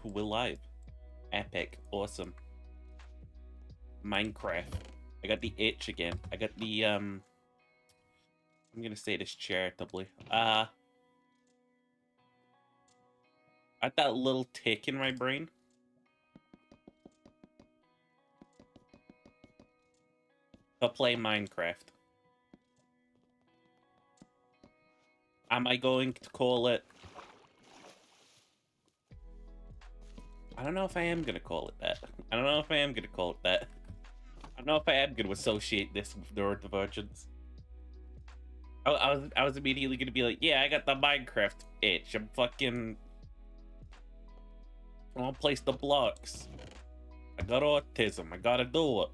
Nope, we're live. Epic. Awesome. Minecraft. I got the itch again. I got the, I'm gonna say this charitably. I had that little tick in my brain. To play Minecraft. Am I going to call it... I don't know if I am gonna call it that. I don't know if I am gonna call it that. I don't know if I am gonna associate this with neurodivergence. I was immediately gonna be like, yeah, I got the Minecraft itch. I'm fucking... I wanna place the blocks. I got autism. I gotta do it.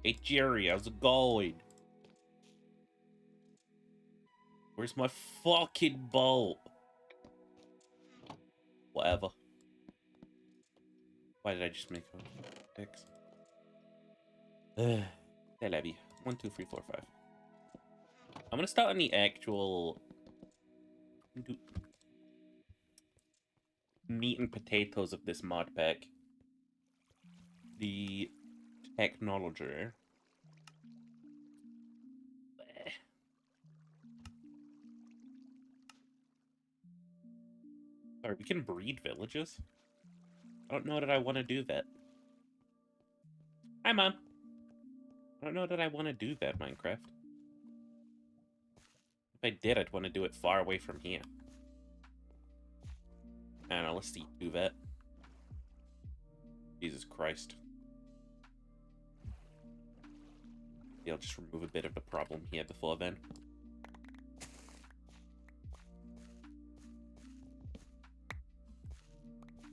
Hey Jerry, how's it going? Where's my fucking boat? Whatever. Why did I just make a fix? Tel Aviv. 1, 2, 3, 4, 5. I'm gonna start on the actual meat and potatoes of this mod pack. The technology. Sorry, we can breed villages? I don't know that I want to do that. Hi, Mom. I don't know that I want to do that, Minecraft. If I did, I'd want to do it far away from here. I don't know, let's see, do that. Jesus Christ. Yeah, I'll just remove a bit of the problem here before then.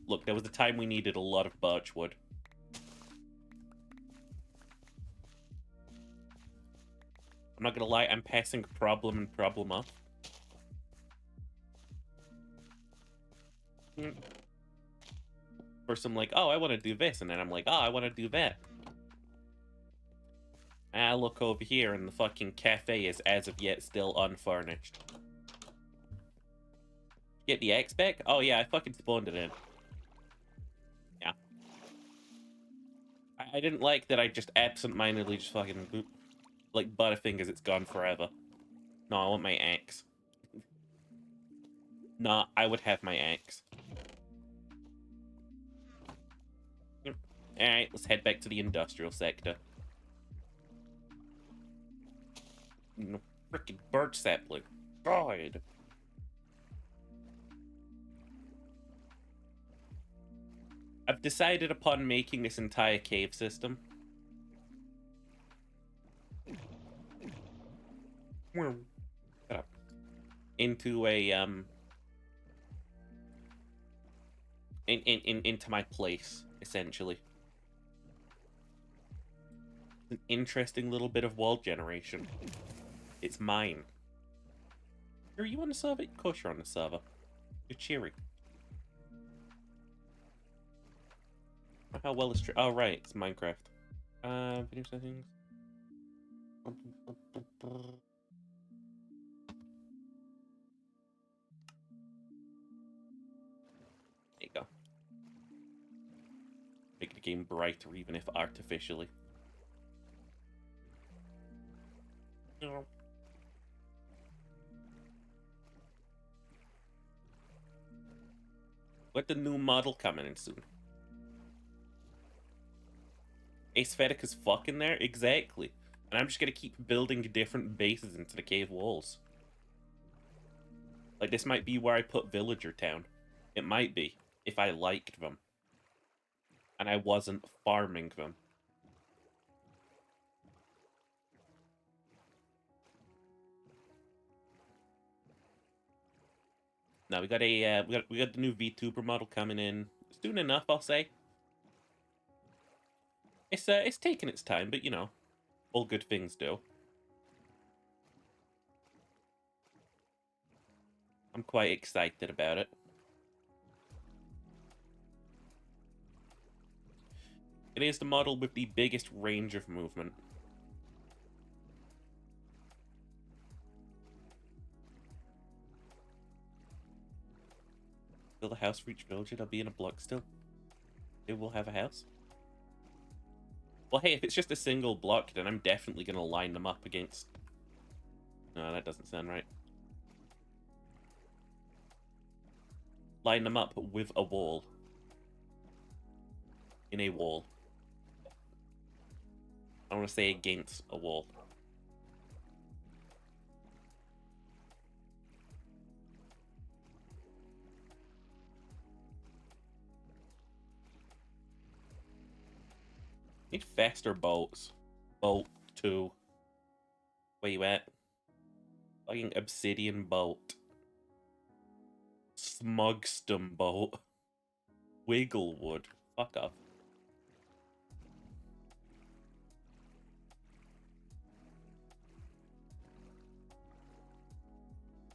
Look, there was a time we needed a lot of birch wood. I'm not gonna lie, I'm passing problem and problem off. First I'm like, oh, I want to do this, and then I'm like, oh, I want to do that. And I look over here, and the fucking cafe is, as of yet, still unfurnished. Get the X back? Oh yeah, I fucking spawned it in. Yeah. I didn't like that I just absent-mindedly just fucking boop. Like Butterfingers, it's gone forever. No, I want my axe. Nah, I would have my axe. Alright, let's head back to the industrial sector. No, frickin' birch sapling. God. I've decided upon making this entire cave system. Shut up. Into a, into my place, essentially. An interesting little bit of wall generation. It's mine. Are you on the server? Of course you're on the server. You're cheery. How well is true? Oh, right, it's Minecraft. Video settings. There you go. Make the game brighter, even if artificially. With the new model coming in soon. Aesthetic as fuck in there? Exactly. And I'm just gonna keep building different bases into the cave walls. Like, this might be where I put Villager Town. It might be, if I liked them. And I wasn't farming them. Now we got a we got the new VTuber model coming in soon enough, I'll say. It's taking its time, but you know, all good things do. I'm quite excited about it. It is the model with the biggest range of movement. Build a a house for each villager. They'll be in a block still. They will have a house. Well, hey, if it's just a single block, then I'm definitely going to line them up against... No, that doesn't sound right. Line them up with a wall. In a wall. I want to say against a wall. Need faster bolts. Bolt 2. Where you at? Fucking obsidian bolt. Smugstum bolt. Wigglewood. Fuck off.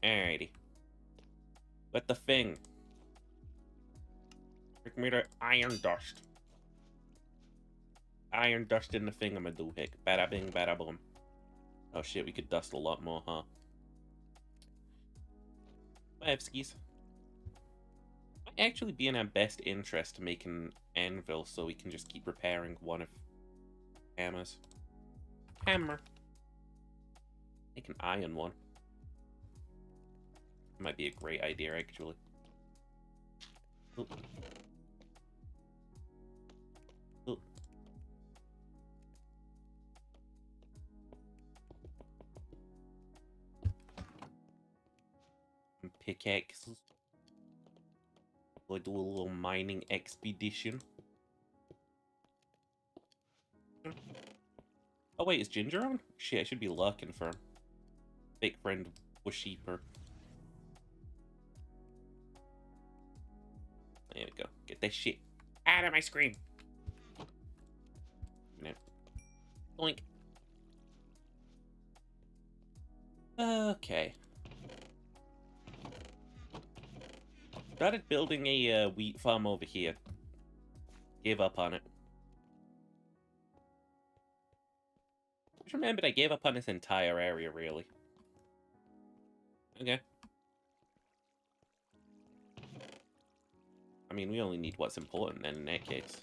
Alrighty. But the thing. Pick me the iron dust. Iron dust in the thingamadoodle. Bada bing, bada boom. Oh shit, we could dust a lot more, huh? Skis. Might actually be in our best interest to make an anvil so we can just keep repairing one of hammers. Hammer. Make an iron one. Might be a great idea, actually. Ooh. Ooh. Pickaxes. We'll do a little mining expedition. Oh wait, is Ginger on? Shit, I should be looking for him. Big friend Washeeper. There we go. Get that shit out of my screen. Boink. Okay. Started building a wheat farm over here. Gave up on it. Just remembered I gave up on this entire area, really. Okay. I mean, we only need what's important then in that case.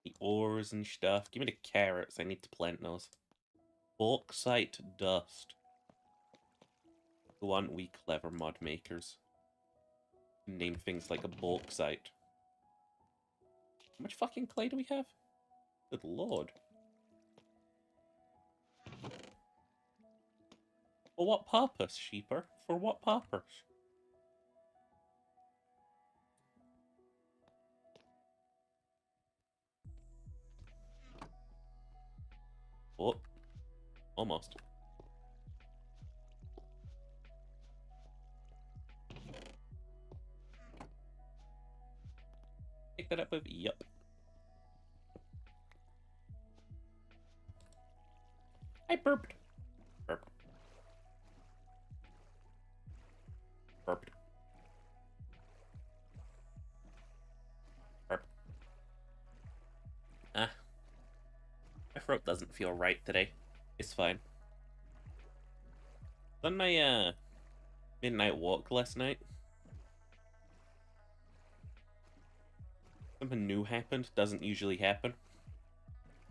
The ores and stuff. Give me the carrots. I need to plant those. Bauxite dust. Who aren't we clever mod makers? Name things like a bauxite. How much fucking clay do we have? Good lord. For what purpose, sheeper? For what purpose? Oh, almost. Pick that up with yup. I burped. Burped. Burped. Burped. Ah. My throat doesn't feel right today. It's fine. On my midnight walk last night, something new happened. Doesn't usually happen.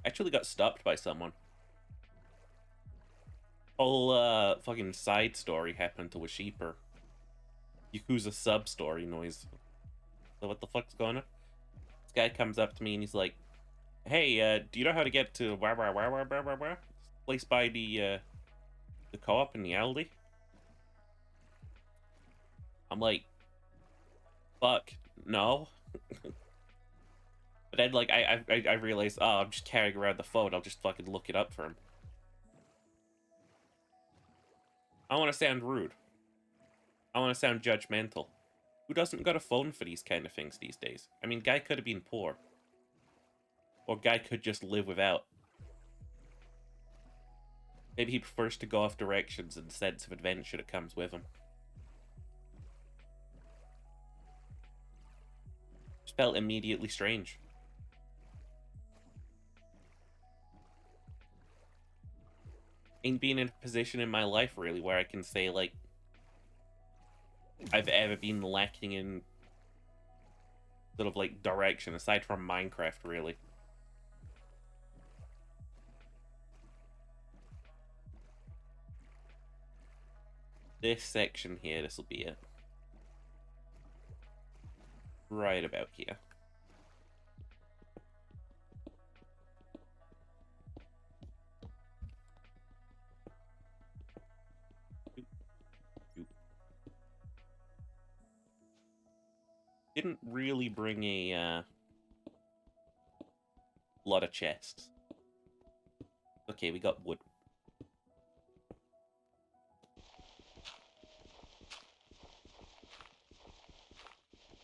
Actually got stopped by someone. Whole fucking side story happened to a sheeper. Yakuza sub story noise. So what the fuck's going on? This guy comes up to me and he's like, "Hey, do you know how to get to where? Place by the co-op in the Aldi?" I'm like, "Fuck, no." But then, like, I realized, oh, I'm just carrying around the phone. I'll just fucking look it up for him. I want to sound rude. I want to sound judgmental. Who doesn't got a phone for these kind of things these days? I mean, guy could have been poor. Or guy could just live without. Maybe he prefers to go off directions and the sense of adventure that comes with him. Just felt immediately strange. Ain't been in a position in my life, really, where I can say, like, I've ever been lacking in sort of like direction, aside from Minecraft, really. This section here, this will be it. Right about here. Didn't really bring a lot of chests. Okay, we got wood.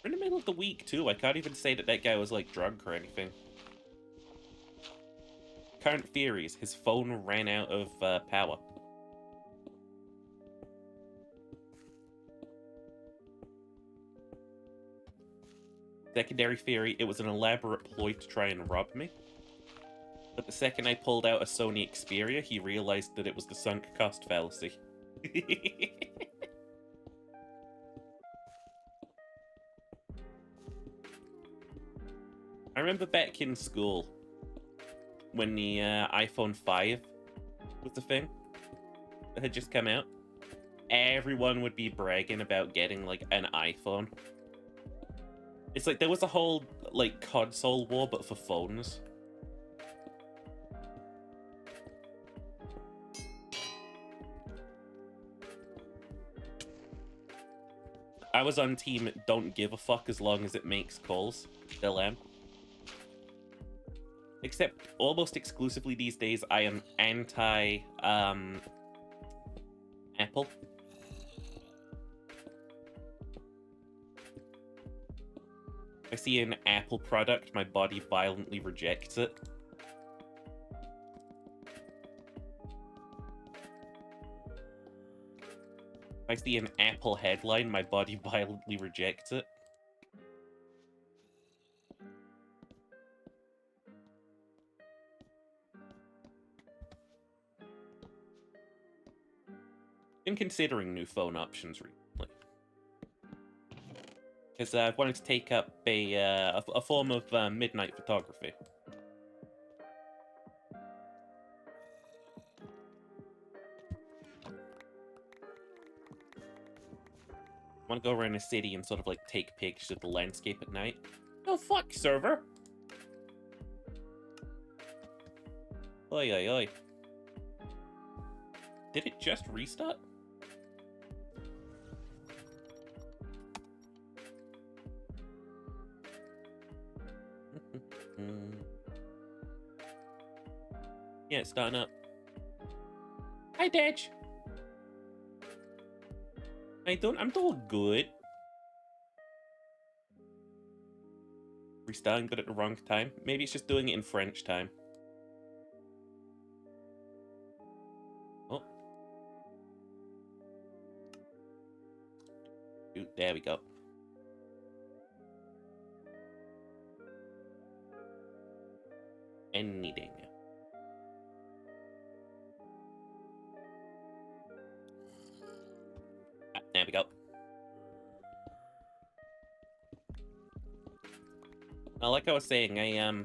We're in the middle of the week, too. I can't even say that that guy was, like, drunk or anything. Current theories. His phone ran out of power. Secondary theory, it was an elaborate ploy to try and rob me. But the second I pulled out a Sony Xperia, he realized that it was the sunk cost fallacy. I remember back in school, when the iPhone 5 was the thing that had just come out, everyone would be bragging about getting, like, an iPhone. It's like there was a whole, like, console war, but for phones. I was on team don't give a fuck as long as it makes calls. Still am. Except almost exclusively these days, I am anti Apple. If I see an Apple product, my body violently rejects it. If I see an Apple headline, my body violently rejects it. Been considering new phone options recently, because I wanted to take up a form of midnight photography. I want to go around the city and sort of like take pictures of the landscape at night. Oh fuck, server! Oi oi oi. Did it just restart? Yeah, it's starting up. Hi, Dad. I'm doing good. Restarting, but at the wrong time. Maybe it's just doing it in French time. Oh. Dude, there we go. Anything. Ah, there we go. Like I was saying, I'll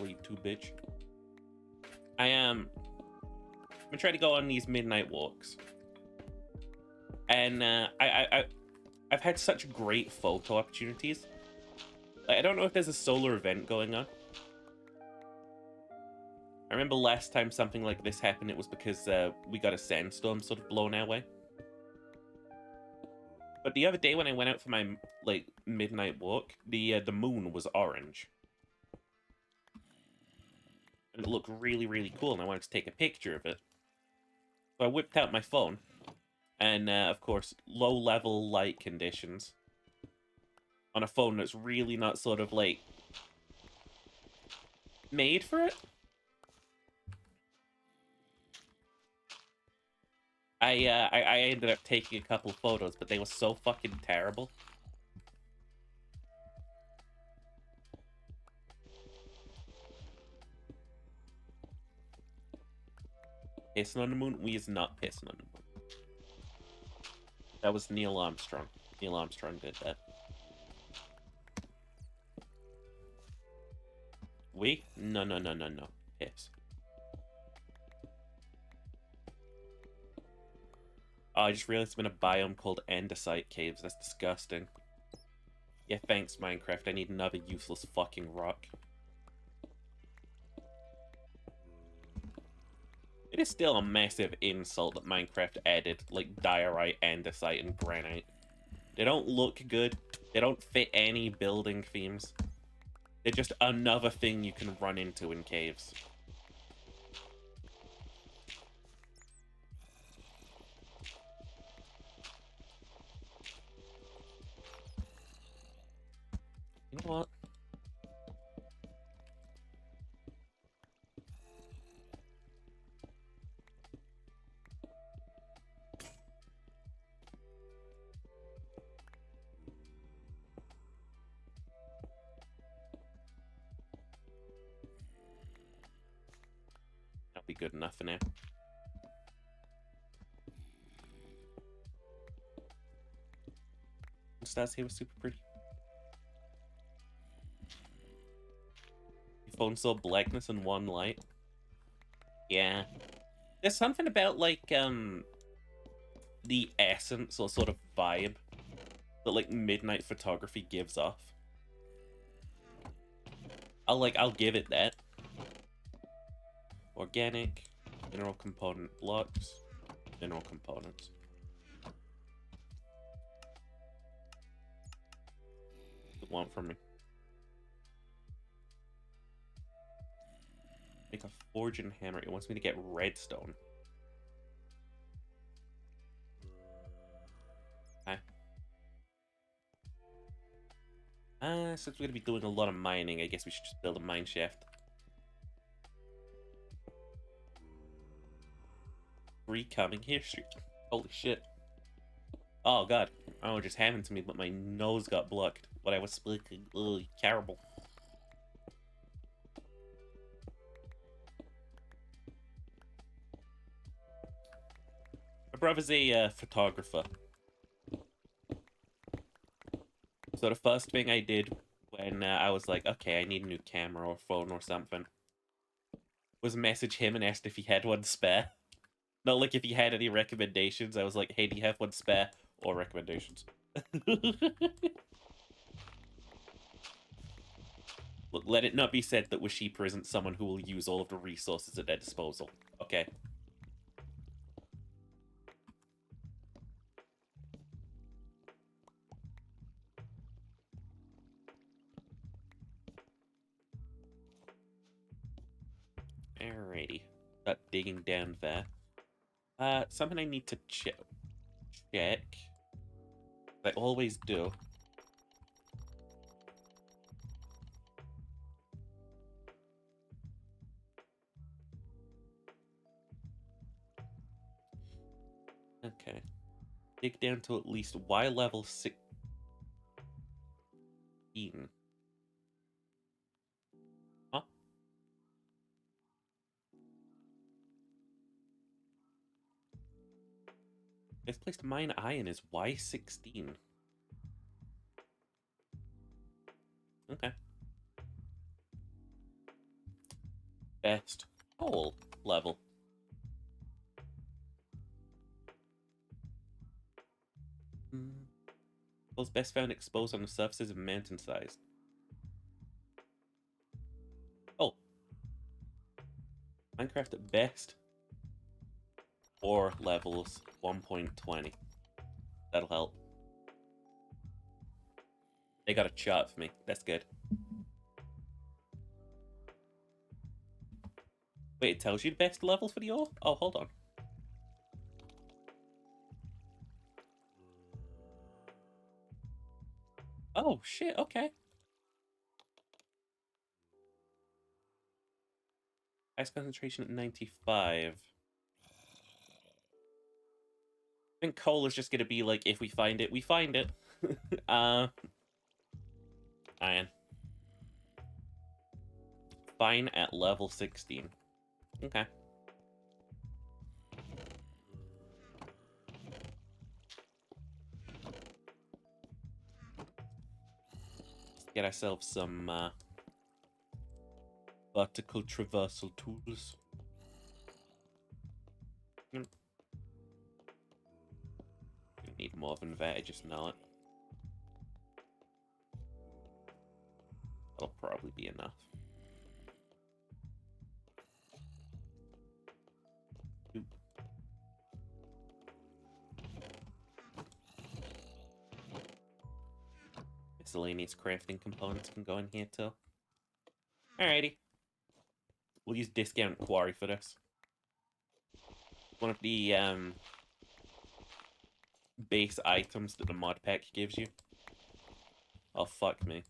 leave too, bitch. I'm gonna try to go on these midnight walks. And I've had such great photo opportunities. Like, I don't know if there's a solar event going on. I remember last time something like this happened, it was because we got a sandstorm sort of blown our way. But the other day when I went out for my, like, midnight walk, the moon was orange. And it looked really, really cool, and I wanted to take a picture of it. So I whipped out my phone, and, of course, low-level light conditions on a phone that's really not sort of, like, made for it. I ended up taking a couple photos, but they were so fucking terrible. Pissing on the moon? We is not pissing on the moon. That was Neil Armstrong. Neil Armstrong did that. We? No, no, no, no, no. Yes. Oh, I just realized I'm in a biome called andesite caves. That's disgusting. Yeah, thanks, Minecraft. I need another useless fucking rock. It is still a massive insult that Minecraft added, like, diorite, andesite, and granite. They don't look good. They don't fit any building themes. They're just another thing you can run into in caves. You know what? That'll be good enough for now. Stars here was super pretty. Your phone saw blackness and one light. Yeah. There's something about, like, the essence or sort of vibe that, like, midnight photography gives off. I'll give it that. Organic, mineral component blocks, mineral components. What do you want from me? Make a forging hammer. It wants me to get redstone. Okay. Since we're gonna be doing a lot of mining, I guess we should just build a mine shaft. Free coming history. Holy shit. Oh god. Oh, it just happened to me, but my nose got blocked when I was speaking. Ugh, terrible. My brother's a photographer. So the first thing I did when I was like, okay, I need a new camera or phone or something, was message him and asked if he had one spare. Not like if he had any recommendations. I was like, hey, do you have one spare? Or recommendations. Look, let it not be said that Washipa isn't someone who will use all of the resources at their disposal. Okay. Alrighty. Start digging down there. Something I need to check. I always do. Okay. Dig down to at least Y level 16. Huh? This place to mine iron is Y16. Okay. Best coal level. Those best found exposed on the surfaces of mountain size. Oh. Minecraft at best. Ore levels 1.20. That'll help. They got a chart for me. That's good. Wait, it tells you the best level for the ore? Oh, hold on. Oh, shit, okay. Ice concentration at 95. I think coal is just gonna be like, if we find it, we find it. Iron. Fine at level 16. Okay. Get ourselves some vertical traversal tools. We need more than that, I just know it. That'll probably be enough. Oop. Miscellaneous crafting components can go in here too. Alrighty. We'll use discount quarry for this. One of the base items that the mod pack gives you. Oh, fuck me.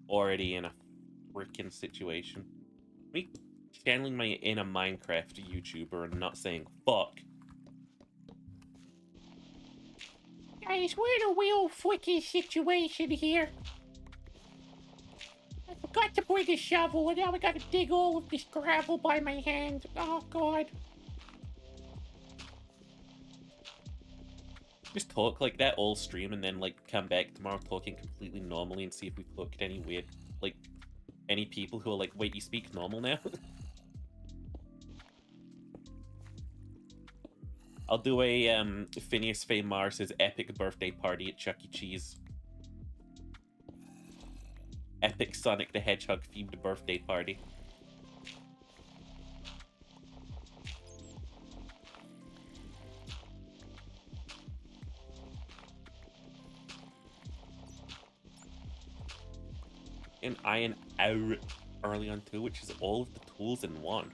Already in a freaking situation. Me channeling my inner Minecraft YouTuber and not saying fuck. Guys, we're in a real freaking situation here. I forgot to bring a shovel, and now I gotta dig all of this gravel by my hand. Oh, God. Just talk like that all stream and then, like, come back tomorrow talking completely normally and see if we've looked any weird, like, any people who are like, wait, you speak normal now? I'll do a, Phineas Faye Mars's epic birthday party at Chuck E. Cheese. Epic Sonic the Hedgehog themed birthday party. And iron out early on too, which is all of the tools in one.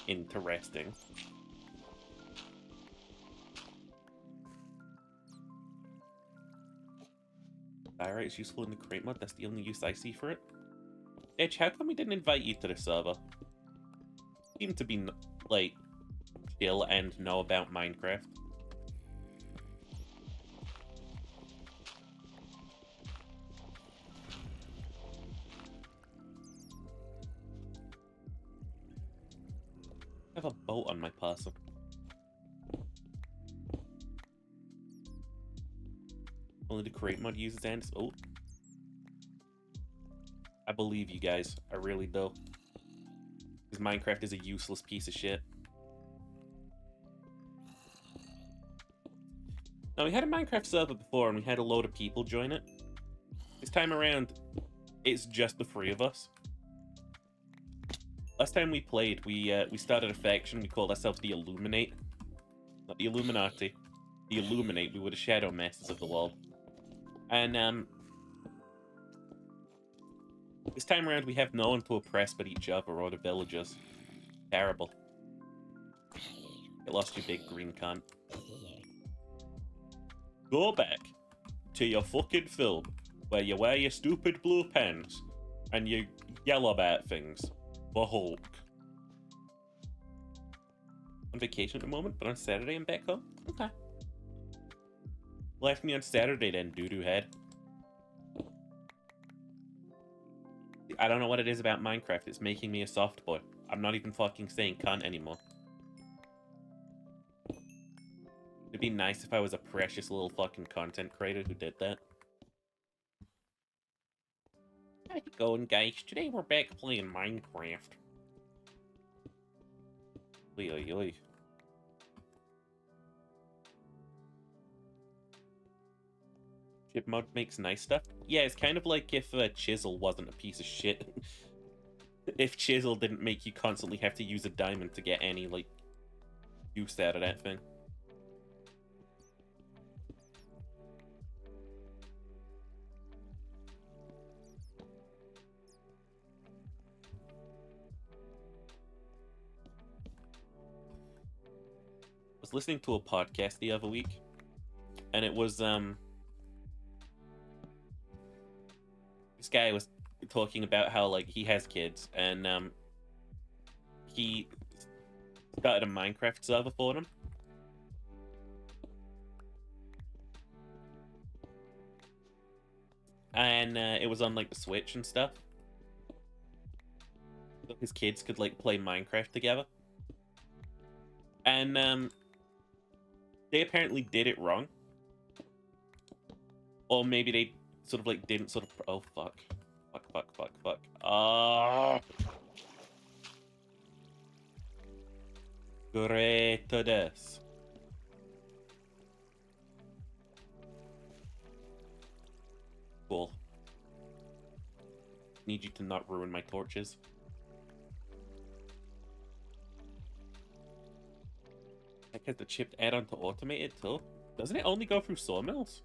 Interesting. Diorite is useful in the crate mod. That's the only use I see for it. Edge, how come we didn't invite you to the server? You seem to be, like, chill and know about Minecraft. I have a boat on my person. Only the crate mod uses ants. Oh. I believe you guys. I really do. Because Minecraft is a useless piece of shit. Now, we had a Minecraft server before and we had a load of people join it. This time around, it's just the three of us. Last time we played, we started a faction. We called ourselves the Illuminate. Not the Illuminati. The Illuminate. We were the Shadow Masters of the world. And, this time around, we have no one to oppress but each other or the villagers. Terrible. You lost your big green cunt. Go back to your fucking film where you wear your stupid blue pants and you yell about things for Hulk. On vacation at the moment, but on Saturday I'm back home? Okay. Left me on Saturday then, doo-doo head. I don't know what it is about Minecraft. It's making me a soft boy. I'm not even fucking saying cunt anymore. It'd be nice if I was a precious little fucking content creator who did that. How's it going, guys? Today we're back playing Minecraft. Oi, oi, oi. Chip mod makes nice stuff. Yeah, it's kind of like if Chisel wasn't a piece of shit. If Chisel didn't make you constantly have to use a diamond to get any, like, use out of that thing. I was listening to a podcast the other week, and it was, this guy was talking about how, like, he has kids, and, he started a Minecraft server for them. And, it was on, like, the Switch and stuff. So his kids could, like, play Minecraft together. And they apparently did it wrong. Or maybe they sort of like didn't sort of... Oh, fuck. Fuck. Great this. Cool. Need you to not ruin my torches. Heck, has the chipped add-on to automate it too? Doesn't it only go through sawmills?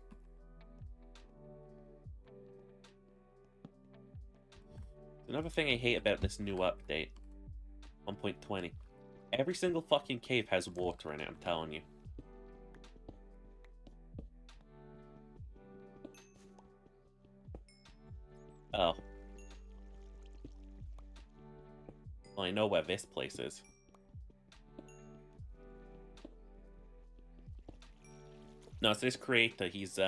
Another thing I hate about this new update, 1.20. Every single fucking cave has water in it, I'm telling you. Oh. Well, I know where this place is. No, so this creator, he's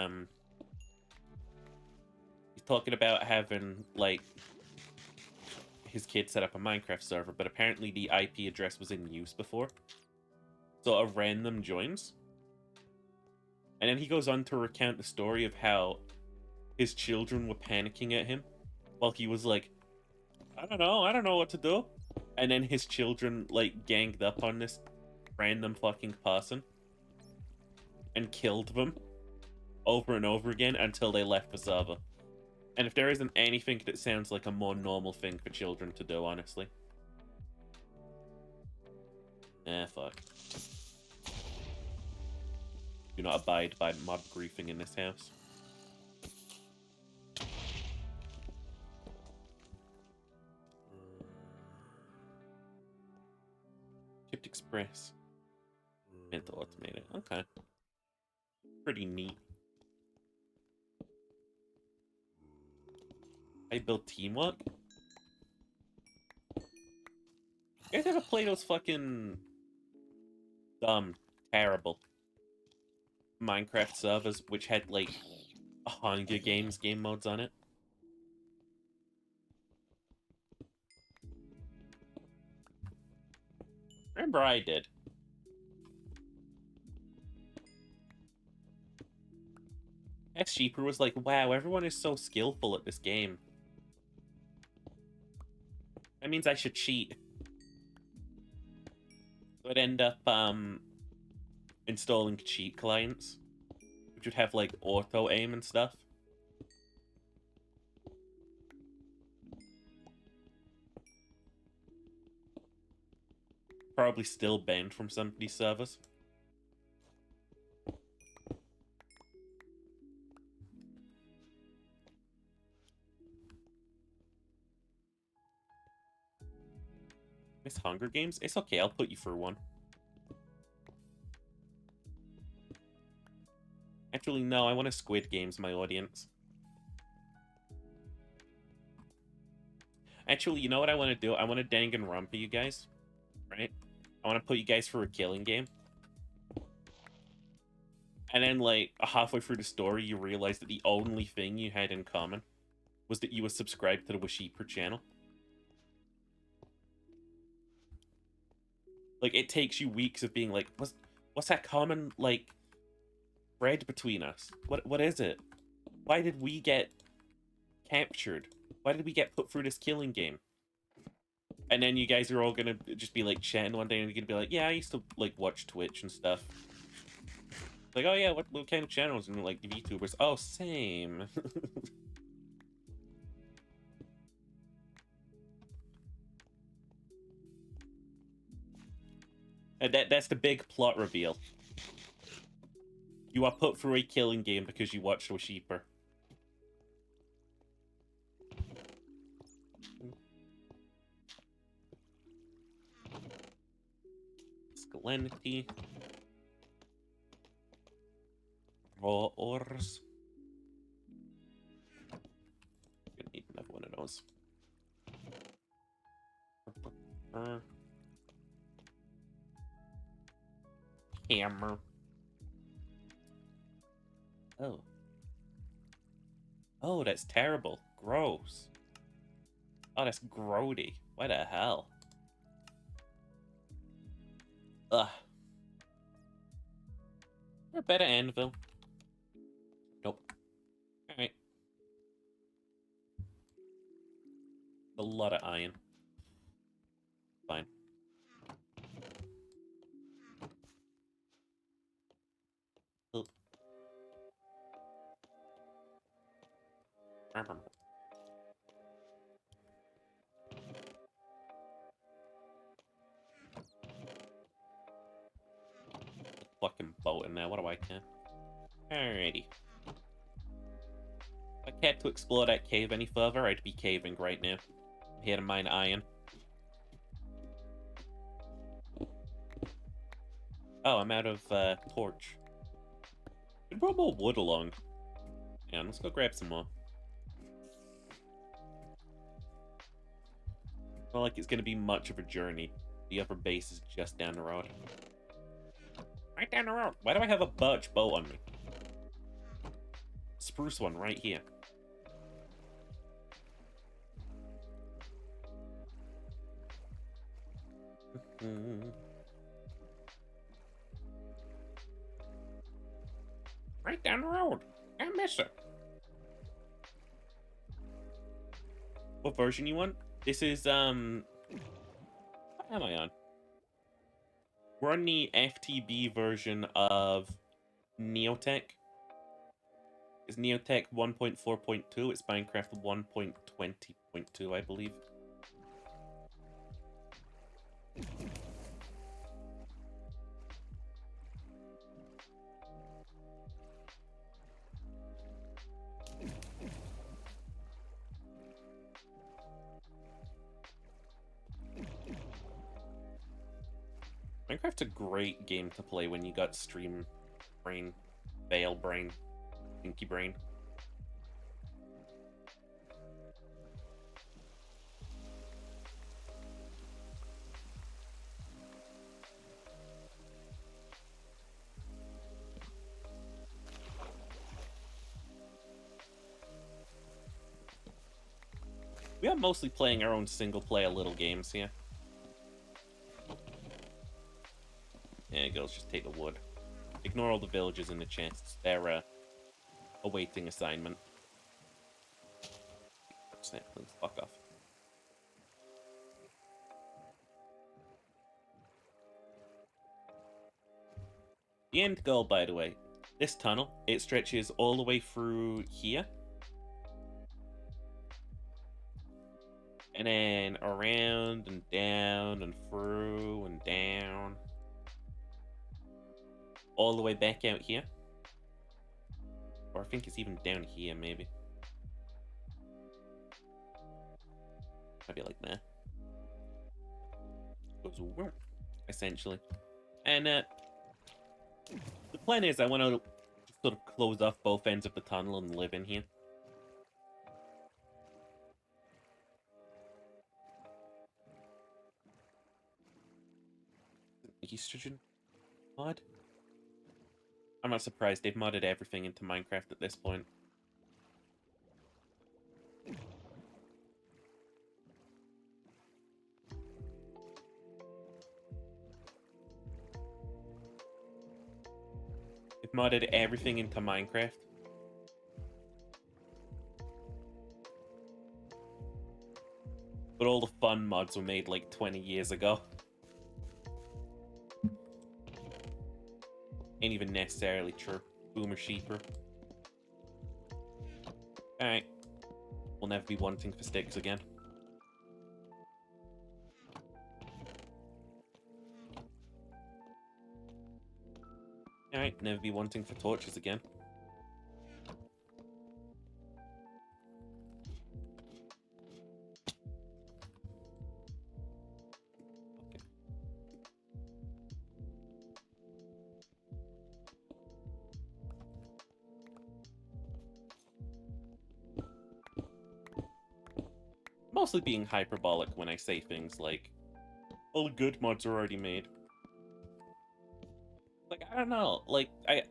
talking about having, like, his kid set up a Minecraft server, but apparently the IP address was in use before. So a random joins. And then he goes on to recount the story of how his children were panicking at him while he was like, I don't know what to do. And then his children, like, ganged up on this random fucking person and killed them over and over again until they left the server. And if there isn't anything that sounds like a more normal thing for children to do, honestly. Fuck. Do not abide by mob griefing in this house. Chipped Express. Meant to automate it. Okay. Pretty neat. I built teamwork? You guys ever play those fucking dumb, terrible Minecraft servers which had like Hunger Games game modes on it? Remember I did. X Sheeper was like, wow, everyone is so skillful at this game. That means I should cheat. So I'd end up installing cheat clients, which would have like auto aim and stuff. Probably still banned from some of these servers. Miss Hunger Games? It's okay, I'll put you through one. Actually, no, I want a Squid Games, my audience. Actually, you know what I want to do? I want to Danganronpa you guys, right? I want to put you guys through a killing game. And then, like, halfway through the story, you realize that the only thing you had in common was that you were subscribed to the Washeeper channel. Like, it takes you weeks of being like, what's that common, like, thread between us? What is it? Why did we get captured? Why did we get put through this killing game? And then you guys are all gonna just be, like, chatting one day, and you're gonna be like, yeah, I used to, like, watch Twitch and stuff. Like, oh yeah, what kind of channels? And like, VTubers. Oh, same. And that's the big plot reveal. You are put through a killing game because you watched Washeeper. Scalenity. Raw ores. Gonna need another one of those. Hammer. Oh. Oh, that's terrible. Gross. Oh, that's grody. What the hell? Ugh. better anvil? Nope. Alright. A lot of iron. Fine. Oh. Fucking boat in there. What do I care? Alrighty. If I cared to explore that cave any further, I'd be caving right now. I'm here to mine iron. Oh, I'm out of torch. We brought more wood along. Yeah, let's go grab some more. Not like it's gonna be much of a journey. The upper base is just down the road. Right down the road. Why do I have a birch bow on me? Spruce one right here. Right down the road. I miss it. What version you want? This is, what am I on? We're on the FTB version of Neotech. It's Neotech 1.4.2. It's Minecraft 1.20.2, I believe. Minecraft's a great game to play when you got stream brain, fail brain, pinky brain. We are mostly playing our own single-player little games here. Yeah, girls, just take the wood. Ignore all the villagers in the chests. They're, awaiting assignment. Snap, please, fuck off. The end goal, by the way, this tunnel, it stretches all the way through here. And then around and down and through and down. All the way back out here. Or I think it's even down here, maybe. Maybe like that. Goes over, essentially. And the plan is I want to sort of close off both ends of the tunnel and live in here. Estrogen mod? I'm not surprised, they've modded everything into Minecraft at this point. They've modded everything into Minecraft. But all the fun mods were made like 20 years ago. Ain't even necessarily true. Boomer sheeper. Alright. We'll never be wanting for sticks again. Alright, never be wanting for torches again. Mostly being hyperbolic when I say things like, all good mods are already made. Like, I don't know, like,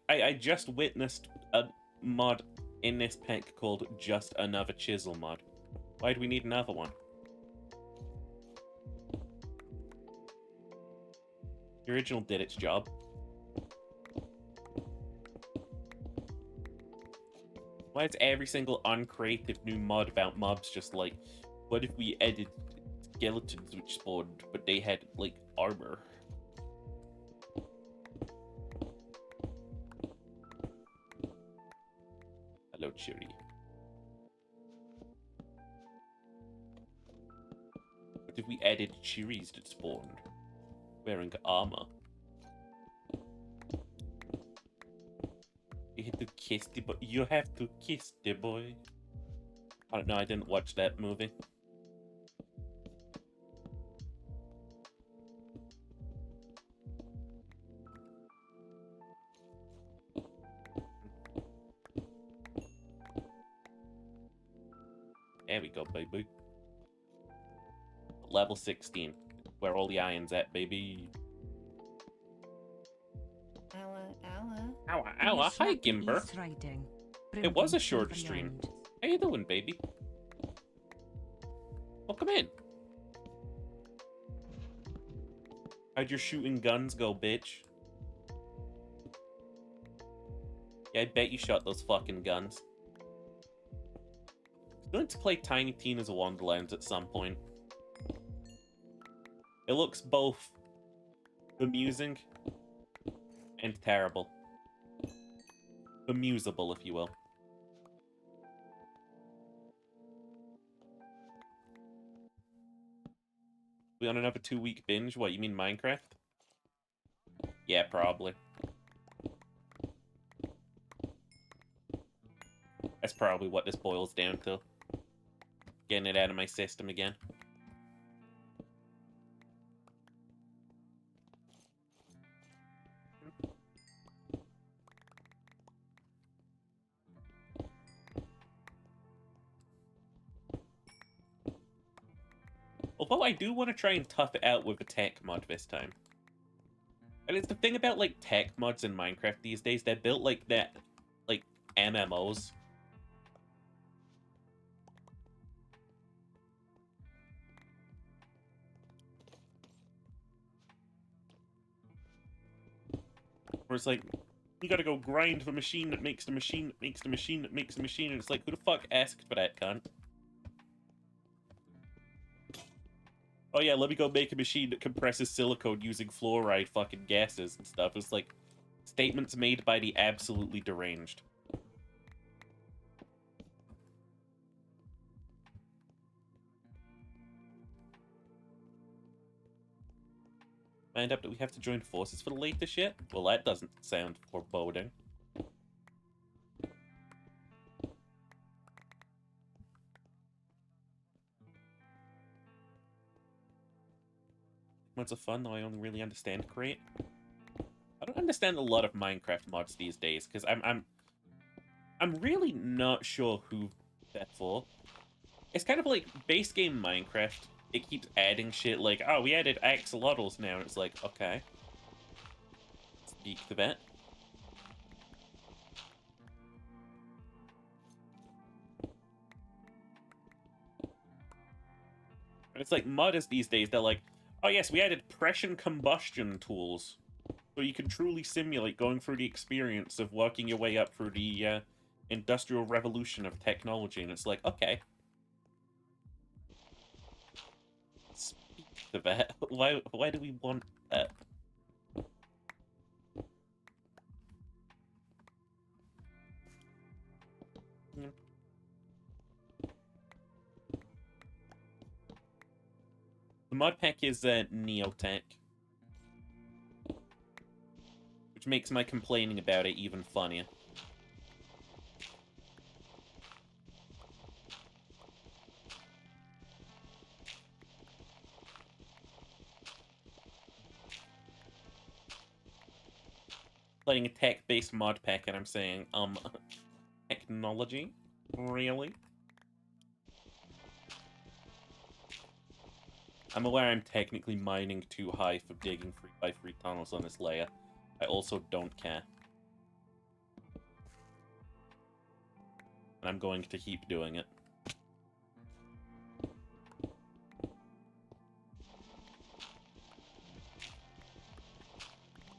I just witnessed a mod in this pack called Just Another Chisel mod. Why do we need another one? The original did its job. Why is every single uncreative new mod about mobs just like, what if we added skeletons which spawned, but they had, like, armor? Hello, Chiri. What if we added Chiris that spawned wearing armor? You have to kiss the boy. You have to kiss the boy. I don't know. I didn't watch that movie. There we go, baby. Level 16. Where all the iron's at, baby. Ow, hi, Gimber. It was a short stream. How you doing, baby? Welcome in. How'd your shooting guns go, bitch? Yeah, I bet you shot those fucking guns. I'm going to play Tiny Tina's Wonderlands at some point. It looks both amusing and terrible. Amusable, if you will. We on another 2-week binge? What, you mean Minecraft? Yeah, probably. That's probably what this boils down to. Getting it out of my system again. Although I do want to try and tough it out with a tech mod this time. And it's the thing about, like, tech mods in Minecraft these days. They're built like that, like, MMOs. Where it's like, you gotta go grind the machine that makes the machine that makes the machine that makes the machine. And it's like, who the fuck asked for that, cunt? Oh yeah, let me go make a machine that compresses silicone using fluoride fucking gases and stuff. It's like statements made by the absolutely deranged. Find out that we have to join forces for the latest yet? Well, that doesn't sound foreboding. Mods are fun, though I only really understand create. I don't understand a lot of Minecraft mods these days, because I'm really not sure who that's for. It's kind of like base game Minecraft. It keeps adding shit like, oh, we added axolotls now, and it's like, okay. Speak to that. And it's like modders these days, they're like, oh yes, we added pressure combustion tools. So you can truly simulate going through the experience of working your way up through the industrial revolution of technology. And it's like, okay. Speak to that. Why do we want that? The mod pack is Neotech, which makes my complaining about it even funnier. Playing a tech-based mod pack, and I'm saying, technology? Really? I'm aware I'm technically mining too high for digging 3x3 tunnels on this layer. I also don't care. And I'm going to keep doing it.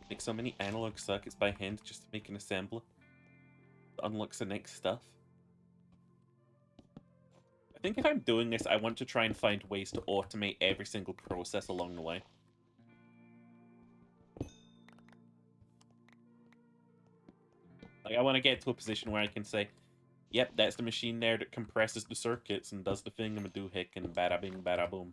Make so many analog circuits by hand just to make an assembler that unlocks the next stuff. think if I'm doing this, I want to try and find ways to automate every single process along the way. Like, I want to get to a position where I can say, yep, that's the machine there that compresses the circuits and does the thing-a-ma-doo-hick and bada-bing, bada-boom.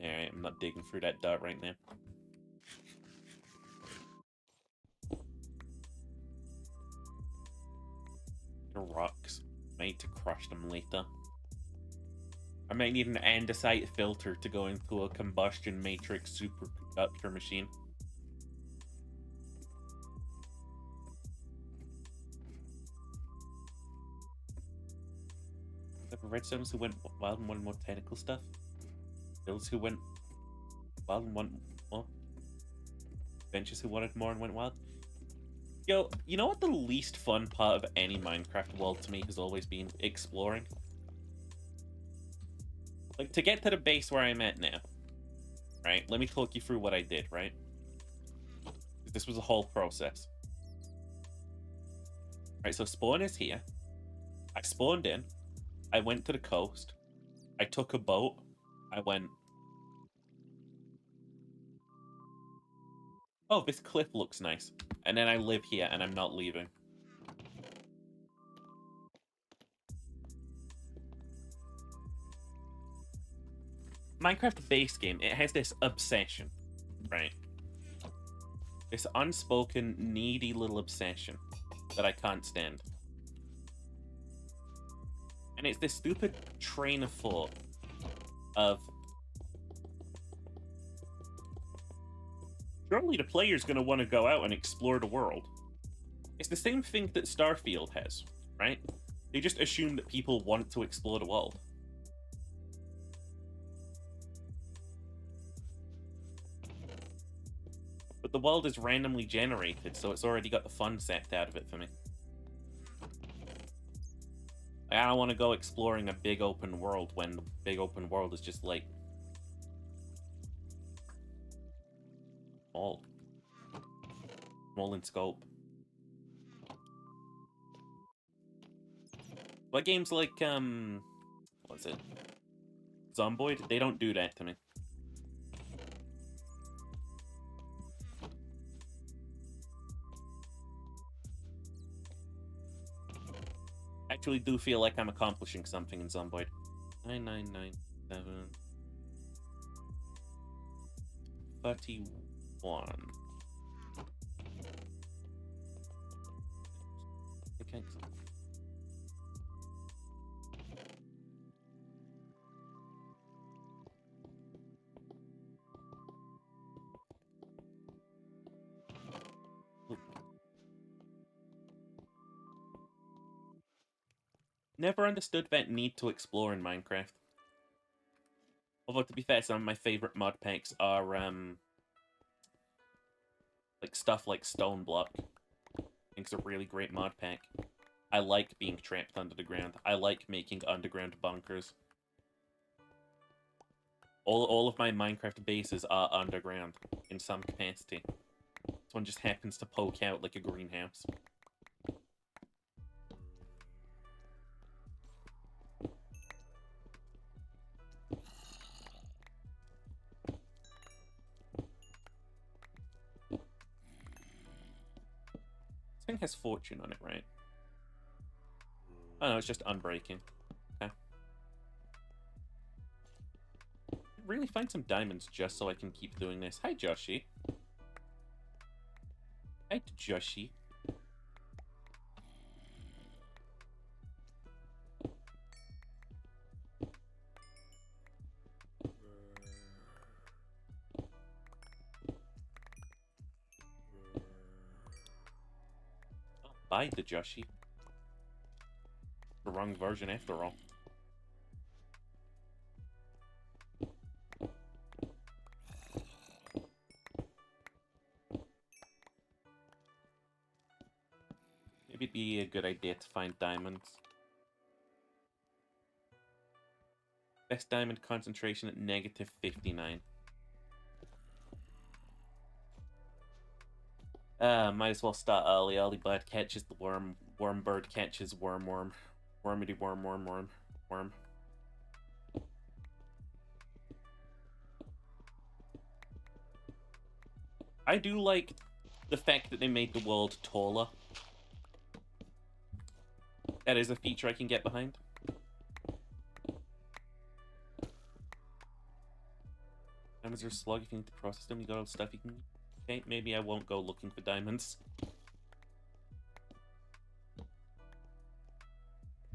Alright, I'm not digging through that dirt right now. The rocks. I need to crush them later. I might need an andesite filter to go into a combustion matrix superconductor machine. The redstones who went wild and wanted more technical stuff. Those who went wild and wanted more. Benches who wanted more and went wild. Yo, you know what the least fun part of any Minecraft world to me has always been? Exploring. Like, to get to the base where I'm at now, right? Let me talk you through what I did, right? This was a whole process. Right, so spawn is here. I spawned in. I went to the coast. I took a boat. I went... Oh, this cliff looks nice. And then I live here, and I'm not leaving. Minecraft base game, it has this obsession, right? This unspoken, needy little obsession that I can't stand. And it's this stupid train of thought of... Surely the player's going to want to go out and explore the world. It's the same thing that Starfield has, right? They just assume that people want to explore the world. But the world is randomly generated, so it's already got the fun set out of it for me. I don't want to go exploring a big open world when the big open world is just like... small. Small in scope. But games like, what is it? Zomboid? They don't do that to me. I actually do feel like I'm accomplishing something in Zomboid. 9997 31. Okay. Never understood that need to explore in Minecraft. Although, to be fair, some of my favorite mod packs are, like stuff like Stone Block. I think it's a really great mod pack. I like being trapped under the ground. I like making underground bunkers. All of my Minecraft bases are underground in some capacity. This one just happens to poke out like a greenhouse. This thing has fortune on it, right? Oh no, it's just unbreaking. Okay. Really find some diamonds just so I can keep doing this. Hi, Joshy. Hi, Joshy. Oh, bye, the Joshy. The wrong version after all. Maybe it'd be a good idea to find diamonds. Best diamond concentration at -59. Might as well start early. Early bird catches the worm. Worm bird catches worm worm. Wormity worm worm worm worm. I do like the fact that they made the world taller. That is a feature I can get behind. Diamonds are a slug. If you need to process them, you got all the stuff you can. Okay, maybe I won't go looking for diamonds.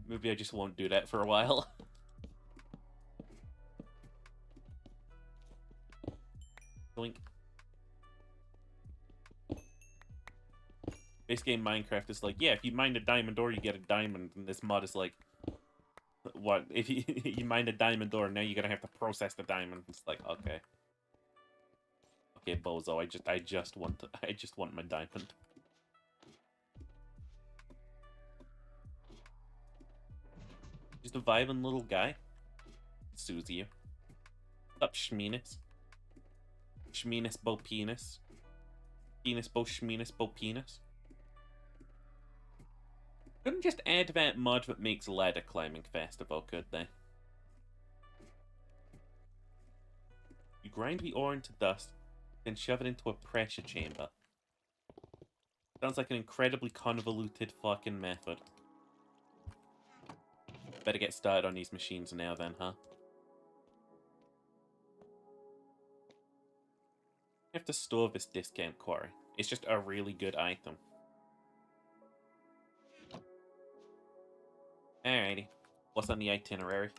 Maybe I just won't do that for a while. Blink. Base game Minecraft is like, yeah, if you mine a diamond ore, you get a diamond. And this mod is like, what? If you, you mine a diamond ore, now you're gonna have to process the diamond. It's like, okay. Okay, bozo, I just want my diamond. Just a vibing little guy. Susie. Up, Shmeenus. Shmeenus bo penis. Penis bo Shmeenus bo penis. Couldn't just add that mod that makes ladder climbing festival, could they? You grind the ore into dust, then shove it into a pressure chamber. Sounds like an incredibly convoluted fucking method. Better get started on these machines now then, huh? You have to store this discount quarry. It's just a really good item. Alrighty. What's on the itinerary?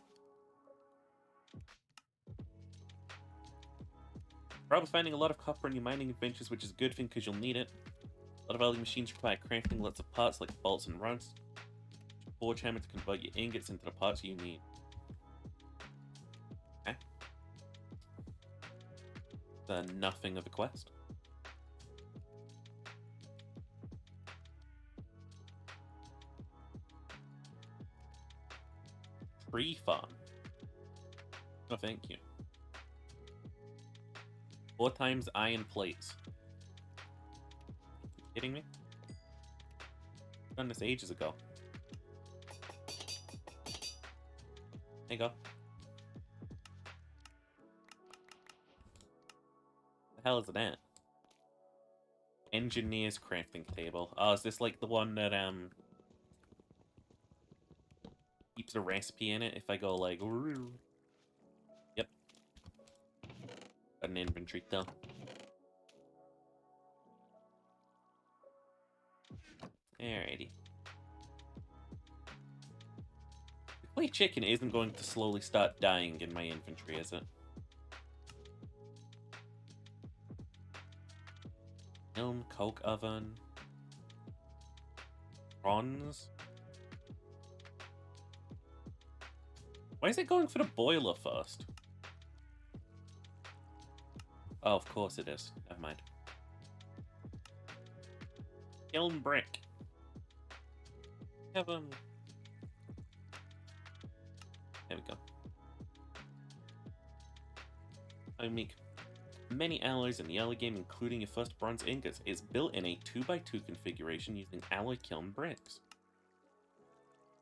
Probably finding a lot of copper in your mining adventures, which is a good thing because you'll need it. A lot of early machines require crafting lots of parts like bolts and rods. Forge hammer to convert your ingots into the parts you need. Okay. Nothing of a quest. Tree farm. No, thank you. 4 times iron plates. You kidding me? Done this ages ago. There you go. The hell is that? Engineer's crafting table. Oh, is this like the one that keeps a recipe in it if I go like... Yep. Got an inventory though. Alrighty. The clay chicken isn't going to slowly start dying in my inventory, is it? Kiln, coke oven. Bronze. Why is it going for the boiler first? Oh, of course it is. Never mind. Kiln brick. Heaven. There we go. I make many alloys in the early game, including your first bronze ingots. It's built in a 2x2 configuration using alloy kiln bricks.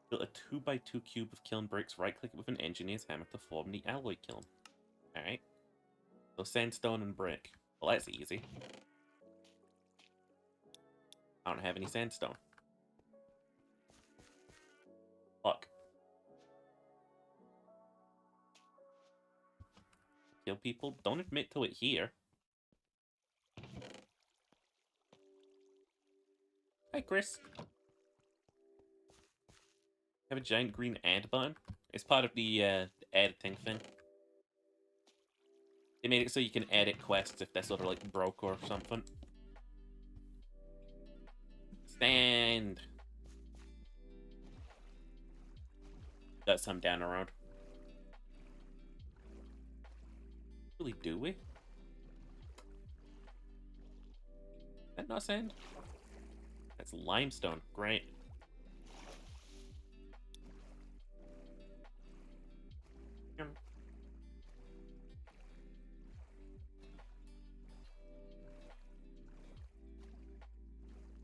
Build a 2x2 cube of kiln bricks, right-click it with an engineer's hammer to form the alloy kiln. Alright. So sandstone and brick. Well, that's easy. I don't have any sandstone. Fuck. Kill people? Don't admit to it here. Hi, Chris. Have a giant green add button. It's part of the editing thing. They made it so you can edit quests if they're sort of like broke or something. Stand. Got some down the road. Really, do we? Is that not sand? That's limestone. Great.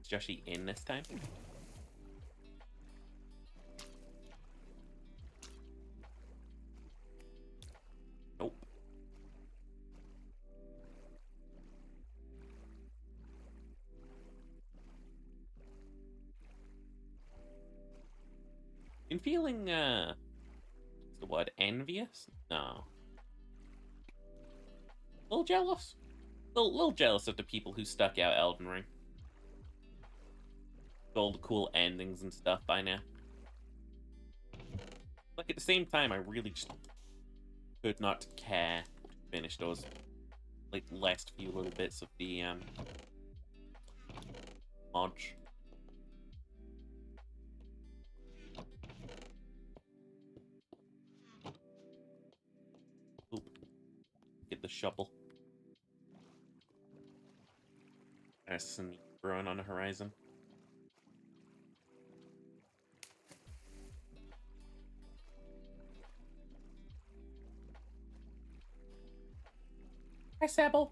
Is Joshy in this time? Nope. Been feeling, what's the word, envious? No. A little jealous? Little jealous of the people who stuck out Elden Ring. All the cool endings and stuff by now. Like, at the same time, I really just could not care to finish those, like, last few little bits of the, mods. Oop. Get the shovel. There's some brewing on the horizon. Hi, Sebble.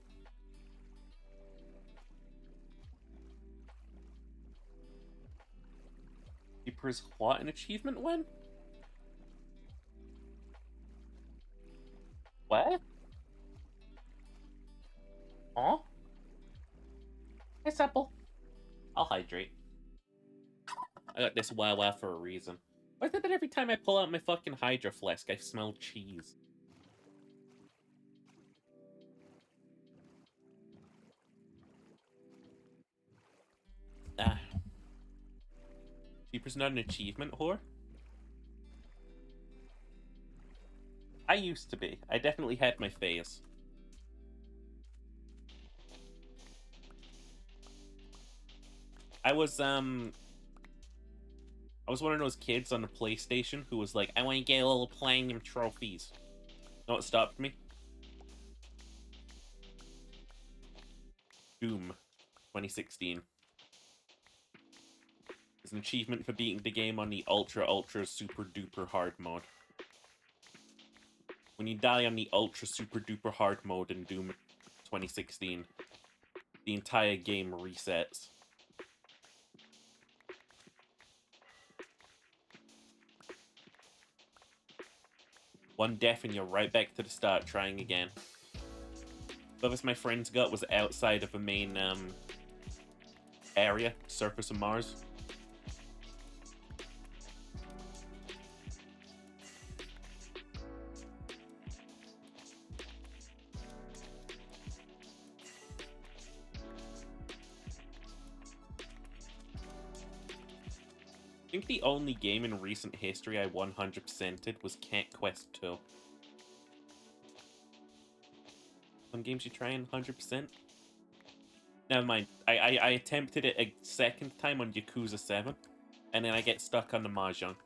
Keeper's what? An achievement win? What? Huh? Hi, Sebble. I'll hydrate. I got this Wawa for a reason. Why is it that every time I pull out my fucking Hydro Flask, I smell cheese? Ah. Keeper's not an achievement whore? I used to be. I definitely had my phase. I was one of those kids on the PlayStation who was like, I want to get all the platinum trophies. You know what stopped me? Doom 2016. It's an achievement for beating the game on the ultra super duper hard mode. When you die on the ultra super duper hard mode in Doom 2016, the entire game resets. One death and you're right back to the start trying again. Furthest my friends got was outside of a main area, surface of Mars. I think the only game in recent history I 100%ed was Cat Quest 2. Some games you try and 100%? Never mind. I attempted it a second time on Yakuza 7, and then I get stuck on the Mahjong.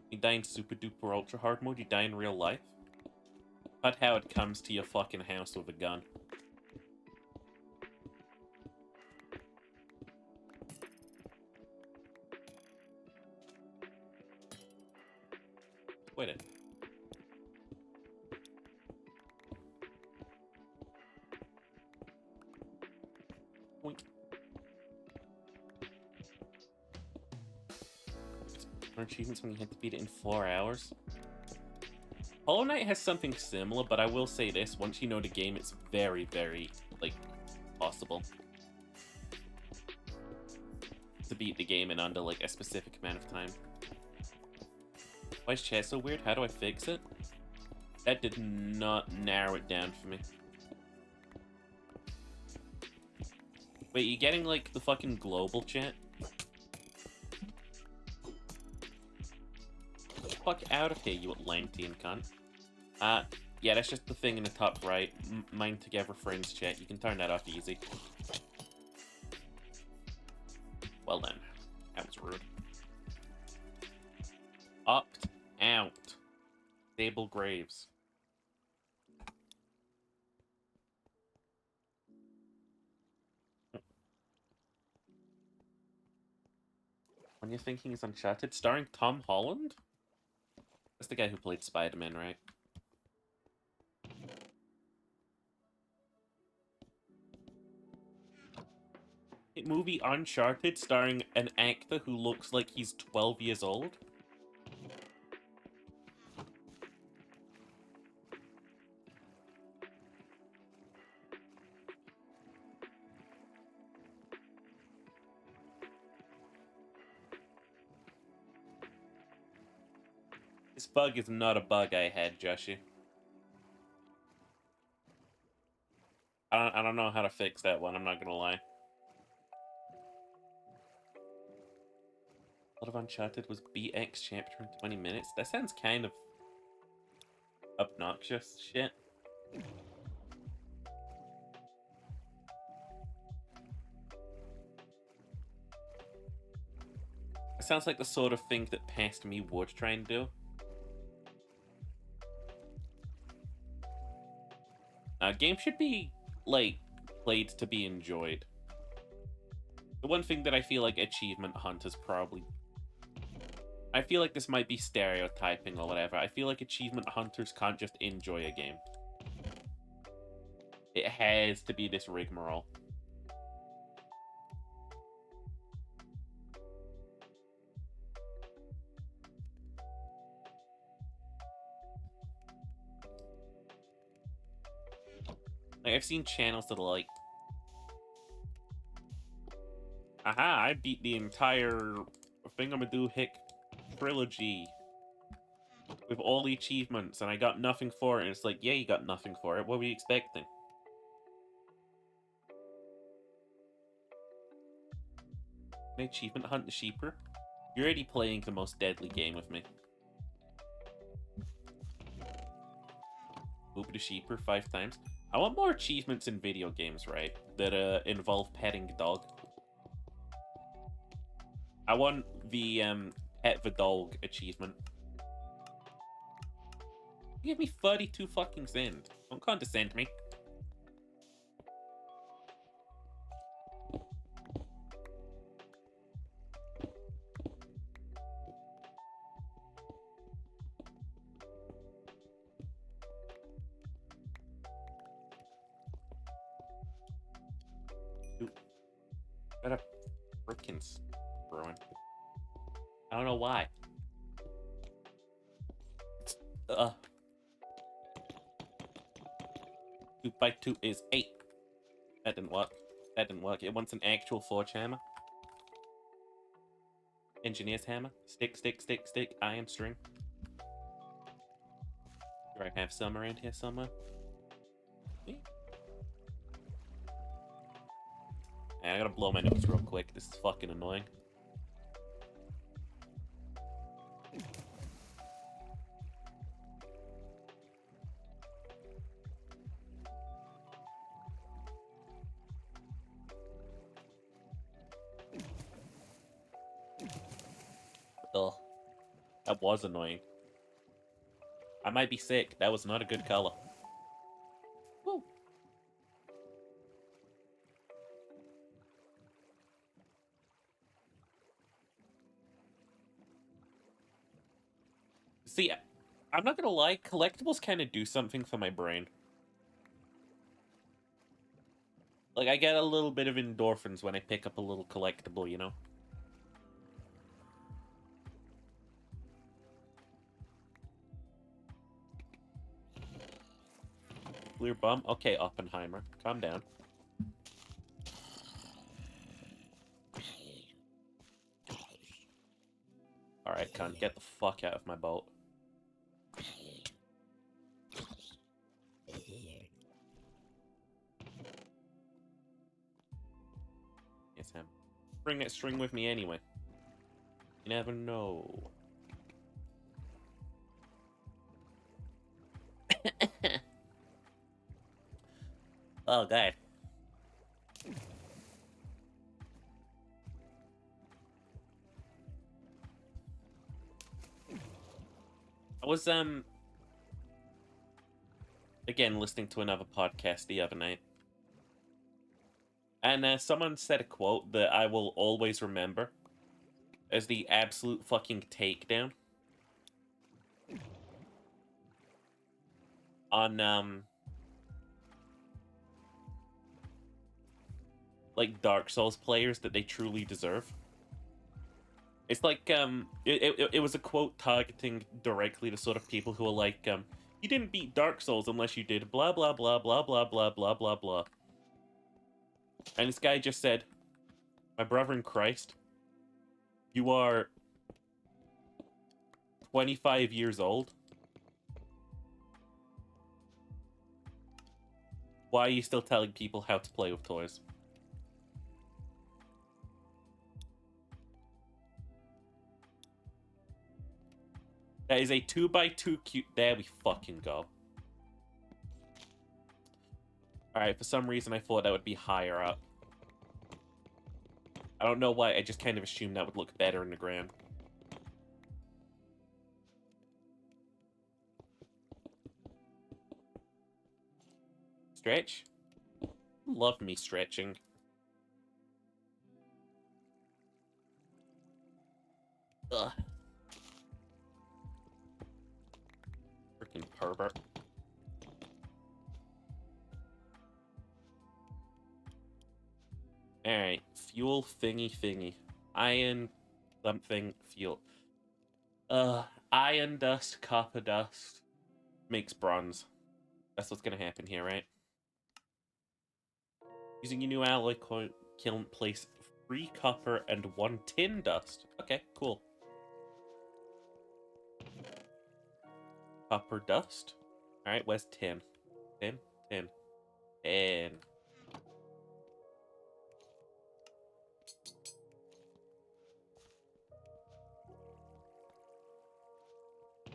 You die in super duper ultra hard mode, you die in real life. Not how it comes to your fucking house with a gun. Quit it. Boink. Achievements when you had to beat it in 4 hours. Hollow Knight has something similar, but I will say this, once you know the game, it's very, very, like, possible to beat the game in under, like, a specific amount of time. Why is chat so weird? How do I fix it? That did not narrow it down for me. Wait, you getting, like, the fucking global chat? Fuck out of here, you Atlantean cunt. Yeah, that's just the thing in the top right. Mind together friends chat. You can turn that off easy. Well then. That was rude. Opt out. Stable Graves. When you're thinking is Uncharted, starring Tom Holland? That's the guy who played Spider-Man, right? movie Uncharted starring an actor who looks like he's 12 years old? This bug is not a bug I had, Joshy. I don't know how to fix that one, I'm not gonna lie. What of Uncharted was BX chapter in 20 minutes? That sounds kind of obnoxious shit. It sounds like the sort of thing that past me would try and do. Games should be, like, played to be enjoyed. The one thing that I feel like Achievement Hunt is probably... I feel like this might be stereotyping or whatever. I feel like achievement hunters can't just enjoy a game. It has to be this rigmarole. Like, I've seen channels that are like, aha, I beat the entire Thingamadoo Hick trilogy with all the achievements and I got nothing for it. And it's like, yeah, you got nothing for it. What were you expecting? Can I achievement hunt the sheeper? You're already playing the most deadly game with me. Move the sheeper 5 times. I want more achievements in video games, right? That involve petting a dog. I want the pet the dog achievement. Give me 32 fucking cents. Don't condescend me. Dude, got a frickin' brewing. I don't know why. 2 by 2 is 8. That didn't work. That didn't work. It wants an actual forge hammer. Engineer's hammer. Stick, stick, stick, stick. Iron string. Do I have some around here somewhere? I gotta blow my nose real quick. This is fucking annoying. Ugh. That was annoying. I might be sick. That was not a good color. Woo. See, I'm not gonna lie, collectibles kind of do something for my brain. Like, I get a little bit of endorphins when I pick up a little collectible, you know? Clear bum? Okay, Oppenheimer. Calm down. Alright, cunt, get the fuck out of my boat. Yes, Ham. Bring that string with me anyway. You never know. Oh, God. I was, again, listening to another podcast the other night. And someone said a quote that I will always remember as the absolute fucking takedown. On, like Dark Souls players that they truly deserve. It's like it was a quote targeting directly to sort of people who are like you didn't beat Dark Souls unless you did blah blah blah blah blah blah blah blah blah. And this guy just said, "My brother in Christ, you are 25 years old. Why are you still telling people how to play with toys?" That is a 2x2 cube. There we fucking go. Alright, for some reason I thought that would be higher up. I don't know why, I just kind of assumed that would look better in the ground. Stretch? Love me stretching. Ugh. Freaking pervert. Alright, fuel thingy. Iron something fuel. Iron dust, copper dust makes bronze. That's what's gonna happen here, right? Using your new alloy kiln, place 3 copper and 1 tin dust. Okay, cool. Copper dust. Alright, where's tin? Tin.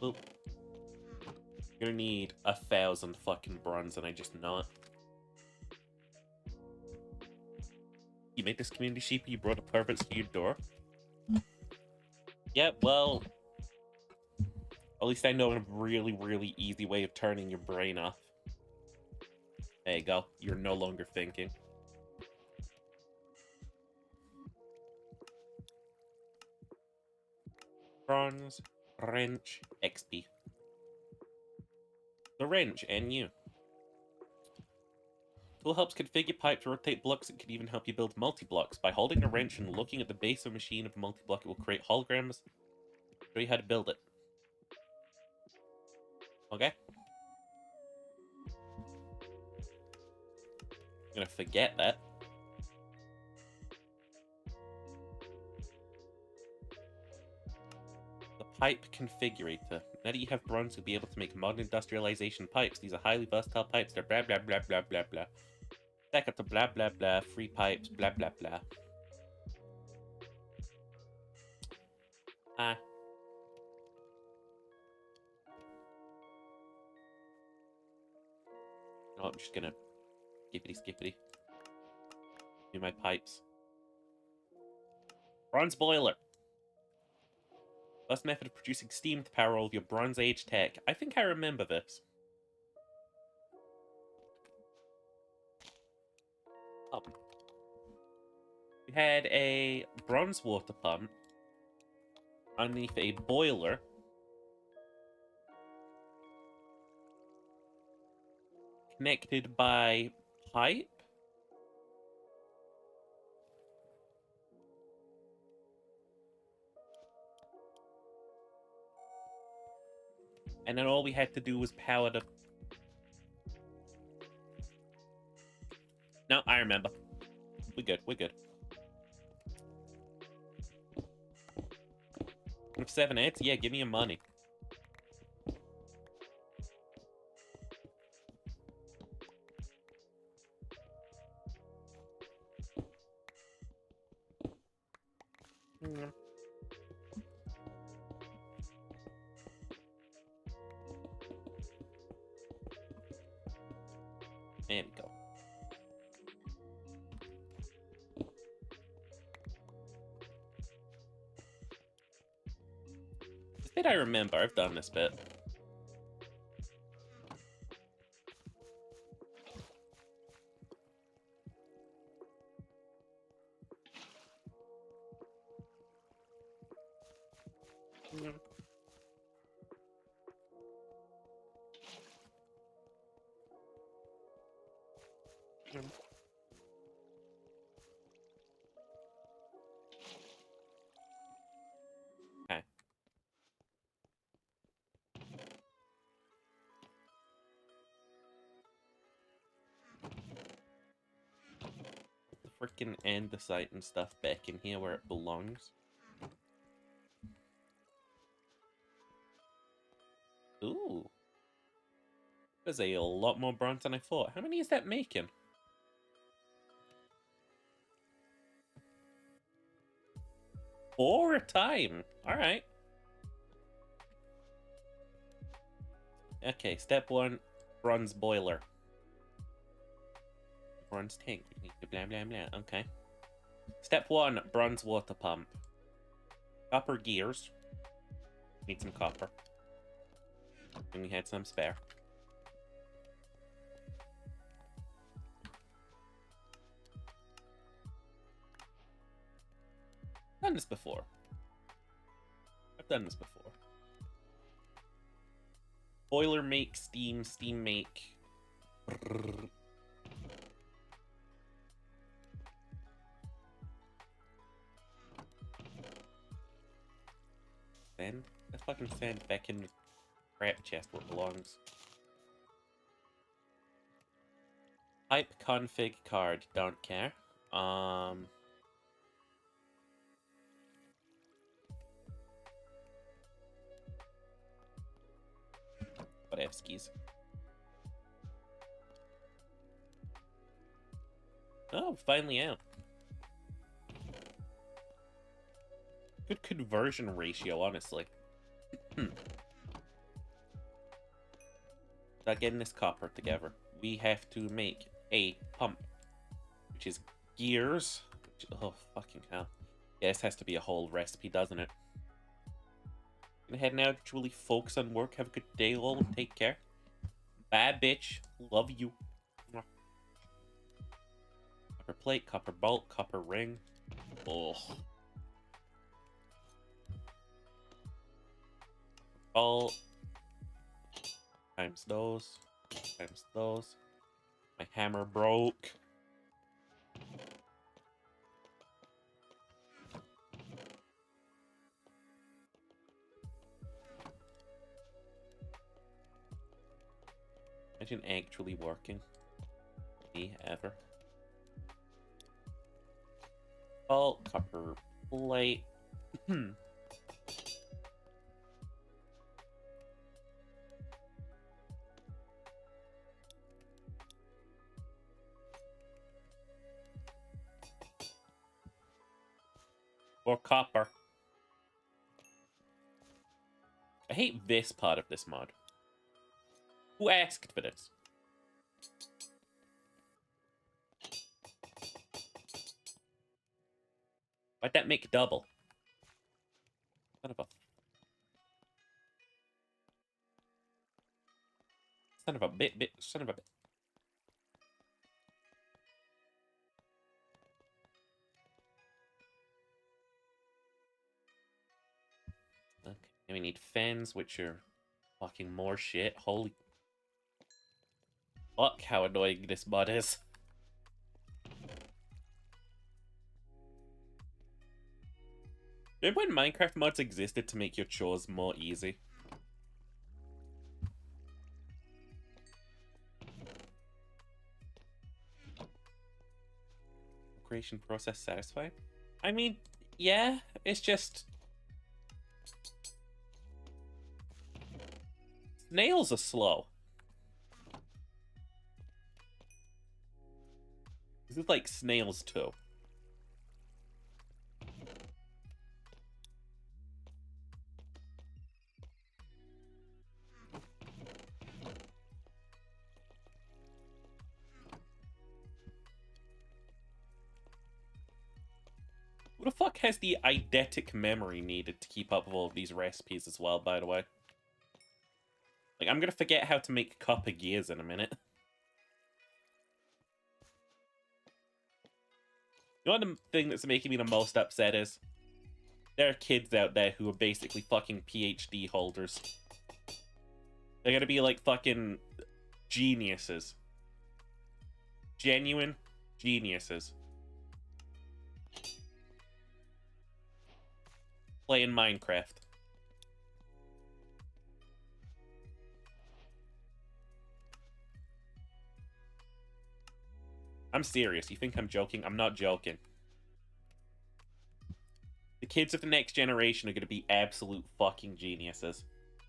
Boop. You're gonna need 1,000 fucking bronze, and I just not. You made this community sheep, you brought a perverts to your door? Yeah, well... At least I know a really, really easy way of turning your brain off. There you go. You're no longer thinking. Bronze, wrench, XP. The wrench, and you. Tool helps configure pipe to rotate blocks. It can even help you build multi-blocks. By holding a wrench and looking at the base of a machine of a multi-block, it will create holograms. Show you how to build it. Okay? I'm gonna forget that. The pipe configurator. Now that you have bronze, you'll be able to make modern industrialization pipes. These are highly versatile pipes. They're blah blah blah blah blah blah. Stack up to blah blah blah. Free pipes. Blah blah blah. Oh, I'm just gonna skippity. Do my pipes. Bronze boiler. First method of producing steam to power all of your Bronze Age tech. I think I remember this. We had a bronze water pump underneath a boiler. Connected by pipe. And then all we had to do was power the... No, I remember. We're good. With 7 eggs? Yeah, give me your money. There we go. This bit I remember. I've done this bit. fucking andesite and stuff back in here where it belongs. Ooh. There's a lot more bronze than I thought. How many is that making? 4 a time. Alright. Okay, step 1, bronze boiler. Bronze tank. Blah, blah, blah. Okay. Step 1, bronze water pump. Copper gears. Need some copper. And we had some spare. Done this before. I've done this before. Boiler make steam, steam make. Send the fucking sand back in the crap chest where it belongs. Pipe config card, don't care. Whatevskis. Oh, finally out. Good conversion ratio, honestly. Start getting this copper together. We have to make a pump, which is gears. Oh, fucking hell. Yeah, this has to be a whole recipe, doesn't it? Go ahead and actually focus on work. Have a good day, all. Take care. Bye, bitch. Love you. Copper plate, copper bolt, copper ring. Oh. Bolt. Times those. Times those. My hammer broke. Imagine actually working. Me, ever. Bolt, copper plate. Or copper. I hate this part of this mod. Who asked for this? Why'd that make double? Son of a... Son of a bit... Son of a bit... Okay, and we need fans, which are fucking more shit. Holy... Fuck, how annoying this mod is. Remember when Minecraft mods existed to make your chores more easy? Creation process satisfying? I mean, yeah, it's just... Snails are slow. This is like snails too. Who the fuck has the eidetic memory needed to keep up with all of these recipes as well, by the way? Like, I'm gonna forget how to make copper gears in a minute. You know what the thing that's making me the most upset is? There are kids out there who are basically fucking PhD holders. They're gonna be like fucking geniuses. Genuine geniuses. Playing Minecraft. I'm serious. You think I'm joking? I'm not joking. The kids of the next generation are going to be absolute fucking geniuses.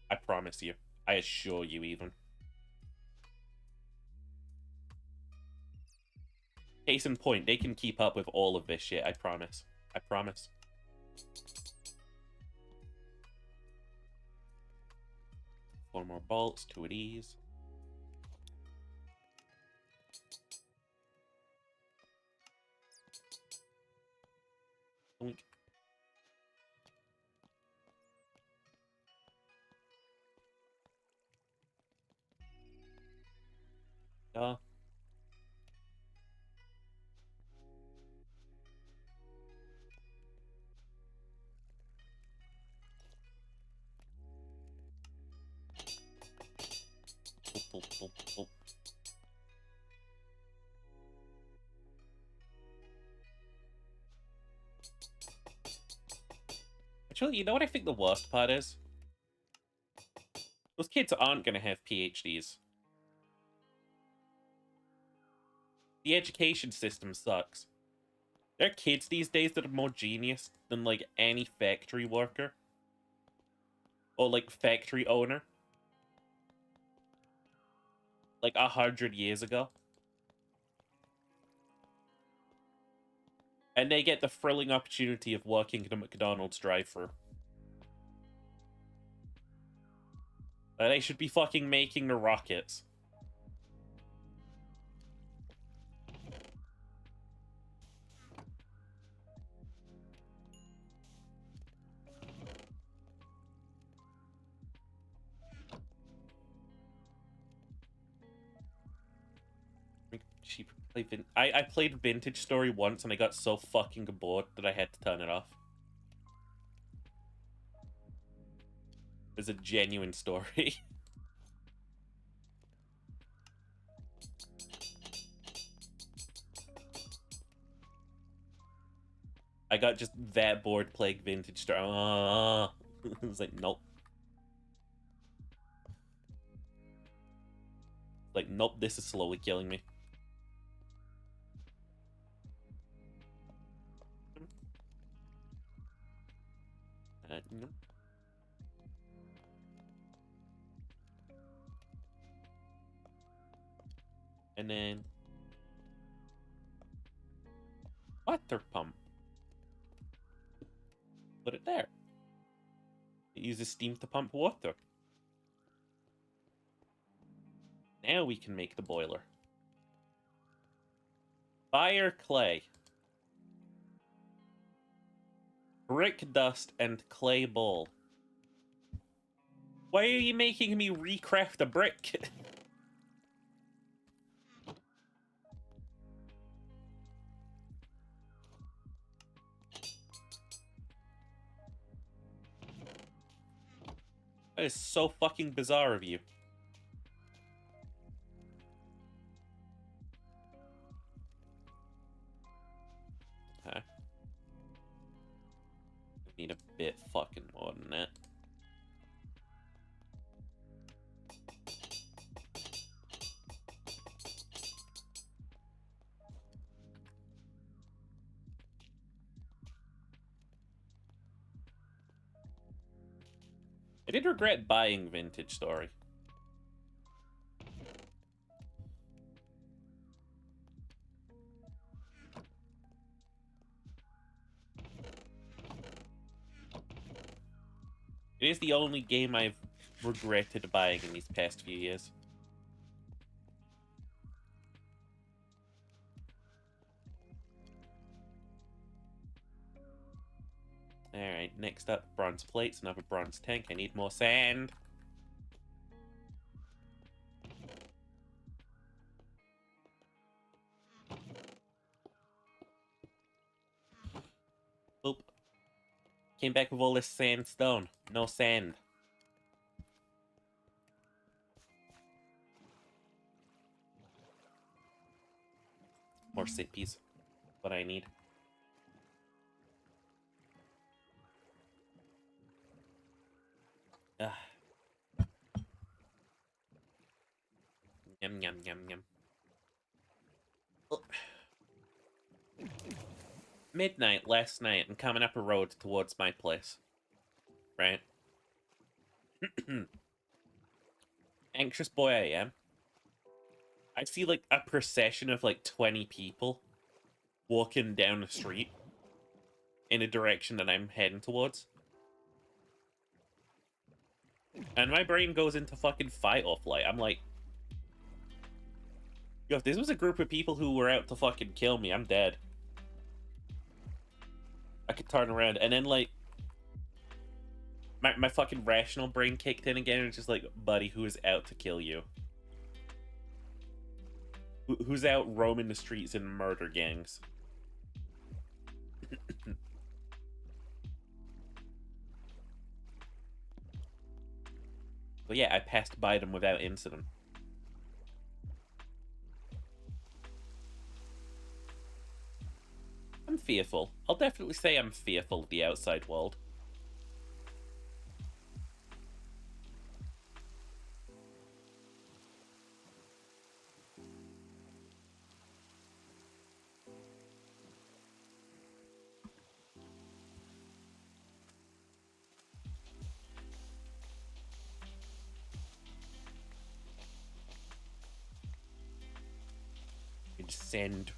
I promise you. I assure you, even. Case in point, they can keep up with all of this shit, I promise. I promise. Four more bolts, 2 of these. Oink. Duh. Boop, boop, boop, boop. Actually, you know what I think the worst part is? Those kids aren't going to have PhDs. The education system sucks. There are kids these days that are more genius than, like, any factory worker. Or, like, factory owner. Like, 100 years ago. And they get the thrilling opportunity of working at a McDonald's drive-thru. They should be fucking making the rockets. I played Vintage Story once and I got so fucking bored that I had to turn it off. It's a genuine story. I got just that bored playing Vintage Story. It was like, nope. Like, nope, this is slowly killing me. No. And then water pump. Put it there. It uses steam to pump water. Now we can make the boiler. Fire clay. Brick dust and clay bowl. Why are you making me recraft a brick? That is so fucking bizarre of you. Okay. Need a bit fucking more than that. I did regret buying Vintage Story. It is the only game I've regretted buying in these past few years. Alright, next up, bronze plates, another bronze tank. I need more sand. Boop. Came back with all this sandstone. No sand. More sippies. What I need. Ah. Yum, yum, yum, yum. Oh. midnight last night and coming up a road towards my place. Right? Anxious boy I am. I see like a procession of like 20 people walking down the street in a direction that I'm heading towards. And my brain goes into fucking fight or flight. I'm like, yo, if this was a group of people who were out to fucking kill me, I'm dead. I could turn around and then like my fucking rational brain kicked in again and it's just like, buddy, who is out to kill you? Who's out roaming the streets in murder gangs? But yeah, I passed by them without incident. I'm fearful. I'll definitely say I'm fearful of the outside world. You just send.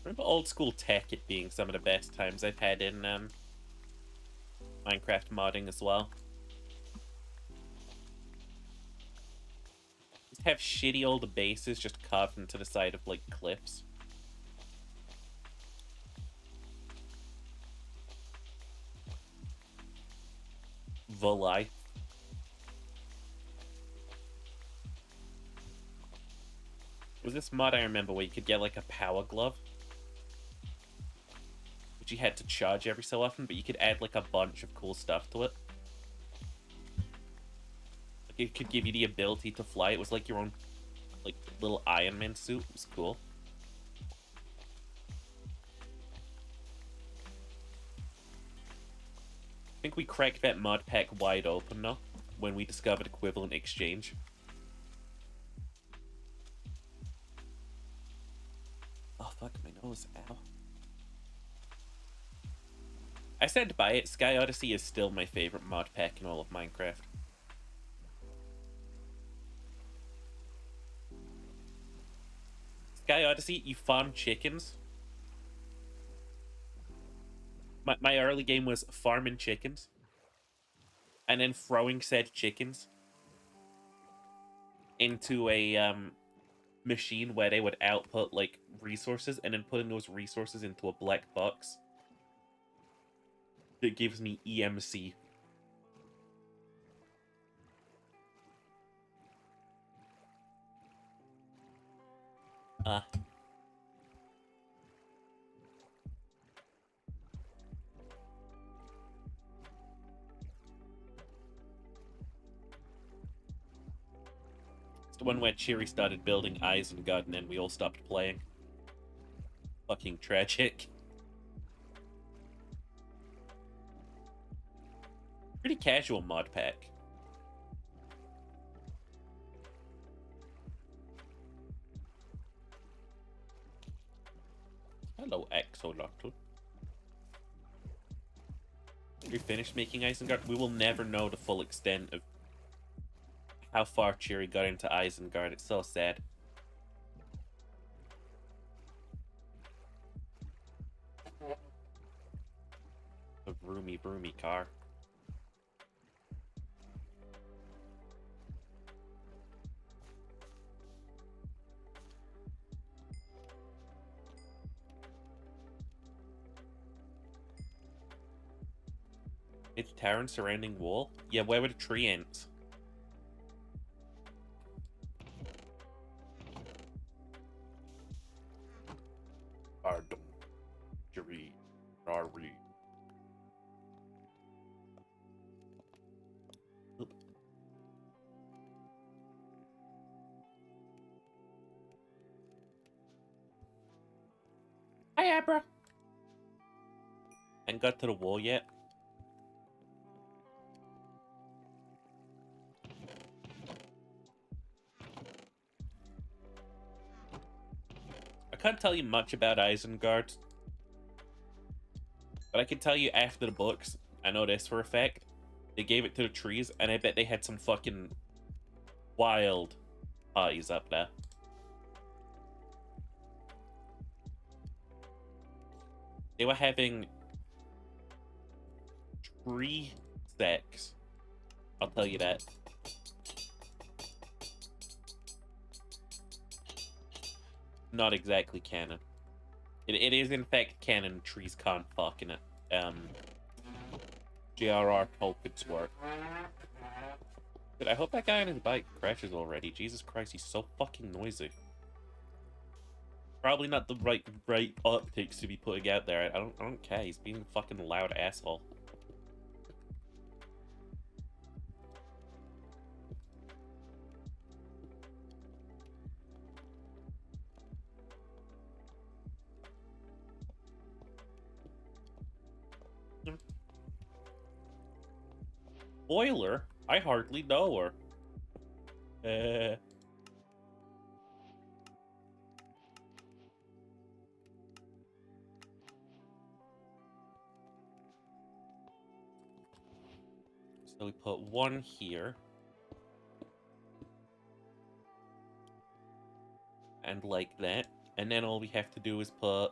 Remember old school tech it being some of the best times I've had in Minecraft modding as well. Just have shitty old bases just carved into the side of like cliffs. The life. Was this mod I remember where you could get like a power glove? Which you had to charge every so often, but you could add like a bunch of cool stuff to it. Like it could give you the ability to fly. It was like your own like little Iron Man suit. It was cool. I think we cracked that mod pack wide open though when we discovered equivalent exchange. Oh fuck my nose, ow. I said to buy it. Sky Odyssey is still my favorite mod pack in all of Minecraft. Sky Odyssey, you farm chickens. My early game was farming chickens. And then throwing said chickens into a machine where they would output like resources and then putting those resources into a black box that gives me EMC. It's the one where Cheery started building Isengard and then we all stopped playing. Fucking tragic. Pretty casual mod pack. Hello, Axolotl. We finished making Isengard. We will never know the full extent of how far Cheery got into Isengard. It's so sad. A roomy, broomy car. It's tower and surrounding wall? Yeah, where were the tree ants? Pardon. Cheery. Rari. Oop. Hi, Abra. Ain't got to the wall yet. I can't tell you much about Isengard, but I can tell you after the books, I know this for a fact. They gave it to the trees, and I bet they had some fucking wild parties up there. They were having tree sex. I'll tell you that. Not exactly canon. It is in fact canon. Trees can't fuck in it. J.R.R. Tolkien's work. But I hope that guy on his bike crashes already. Jesus Christ, he's so fucking noisy. Probably not the right optics to be putting out there. I don't care. He's being a fucking loud asshole. Boiler? I hardly know her. So we put one here. And like that. And then all we have to do is put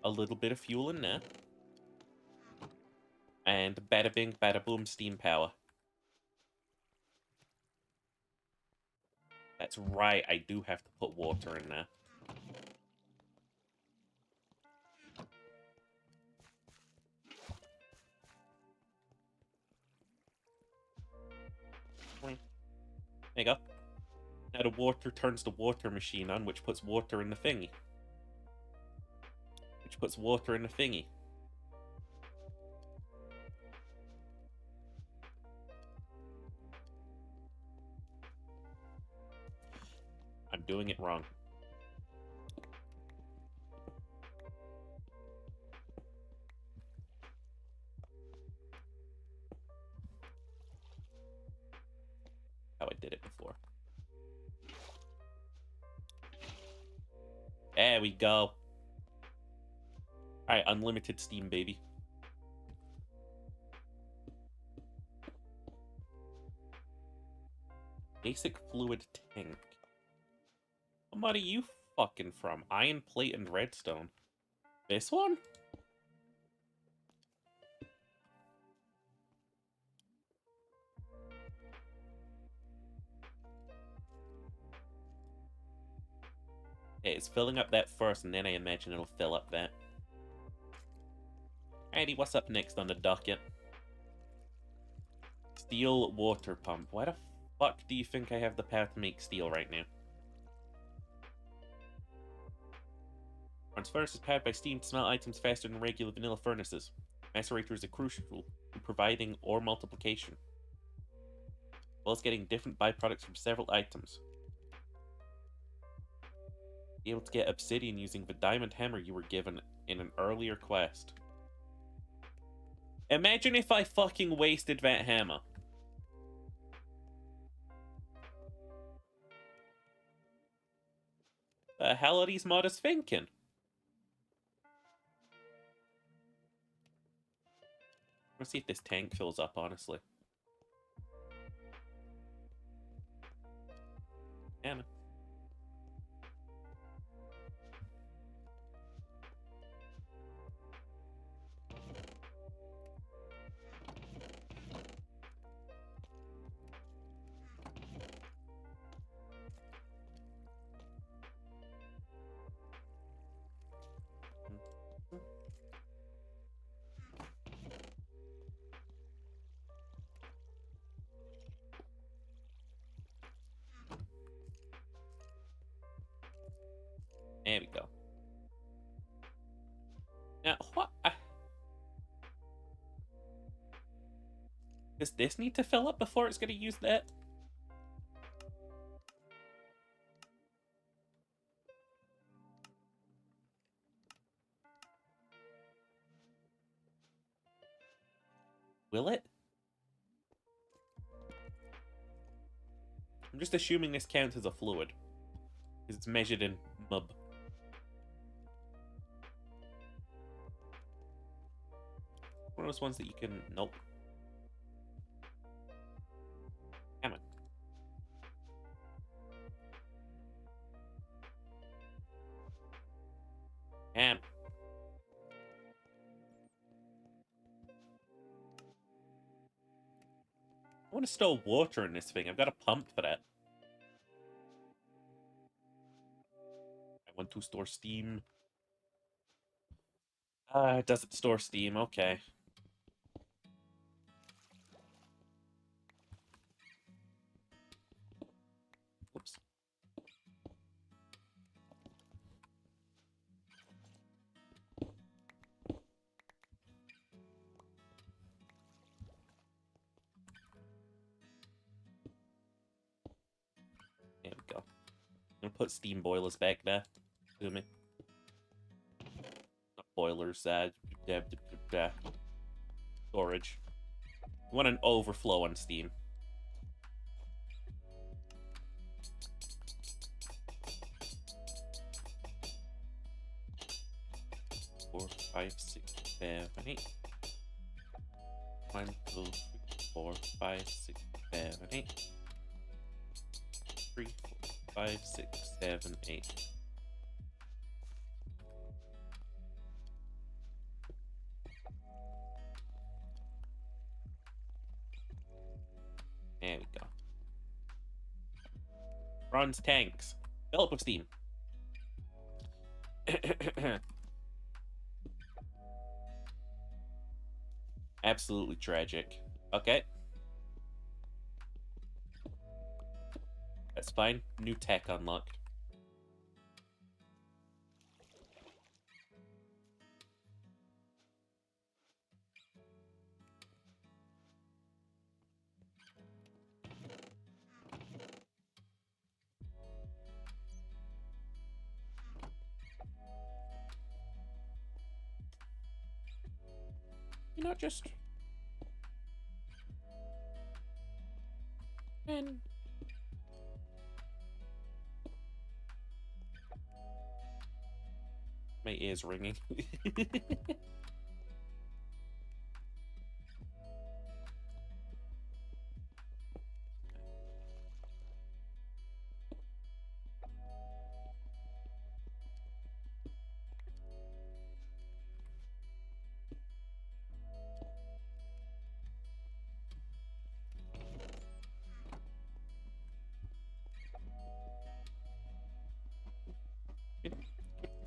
a little bit of fuel in there. And bada bing, bada boom, steam power. That's right, I do have to put water in there. There you go. Now the water turns the water machine on, which puts water in the thingy. Which puts water in the thingy. I'm doing it wrong. How I did it before. There we go. Alright, unlimited steam, baby. Basic fluid tank. What are you fucking from? Iron plate and redstone. This one? Okay, it's filling up that first, and then I imagine it'll fill up that. Alrighty, what's up next on the docket? Steel water pump. Why the fuck do you think I have the power to make steel right now? Bronze furnace is powered by steam to smelt items faster than regular vanilla furnaces. Macerators are crucial in providing ore multiplication, as well as getting different byproducts from several items. Be able to get obsidian using the diamond hammer you were given in an earlier quest. Imagine if I fucking wasted that hammer. The hell are these modders thinking? Let's see if this tank fills up, honestly. Damn it. There we go. Now, what? Does this need to fill up before it's going to use that? Will it? I'm just assuming this counts as a fluid. Because it's measured in mub. One of those ones that you can... Nope. Damn it. Damn. I want to store water in this thing. I've got a pump for that. I want to store steam. It doesn't store steam. Okay. Oops. There we go. I'm gonna put steam boilers back there. Assuming. Not boilers, storage. You want an overflow on steam. Four, five, six, 7, 8. 1, 2, 3, 4, 5, 6, 7, 8. 3, 4, 5, 6, 7, 8. There we go. Bronze tanks. Fill up with steam. Absolutely tragic. Okay. That's fine. New tech unlocked. You're not just... And... My ear's ringing.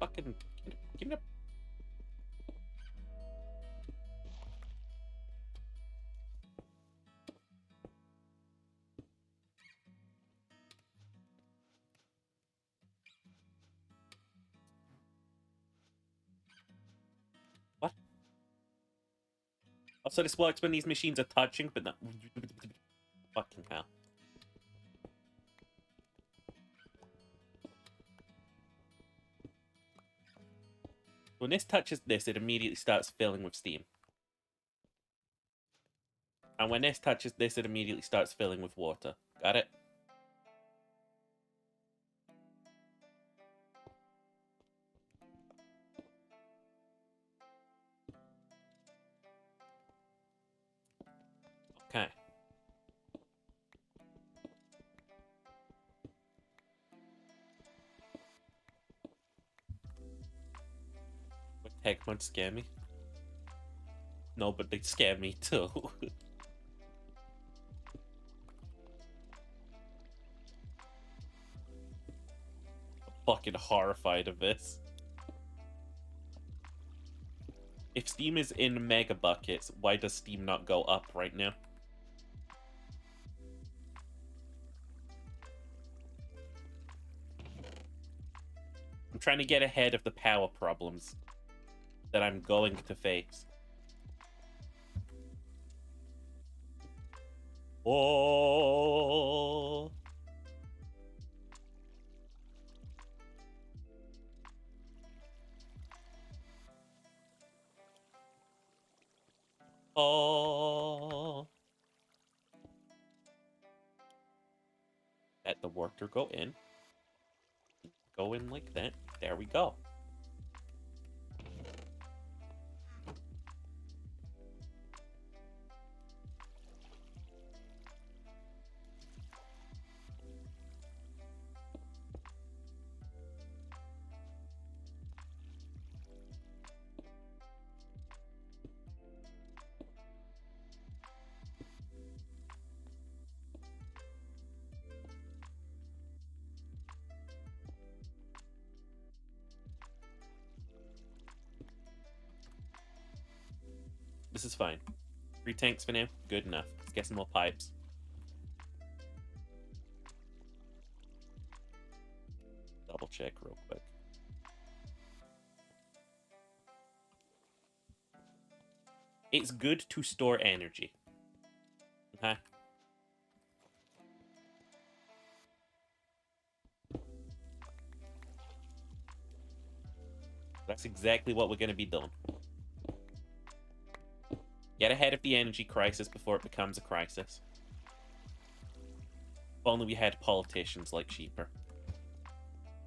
Fucking... Give me a... What? Also, this works when these machines are touching, but not... Fucking hell. When this touches this, it immediately starts filling with steam. And when this touches this, it immediately starts filling with water. Got it? Okay. What tech might scare me? No, but they scare me too. Fucking horrified of this. If steam is in mega buckets, why does steam not go up right now? I'm trying to get ahead of the power problems that I'm going to face. Oh. Oh. the water go in. Go in like that. There we go. This is fine. 3 tanks for now. Good enough. Let's get some more pipes. Double check real quick. It's good to store energy. Okay. That's exactly what we're going to be doing. Get ahead of the energy crisis before it becomes a crisis. If only we had politicians like Sheeper.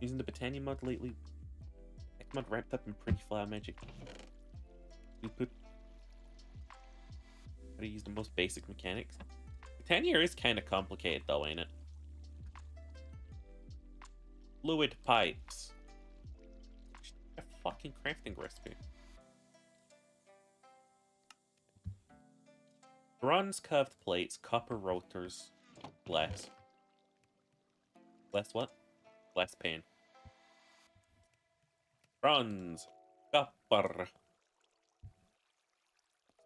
Using the Botania mod lately. Tech mod ramped up in pretty flower magic. Stupid. Gotta use the most basic mechanics. Botania is kind of complicated though, ain't it? Fluid pipes. A fucking crafting recipe. Bronze curved plates, copper rotors, glass. Glass what? Glass pane. Bronze. Copper.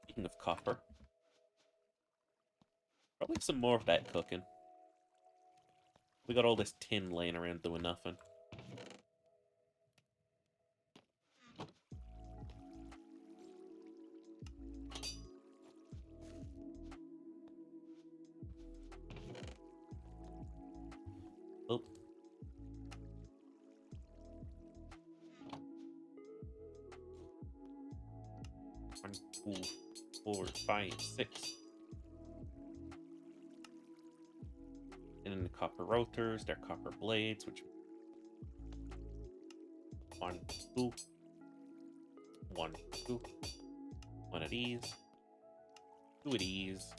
Speaking of copper. Probably some more of that cooking. We got all this tin laying around doing nothing. Oh. One, 2, 4, 5, 6. And then the copper rotors, they're copper blades, which 1, 2, 1, 2, 1 of these, 2 of these.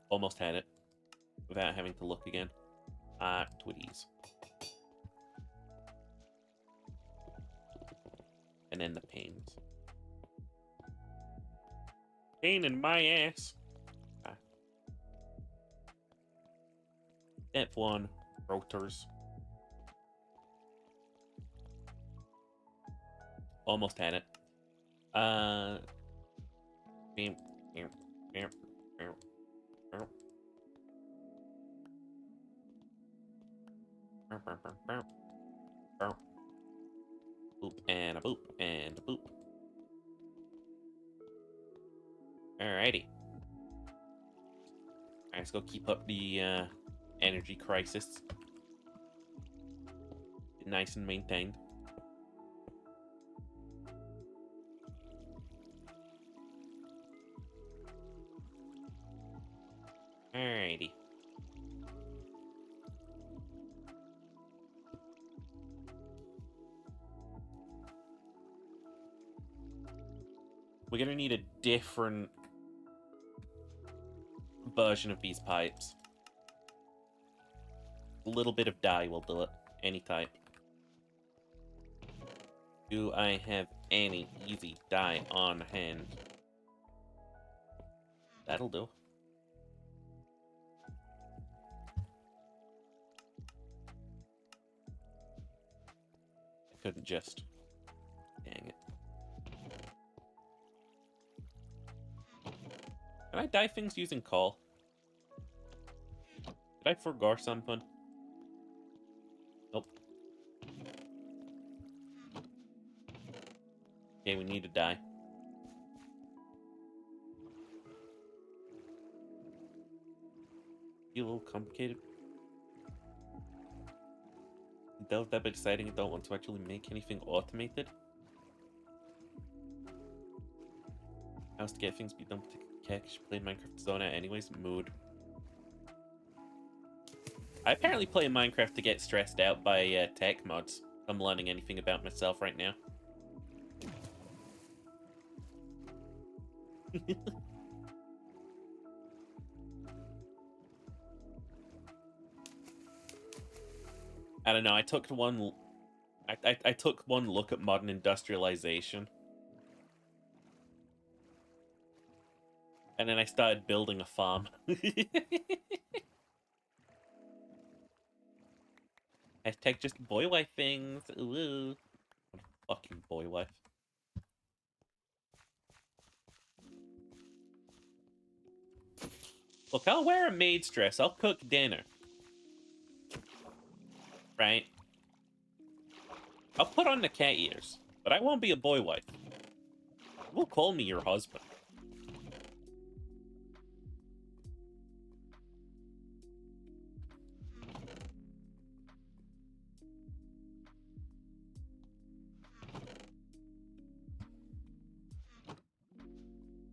Almost had it without having to look again. 2 of these. And then the panes. Pain in my ass. Step 1, rotors. Almost had it. Boop and a boop and a boop. Alrighty. Alright, let's go keep up the energy crisis. Nice and maintained. Alrighty. We're gonna need a different version of these pipes. A little bit of dye will do it. Any type. Do I have any easy dye on hand? That'll do. I couldn't just... Dang it. Can I dye things using coal? Did I forget something? Nope. Okay, we need to dye. Be a little complicated. Delve that by deciding I don't want to actually make anything automated. How's to get things be done with Keck? Play Minecraft Zone out anyways. Mood. I apparently play Minecraft to get stressed out by tech mods. If I'm learning anything about myself right now. I don't know. I took one look at modern industrialization, and then I started building a farm. Hashtag just boy wife things. Ooh. What a fucking boy wife. Look, I'll wear a maid's dress. I'll cook dinner. Right? I'll put on the cat ears, but I won't be a boy wife. You will call me your husband.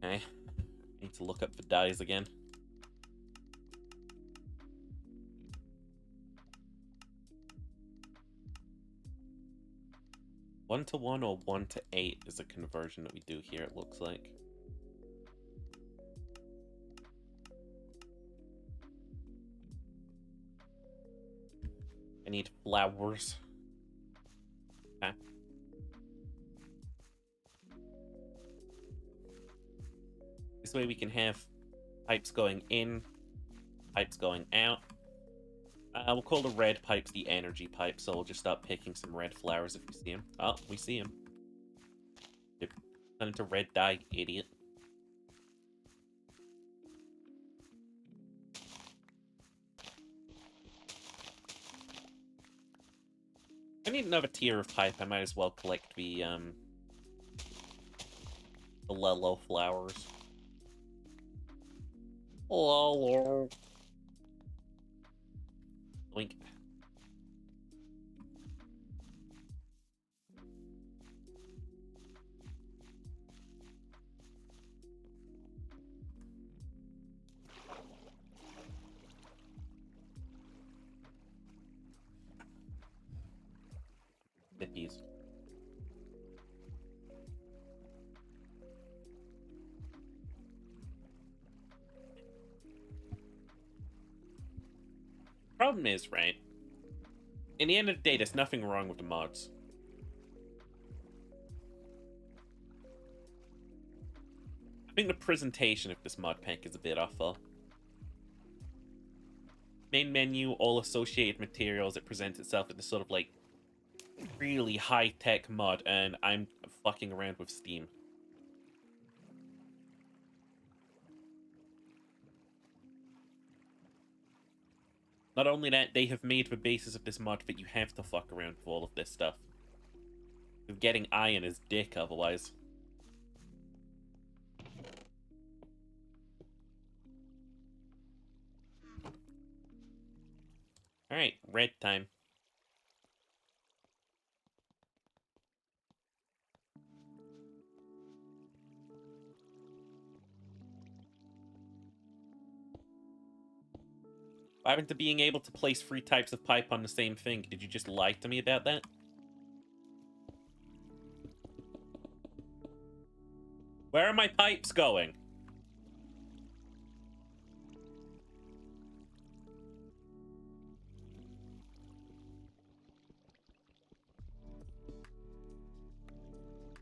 Okay. Need to look up the dyes again. One to 1 or 1 to 8 is a conversion that we do here, it looks like. I need flowers. Okay. This way we can have pipes going in, pipes going out. We'll call the red pipes the energy pipes, so we'll just start picking some red flowers if we see them. Oh, we see them. Turn into red dye, idiot. I need another tier of pipe. I might as well collect the Lello flowers. Lello. Blink. Hippies. Problem is, right? In the end of the day, there's nothing wrong with the mods. I think the presentation of this mod pack is a bit off, though. Main menu, all associated materials, it presents itself as this sort of, like, really high-tech mod, and I'm fucking around with Steam. Not only that, they have made the basis of this mod that you have to fuck around with all of this stuff. You're getting iron as dick otherwise. Alright, red time. What happened to being able to place 3 types of pipe on the same thing? Did you just lie to me about that? Where are my pipes going?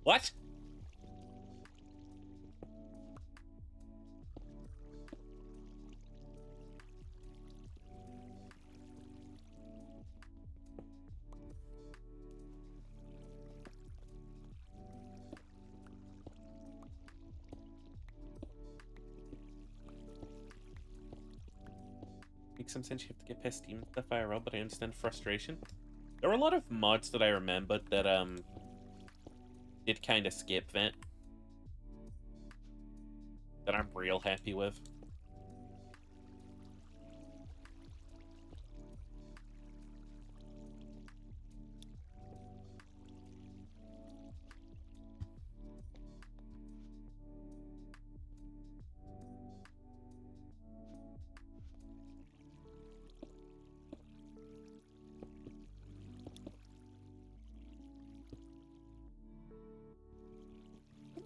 What? Makes some sense you have to get past Steam and stuff IRL, but I understand frustration. There were a lot of mods that I remembered that did kind of skip that. That I'm real happy with.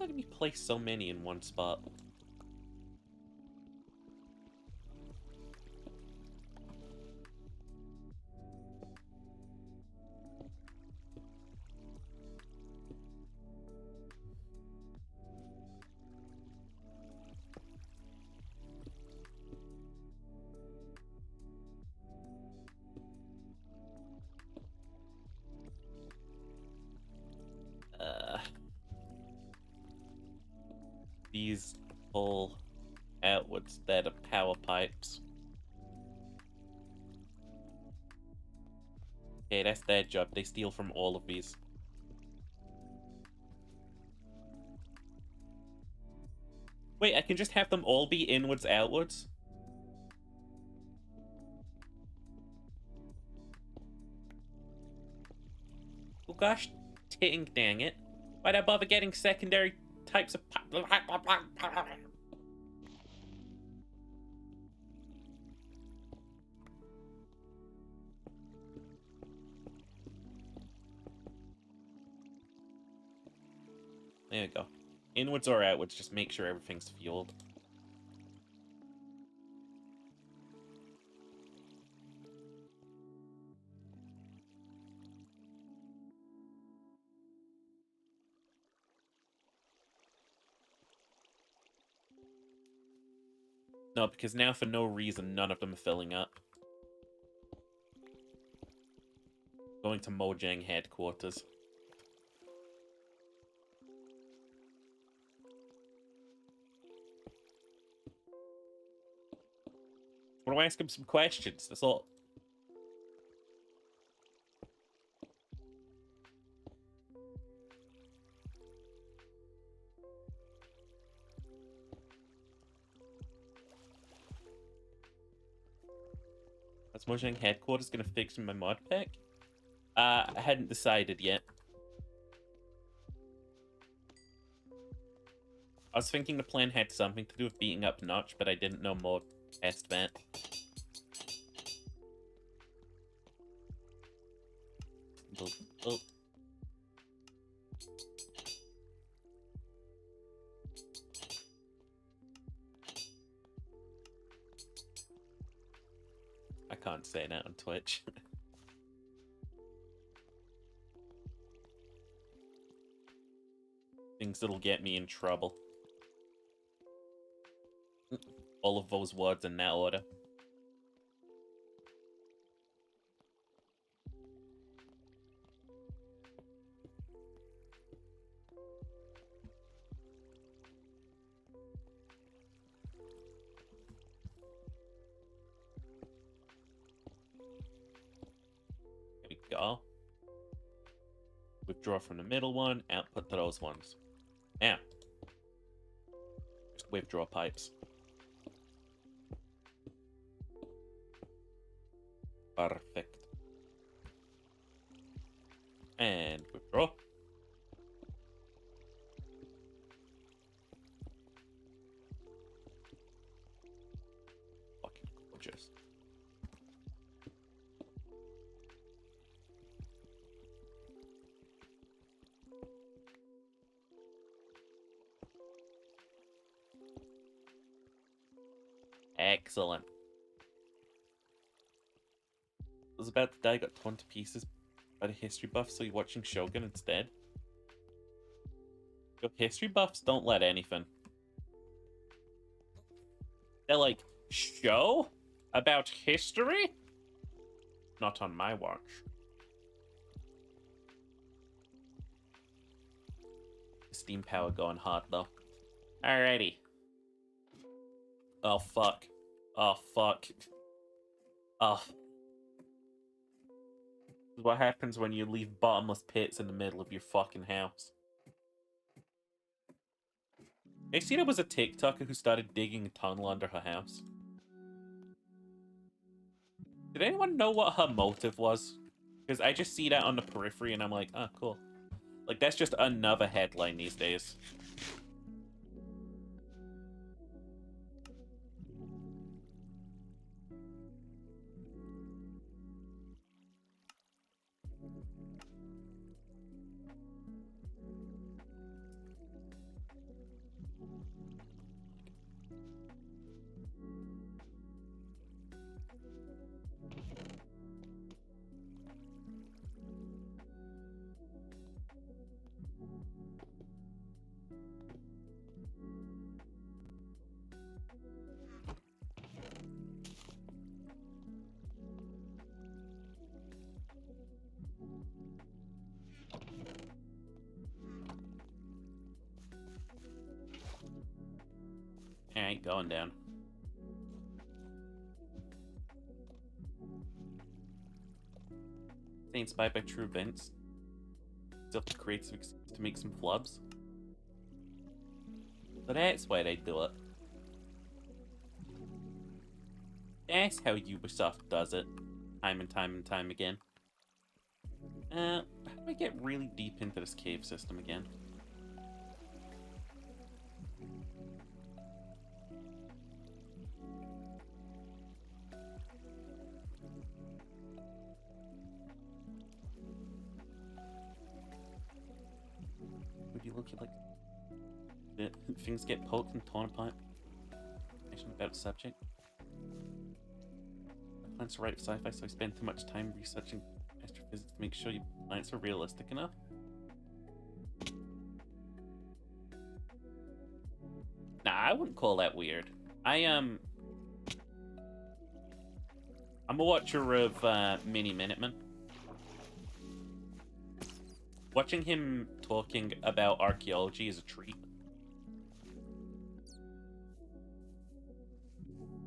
letting me place so many in one spot? These pull outwards. They're the power pipes. Okay, that's their job. They steal from all of these. Wait, I can just have them all be inwards, outwards? Oh gosh, dang it. Why'd I bother getting secondary types of... There we go. Inwards or outwards, just make sure everything's fueled. No, because now for no reason, none of them are filling up. Going to Mojang headquarters. I want to ask him some questions, that's all. Is Mojang headquarters gonna fix my mod pack? I hadn't decided yet. I was thinking the plan had something to do with beating up Notch, but I didn't know more past that. Oh. I can't say that on Twitch. Things that'll get me in trouble. All of those words in that order. There we go. Withdraw from the middle one, output to those ones. Now, just withdraw pipes. Perfect. And withdraw. Fucking gorgeous. Excellent. I was about to die, got torn to pieces by the history buff, so you're watching Shogun instead? Yo, history buffs don't let anything. They're like, show? About history? Not on my watch. Steam power going hard, though. Alrighty. Oh, fuck. Oh, fuck. Oh. This is what happens when you leave bottomless pits in the middle of your fucking house. I see there was a TikToker who started digging a tunnel under her house. Did anyone know what her motive was? Because I just see that on the periphery and I'm like, oh, cool. Like, that's just another headline these days. Alright, going down. Stay inspired by true events. Still have to create some to make some flubs. So that's why they do it. That's how Ubisoft does it. Time and time and time again. How do I get really deep into this cave system again? Would you look at like things get poked and torn apart? Information about the subject. I plan to write sci-fi, so I spend too much time researching astrophysics to make sure your planets are realistic enough. Nah, I wouldn't call that weird. I'm a watcher of Mini Minutemen. Watching him talking about archaeology is a treat.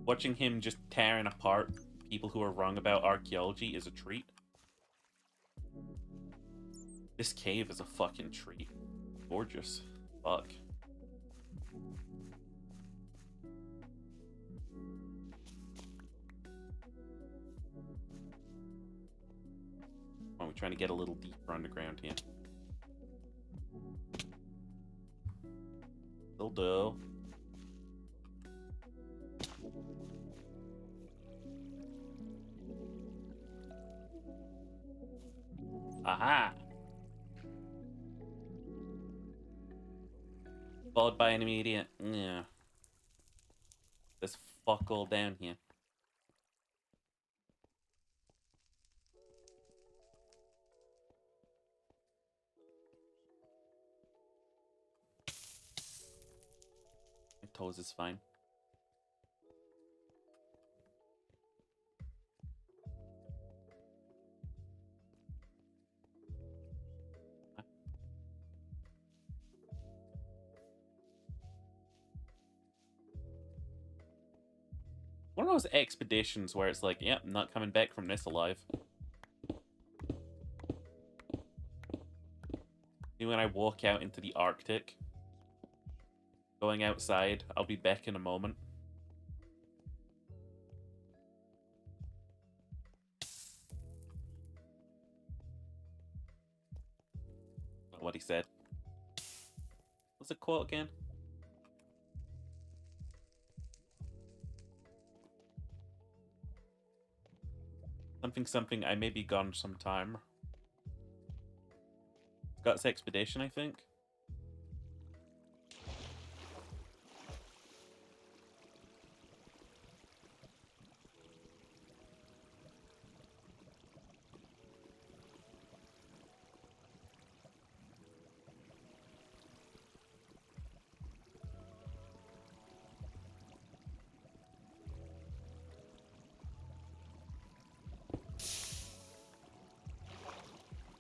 Watching him just tearing apart people who are wrong about archaeology is a treat. This cave is a fucking treat. Gorgeous. Fuck. Are we trying to get a little deeper underground here? Will do. Aha! Followed by an immediate... Yeah. There's fuck all down here. My toes is fine. One of those expeditions where it's like, yep, I'm not coming back from this alive. When I walk out into the Arctic, going outside, I'll be back in a moment. Not what he said. What's the quote again? Something something, I may be gone sometime. Scott's expedition, I think.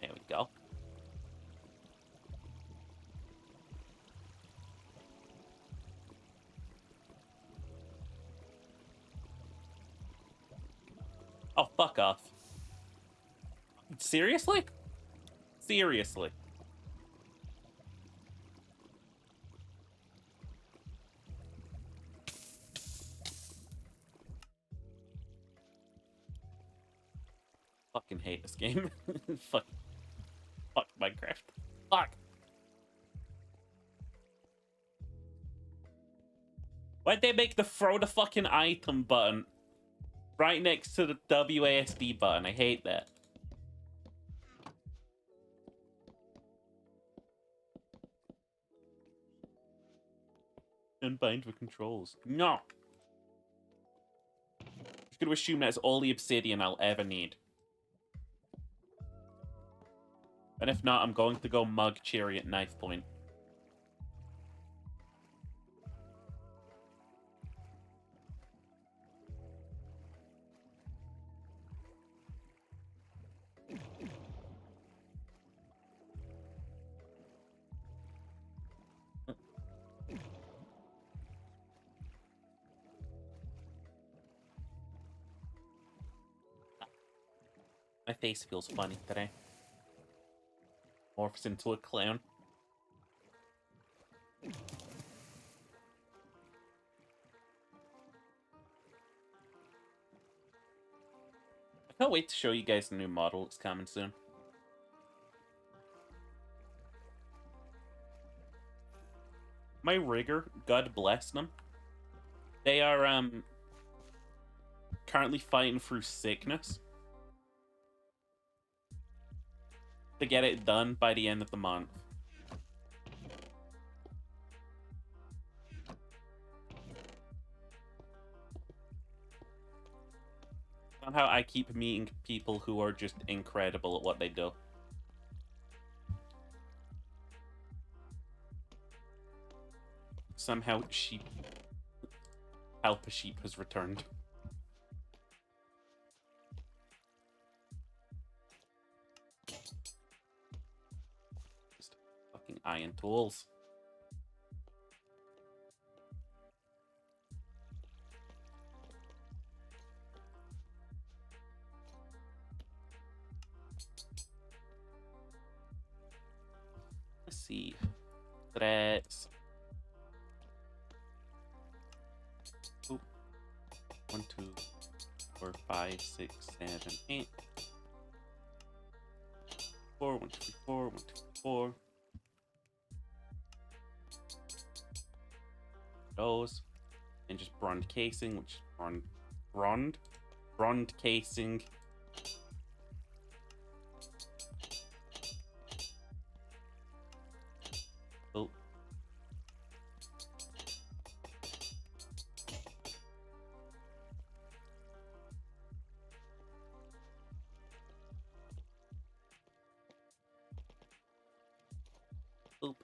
There we go. Oh, fuck off. Seriously? Seriously. Fucking hate this game. Fuck. Fuck Minecraft. Fuck. Why'd they make the throw the fucking item button right next to the WASD button? I hate that. And bind with controls. No! I'm just gonna assume that's all the obsidian I'll ever need. And if not, I'm going to go mug Cherry at knife point. My face feels funny today. Morphs into a clown. I can't wait to show you guys the new model. It's coming soon. My rigger, God bless them. They are currently fighting through sickness to get it done by the end of the month. Somehow I keep meeting people who are just incredible at what they do. Somehow sheep... Alpha sheep has returned. Just fucking iron tools. Let's see. Threads. Oop. 1, 2, 4, 5, 6, 7, 8. 4, 1, 2, 3, 4, 1, 2, 3, 4. Those. And just bronze casing, which bronze casing. Oh. Oop.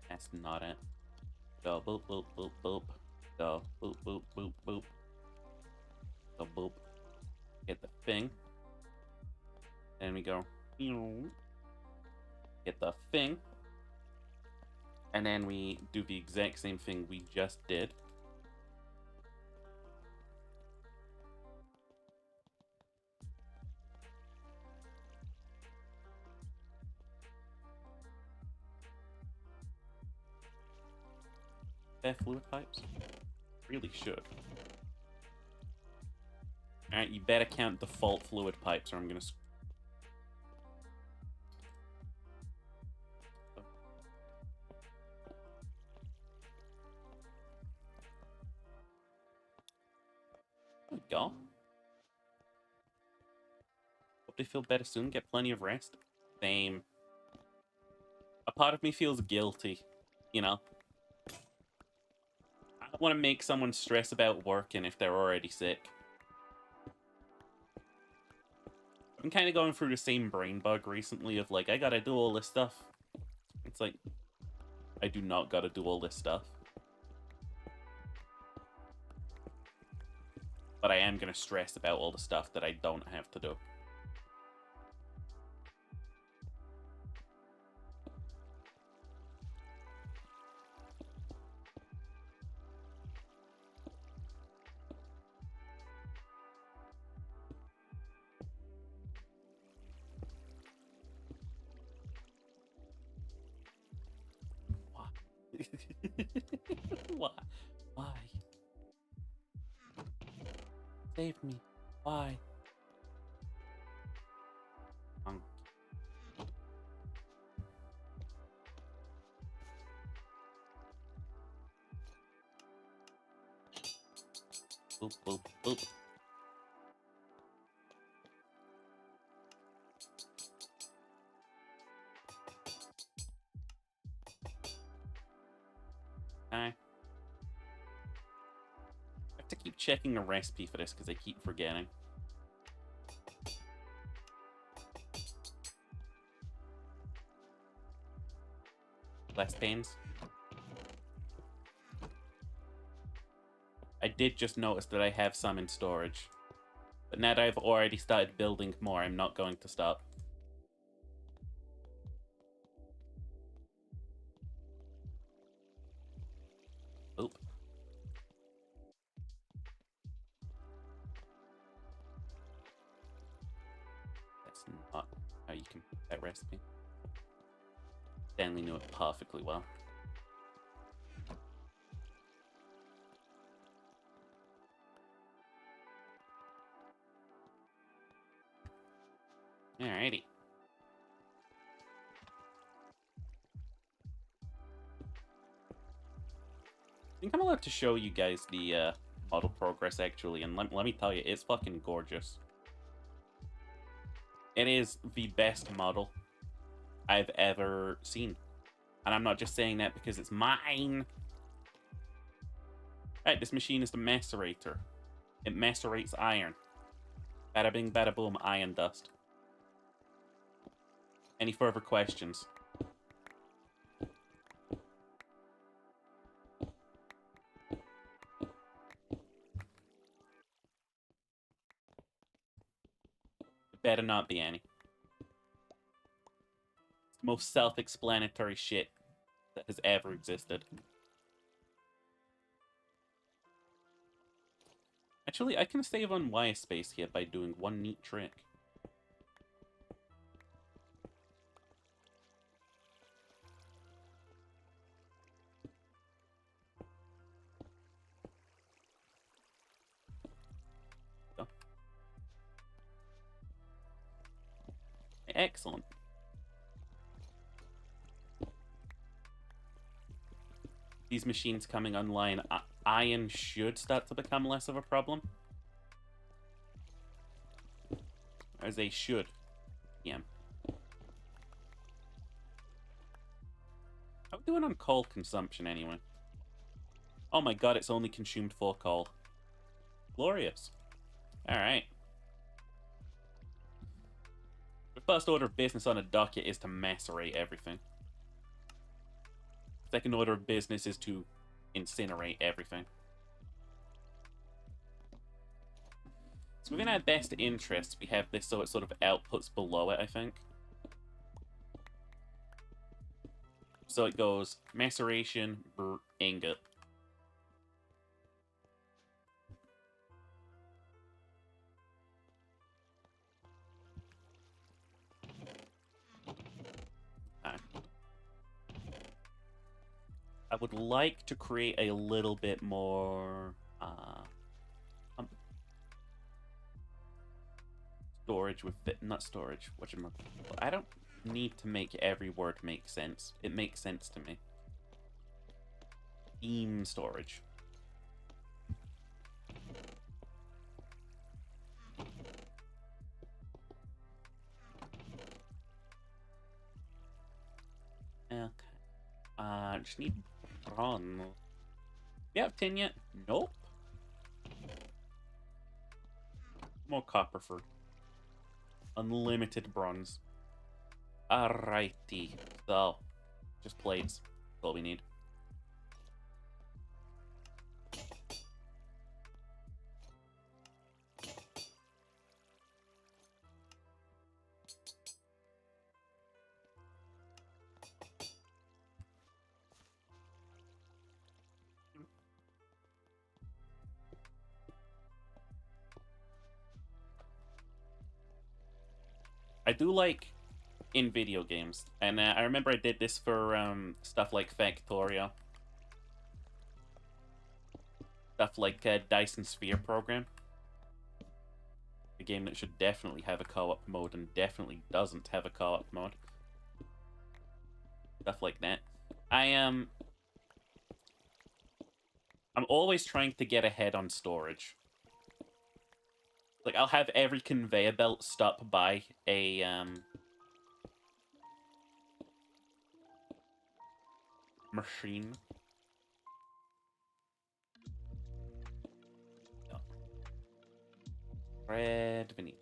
That's not it. Go boop boop boop boop. Go boop boop boop boop. Go boop. Get the thing. Then we go. Get the thing. And then we do the exact same thing we just did. Fluid pipes? Really should. Alright, you better count default fluid pipes or I'm gonna... There we go. Hope they feel better soon, get plenty of rest. Same. A part of me feels guilty, you know? I don't want to make someone stress about working if they're already sick. I'm kind of going through the same brain bug recently of like, I gotta do all this stuff. It's like, I do not gotta do all this stuff. But I am gonna stress about all the stuff that I don't have to do. Why? Why? Save me. Why? Boop, boop, boop. I have to keep checking a recipe for this because I keep forgetting. Less pains. I did just notice that I have some in storage. But now that I've already started building more, I'm not going to stop. that's not how you can make that recipe. Stanley knew it perfectly well. Alrighty. I think I'm allowed to show you guys the model progress actually, and let me tell you, it's fucking gorgeous. It is the best model I've ever seen. And I'm not just saying that because it's mine. Right, this machine is the macerator. It macerates iron. Bada bing, bada boom, iron dust. Any further questions? Better not be any. It's the most self-explanatory shit that has ever existed. Actually, I can save on Y space here by doing one neat trick. So. Excellent. These machines coming online, iron should start to become less of a problem. As they should. Yeah. How are we doing on coal consumption anyway? Oh my god, it's only consumed for coal. Glorious. Alright. The first order of business on a docket is to macerate everything. Second order of business is to incinerate everything. So within our best interests, we have this so it sort of outputs below it, I think. So it goes maceration, ingot. I would like to create a little bit more storage with it. Not storage. I don't need to make every word make sense. It makes sense to me. Beam storage. Okay. Just need bronze. You have tin yet? Nope. More copper for unlimited bronze. Alrighty. So, just plates. That's all we need. I do like in video games, and I remember I did this for stuff like Factorio, stuff like Dyson Sphere Program, a game that should definitely have a co-op mode and definitely doesn't have a co-op mode. Stuff like that. I'm always trying to get ahead on storage. Like, I'll have every conveyor belt stop by a machine. Red vanilla.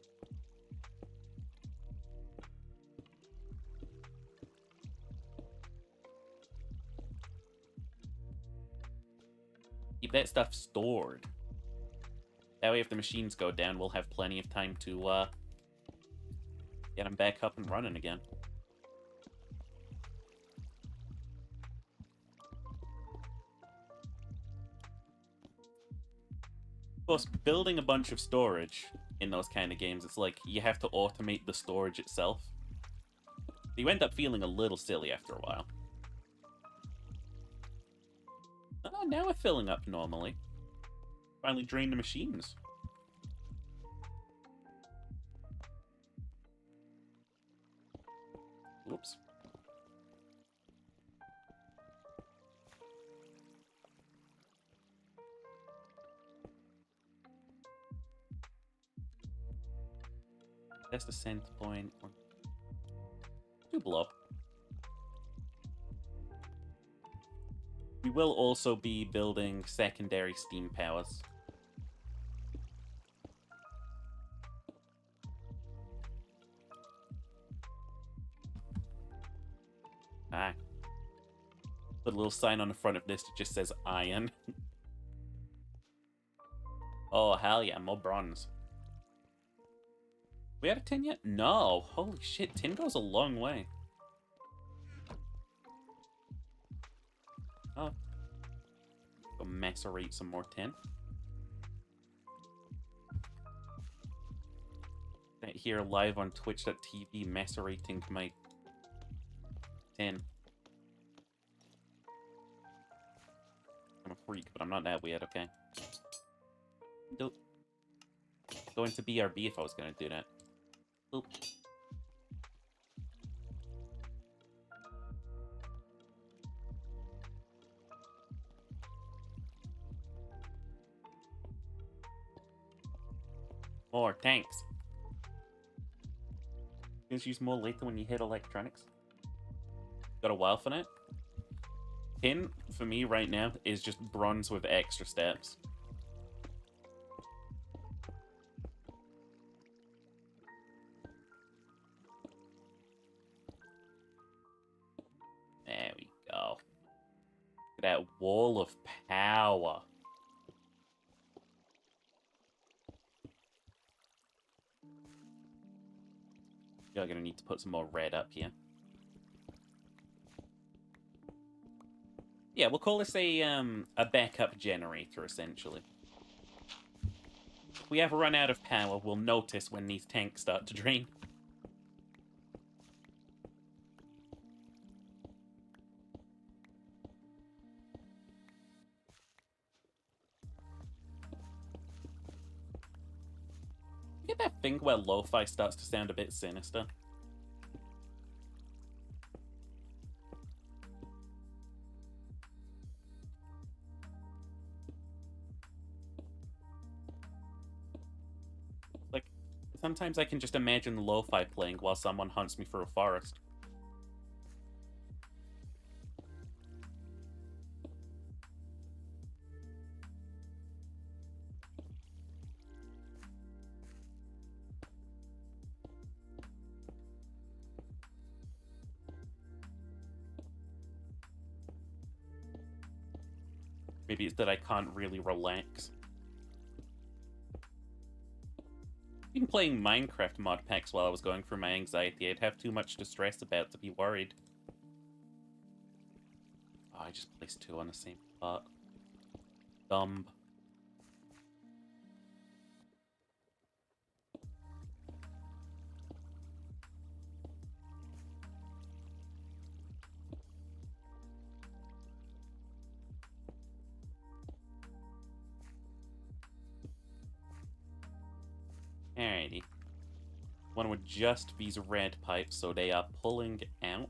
Keep that stuff stored. That way if the machines go down, we'll have plenty of time to get them back up and running again. course, building a bunch of storage in those kind of games, it's like you have to automate the storage itself. You end up feeling a little silly after a while. Oh, now we're filling up normally. Finally drain the machines. Oops. That's the center point. Two blob. We will also be building secondary steam powers. Ah. Put a little sign on the front of this that just says iron. Oh, hell yeah, more bronze. We out of tin yet? No. Holy shit, tin goes a long way. Oh. Go macerate some more tin. Right here live on twitch.tv macerating my tin. I'm a freak, but I'm not that weird, okay? Nope. Go into BRB if I was gonna do that. Oop. More tanks. Things use more later when you hit electronics. Got a while for that? Tin, for me right now, is just bronze with extra steps. There we go. Look at that wall of power. You're gonna need to put some more red up here. Yeah, we'll call this a backup generator, essentially. If we ever run out of power, we'll notice when these tanks start to drain. You get that thing where lo-fi starts to sound a bit sinister? Like, sometimes I can just imagine lo-fi playing while someone hunts me through a forest. Maybe it's that I can't really relax. Even playing Minecraft mod packs while I was going through my anxiety, I'd have too much to stress about to be worried. Oh, I just placed two on the same spot. Dumb. Alrighty. Want to adjust these red pipes so they are pulling out.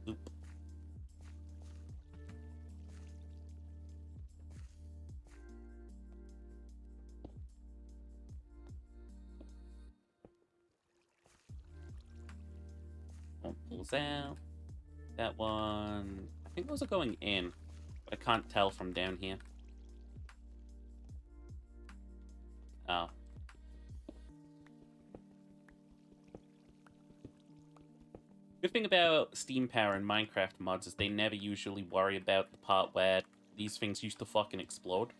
Oop. One pulls out. That one... I think those are going in, but I can't tell from down here. Oh. Good thing about Steam Power and Minecraft mods is they never usually worry about the part where these things used to fucking explode.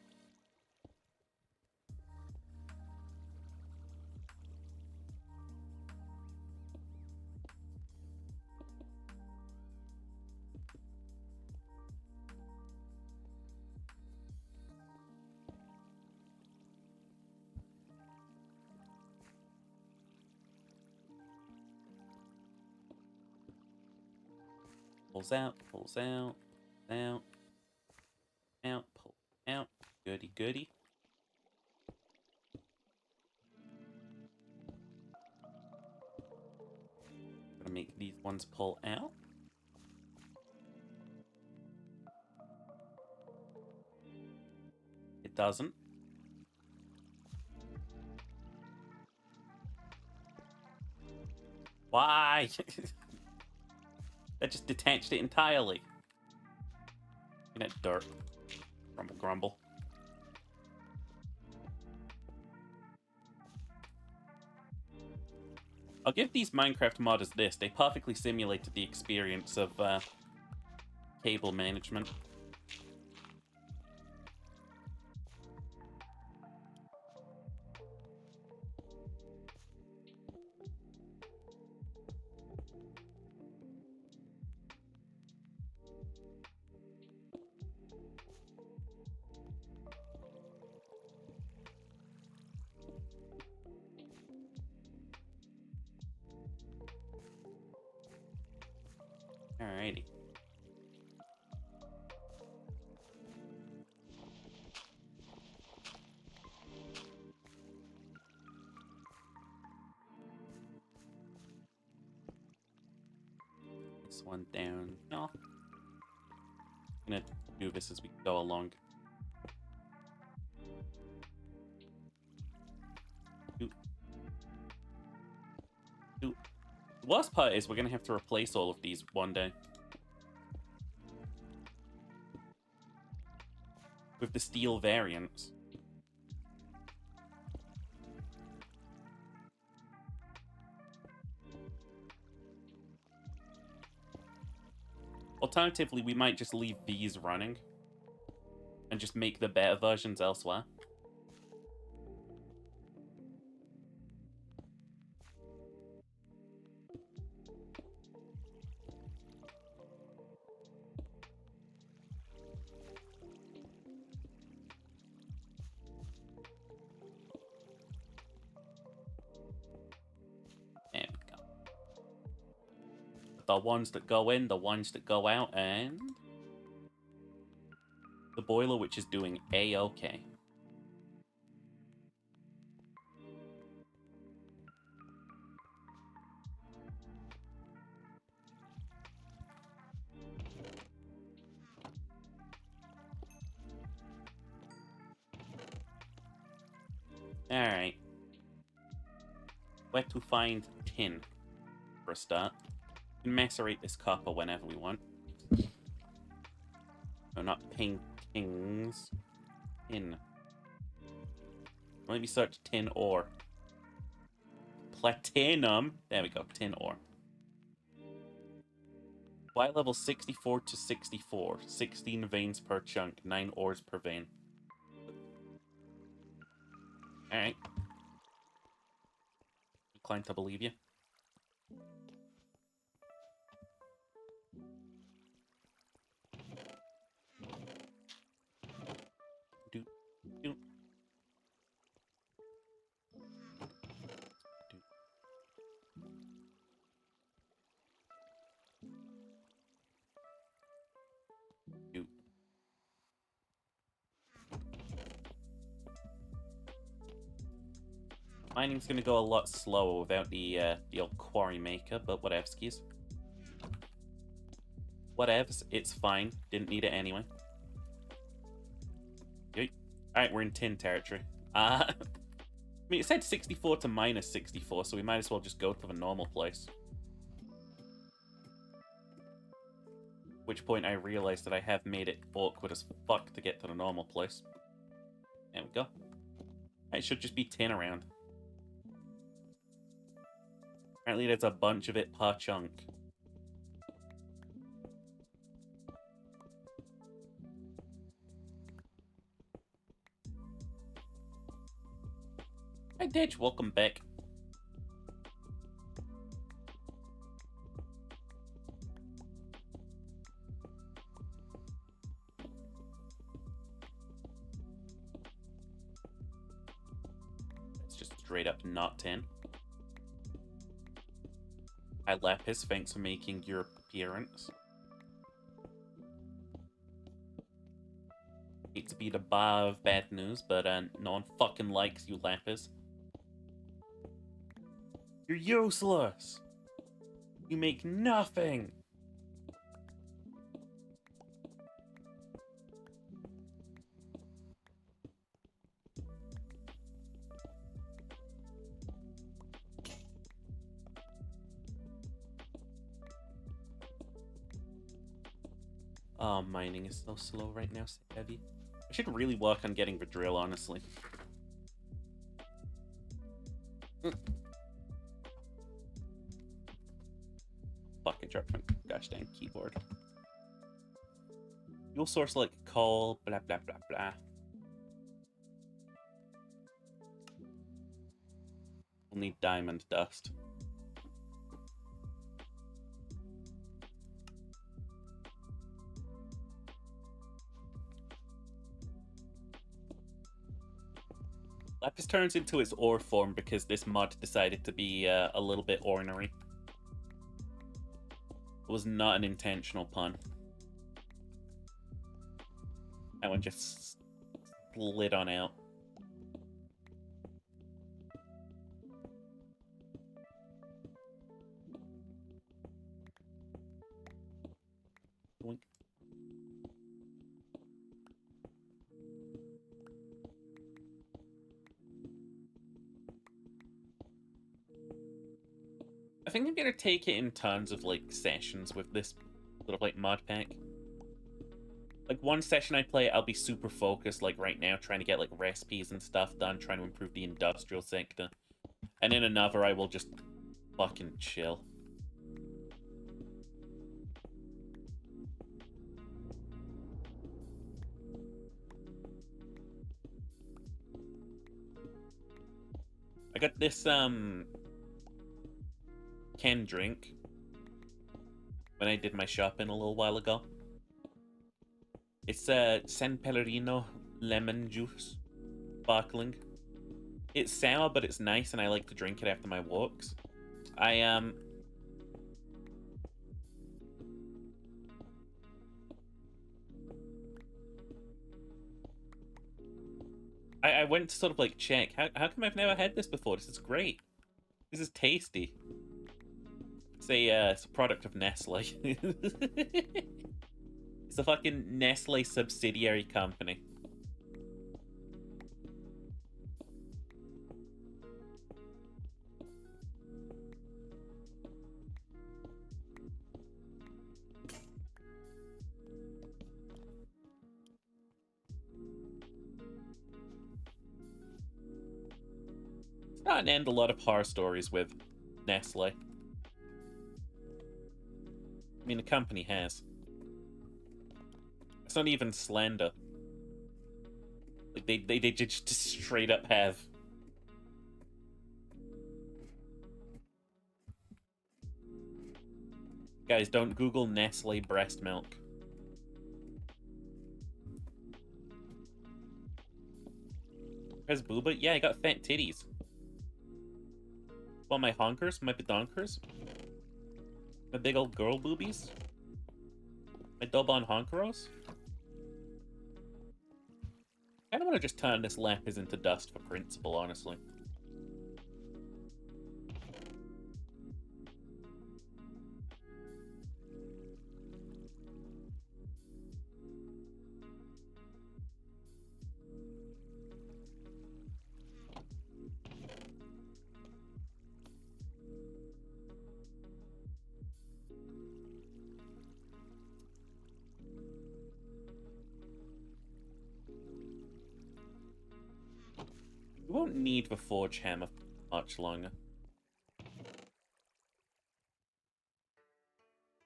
Pulls out, pulls out, out, out, pull out. Goody, goody. Gonna make these ones pull out. It doesn't. Why? That just detached it entirely. In that dirt. Grumble, grumble. I'll give these Minecraft modders this. They perfectly simulated the experience of cable management. Alrighty. This one down. No. I'm gonna do this as we go along. The worst part is we're gonna have to replace all of these one day. With the steel variants. Alternatively, we might just leave these running. And just make the better versions elsewhere. There we go. The ones that go in, the ones that go out, and the boiler, which is doing A-okay. Alright. Where to find tin, for a start. We can macerate this copper whenever we want. No, not paintings. Tin. Let me search tin ore. Platinum. There we go, tin ore. Y level 64 to 64. 16 veins per chunk, 9 ores per vein. Alright. Inclined to believe you. Do, do. Do. Mining's gonna go a lot slower without the old quarry maker, but whatevskis. Whatevs, it's fine. Didn't need it anyway. Alright, we're in tin territory. I mean, it said 64 to minus 64, so we might as well just go to the normal place. At which point I realized that I have made it awkward as fuck to get to the normal place. There we go. It should just be tin around. Apparently there's a bunch of it per chunk. Hi Ditch, welcome back. It's just straight up not tin. Hi Lapis, thanks for making your appearance. Hate to be the bar of bad news, but no one fucking likes you, Lapis. You're useless! You make nothing! Oh, mining is so slow right now, so heavy. I should really work on getting the drill, honestly. Fuck, I dropped my gosh dang keyboard. Fuel source like coal, blah blah blah blah. We'll need diamond dust. Lapis turns into its ore form because this mod decided to be a little bit ornery. It was not an intentional pun. That one just slid on out. Boink. I think I'm gonna take it in tons of like sessions with this sort of like mod pack. Like one session I play, I'll be super focused, like right now, trying to get like recipes and stuff done, trying to improve the industrial sector. And in another, I will just fucking chill. I got this canned drink when I did my shopping a little while ago. It's San Pellegrino lemon juice, sparkling. It's sour, but it's nice, and I like to drink it after my walks. I went to sort of like check. How come I've never had this before? This is great. This is tasty. It's a product of Nestle. It's a fucking Nestle subsidiary company. It's not an end a lot of horror stories with Nestle. I mean, the company has. It's not even slander. Like, they just straight up have. Guys, don't Google Nestle breast milk. Has booba? Yeah, I got fat titties. Well, my honkers, my badonkers, my big old girl boobies, my Dobon honkeros. I don't want to just turn this lapis into dust for principle, honestly. We won't need the forge hammer much longer.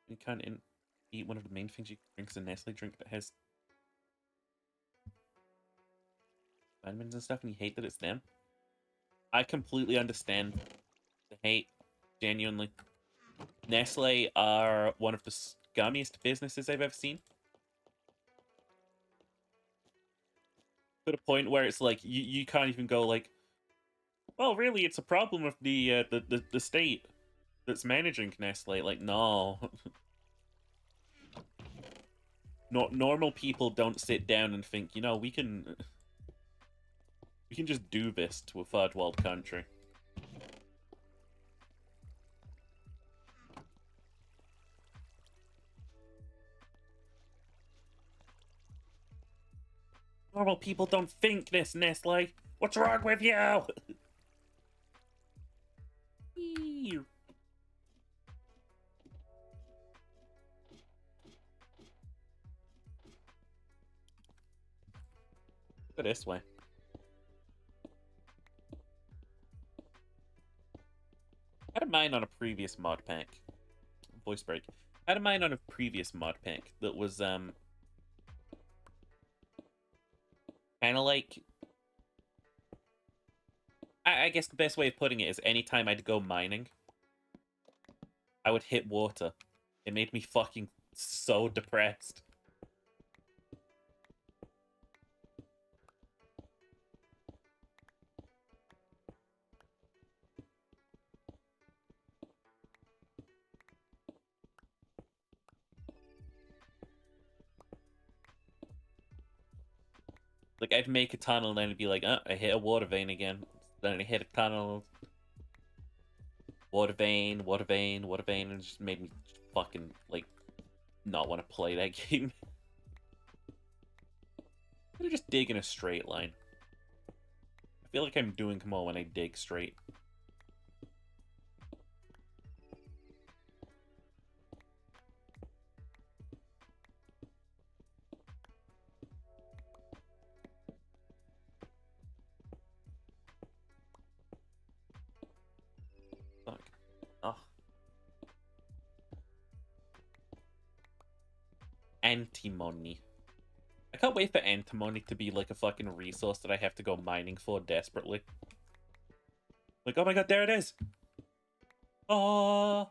You can't eat one of the main things you drink is a Nestle drink that has vitamins and stuff, and you hate that it's them. I completely understand the hate, genuinely. Nestle are one of the scummiest businesses I've ever seen. To the point where it's like you can't even go like, well, really, it's a problem with the state that's managing Nestle. Like, no. Normal people don't sit down and think, you know, we can just do this to a third world country. Normal people don't think this, Nestle. What's wrong with you? Ew. Go this way. I had a mine on a previous mod pack. Voice break. I had a mine on a previous mod pack that was kind of like, I guess the best way of putting it is anytime I'd go mining, I would hit water. It made me fucking so depressed. Like, I'd make a tunnel and then it'd be like, oh, I hit a water vein again. Then I hit a tunnel. Water vein, water vein, water vein, and it just made me fucking, like, not want to play that game. I'm just dig in a straight line. I feel like I'm doing more when I dig straight. Fuck. Oh. Antimony. I can't wait for antimony to be like a fucking resource that I have to go mining for desperately. Like, oh my god, there it is! Oh!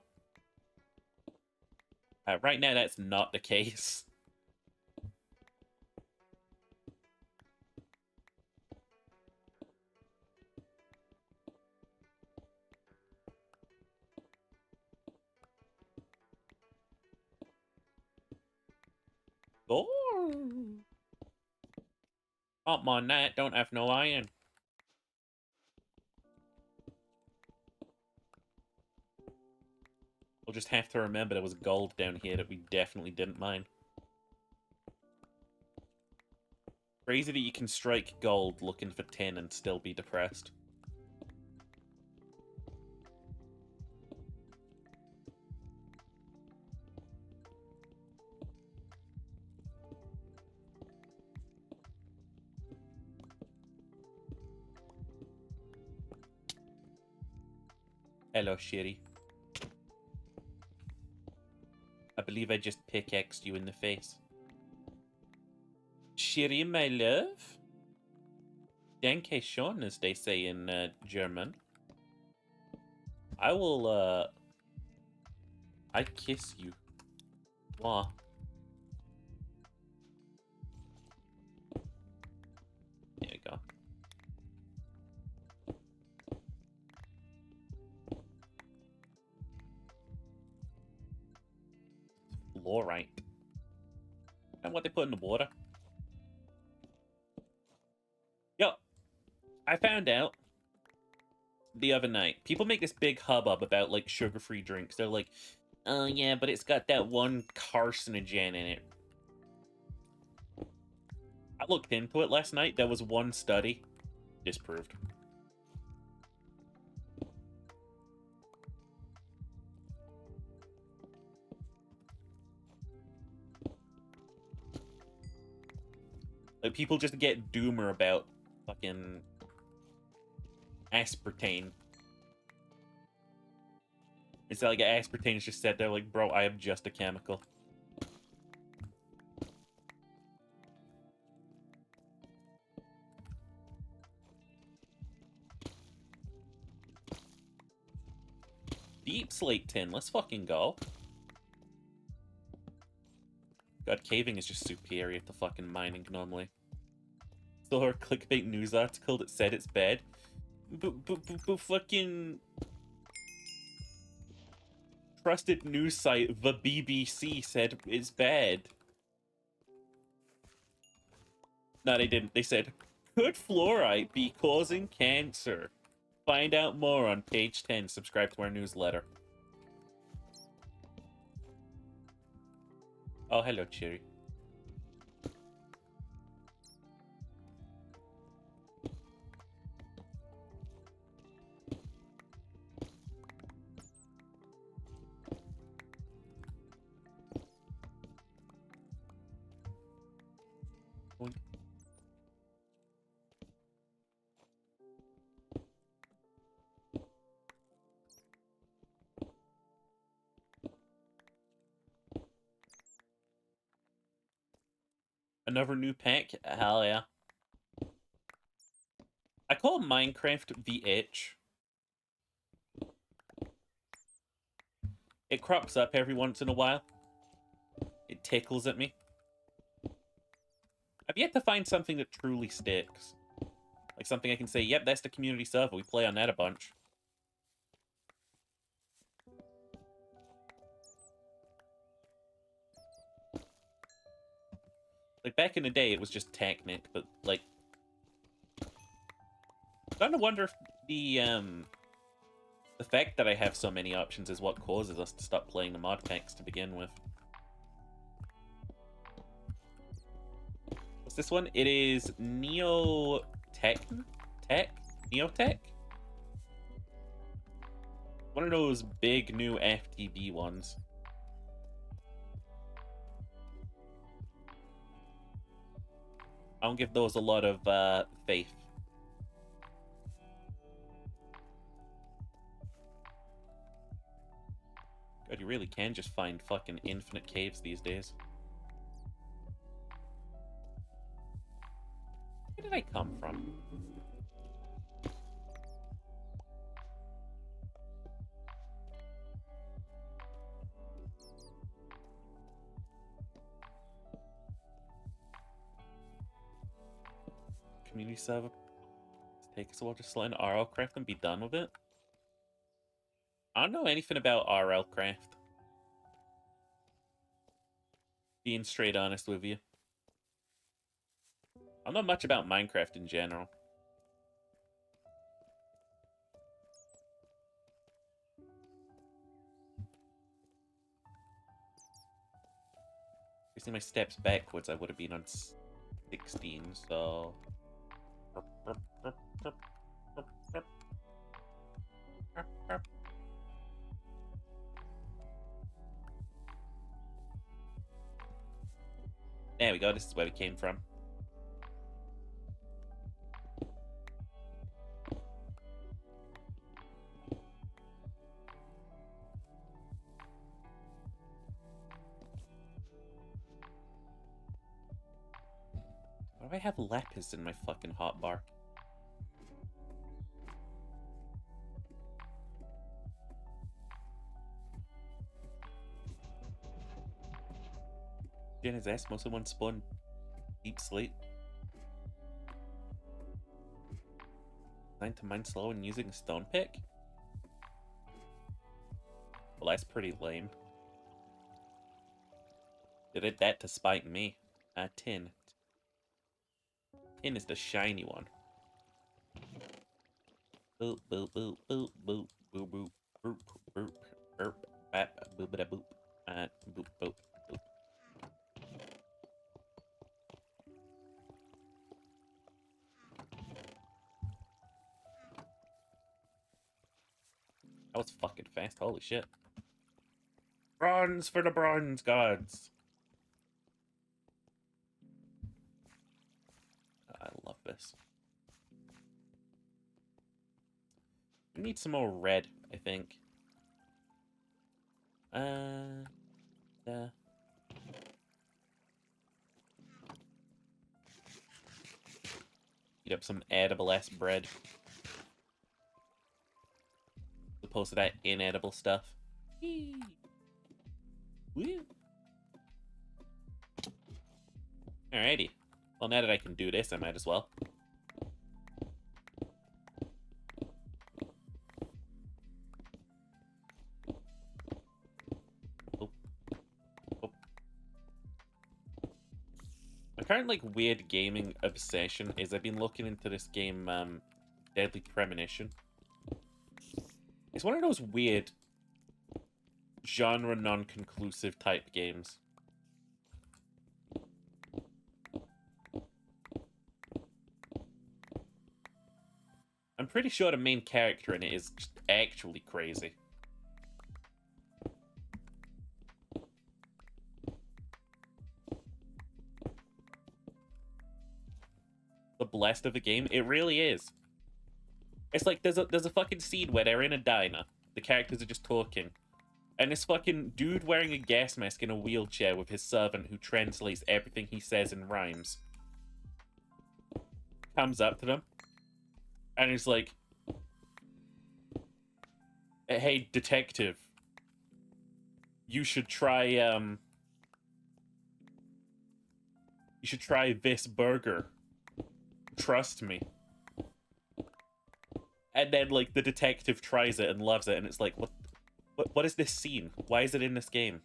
Right now, that's not the case. Oh! Come on, that don't have no iron. We'll just have to remember there was gold down here that we definitely didn't mine. Crazy that you can strike gold looking for tin and still be depressed. Hello, Shitty. I believe I just pickaxed you in the face. Shitty, my love? Danke schon, as they say in German. I will, I kiss you. Mwah. There you go. Fluorite. And what they put in the water. Yo, I found out the other night. People make this big hubbub about, like, sugar-free drinks. They're like, oh, yeah, but it's got that one carcinogen in it. I looked into it last night. There was one study. Disproved. Like, people just get doomer about fucking aspartame. It's like aspartame's just said there, like, bro, I am just a chemical. Deep slate tin, let's fucking go. God, caving is just superior to fucking mining normally. Saw her clickbait news article that said it's bad. But fucking trusted news site, the BBC, said it's bad. No, they didn't. They said, could fluoride be causing cancer? Find out more on page 10. Subscribe to our newsletter. Oh, hello, Cherry. Boink. Another new pack? Hell yeah. I call Minecraft the itch. It crops up every once in a while. It tickles at me. I've yet to find something that truly sticks. Like something I can say, yep, that's the community server. We play on that a bunch. Like, back in the day, it was just Technic, but, like... I'm starting to wonder if the fact that I have so many options is what causes us to stop playing the mod packs to begin with. What's this one? It is Neotech? Neotech? One of those big new FTB ones. I don't give those a lot of faith. God, you really can just find fucking infinite caves these days. Where did I come from? Community server. Let's take us a while to slot in RL Craft and be done with it. I don't know anything about RL Craft. Being straight honest with you. I don't know much about Minecraft in general. Facing my steps backwards, I would have been on 16, so... There we go, this is where we came from. Why do I have lapis in my fucking hotbar? Jenna's ass mostly one spawn deep sleep. Designed to mine slow and using a stone pick? Well, that's pretty lame. They did that to spite me. Tin. Tin is the shiny one. Boop, boop, boop, boop, boop, boop, boop, boop, boop, boop, bap, boop, boop, boop, boop, boop, boop. That was fucking fast, holy shit. Bronze for the bronze gods. I love this. We need some more red, I think. Eat up some edible ass bread. As opposed to that inedible stuff. Whee! Woo! Alrighty. Well, now that I can do this, I might as well. current like weird gaming obsession is I've been looking into this game, Deadly Premonition. It's one of those weird genre non-conclusive type games. I'm pretty sure the main character in it is just actually crazy. The blast of the game, it really is. It's like there's a fucking scene where they're in a diner. The characters are just talking. And this fucking dude wearing a gas mask in a wheelchair with his servant who translates everything he says in rhymes comes up to them. And he's like, hey, detective. You should try this burger. Trust me. And then, like, the detective tries it and loves it, and it's like, what is this scene? Why is it in this game?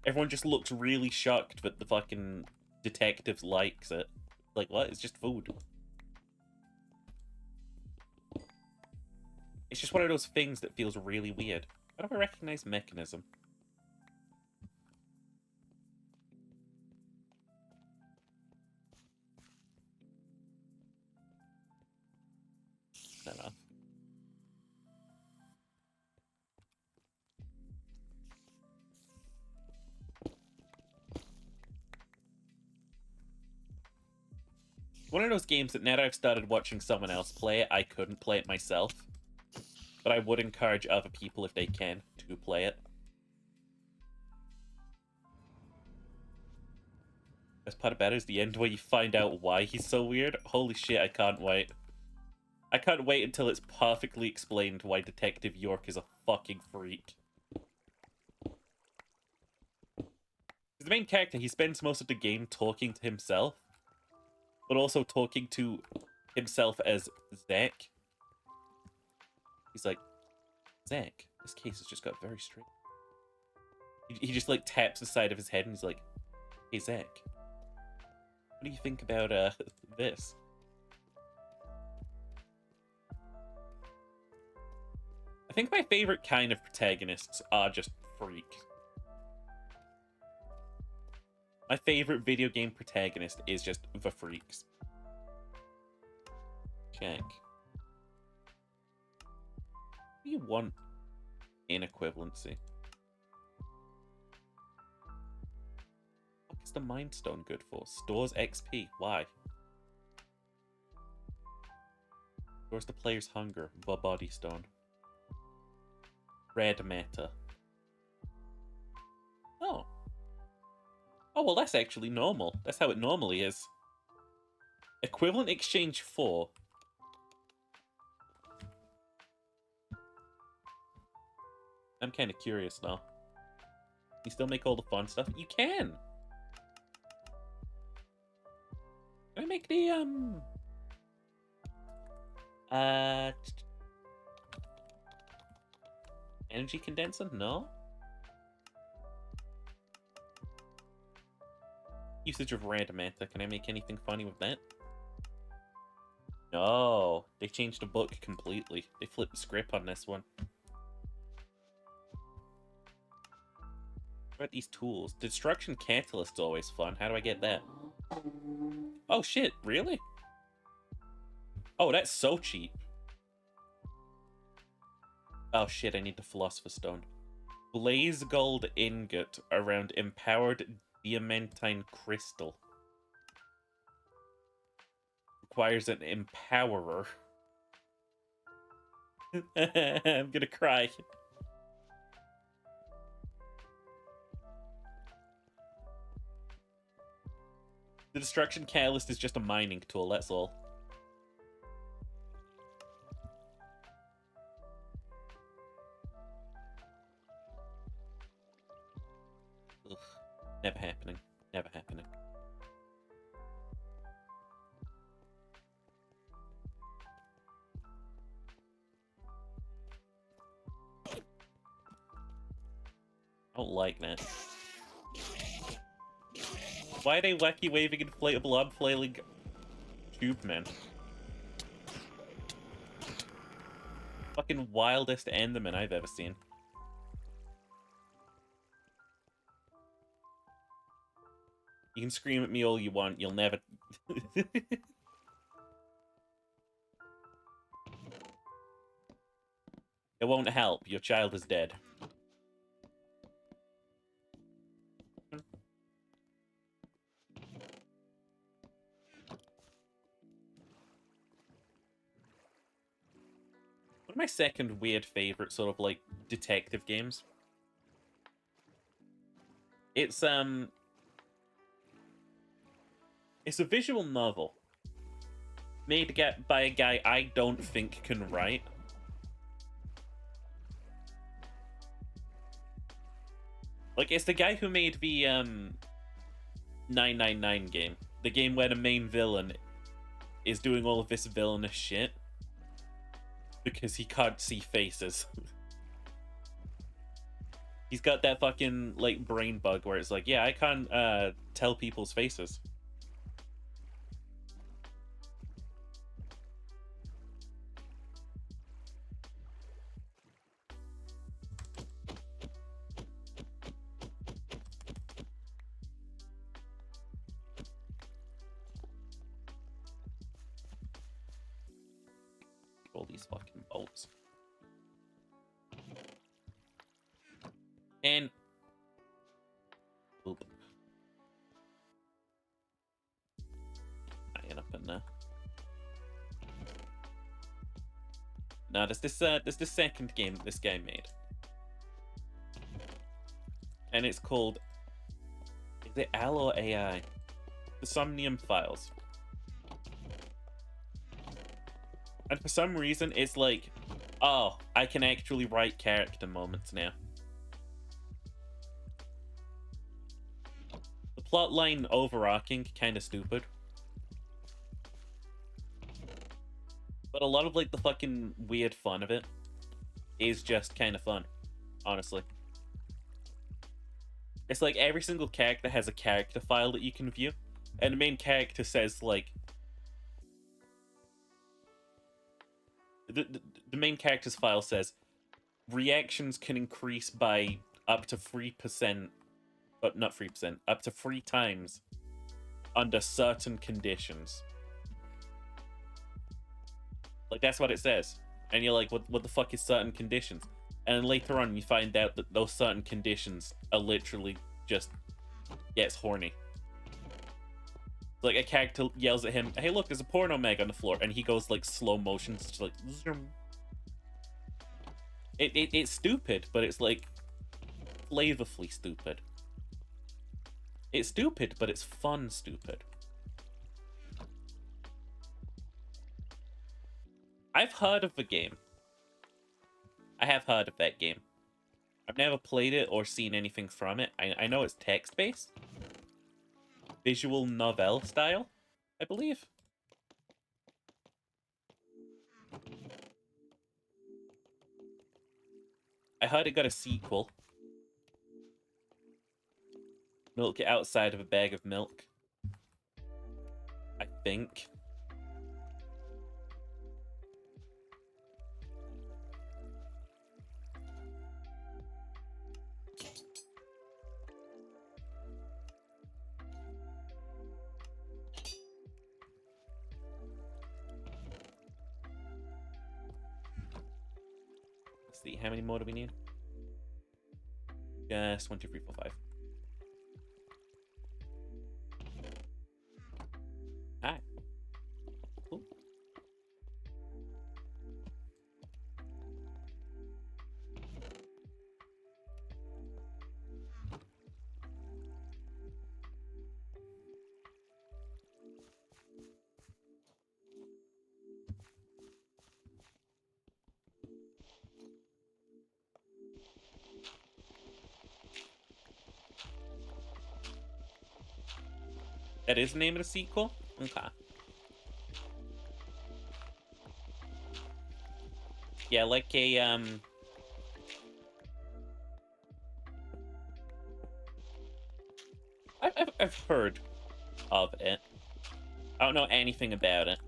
Everyone just looks really shocked that the fucking detective likes it. Like, what? It's just food. It's just one of those things that feels really weird. How do I recognize mechanism? Not enough. One of those games that now that I've started watching someone else play it, I couldn't play it myself. But I would encourage other people, if they can, to play it. Best part about it is the end where you find out why he's so weird. Holy shit, I can't wait. I can't wait until it's perfectly explained why Detective York is a fucking freak. The main character, he spends most of the game talking to himself, but also talking to himself as Zach. He's like, Zach, this case has just got very strange. He just like taps the side of his head and he's like, hey Zach, what do you think about this? I think my favorite kind of protagonists are just freaks. My favorite video game protagonist is just the freaks. Check. What do you want in equivalency? What is the Mind Stone good for? Stores XP. Why? Stores the player's hunger. The Body Stone. Red matter. Oh. Oh, well, that's actually normal. That's how it normally is. Equivalent exchange 4. I'm kind of curious now. You still make all the fun stuff? You can! Can I make the, energy condenser? No? Usage of random matter. Can I make anything funny with that? No. They changed the book completely. They flipped the script on this one. What about these tools? Destruction Catalyst's always fun. How do I get that? Oh shit, really? Oh, that's so cheap. Oh shit, I need the Philosopher's Stone. Blaze Gold Ingot around Empowered Diamantine Crystal. Requires an Empowerer. I'm gonna cry. The Destruction Catalyst is just a mining tool, that's all. Ugh. Never happening. Never happening. I don't like that. Why are they wacky waving inflatable arm flailing tube men? Fucking wildest Enderman I've ever seen. You can scream at me all you want, you'll never... It won't help, your child is dead. One of my second weird favorite sort of like detective games. It's a visual novel made by a guy I don't think can write. Like, it's the guy who made the 999 game. The game where the main villain is doing all of this villainous shit because he can't see faces. He's got that fucking, like, brain bug where it's like, yeah, I can't tell people's faces. All these fucking bolts. And oop. Get up in there. Now there's this second game this guy made. And it's called, is it Al or AI? The Somnium Files. And for some reason, it's like, oh, I can actually write character moments now. The plotline overarching, kind of stupid. But a lot of, like, the fucking weird fun of it is just kind of fun, honestly. It's like every single character has a character file that you can view. And the main character says, like... The main character's file says, reactions can increase by up to 3%... But not 3%, up to 3 times under certain conditions. Like, that's what it says. And you're like, what the fuck is certain conditions? And then later on, you find out that those certain conditions are literally just gets horny. Like, a character yells at him, hey, look, there's a porno mag on the floor. And he goes, like, slow motion, just like, zoom. It's stupid, but it's, like, flavorfully stupid. It's stupid, but it's fun stupid. I've heard of the game. I have heard of that game. I've never played it or seen anything from it. I know it's text-based. Visual novel style, I believe. I heard it got a sequel. Milk it outside of a bag of milk. I think. Let's see, how many more do we need? Yes, 1, 2, 3, 4, 5. Alright. Cool. That is the name of the sequel? Okay. Yeah, like a, I've heard of it. I don't know anything about it.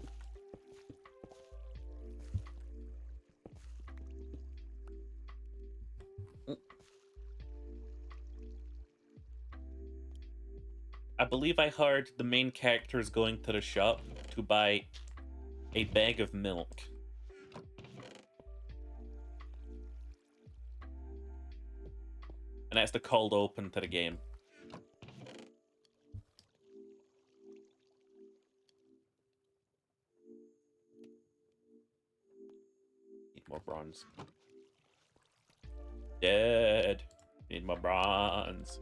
I believe I heard the main character is going to the shop to buy a bag of milk. And that's the cold open to the game. Need more bronze. Dead. Need more bronze.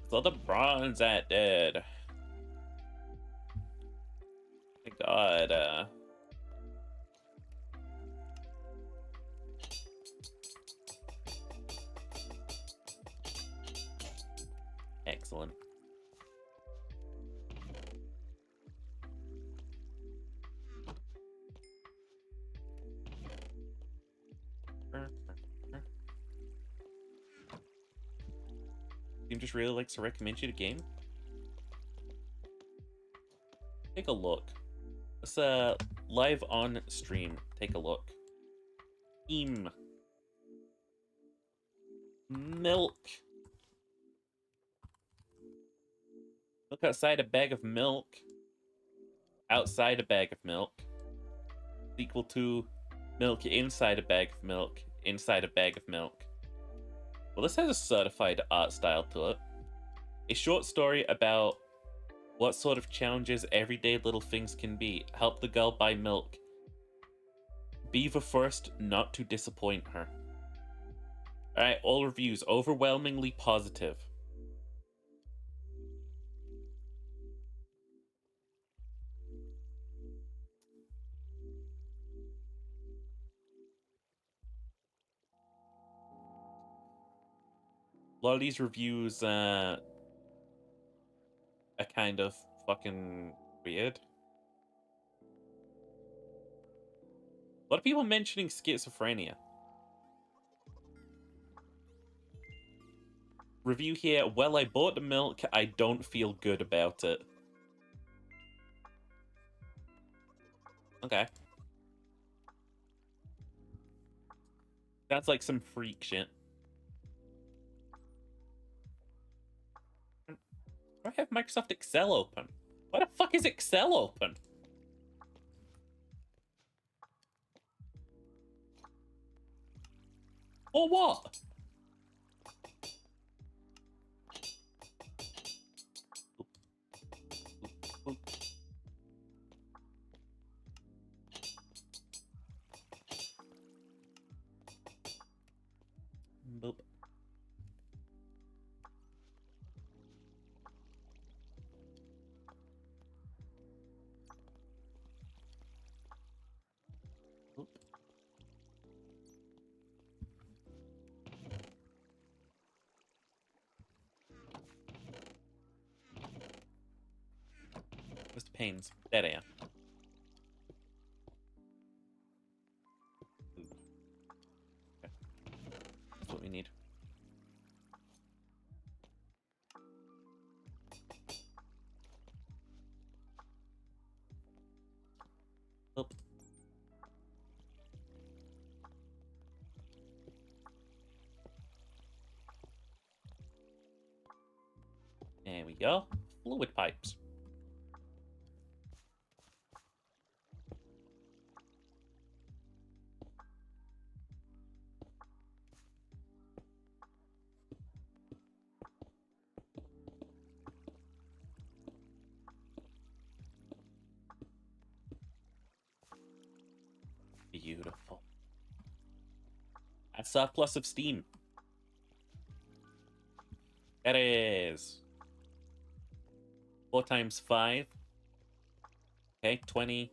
Where's all the bronze at, dead? My god, excellent. Team just really likes to recommend you the game. Take a look. It's live on stream. Take a look. Team. Milk. Look outside a bag of milk. Outside a bag of milk. Equal to milk inside a bag of milk. Inside a bag of milk. Well, this has a certified art style to it. A short story about what sort of challenges everyday little things can be. Help the girl buy milk. Be the first not to disappoint her. Alright, all reviews overwhelmingly positive. A lot of these reviews are kind of fucking weird. A lot of people mentioning schizophrenia. Review here, well, I bought the milk, I don't feel good about it. Okay. That's like some freak shit. I have Microsoft Excel open. Why the fuck is Excel open? Or what? Boop. Boop. Mr. Pains. There I am. Okay. That's what we need. Boop. There we go. Fluid pipes. Beautiful. A surplus of steam. That is 4 times 5. Okay, 20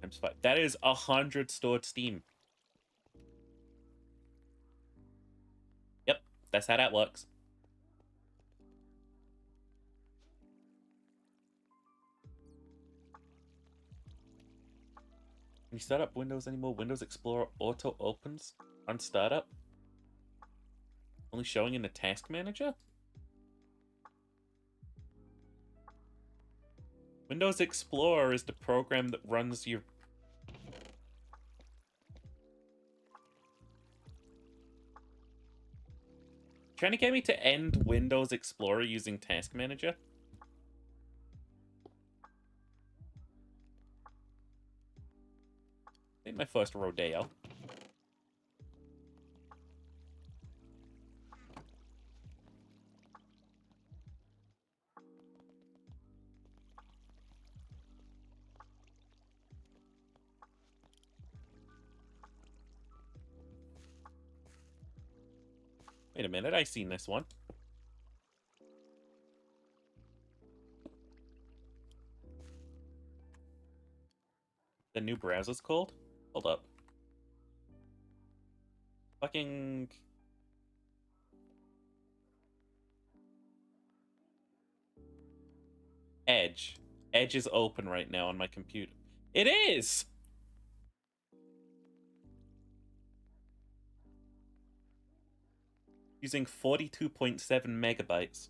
times 5. That is 100 stored steam. Yep, that's how that works. Can you start up Windows anymore? Windows Explorer auto opens on startup. Only showing in the task manager? Windows Explorer is the program that runs your... Trying to get me to end Windows Explorer using Task Manager? Ain't my first rodeo. Wait a minute, I seen this one. The new browser's called? Hold up. Fucking... Edge. Edge is open right now on my computer. It is! Using 42.7 megabytes.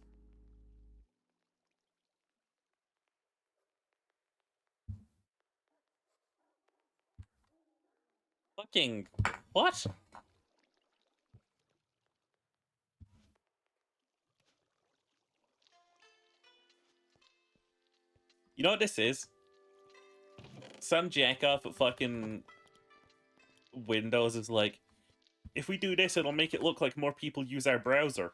Fucking... What? You know what this is? Some jackoff at fucking Windows is like, if we do this, it'll make it look like more people use our browser.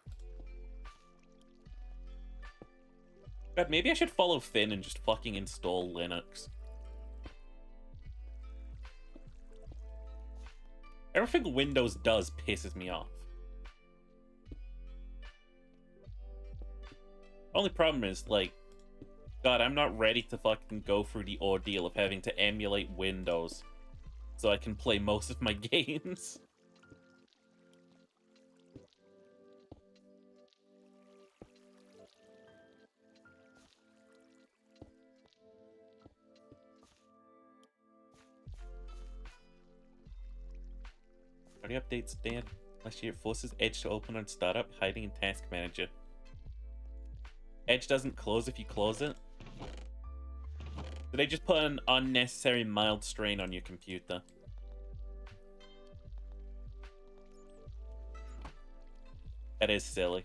God, maybe I should follow Finn and just fucking install Linux. Everything Windows does pisses me off. Only problem is, like, God, I'm not ready to fucking go through the ordeal of having to emulate Windows so I can play most of my games. Party updates, Dan. Last year, it forces Edge to open on startup, hiding in Task Manager. Edge doesn't close if you close it. Did they just put an unnecessary mild strain on your computer? That is silly.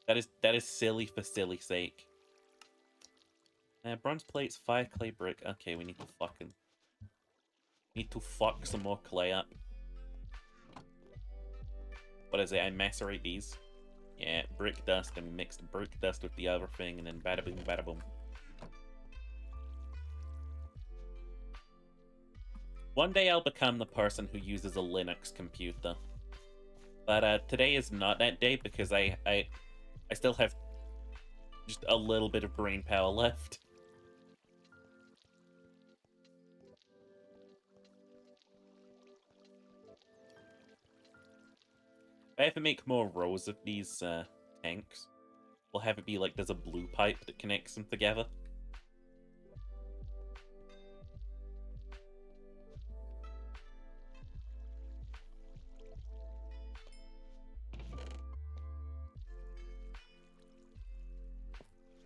That is silly for silly's sake. Bronze plates, fire, clay, brick. Okay, we need to fuck some more clay up. What is it? I macerate these. Yeah, brick dust, and we mix the brick dust with the other thing, and then bada boom, bada boom. One day I'll become the person who uses a Linux computer. But today is not that day because I still have just a little bit of brain power left. If I ever make more rows of these tanks, we'll have it be like there's a blue pipe that connects them together.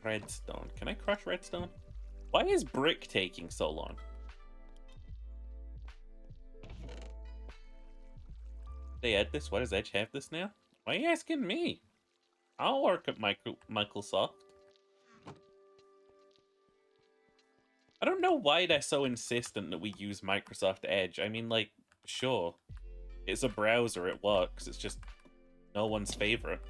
Redstone. Can I crush redstone? Why is brick taking so long? They add this? Why does Edge have this now? Why are you asking me? I'll work at Microsoft. I don't know why they're so insistent that we use Microsoft Edge. I mean, like, sure. It's a browser, it works. It's just no one's favorite.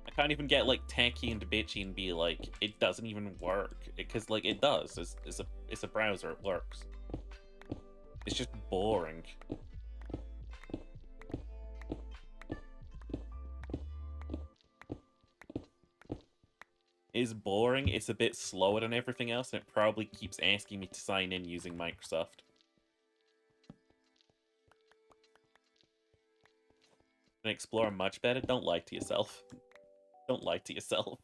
I can't even get, like, tacky and bitchy and be like, it doesn't even work. Because, like, it does. It's a browser, it works. It's just boring. It's boring, it's a bit slower than everything else, and it probably keeps asking me to sign in using Microsoft. Can explore much better? Don't lie to yourself. Don't lie to yourself.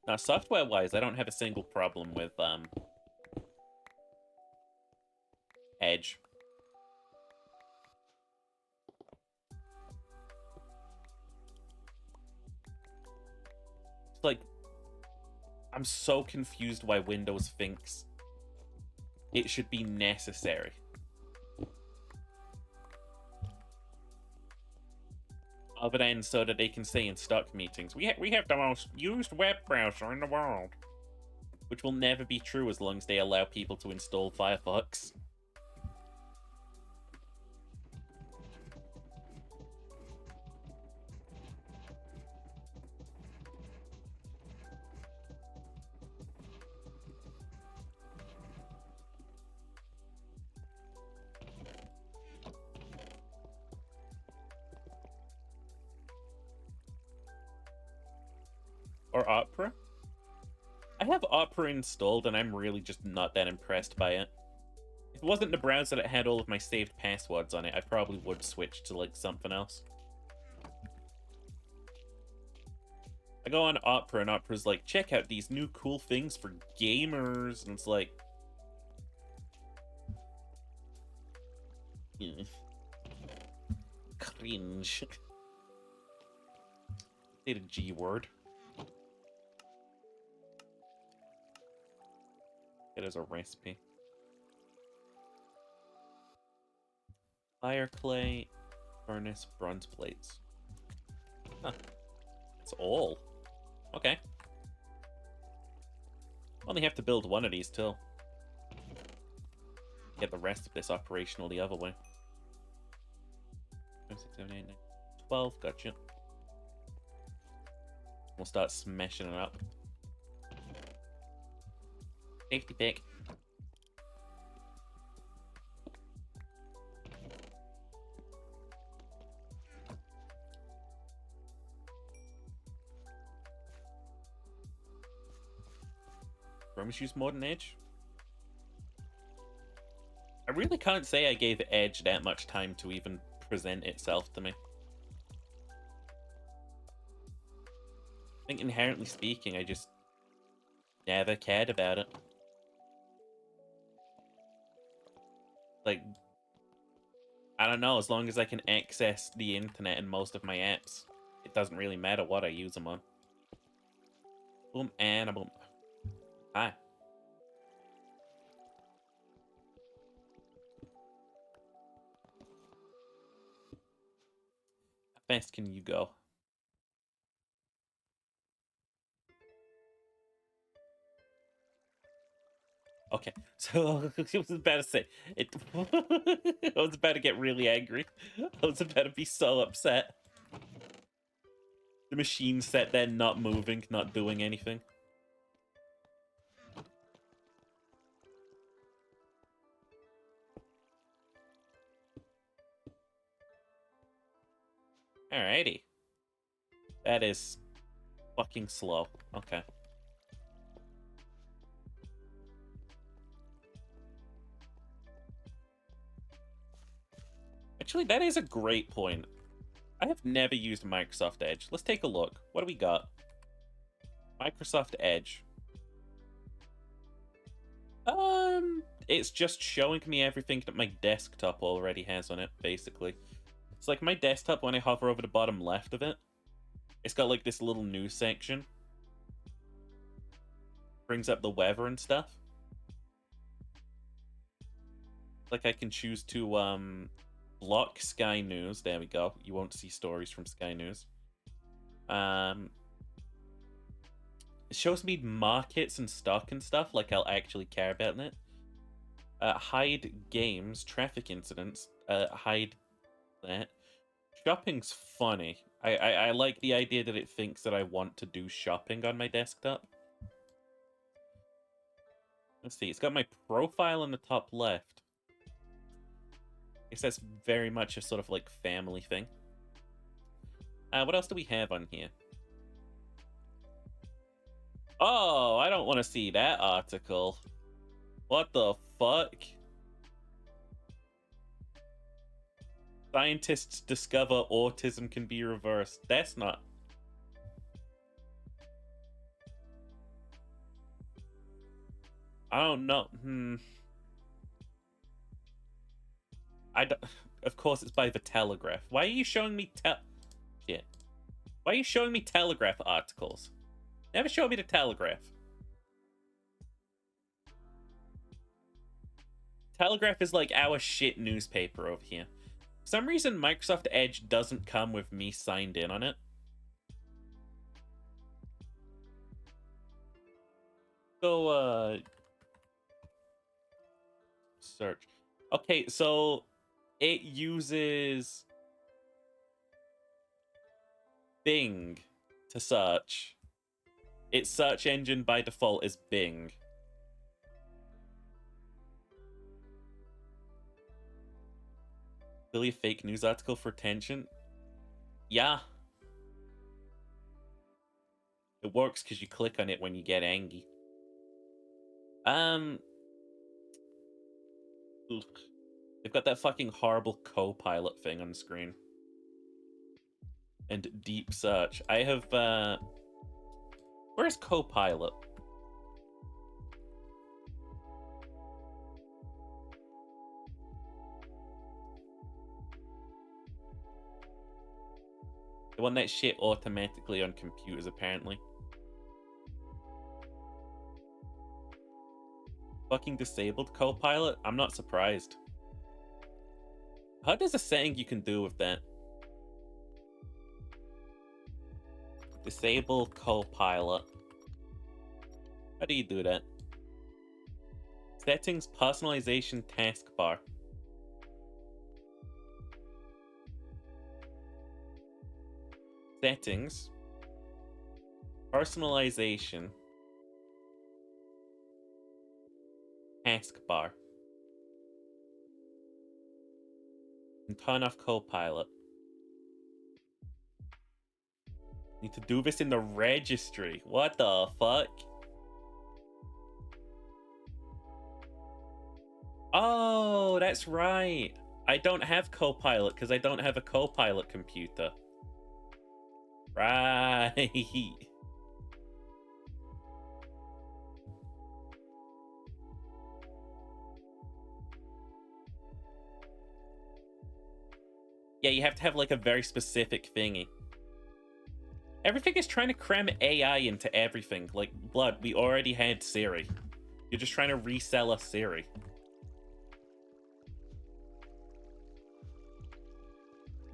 Now, software-wise, I don't have a single problem with Edge. It's like, I'm so confused why Windows thinks it should be necessary. Other than so that they can say in stock meetings, we have the most used web browser in the world. Which will never be true as long as they allow people to install Firefox. Or Opera? I have Opera installed and I'm really just not that impressed by it. If it wasn't the browser that had all of my saved passwords on it, I probably would switch to like something else. I go on Opera and Opera's like, check out these new cool things for gamers, and it's like, cringe. Say the G word. It is a recipe. Fire clay, furnace, bronze plates. Huh. It's all. Okay. Only have to build one of these till. Get the rest of this operational the other way. 5, 6, 7, 8, 9, 12, gotcha. We'll start smashing it up. Safety pick. Promise use more than Edge. I really can't say I gave Edge that much time to even present itself to me. I think inherently speaking, I just never cared about it. Like, I don't know, as long as I can access the internet in most of my apps, it doesn't really matter what I use them on. Boom, and a boom. Hi. How fast can you go? Okay, so I was about to say it. I was about to get really angry. I was about to be so upset. The machine sat there, not moving, not doing anything. Alrighty. That is fucking slow. Okay. Actually, that is a great point. I have never used Microsoft Edge. Let's take a look. What do we got? Microsoft Edge. It's just showing me everything that my desktop already has on it, basically. It's like my desktop, when I hover over the bottom left of it, it's got like this little news section. Brings up the weather and stuff. Like I can choose to block Sky News. There we go. You won't see stories from Sky News. It shows me markets and stock and stuff, like I'll actually care about it. Hide games, traffic incidents, hide that. Shopping's funny. I like the idea that it thinks that I want to do shopping on my desktop. Let's see, it's got my profile in the top left. It says very much a sort of like family thing. What else do we have on here? Oh, I don't want to see that article. What the fuck? Scientists discover autism can be reversed. That's not... I don't know. I don't... Of course, it's by The Telegraph. Why are you showing me shit? Why are you showing me Telegraph articles? Never show me the Telegraph. Telegraph is like our shit newspaper over here. For some reason, Microsoft Edge doesn't come with me signed in on it. So, search. Okay, so it uses Bing to search. Its search engine by default is Bing. Really a fake news article for attention? Yeah. It works because you click on it when you get angry. Ugh. They've got that fucking horrible Copilot thing on the screen. And deep search. I have, where's Copilot? They want that shit automatically on computers, apparently. Fucking disabled Copilot? I'm not surprised. How does a setting you can do with that? Disable Copilot. How do you do that? Settings, personalization, taskbar. Settings. Personalization. Taskbar. And turn off Copilot. Need to do this in the registry. What the fuck? Oh, that's right. I don't have Copilot because I don't have a Copilot computer. Right. Yeah, you have to have like a very specific thingy. Everything is trying to cram AI into everything. Like, Blood, we already had Siri. You're just trying to resell us Siri.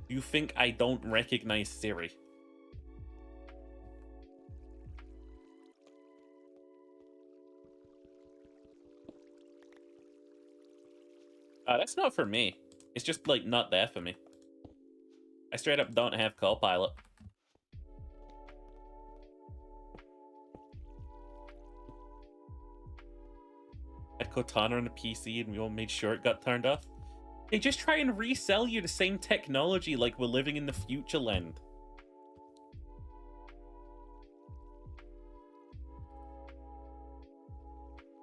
You think I don't recognize Siri? That's not for me. It's just, like, not there for me. I straight up don't have Copilot. I had Cortana on a PC and we all made sure it got turned off. They just try and resell you the same technology like we're living in the future land.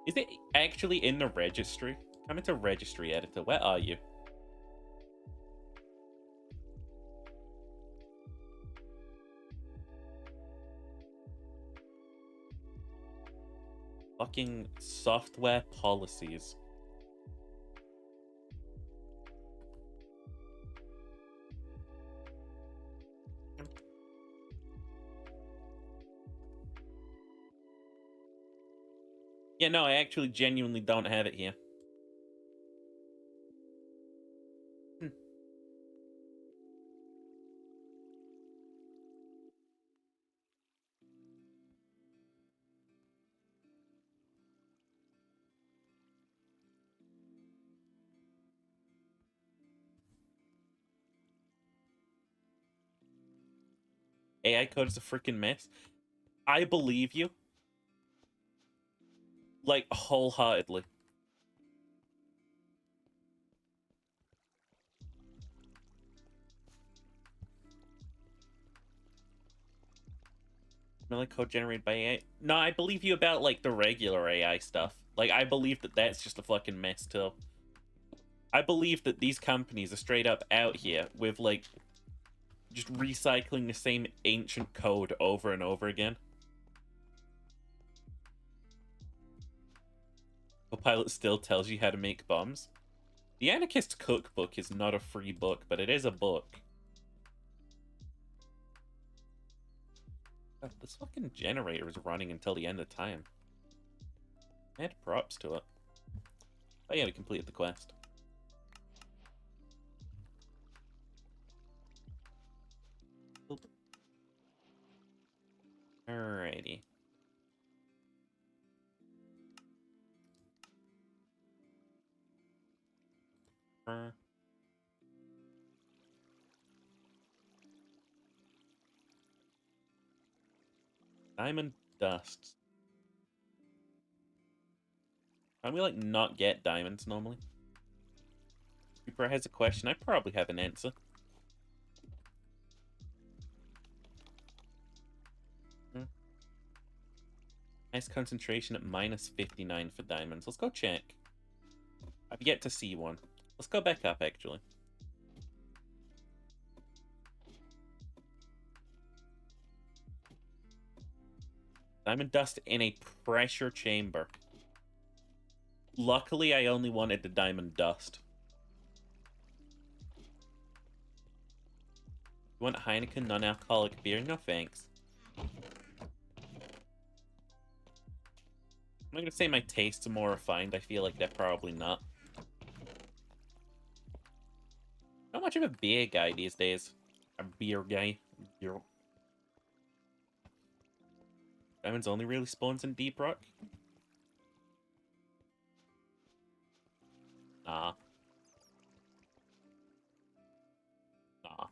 Is it actually in the registry? Come into registry editor. Where are you? Fucking software policies. Yeah, no, I actually genuinely don't have it here. AI code is a freaking mess. I believe you. Like, wholeheartedly. Like code generated by AI? No, I believe you about like the regular AI stuff. Like I believe that that's just a fucking mess too. I believe that these companies are straight up out here with like just recycling the same ancient code over and over again. Copilot still tells you how to make bombs. The Anarchist's Cookbook is not a free book, but it is a book. God, this fucking generator is running until the end of time. Mad props to it. Oh yeah, we completed the quest. Oop. Alrighty. Diamond dust. Can we like not get diamonds normally? Cooper has a question. I probably have an answer. Nice concentration at minus 59 for diamonds. Let's go check. I've yet to see one. Let's go back up, actually. Diamond dust in a pressure chamber. Luckily, I only wanted the diamond dust. You want Heineken non-alcoholic beer? No thanks. I'm not gonna say my tastes are more refined. I feel like they're probably not. Not much of a beer guy these days. A beer guy. Beer. Diamonds only really spawns in Deep Rock? Nah. Nah.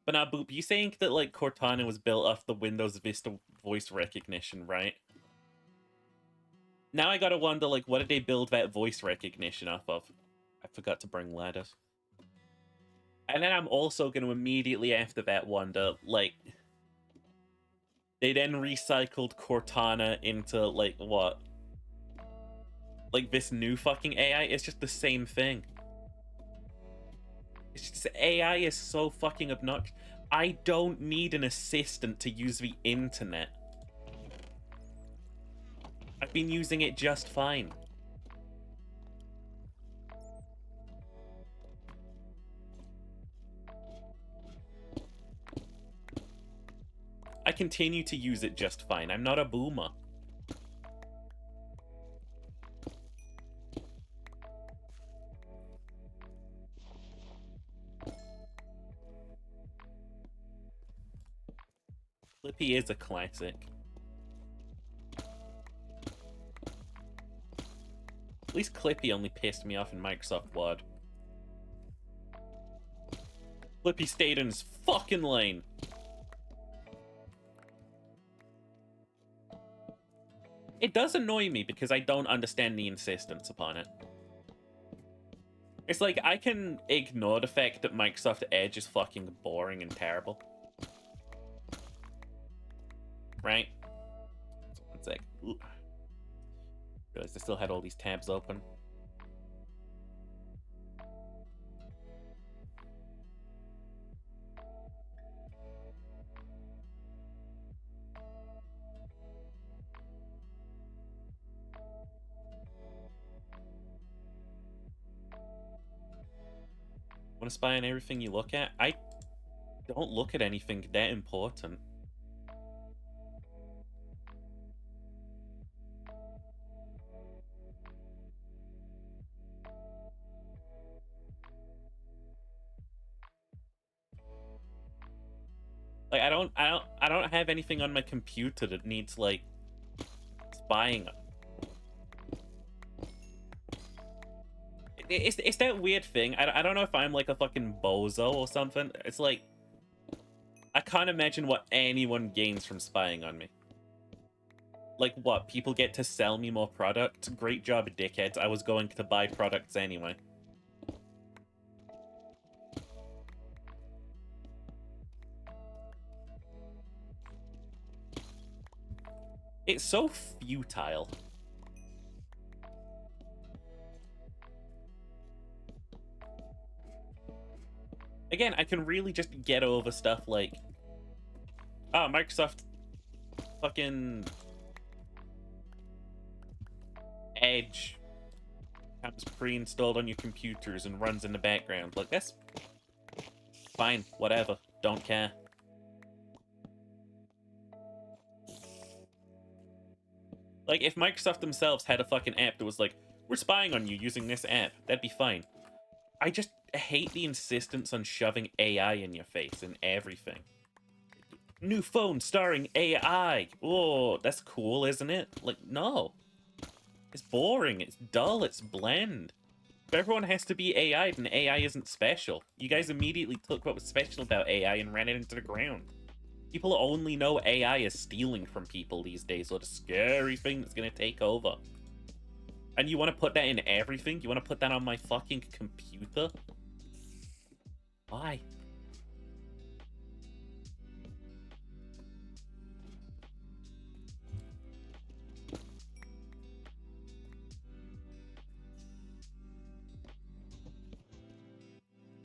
But now, Boop, you saying that, like, Cortana was built off the Windows Vista voice recognition, right? Now I gotta wonder, like, what did they build that voice recognition off of? I forgot to bring ladders. And then I'm also gonna immediately after that wonder, like... They then recycled Cortana into, like, what? Like, this new fucking AI? It's just the same thing. It's just AI is so fucking obnoxious. I don't need an assistant to use the internet. I've been using it just fine. I continue to use it just fine. I'm not a boomer. Flippy is a classic. At least Clippy only pissed me off in Microsoft Word. Flippy stayed in his fucking lane. It does annoy me because I don't understand the insistence upon it. It's like, I can ignore the fact that Microsoft Edge is fucking boring and terrible. Right? One sec. Ooh. Realized I still had all these tabs open. Want to spy on everything you look at? I don't look at anything that important. Like I don't have anything on my computer that needs like spying. It's that weird thing. I don't know if I'm like a fucking bozo or something. It's like I can't imagine what anyone gains from spying on me. Like what? People get to sell me more product? Great job, dickheads. I was going to buy products anyway. It's so futile. Again, I can really just get over stuff like, oh, Microsoft fucking Edge comes pre-installed on your computers and runs in the background. Like, that's fine, whatever, don't care. Like, if Microsoft themselves had a fucking app that was like, we're spying on you using this app, that'd be fine. I just hate the insistence on shoving AI in your face and everything. New phone starring AI. Oh, that's cool, isn't it? Like, no. It's boring, it's dull, it's bland. If everyone has to be AI, then AI isn't special. You guys immediately took what was special about AI and ran it into the ground. People only know AI is stealing from people these days, or the scary thing that's gonna take over. And you want to put that in everything? You want to put that on my fucking computer? Why?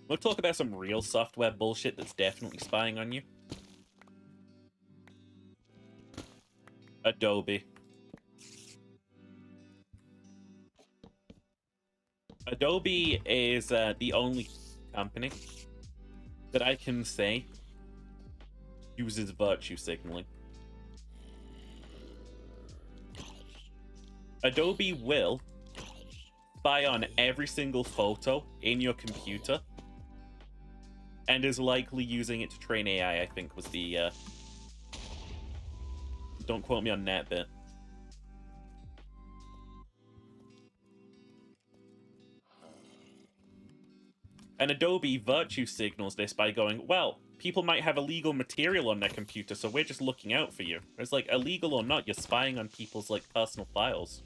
We'll talk about some real software bullshit that's definitely spying on you. Adobe. Adobe is the only company that I can say uses virtue signaling. Adobe will spy on every single photo in your computer and is likely using it to train AI, I think was the... Don't quote me on that bit. And Adobe virtue signals this by going, well, people might have illegal material on their computer, so we're just looking out for you. It's like, illegal or not, you're spying on people's, like, personal files.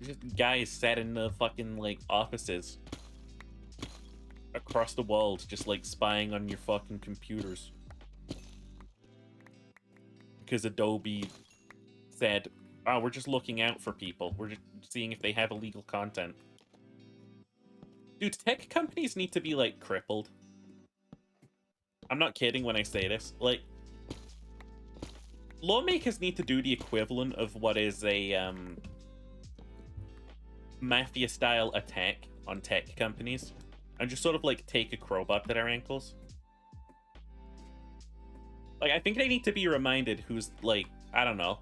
Just guys sat in the fucking, like, offices across the world, just, like, spying on your fucking computers. Because Adobe said, oh, we're just looking out for people. We're just seeing if they have illegal content. Dude, tech companies need to be, like, crippled. I'm not kidding when I say this. Like, lawmakers need to do the equivalent of what is a, mafia-style attack on tech companies and just sort of, like, take a crowbar to their ankles. Like, I think they need to be reminded who's, like, I don't know,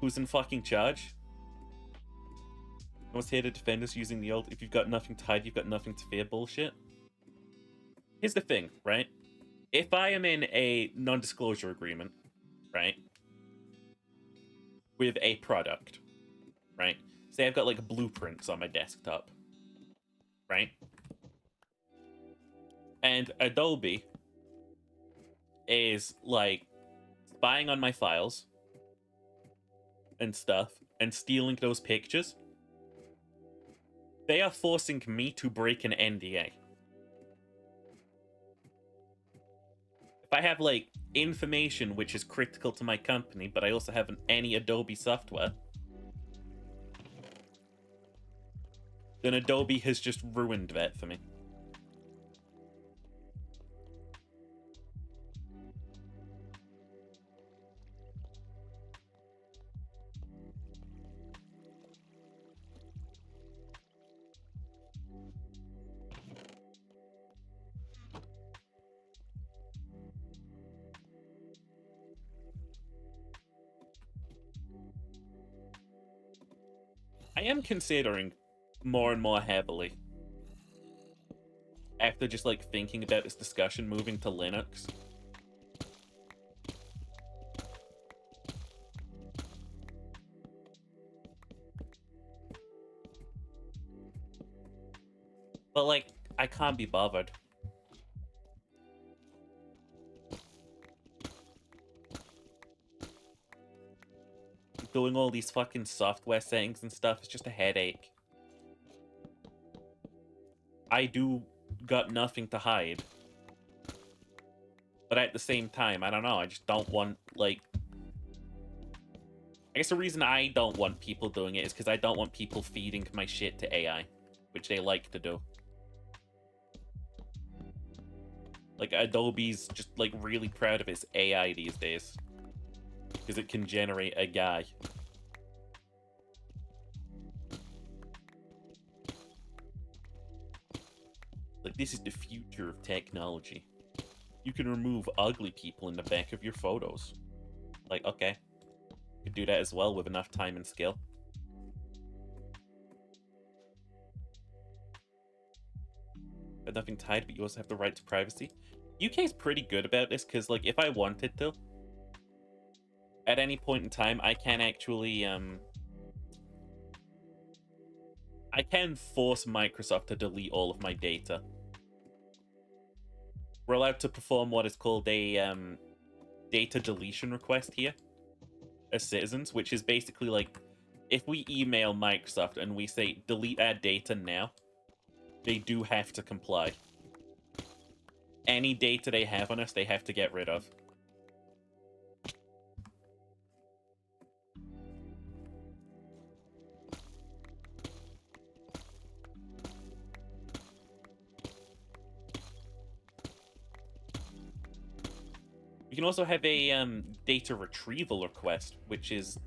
who's in fucking charge. I was here to defend us using the old, if you've got nothing to hide, you've got nothing to fear bullshit. Here's the thing, right? If I am in a non-disclosure agreement, right, with a product, right? Say I've got, like, blueprints on my desktop, right? And Adobe is, like, spying on my files and stuff and stealing those pictures. They are forcing me to break an NDA. If I have, like, information which is critical to my company, but I also have any Adobe software, then Adobe has just ruined that for me. I am considering more and more heavily, after just, like, thinking about this discussion, moving to Linux. But, like, I can't be bothered. doing all these fucking software settings and stuff is just a headache. I do got nothing to hide. But at the same time, I don't know, I just don't want, like... I guess the reason I don't want people doing it is because I don't want people feeding my shit to AI, which they like to do. Like, Adobe's just, like, really proud of its AI these days. Because it can generate a guy. Like, this is the future of technology. You can remove ugly people in the back of your photos. Like, okay. You could do that as well with enough time and skill. Got nothing tied, but you also have the right to privacy. UK's pretty good about this, because, like, if I wanted to, at any point in time, I can actually, I can force Microsoft to delete all of my data. We're allowed to perform what is called a, data deletion request here as citizens, which is basically like, if we email Microsoft and we say, delete our data now, they do have to comply. Any data they have on us, they have to get rid of. You can also have a data retrieval request, which is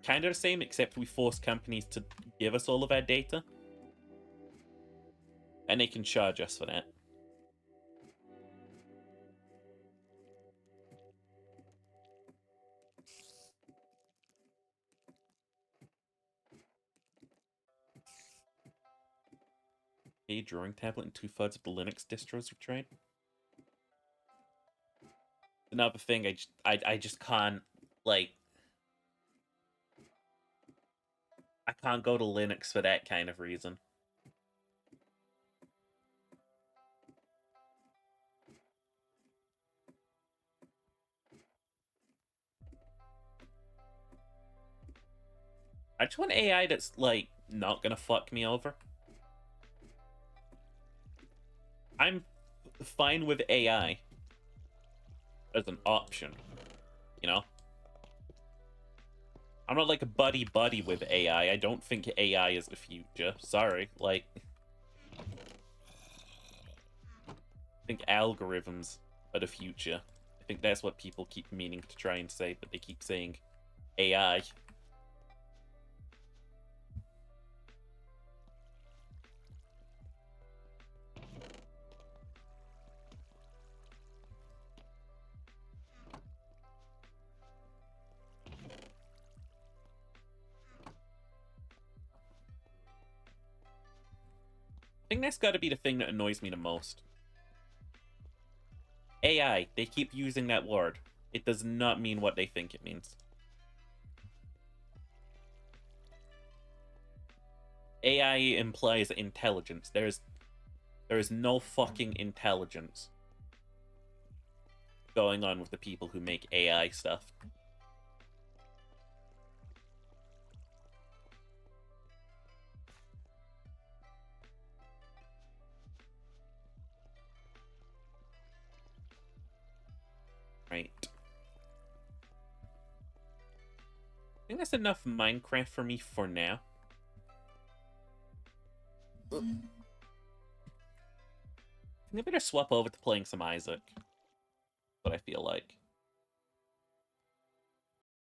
kind of the same, except we force companies to give us all of our data. And they can charge us for that. A drawing tablet and 2/3 of the Linux distros are tried. Another thing, I just can't, like, I can't go to Linux for that kind of reason. I just want AI that's, like, not gonna fuck me over. I'm fine with AI as an option, you know? I'm not like a buddy-buddy with AI. I don't think AI is the future. Sorry, like... I think algorithms are the future. I think that's what people keep meaning to try and say, but they keep saying AI. I think that's got to be the thing that annoys me the most. AI, they keep using that word. It does not mean what they think it means. AI implies intelligence. There is no fucking intelligence going on with the people who make AI stuff. Right. I think that's enough Minecraft for me for now. I think I better swap over to playing some Isaac. What I feel like.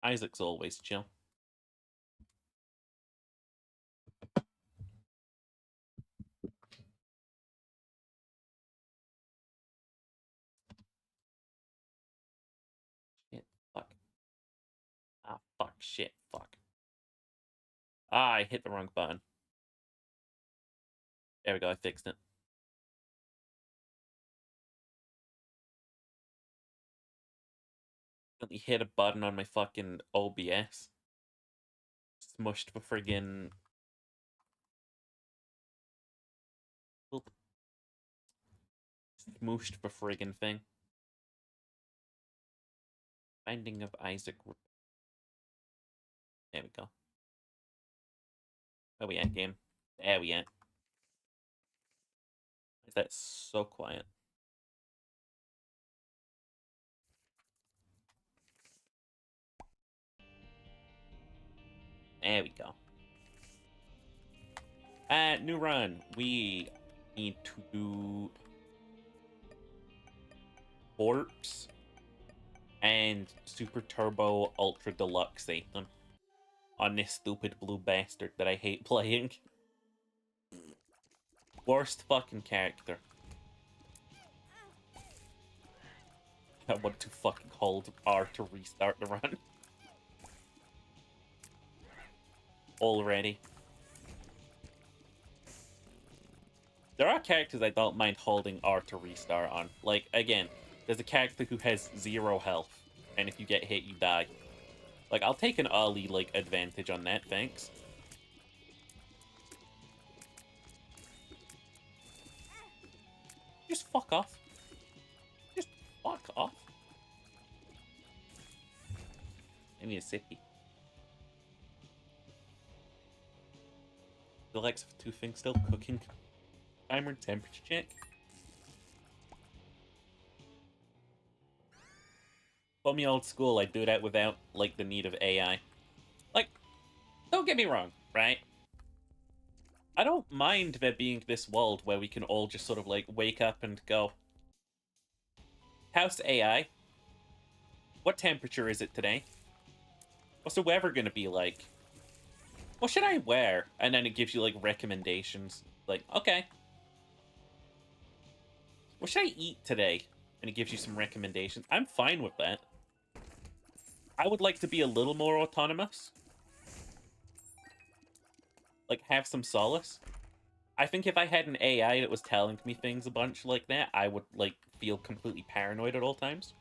Isaac's always chill. Shit, fuck. Ah, fuck, shit, fuck. Ah, I hit the wrong button. There we go, I fixed it. Accidentally hit a button on my fucking OBS. Smushed the friggin... Oop. Smooshed the friggin' thing. Binding of Isaac. There we go. Where we at, game? There we at. Is that so quiet? There we go. New run. We need to do Corpse and Super Turbo Ultra Deluxe Ethan on this stupid blue bastard that I hate playing. Worst fucking character. I want to fucking hold R to restart the run. Already. There are characters I don't mind holding R to restart on. Like, again, there's a character who has 0 health, and if you get hit, you die. Like, I'll take an early, like, advantage on that, thanks. Just fuck off. Just fuck off. I need a sippy. The likes of 2 things still cooking. Timer and temperature check. Call me old school, I do that without, like, the need of AI. Like, don't get me wrong, right? I don't mind there being this world where we can all just sort of, like, wake up and go, how's AI? What temperature is it today? What's the weather gonna be like? What should I wear? And then it gives you, like, recommendations. Like, okay. What should I eat today? And it gives you some recommendations. I'm fine with that. I would like to be a little more autonomous. Like, have some solace. I think if I had an AI that was telling me things a bunch like that, I would, like, feel completely paranoid at all times.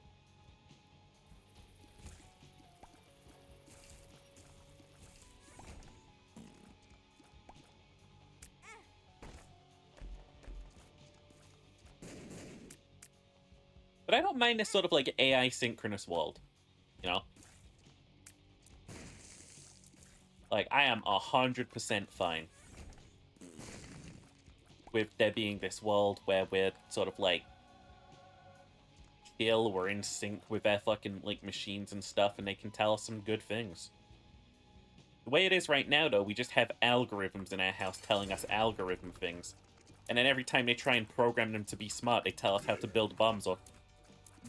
But I don't mind this sort of, like, AI synchronous world. You know? Like, I am 100% fine with there being this world where we're sort of, like, chill, we're in sync with their fucking, like, machines and stuff, and they can tell us some good things. The way it is right now, though, we just have algorithms in our house telling us algorithm things. And then every time they try and program them to be smart, they tell us how to build bombs or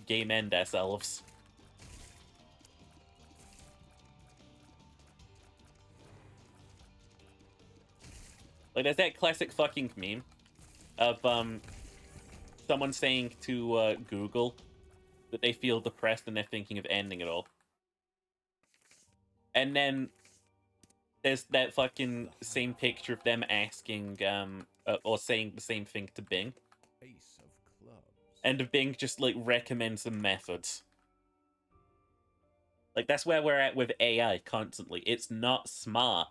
game end ourselves. Like, there's that classic fucking meme of, someone saying to, Google that they feel depressed and they're thinking of ending it all. And then there's that fucking same picture of them asking, or saying the same thing to Bing. Ace of clubs. And Bing just, like, recommends some methods. Like, that's where we're at with AI constantly. It's not smart.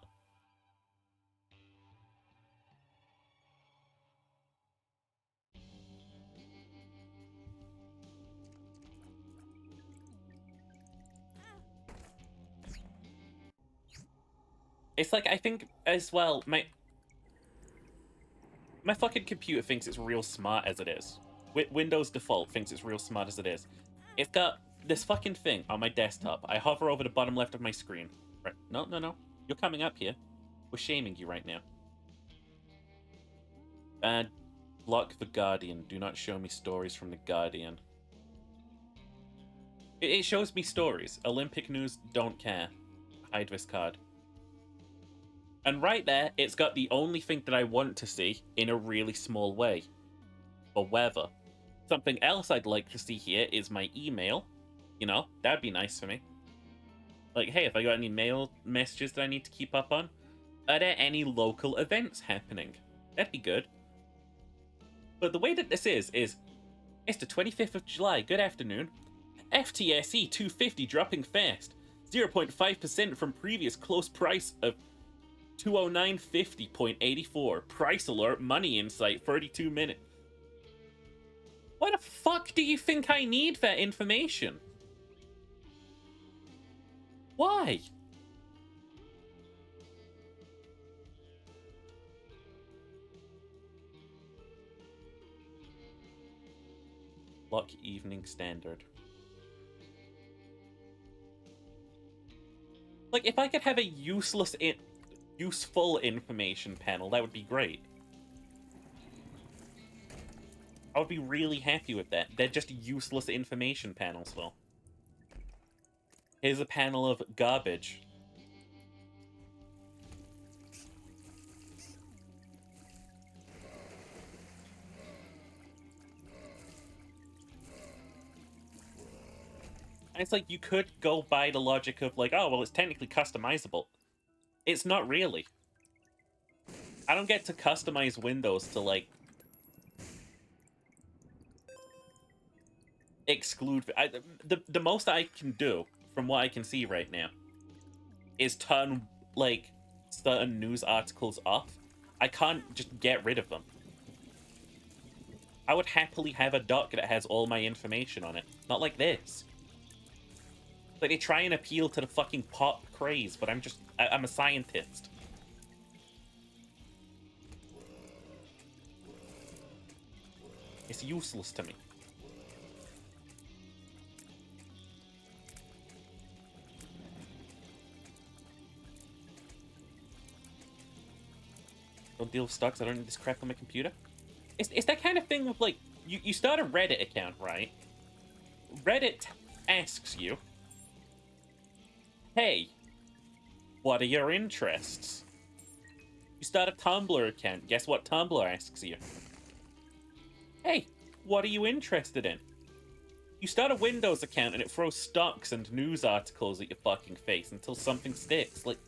It's like, I think, as well, my fucking computer thinks it's real smart as it is. Windows default thinks it's real smart as it is. It's got this fucking thing on my desktop. I hover over the bottom left of my screen. Right. No, no, no. You're coming up here. We're shaming you right now. Block the Guardian. Do not show me stories from the Guardian. It shows me stories. Olympic news, don't care. Hide this card. And right there, it's got the only thing that I want to see in a really small way. The weather. Something else I'd like to see here is my email. You know, that'd be nice for me. Like, hey, if I got any mail messages that I need to keep up on, are there any local events happening? That'd be good. But the way that this is it's the 25th of July, good afternoon. FTSE 250 dropping fast. 0.5% from previous close price of 209.50.84. Price alert, money insight, 32 minutes. Why the fuck do you think I need that information? Why? Lock Evening Standard. Like, if I could have a useful information panel, that would be great. I would be really happy with that. They're just useless information panels, though. Here's a panel of garbage. And it's like, you could go by the logic of like, oh, well, it's technically customizable. It's not really. I don't get to customize windows to, like, exclude... the most I can do, from what I can see right now, is turn, like, certain news articles off. I can't just get rid of them. I would happily have a doc that has all my information on it. Not like this. Like, they try and appeal to the fucking pop craze, but I'm a scientist. It's useless to me. Don't deal with stocks, I don't need this crap on my computer. It's that kind of thing with, like, you start a Reddit account, right? Reddit asks you, hey, what are your interests? You start a Tumblr account. Guess what Tumblr asks you? Hey, what are you interested in? You start a Windows account and it throws stocks and news articles at your fucking face until something sticks. Like,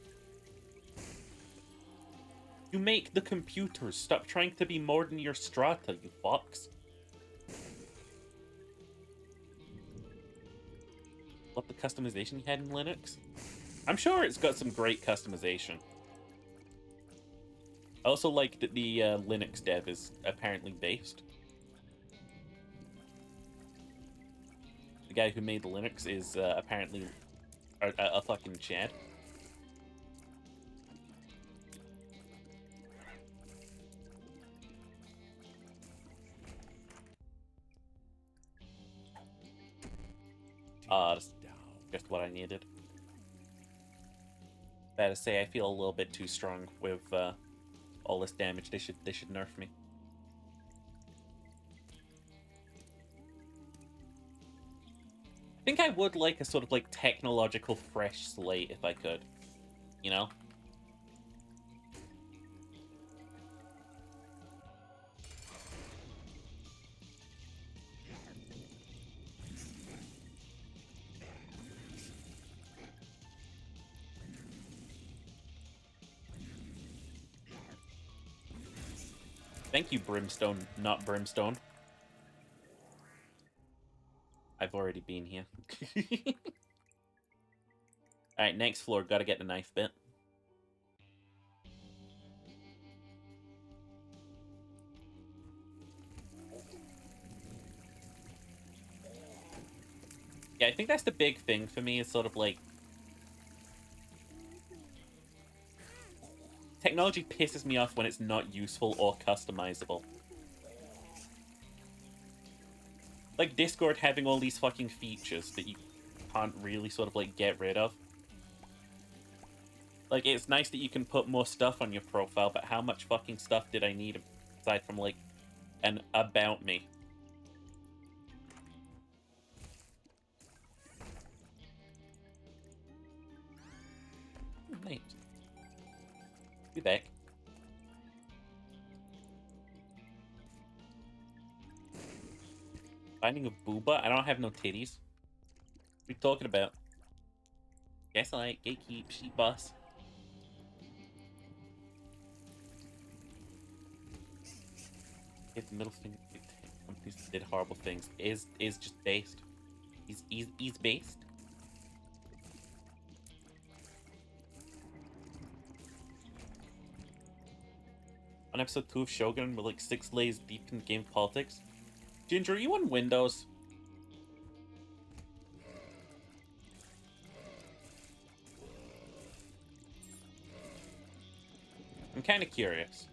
you make the computers. Stop trying to be more than your strata, you fucks. Love the customization you had in Linux. I'm sure it's got some great customization. I also like that the Linux dev is apparently based. The guy who made the Linux is apparently a fucking Chad. That's just what I needed. Bad to say, I feel a little bit too strong with all this damage. They should nerf me. I think I would like a sort of like technological fresh slate if I could, you know? Thank you, Brimstone, not Brimstone. I've already been here. Alright, next floor. Gotta get the knife bit. Yeah, I think that's the big thing for me, is sort of like... technology pisses me off when it's not useful or customizable. Like Discord having all these fucking features that you can't really sort of like get rid of. Like, it's nice that you can put more stuff on your profile, but how much fucking stuff did I need aside from like an about me? Nice. Be back. Finding a booba? I don't have no titties. What are you talking about? Gaslight, gatekeep, sheep boss. Hit the middle finger. Companies that did horrible things. Is just based. He's based. On episode 2 of Shogun, we're like 6 layers deep in game politics. Ginger, are you on Windows? I'm kind of curious.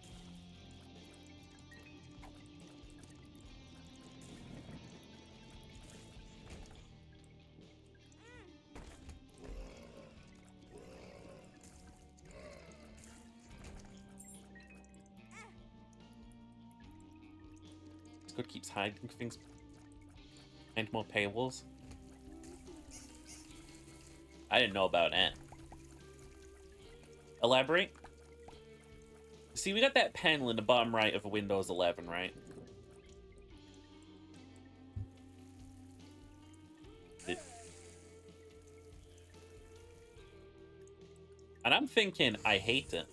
Discord keeps hiding things and more paywalls. I didn't know about that. Elaborate. See, we got that panel in the bottom right of Windows 11, right? And I'm thinking, I hate it.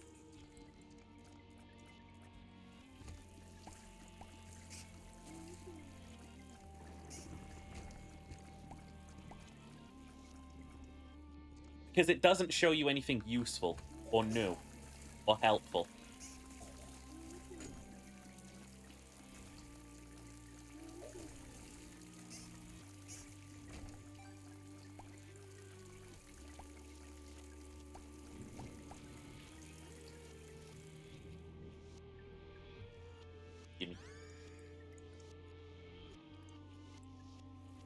Because it doesn't show you anything useful, or new, or helpful. Gimme.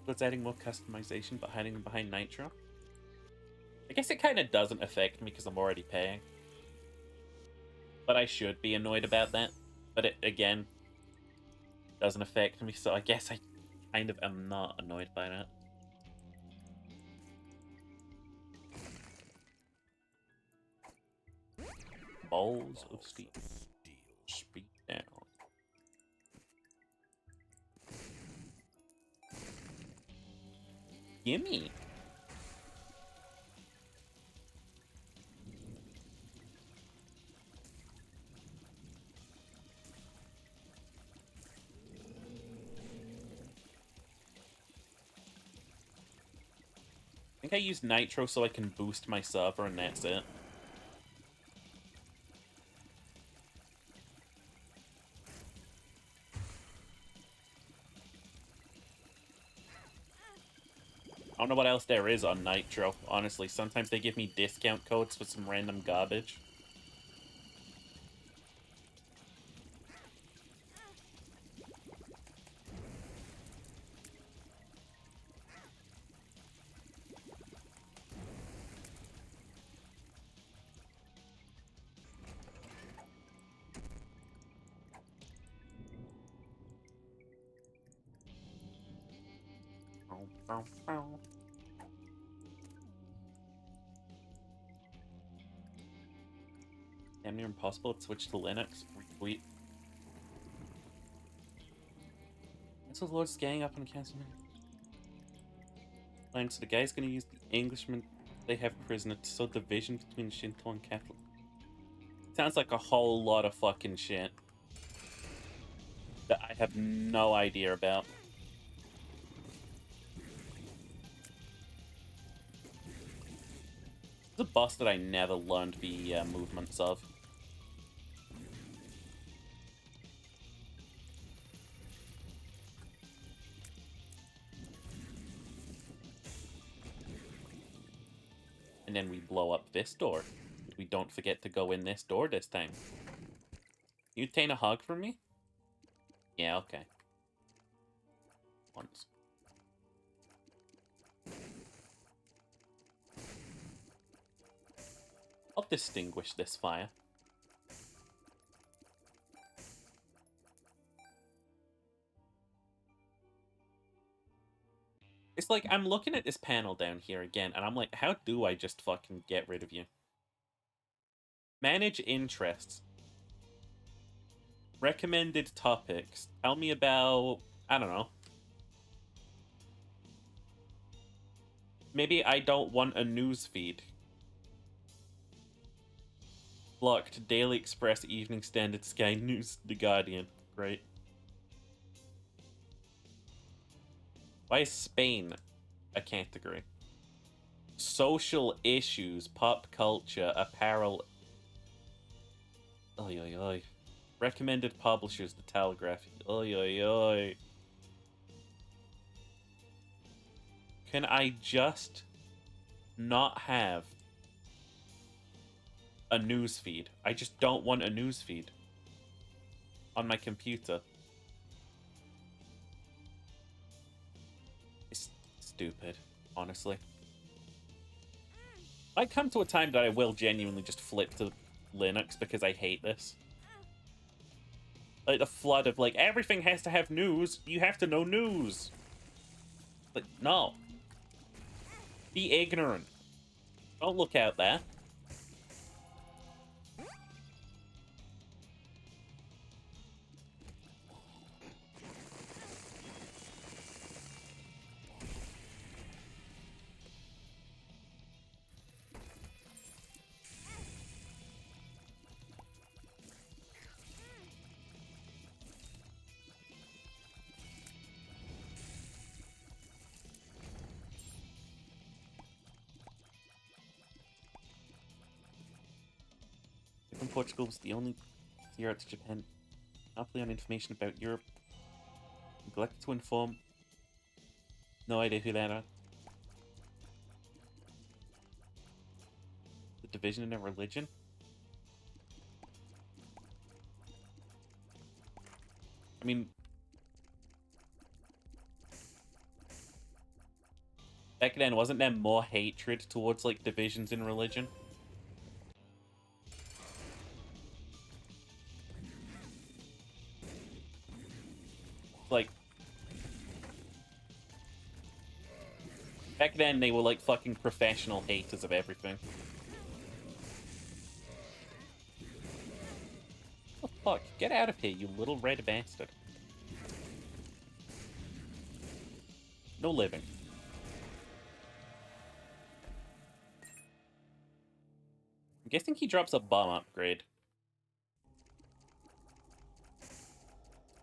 It's adding more customization, but hiding behind Nitro. I guess it kind of doesn't affect me because I'm already paying. But I should be annoyed about that. But it, again, doesn't affect me, so I guess I kind of am not annoyed by that. Balls of steel. Speed down. Gimme. I think I use Nitro so I can boost my server, and that's it. I don't know what else there is on Nitro, honestly. Sometimes they give me discount codes for some random garbage. Damn near impossible to switch to Linux. Retweet. So the Lord's gang up on the council. So the guy's gonna use the Englishmen they have prisoner to sow division between Shinto and Catholic. Sounds like a whole lot of fucking shit that I have no idea about. It's a boss that I never learned the movements of. And then we blow up this door. We don't forget to go in this door this time. You obtain a hug from me? Yeah, okay. Once. I'll distinguish this fire. It's like, I'm looking at this panel down here again, and I'm like, how do I just fucking get rid of you? Manage interests. Recommended topics. Tell me about, I don't know. Maybe I don't want a news feed. Blocked. Daily Express, Evening Standard, Sky News, The Guardian. Great. Why is Spain a category? Social issues, pop culture, apparel. Oy, oy, oy. Recommended publishers, The Telegraph. Oy, oy, oy. Can I just not have a news feed? I just don't want a news feed on my computer. It's stupid, honestly. I come to a time that I will genuinely just flip to Linux because I hate this. Like the flood of like everything has to have news. You have to know news. Like no. Be ignorant. Don't look out there. From Portugal was the only zero to Japan. Monopoly on information about Europe. Neglected to inform. No idea who that are. The division in their religion. I mean, back then, wasn't there more hatred towards like divisions in religion? Like, back then they were like fucking professional haters of everything. Oh fuck, get out of here, you little red bastard. No living. I'm guessing he drops a bomb upgrade.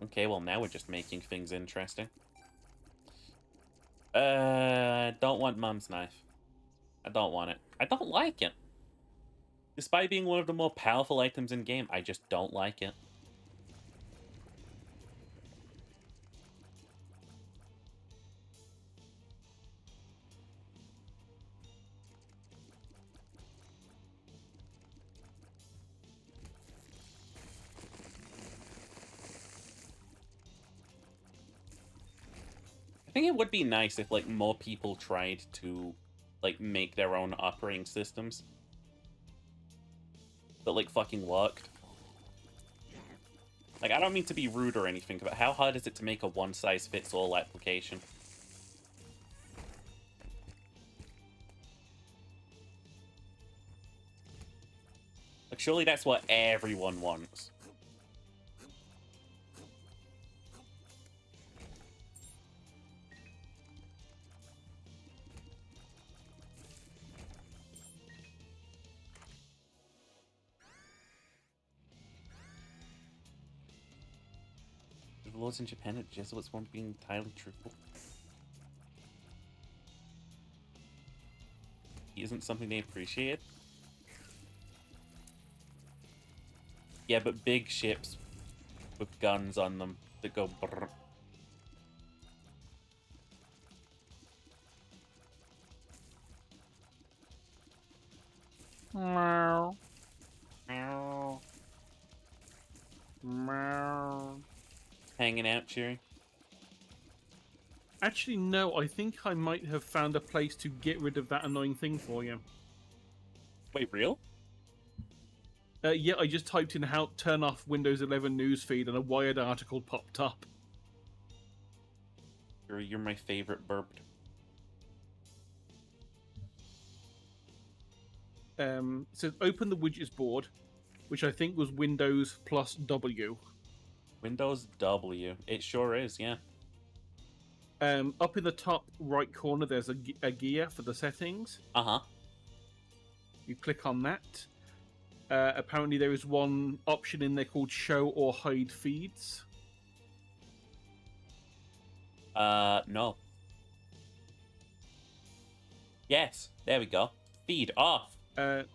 Okay, well now we're just making things interesting. Don't want Mum's knife. I don't want it. I don't like it. Despite being one of the more powerful items in game, I just don't like it. I think it would be nice if, like, more people tried to, like, make their own operating systems that, like, fucking worked. Like, I don't mean to be rude or anything, but how hard is it to make a one-size-fits-all application? Like, surely that's what everyone wants. The laws in Japan and Jesuits weren't being entirely truthful. Isn't something they appreciate. Yeah, but big ships with guns on them that go brrr. Meow. Meow. Meow. Hanging out, Cheery. Actually, no, I think I might have found a place to get rid of that annoying thing for you. Wait, real? Yeah, I just typed in how to turn off Windows 11 newsfeed and a Wired article popped up. You're my favorite burped. It says open the widgets board, which I think was Windows plus W. Windows W. It sure is, yeah. Up in the top right corner, there's a gear for the settings. Uh-huh. You click on that. Apparently, there is one option in there called Show or Hide Feeds. No. Yes, there we go. Feed off. Yep,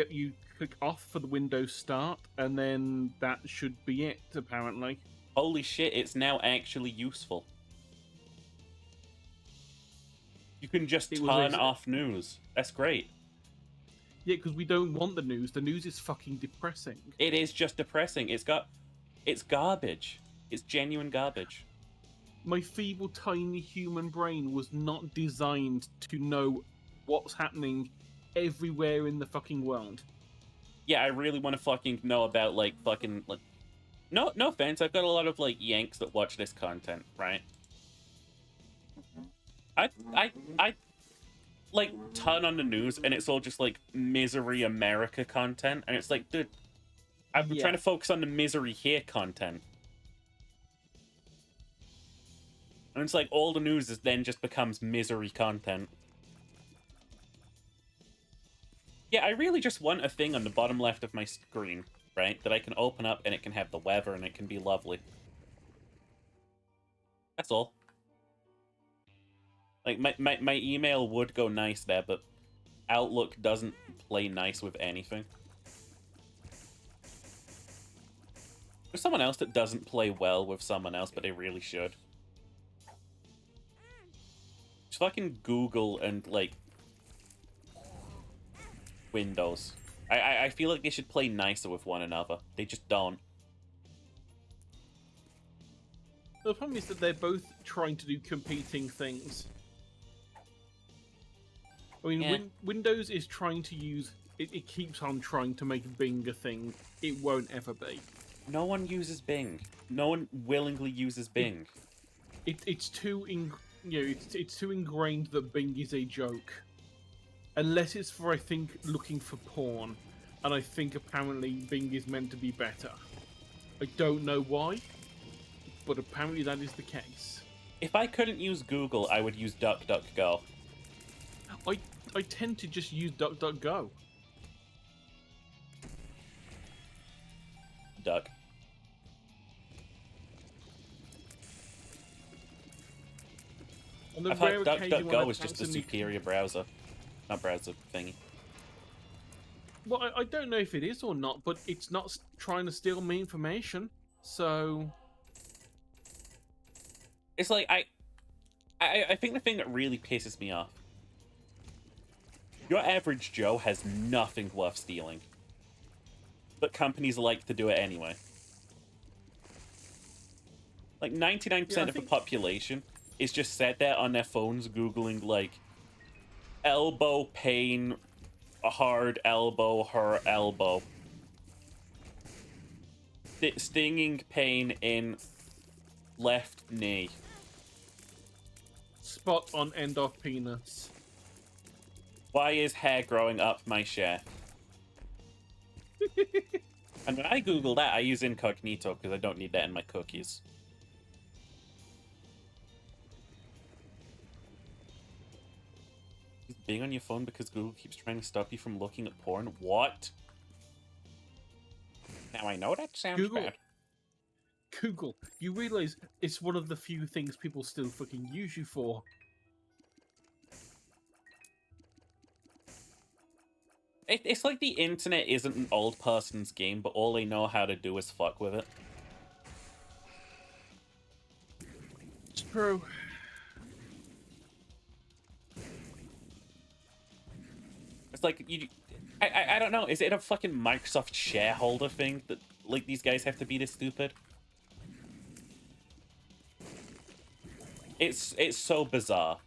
you click off for the Windows start, and then that should be it, apparently. Holy shit, it's now actually useful. You can just turn off news. That's great. Yeah, because we don't want the news. The news is fucking depressing. It is just depressing. It's garbage. It's genuine garbage. My feeble, tiny human brain was not designed to know what's happening everywhere in the fucking world. Yeah, I really want to fucking know about, like, fucking, like, no offense. I've got a lot of like Yanks that watch this content, right? I like turn on the news and it's all just like misery America content, and it's like, dude, I'm Yeah. trying to focus on the misery here content. And it's like all the news is then just becomes misery content. Yeah, I really just want a thing on the bottom left of my screen, right? That I can open up and it can have the weather and it can be lovely. That's all. Like, my email would go nice there, but Outlook doesn't play nice with anything. There's someone else that doesn't play well with someone else, but they really should. Just fucking Google and, like, Windows. I feel like they should play nicer with one another. They just don't. The problem is that they're both trying to do competing things. I mean, Yeah. Windows is trying to use... It keeps on trying to make Bing a thing. It won't ever be. No one uses Bing. No one willingly uses Bing. It's too it's too ingrained that Bing is a joke. Unless it's for, I think, looking for porn. And I think apparently Bing is meant to be better. I don't know why, but apparently that is the case. If I couldn't use Google, I would use DuckDuckGo. I tend to just use DuckDuckGo. Duck. On the I've rare heard occasion when I DuckDuckGo is just a fancy me- superior browser. Not browser thingy. Well, I don't know if it is or not, but it's not trying to steal my information. So It's like, I think the thing that really pisses me off, your average Joe has nothing worth stealing. But companies like to do it anyway. Like 99% Yeah, I of the think- population is just sat there on their phones Googling like elbow pain, a hard elbow, her elbow. Stinging pain in left knee. spot on end of penis. Why is hair growing up my shaft? And when I Google that, I use incognito because I don't need that in my cookies. Is being on your phone because Google keeps trying to stop you from looking at porn? What? Now I know that sounds Google. bad. Google, you realize it's one of the few things people still fucking use you for. It's like the internet isn't an old person's game, but all they know how to do is fuck with it. It's true. It's like I don't know. Is it a fucking Microsoft shareholder thing that like these guys have to be this stupid? It's so bizarre.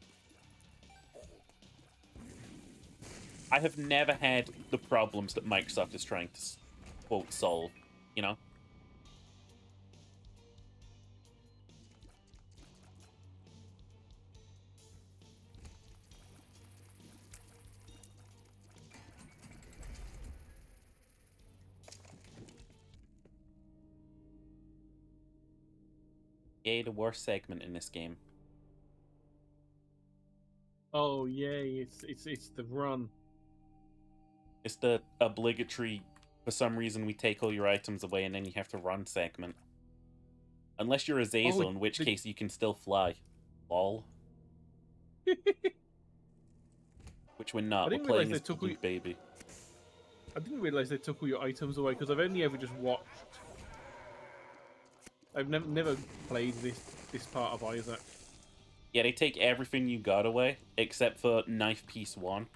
I have never had the problems that Microsoft is trying to quote solve. You know. Yay, the worst segment in this game. Oh yay! It's the run. It's the obligatory, for some reason we take all your items away and then you have to run segment. Unless you're Azazel, in which case you can still fly. Lol. Which we're not. I We're didn't playing realize as they took Blue all- Baby. I didn't realize they took all your items away because I've only ever just watched. I've never played this part of Isaac. Yeah, they take everything you got away, except for knife piece 1.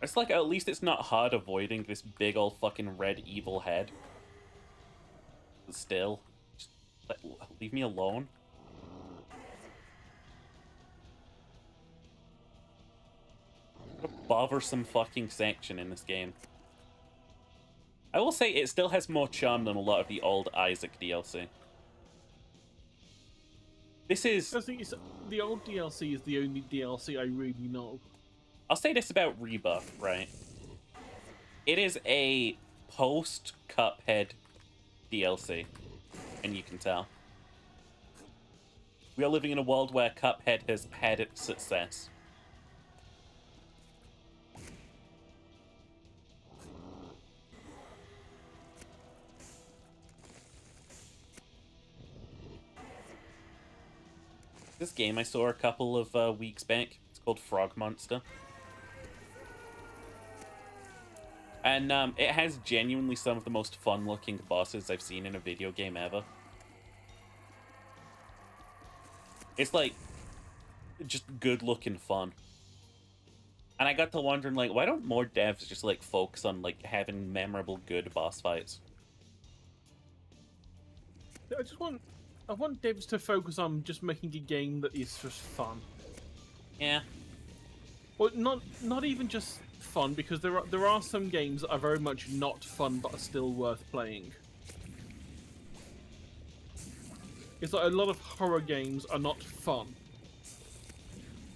It's like, at least it's not hard avoiding this big old fucking red evil head. But still, just leave me alone. What a bothersome fucking section in this game. I will say it still has more charm than a lot of the old Isaac DLC. This is... I think it's, the old DLC is the only DLC I really know. I'll say this about Rebuff, right? It is a post-Cuphead DLC, and you can tell. We are living in a world where Cuphead has had its success. This game I saw a couple of weeks back. It's called Frog Monster. And it has genuinely some of the most fun-looking bosses I've seen in a video game ever. It's like just good-looking fun. And I got to wondering, like, why don't more devs just like focus on like having memorable, good boss fights? I want devs to focus on just making a game that is just fun. Yeah. Well, not even just fun, because there are some games that are very much not fun but are still worth playing. It's like a lot of horror games are not fun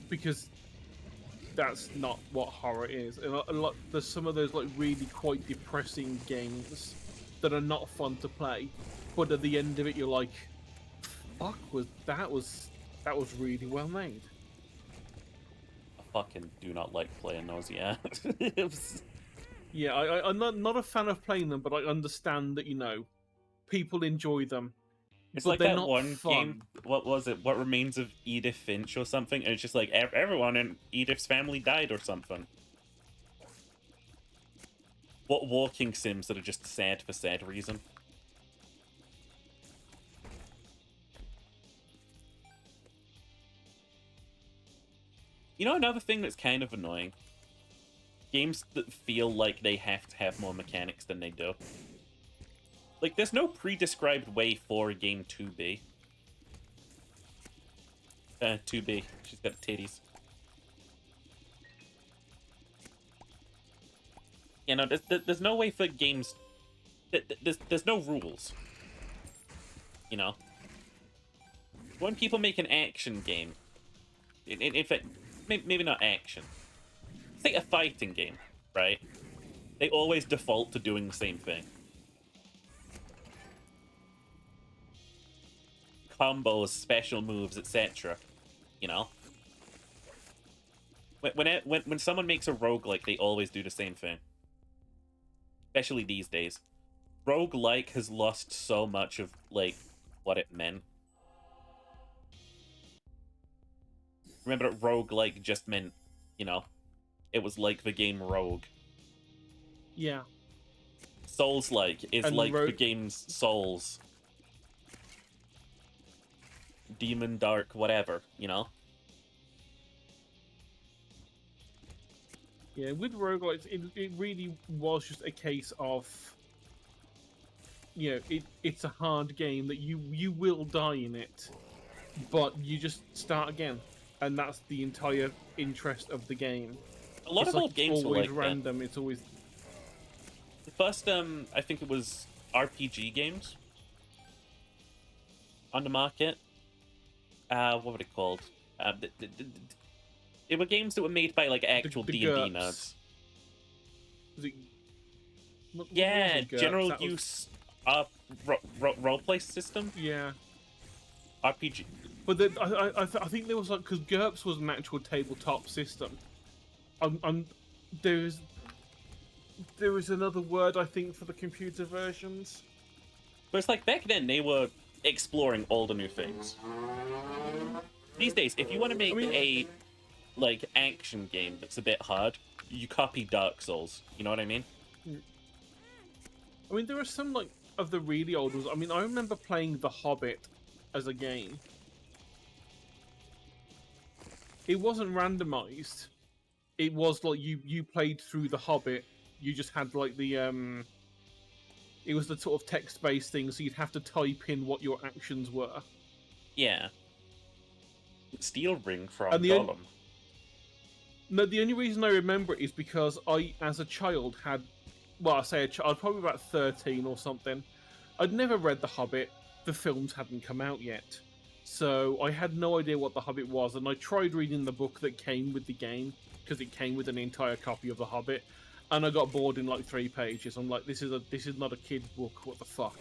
because that's not what horror is. And a lot, there's some of those like really quite depressing games that are not fun to play, but at the end of it you're like, fuck, that was really well made. I fucking do not like playing those, yeah. Yeah, I'm not a fan of playing them, but I understand that, you know, people enjoy them. It's but like they're that not one fun. game, what was it? What Remains of Edith Finch or something? And it's just like everyone in Edith's family died or something. What walking sims that are just sad for sad reason? You know, another thing that's kind of annoying? Games that feel like they have to have more mechanics than they do. Like, there's no pre-described way for a game to be. 2B. She's got titties. You know, there's no way for games... There's no rules. You know? When people make an action game... In fact, maybe not action. Say a fighting game, right? They always default to doing the same thing. Combos, special moves, etc. You know? When someone makes a roguelike, they always do the same thing. Especially these days. Roguelike has lost so much of, like, what it meant. Remember that roguelike just meant, you know, it was like the game Rogue. Yeah. Souls-like is And like the game's Souls. Demon, Dark, whatever, you know? Yeah, with roguelikes, it really was just a case of, you know, it's a hard game that you will die in it, but you just start again, and that's the entire interest of the game. A lot it's of like old games were always like random. It's always the first, I think it was RPG games on the market. What were they called? They were games that were made by like actual the D&D GURPS. nerds. Was it, what Yeah, was it, GURPS? general That was- use roleplay system Yeah, RPG. but I think there was like, because GURPS was an actual tabletop system. There is another word I think for the computer versions. But it's like back then they were exploring all the new things. These days, if you want to make a like action game that's a bit hard, you copy Dark Souls. You know what I mean? I mean, there are some like of the really old ones. I mean, I remember playing The Hobbit as a game. It wasn't randomized. It was like you played through The Hobbit. You just had like the it was the sort of text-based thing, so you'd have to type in what your actions were. Yeah. Steel Ring from And the Gollum. No, the only reason I remember it is because I, as a child, had well, I say I was probably about 13 or something. I'd never read The Hobbit. The films hadn't come out yet. So I had no idea what The Hobbit was, and I tried reading the book that came with the game, because it came with an entire copy of The Hobbit, and I got bored in like 3 pages. I'm like, this is not a kid's book, what the fuck?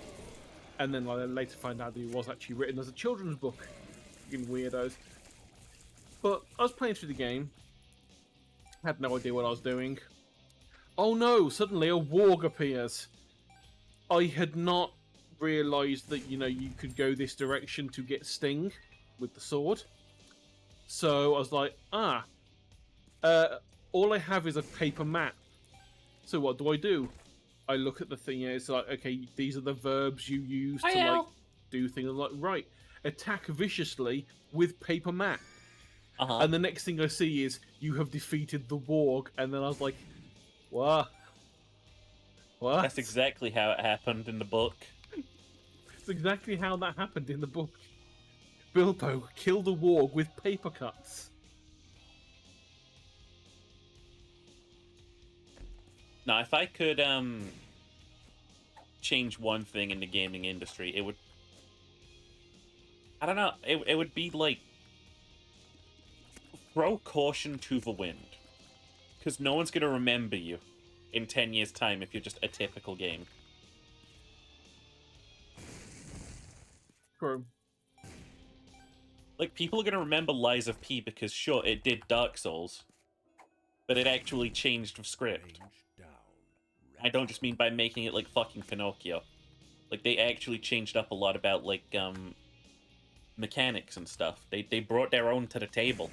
And then I later find out that it was actually written as a children's book. Fucking weirdos. But I was playing through the game, had no idea what I was doing. Oh no, suddenly a warg appears. I had not realised that, you could go this direction to get Sting with the sword. So I was like, all I have is a paper map. So what do? I look at the thing, it's like, okay, these are the verbs you use to like do things. I'm like, right, attack viciously with paper map. And the next thing I see is you have defeated the warg, and then I was like, what? That's exactly how it happened in the book. It's exactly how that happened in the book. Bilbo killed a warg with paper cuts. Now, if I could change one thing in the gaming industry, it would... I don't know, it would be like... throw caution to the wind. Because no one's going to remember you in 10 years' time if you're just a typical game. True. Like, people are going to remember Lies of P because, sure, it did Dark Souls, but it actually changed the script. I don't just mean by making it like fucking Pinocchio. Like, they actually changed up a lot about, like, mechanics and stuff. They brought their own to the table.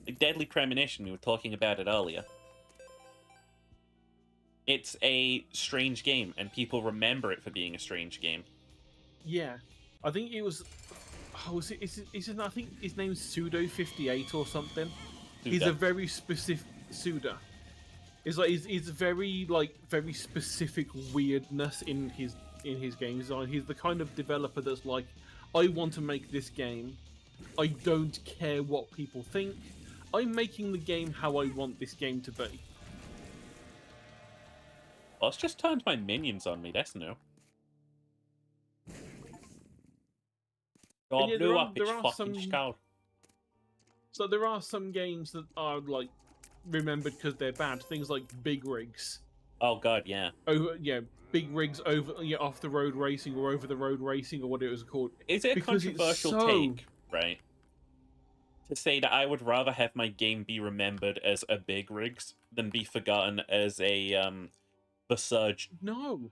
Like Deadly Premonition, we were talking about it earlier. It's a strange game, and people remember it for being a strange game. Yeah. I think it was... Oh, is it, I think his name's Pseudo58 or something. He's a very specific... Suda. It's like he's very very specific weirdness in his game design. He's the kind of developer that's like, I want to make this game. I don't care what people think. I'm making the game how I want this game to be. Well, it's just turned my minions on me. That's new. Oh, yeah, blew up its fucking skull. So there are some games that are like remembered because they're bad. Things like Big Rigs. Oh god, yeah. Big Rigs over off the road racing or over the road racing or what it was called. Is it a controversial take, right? To say that I would rather have my game be remembered as a Big Rigs than be forgotten as a Visage. No.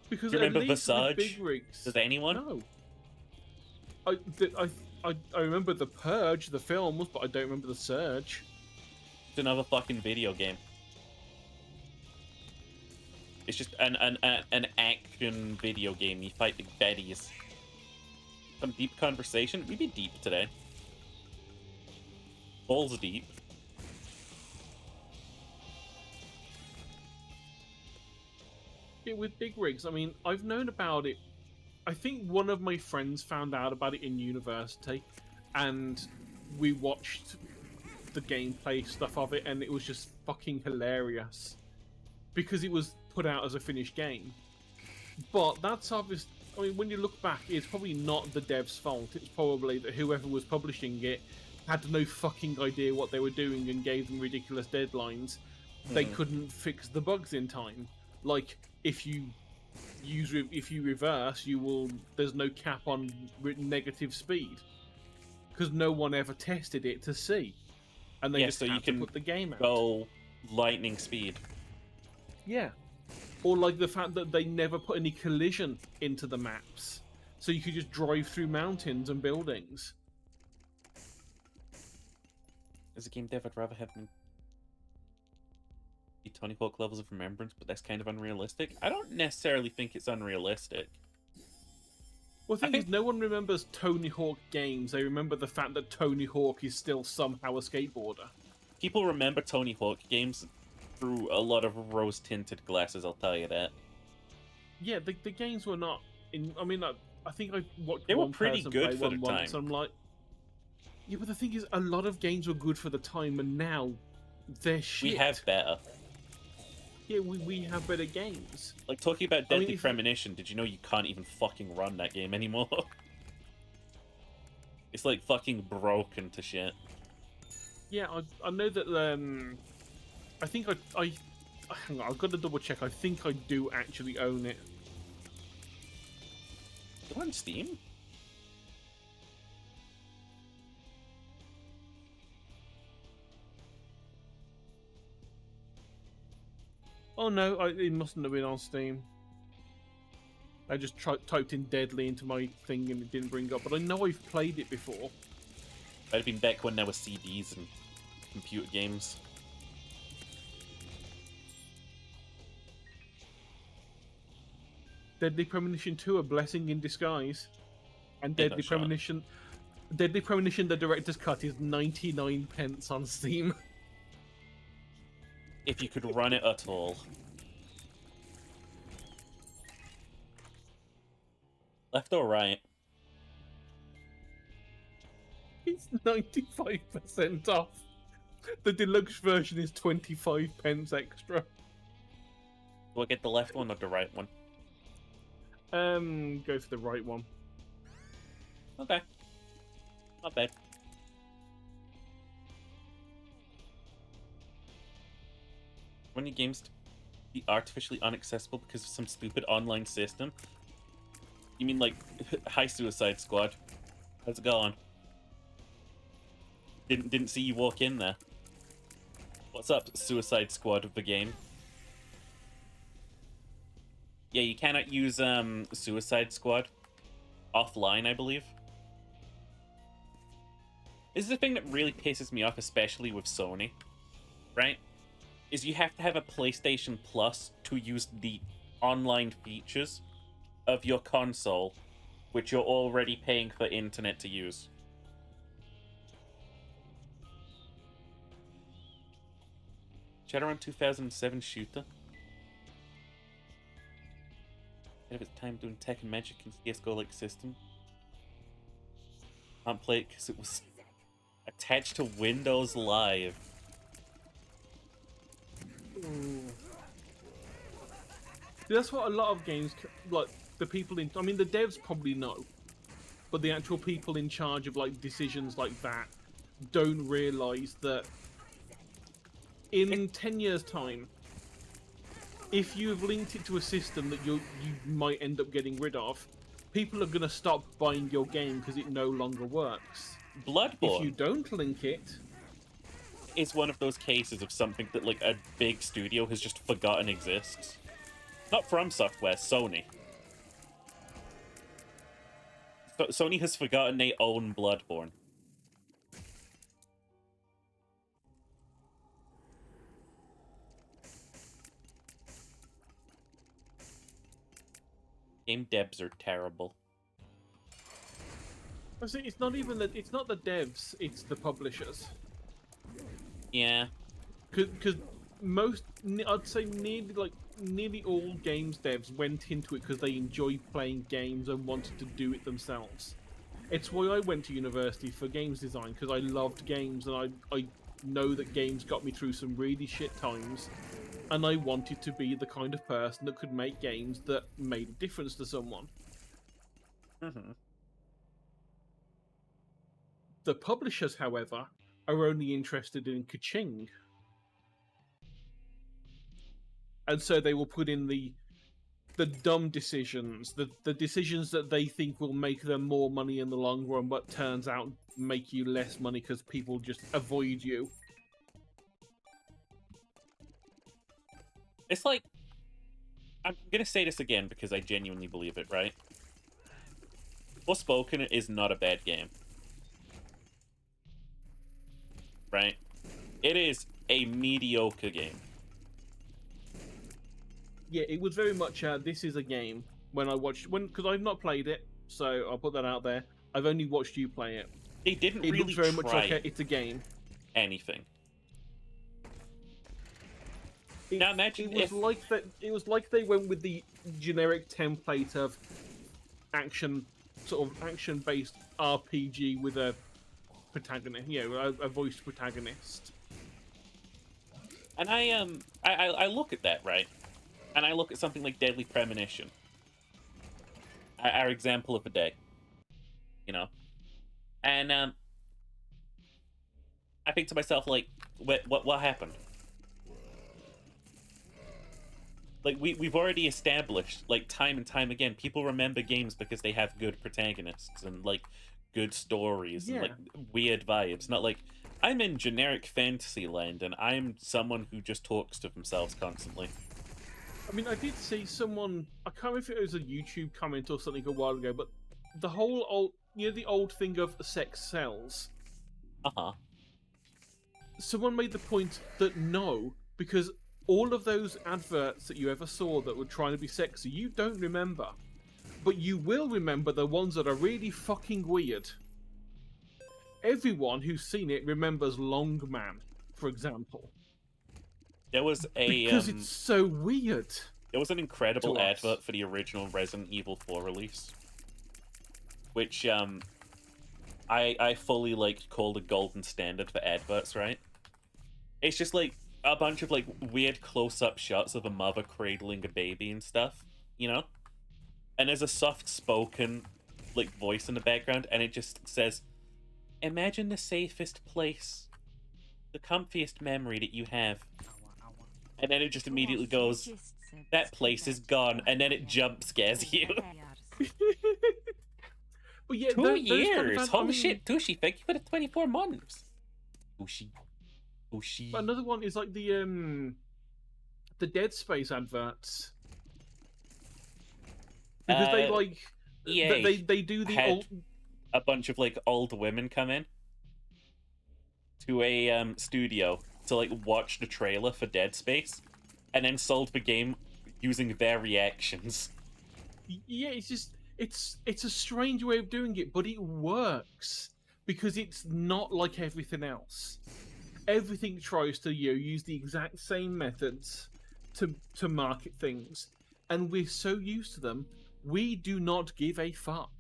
Because do you remember at least Visage? Big Rigs. Does anyone? No. I remember the Purge, the films, but I don't remember the Surge. It's another fucking video game. It's just an action video game. You fight big baddies. Some deep conversation. We be deep today. Balls deep. Yeah, with Big Rigs, I mean, I've known about it. I think one of my friends found out about it in university, and we watched the gameplay stuff of it, and it was just fucking hilarious. Because it was put out as a finished game. But that's obvious. I mean, when you look back, it's probably not the dev's fault. It's probably that whoever was publishing it had no fucking idea what they were doing and gave them ridiculous deadlines. They couldn't fix the bugs in time. Like, if you reverse, there's no cap on negative speed because no one ever tested it to see, and they just had to put the game out. Go lightning speed. Yeah, or like the fact that they never put any collision into the maps, so you could just drive through mountains and buildings. As a game dev, I'd rather have 20 Hawk levels of remembrance, but that's kind of unrealistic. I don't necessarily think it's unrealistic. Well, the thing is, no one remembers Tony Hawk games. They remember the fact that Tony Hawk is still somehow a skateboarder. People remember Tony Hawk games through a lot of rose-tinted glasses, I'll tell you that. Yeah, the games were not... I think I watched they were one pretty person good play for one the once, time. and I'm like... Yeah, but the thing is, a lot of games were good for the time, and now they're shit. We have better. Yeah, we have better games. Like, talking about I mean, Deadly if- Premonition, did you know you can't even fucking run that game anymore? It's like fucking broken to shit. Yeah, I know that. I think I hang on, I've got to double check. I think I do actually own it. Is it on Steam? Oh no, it mustn't have been on Steam. I just typed in Deadly into my thing and it didn't bring up. But I know I've played it before. I'd have been back when there were CDs and computer games. Deadly Premonition 2: A Blessing in Disguise, and Ain't no Deadly shot. Premonition. Deadly Premonition: The Director's Cut is 99 pence on Steam. If you could run it at all. Left or right? It's 95% off. The deluxe version is 25 pence extra. Do I get the left one or the right one? Go for the right one. Okay. Not bad. When your games be artificially inaccessible because of some stupid online system? You mean like, hi Suicide Squad? How's it going? Didn't see you walk in there. What's up, Suicide Squad of the game? Yeah, you cannot use Suicide Squad offline, I believe. This is the thing that really pisses me off, especially with Sony, right? Is you have to have a PlayStation Plus to use the online features of your console, which you're already paying for internet to use. Shadowrun 2007 shooter. Ahead of its time doing tech and magic and CSGO-like system. Can't play it because it was attached to Windows Live. That's what a lot of games, like the people in. I mean, the devs probably know, but the actual people in charge of like decisions like that don't realize that in 10 years' time, if you've linked it to a system that you might end up getting rid of, people are gonna stop buying your game because it no longer works. Bloodborne If you don't link it, is one of those cases of something that like a big studio has just forgotten exists. Not From Software, Sony. Sony has forgotten they own Bloodborne. Game devs are terrible. I see, it's not even that. It's not the devs. It's the publishers. Yeah. Because I'd say nearly all games devs went into it because they enjoy playing games and wanted to do it themselves. It's why I went to university for games design, because I loved games and I know that games got me through some really shit times, and I wanted to be the kind of person that could make games that made a difference to someone. Mm-hmm. The publishers, however, are only interested in ka-ching. And so they will put in the dumb decisions, the decisions that they think will make them more money in the long run, but turns out make you less money because people just avoid you. It's like, I'm gonna say this again because I genuinely believe it, right? Forspoken is not a bad game. Right? It is a mediocre game. Yeah, it was very much this is a game. When I watched, because I've not played it, so I'll put that out there. I've only watched you play it. They didn't It really looks very try much like it's a game. anything. It, Now imagine it was if- like that. It was like they went with the generic template of action, sort of action-based RPG with a protagonist, a voiced protagonist. And I look at that, right? And I look at something like Deadly Premonition. Our example of the day. You know? And I think to myself, like, what happened? Like, we've already established, like, time and time again, people remember games because they have good protagonists and, like, good stories and, like, weird vibes. Not like, I'm in generic fantasy land and I'm someone who just talks to themselves constantly. I mean, I did see someone, I can't remember if it was a YouTube comment or something a while ago, but the whole old, the old thing of sex sells. Uh-huh. Someone made the point that no, because all of those adverts that you ever saw that were trying to be sexy, you don't remember. But you will remember the ones that are really fucking weird. Everyone who's seen it remembers Long Man, for example. There was a Because it's so weird. there was an incredible to us. advert for the original Resident Evil 4 release, which I fully like call the golden standard for adverts, right? It's just like a bunch of like weird close-up shots of a mother cradling a baby and stuff, you know? And there's a soft-spoken like voice in the background, and it just says, "Imagine the safest place, the comfiest memory that you have." And then it just immediately goes, "That place is gone," and then it jump scares you. But yeah, 2 years! Kind of Holy shit, Tushy, thank you for the 24 months. Tushy. Tushy. But another one is like the Dead Space adverts. Because they like EA they do the had old a bunch of like old women come in to a studio to like watch the trailer for Dead Space and then sold the game using their reactions. Yeah, it's just it's a strange way of doing it, but it works because it's not like everything else. Everything tries to use the exact same methods to market things, and we're so used to them, we do not give a fuck.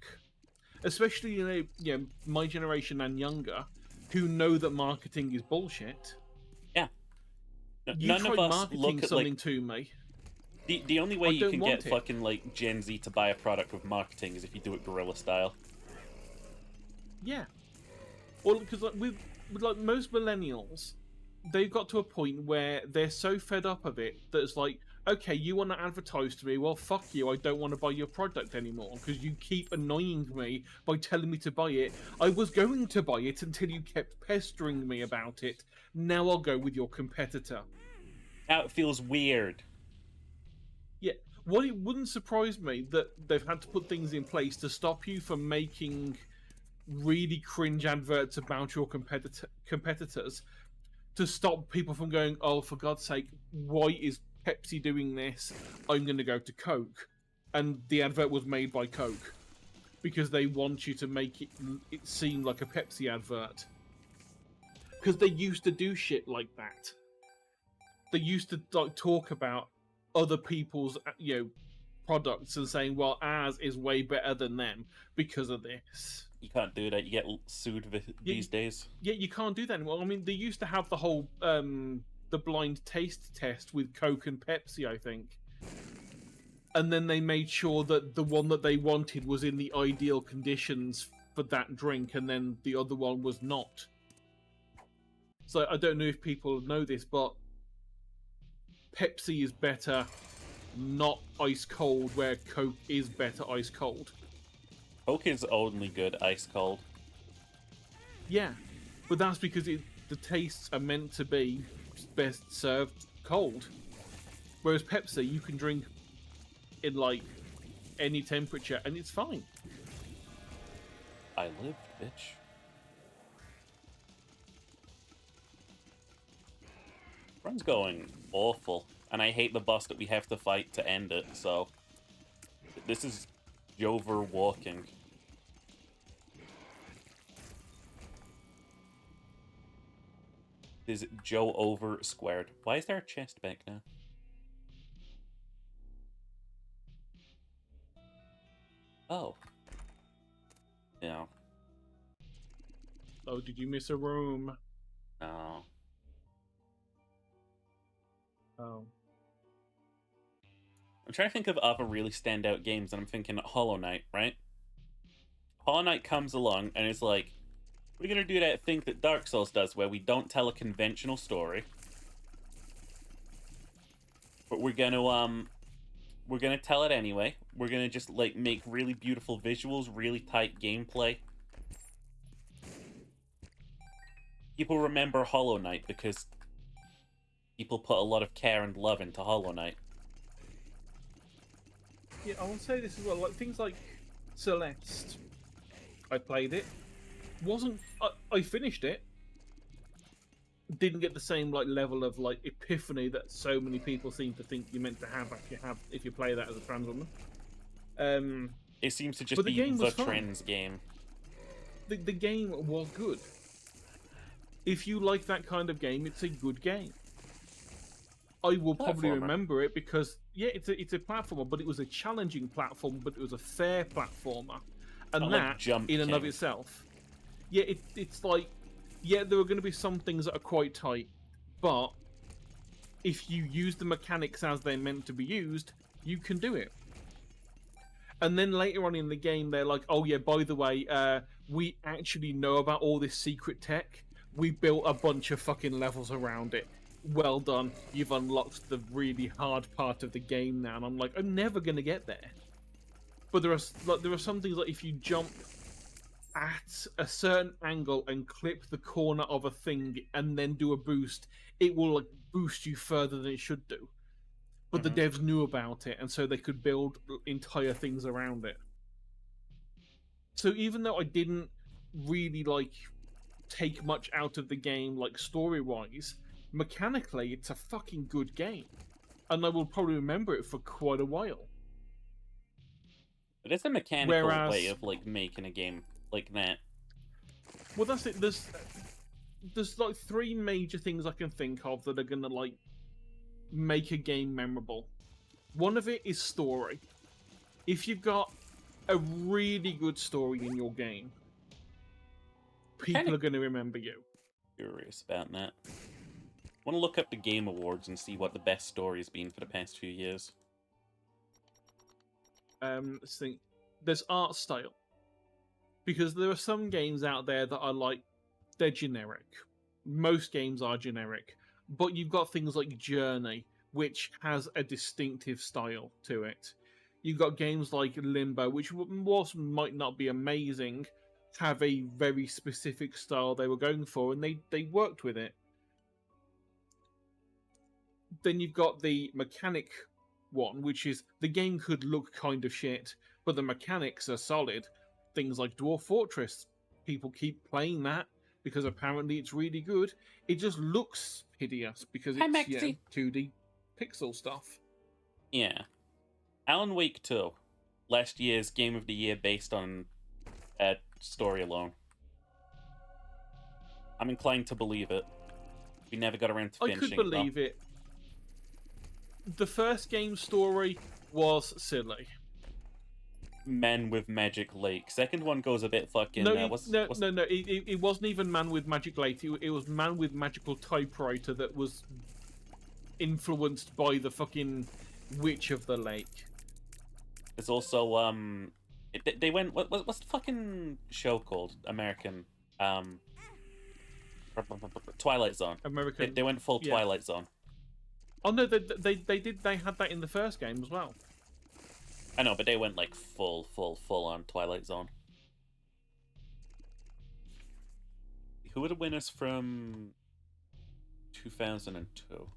Especially my generation and younger, who know that marketing is bullshit. Yeah. You None try of us marketing look at something like to me. the only way I you don't can want get it. fucking like Gen Z to buy a product with marketing is if you do it guerrilla style. Yeah. Well, because like with like most millennials, they've got to a point where they're so fed up of it that it's like, okay, you want to advertise to me? Well, fuck you. I don't want to buy your product anymore because you keep annoying me by telling me to buy it. I was going to buy it until you kept pestering me about it. Now I'll go with your competitor. Now it feels weird. Yeah. Well, it wouldn't surprise me that they've had to put things in place to stop you from making really cringe adverts about your competitors to stop people from going, oh, for God's sake, why is Pepsi doing this? I'm going to go to Coke. And the advert was made by Coke because they want you to make it seem like a Pepsi advert. Because they used to do shit like that. They used to like talk about other people's products and saying, well, ours is way better than them because of this. You can't do that. You get sued these days. Yeah, you can't do that anymore. I mean, they used to have the whole the blind taste test with Coke and Pepsi, I think. And then they made sure that the one that they wanted was in the ideal conditions for that drink, and then the other one was not. So I don't know if people know this, but Pepsi is better not ice cold, where Coke is better ice cold. Coke is only good ice cold. Yeah, but that's because the tastes are meant to be best served cold. Whereas Pepsi, you can drink in like any temperature and it's fine. I lived, bitch. Run's going awful, and I hate the boss that we have to fight to end it, so this is Jover walking. Is Joe over squared? Why is there a chest back now? Oh. Yeah. Oh, did you miss a room? No. Oh. I'm trying to think of other really standout games, and I'm thinking Hollow Knight, right? Hollow Knight comes along and is like, we're gonna do that thing that Dark Souls does, where we don't tell a conventional story, but we're gonna tell it anyway. We're gonna just like make really beautiful visuals, really tight gameplay. People remember Hollow Knight because people put a lot of care and love into Hollow Knight. Yeah, I want to say this as well. Like things like Celeste, I played it. I finished it. Didn't get the same like level of like epiphany that so many people seem to think you're meant to have if you play that as a trans woman. It seems to just But the be game the was fun. trends game. The game was good. If you like that kind of game, it's a good game. I will probably Platformer. remember it because yeah, it's a platformer, but it was a challenging platform, but it was a fair platformer, and Not like that Jump in and of King. itself, yeah, it's like yeah, there are going to be some things that are quite tight, but if you use the mechanics as they're meant to be used, you can do it. And then later on in the game, they're like, "Oh yeah, by the way, we actually know about all this secret tech. We built a bunch of fucking levels around it. Well done. You've unlocked the really hard part of the game now." And I'm like, I'm never gonna get there. But there are some things like if you jump at a certain angle and clip the corner of a thing and then do a boost, it will like boost you further than it should do. But the devs knew about it, and so they could build entire things around it. So even though I didn't really like take much out of the game, like story wise, mechanically it's a fucking good game, and I will probably remember it for quite a while. But it's a mechanical Whereas- way of like making a game like that. Well, that's it. There's like three major things I can think of that are gonna like make a game memorable. One of it is story. If you've got a really good story in your game, people are going to remember you. Curious about that. Want to look up the Game Awards and see what the best story's been for the past few years. Let's think. There's art style, because there are some games out there that are like they're generic. Most games are generic, but you've got things like Journey, which has a distinctive style to it. You've got games like Limbo, which might not be amazing, have a very specific style they were going for, and they worked with it. Then you've got the mechanic one, which is the game could look kind of shit, but the mechanics are solid. Things like Dwarf Fortress, people keep playing that because apparently it's really good. It just looks hideous because Hi, it's you know, Maxie. 2D pixel stuff. Yeah. Alan Wake 2. Last year's Game of the Year based on story alone. I'm inclined to believe it. We never got around to I finishing could believe it. The first game's story was silly. Men with Magic Lake. Second one goes a bit fucking... No, what's- it wasn't even Man with Magic Lake. It was Man with Magical Typewriter that was influenced by the fucking Witch of the Lake. There's also, they went... What's the fucking show called? American, Twilight Zone. American. They went full yeah. Twilight Zone. Oh no, they had that in the first game as well. I know, but they went like full on Twilight Zone. Who were the winners from 2002?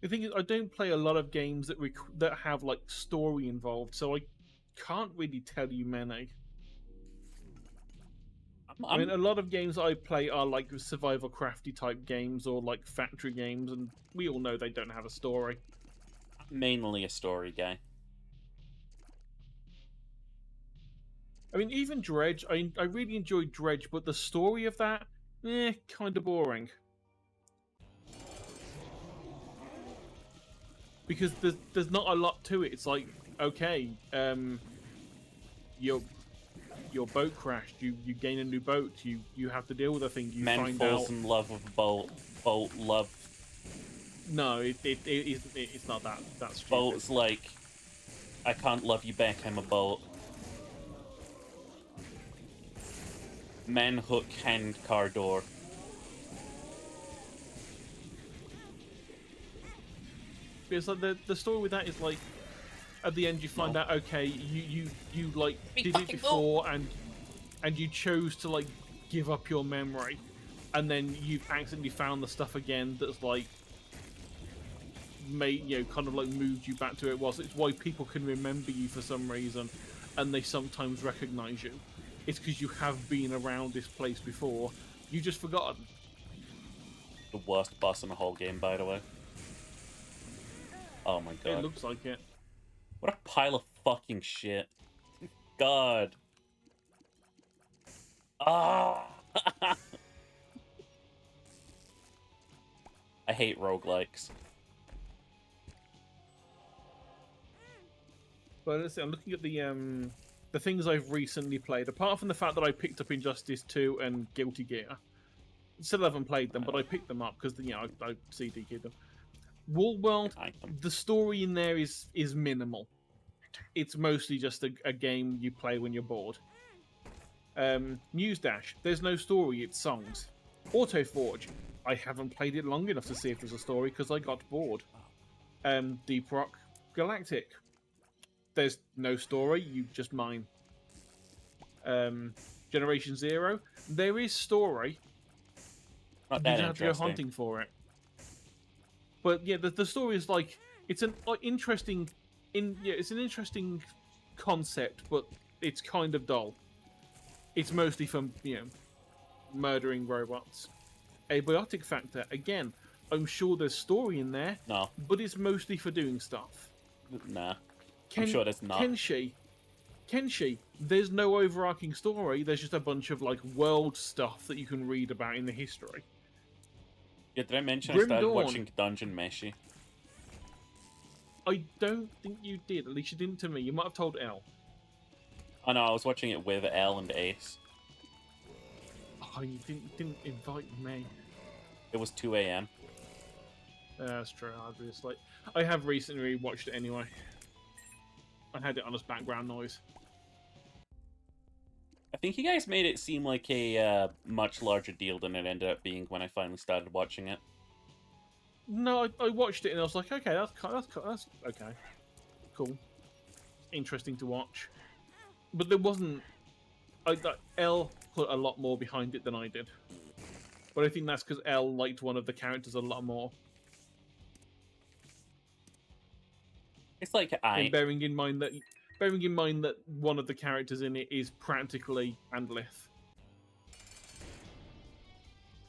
The thing is, I don't play a lot of games that have like story involved, so I can't really tell you many. I mean, a lot of games I play are like survival crafty type games or like factory games, and we all know they don't have a story. I'm mainly a story guy. I mean, even Dredge, I really enjoyed Dredge, but the story of that, kind of boring. Because there's not a lot to it. It's like, okay, your boat crashed. You gain a new boat. You have to deal with a thing. You Man find falls out. in love with a boat. Boat love. No, it's not that stupid. Boat's like, I can't love you back. I'm a boat. Man hook hand car door. It's like the story with that is like, at the end you find out, okay, you like Big did it fucking before and you chose to like give up your memory, and then you've accidentally found the stuff again that's like made, you know, kind of like moved you back to where it was. It's why people can remember you for some reason, and they sometimes recognize you. It's because you have been around this place before. You just forgotten. The worst boss in the whole game, by the way. Oh my god. It looks like it. What a pile of fucking shit. God. Ah. I hate roguelikes. But let's see, I'm looking at the things I've recently played. Apart from the fact that I picked up Injustice 2 and Guilty Gear, still haven't played them, but I picked them up because I CD keyed them. Wall World, the story in there is minimal. It's mostly just a game you play when you're bored. Muse Dash, there's no story, it's songs. Autoforge, I haven't played it long enough to see if there's a story because I got bored. Deep Rock Galactic, there's no story, you just mine. Generation Zero, there is story. Not You that just have to go interesting. hunting for it. But yeah, the story is like, it's an interesting, it's an interesting concept, but it's kind of dull. It's mostly from murdering robots. Abiotic Factor, again, I'm sure there's story in there, No. but it's mostly for doing stuff. Nah. I'm sure there's not. Kenshi, there's no overarching story. There's just a bunch of like world stuff that you can read about in the history. Yeah, did I mention Grim I started Dawn. watching Dungeon Meshi? I don't think you did. At least you didn't to me. You might have told Elle. Oh no, I was watching it with Elle and Ace. Oh, you didn't invite me. It was 2 a.m. That's true, obviously. I have recently watched it anyway. I had it on as background noise. I think you guys made it seem like a much larger deal than it ended up being when I finally started watching it. No, I watched it and I was like, okay, that's okay, cool, interesting to watch. But there wasn't. Elle put a lot more behind it than I did. But I think that's because Elle liked one of the characters a lot more. It's like And bearing in mind that one of the characters in it is practically Andlith.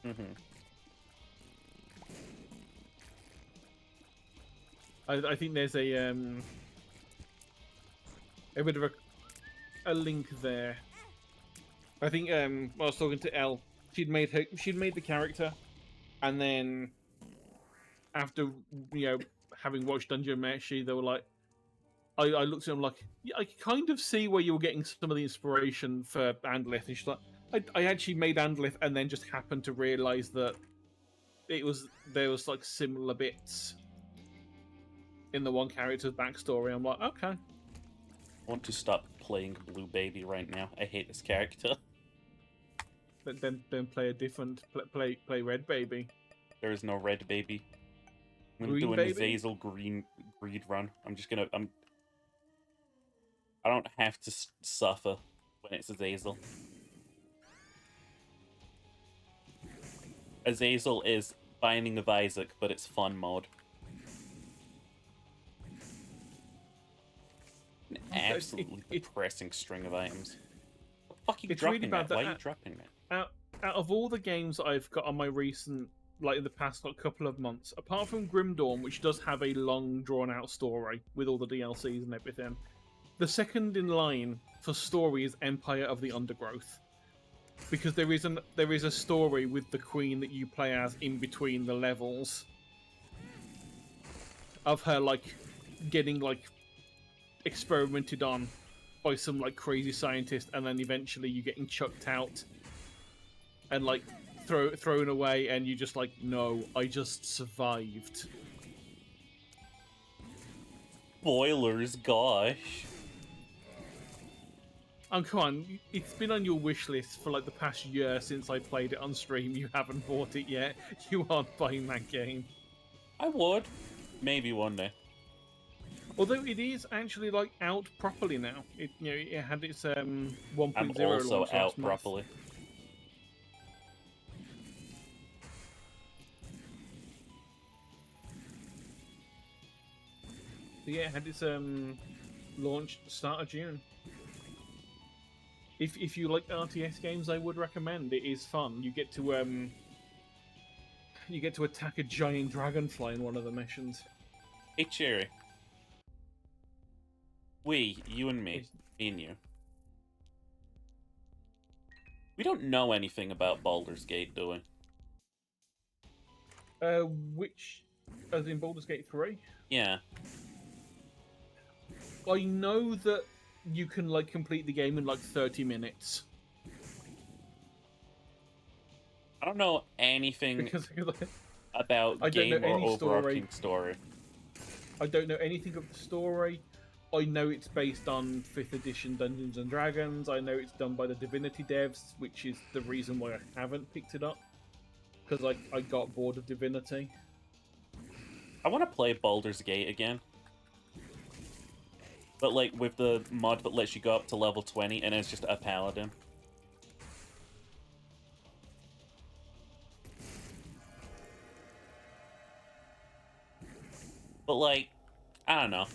Mm-hmm. I think there's a bit of a link there. I think I was talking to Elle. She'd made the character, and then after having watched Dungeon Meshi, they were like, I looked at them like, yeah, I kind of see where you were getting some of the inspiration for Andlith. And she's like, I actually made Andlith, and then just happened to realize that there was like similar bits in the one character's backstory. I'm like, okay. I want to stop playing Blue Baby right now. I hate this character. Then play a different play Red Baby. There is no Red Baby. I'm Green doing Baby? Zazel Green Greed run. I don't have to suffer when it's Azazel. Azazel is Binding of Isaac, but it's fun mode. An absolutely depressing string of items. What the fuck are you It's really dropping bad that? Why that are you dropping it? Out of all the games that I've got on my recent, like in the past couple of months, apart from Grim Dawn, which does have a long drawn out story with all the DLCs and everything, the second in line for story is Empire of the Undergrowth, because there is a story with the queen that you play as in between the levels of her like getting like experimented on by some like crazy scientist, and then eventually you getting chucked out and like thrown away, and you just like, no, I just survived. Spoilers, gosh. Come on, it's been on your wish list for like the past year since I played it on stream. You haven't bought it yet. You aren't buying that game. I would. Maybe one day. Although it is actually like out properly now. It it had its 1.0 I'm also launch out last month. properly. So yeah, it had its launch start of June. If you like RTS games, I would recommend. It is fun. You get to attack a giant dragonfly in one of the missions. Hey, Cherry. We, you and me, me and you. We don't know anything about Baldur's Gate, do we? Which, as in Baldur's Gate 3? Yeah. I know that you can like complete the game in like 30 minutes. I don't know anything Because about I don't know game or any overarching story. I don't know anything of the story. I know it's based on 5th edition Dungeons and Dragons. I know it's done by the Divinity devs, which is the reason why I haven't picked it up. Because I got bored of Divinity. I want to play Baldur's Gate again. But like with the mod that lets you go up to level 20 and it's just a paladin. But like, I don't know.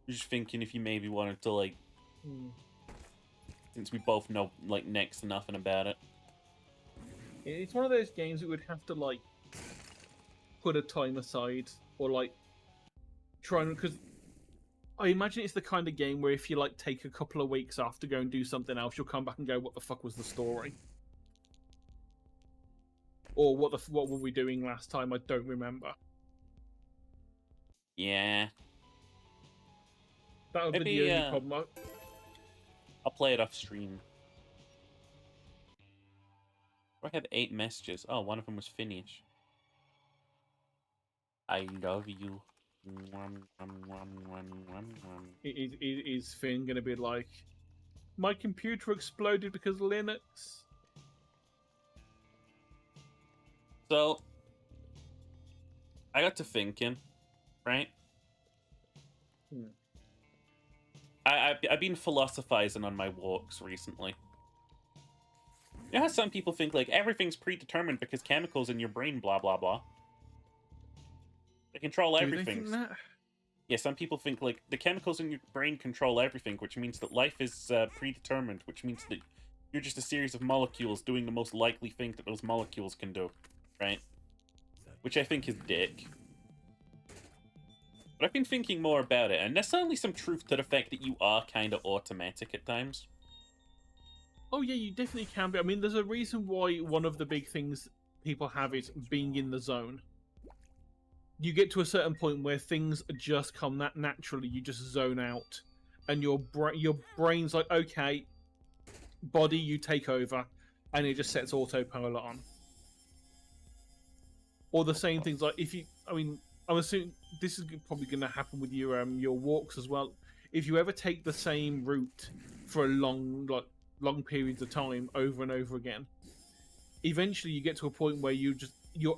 I'm just thinking if you maybe wanted to like, since we both know like next to nothing about it. It's one of those games that would have to like put a time aside or like try and, because I imagine it's the kind of game where if you like take a couple of weeks off to go and do something else, you'll come back and go, "What the fuck was the story?" Or what were we doing last time? I don't remember. Yeah. That would be Maybe, the only problem. I'll play it off stream. I have 8 messages. Oh, one of them was Finnish. I love you. Is Finn going to be like, my computer exploded because of Linux? So, I got to thinking, right? I've been philosophizing on my walks recently. You know how some people think, like, everything's predetermined because chemicals in your brain, blah, blah, blah. They control everything. Do they think that? Yeah, some people think, like, the chemicals in your brain control everything, which means that life is predetermined, which means that you're just a series of molecules doing the most likely thing that those molecules can do, right? Which I think is dick. But I've been thinking more about it, and there's certainly some truth to the fact that you are kind of automatic at times. Oh yeah, you definitely can be. I mean, there's a reason why one of the big things people have is being in the zone. You get to a certain point where things just come that naturally. You just zone out, and your brain's like, okay, body, you take over, and it just sets autopilot on. Or the same things like if you, I mean, I'm assuming this is probably going to happen with your walks as well. If you ever take the same route for a long periods of time over and over again, eventually you get to a point where you're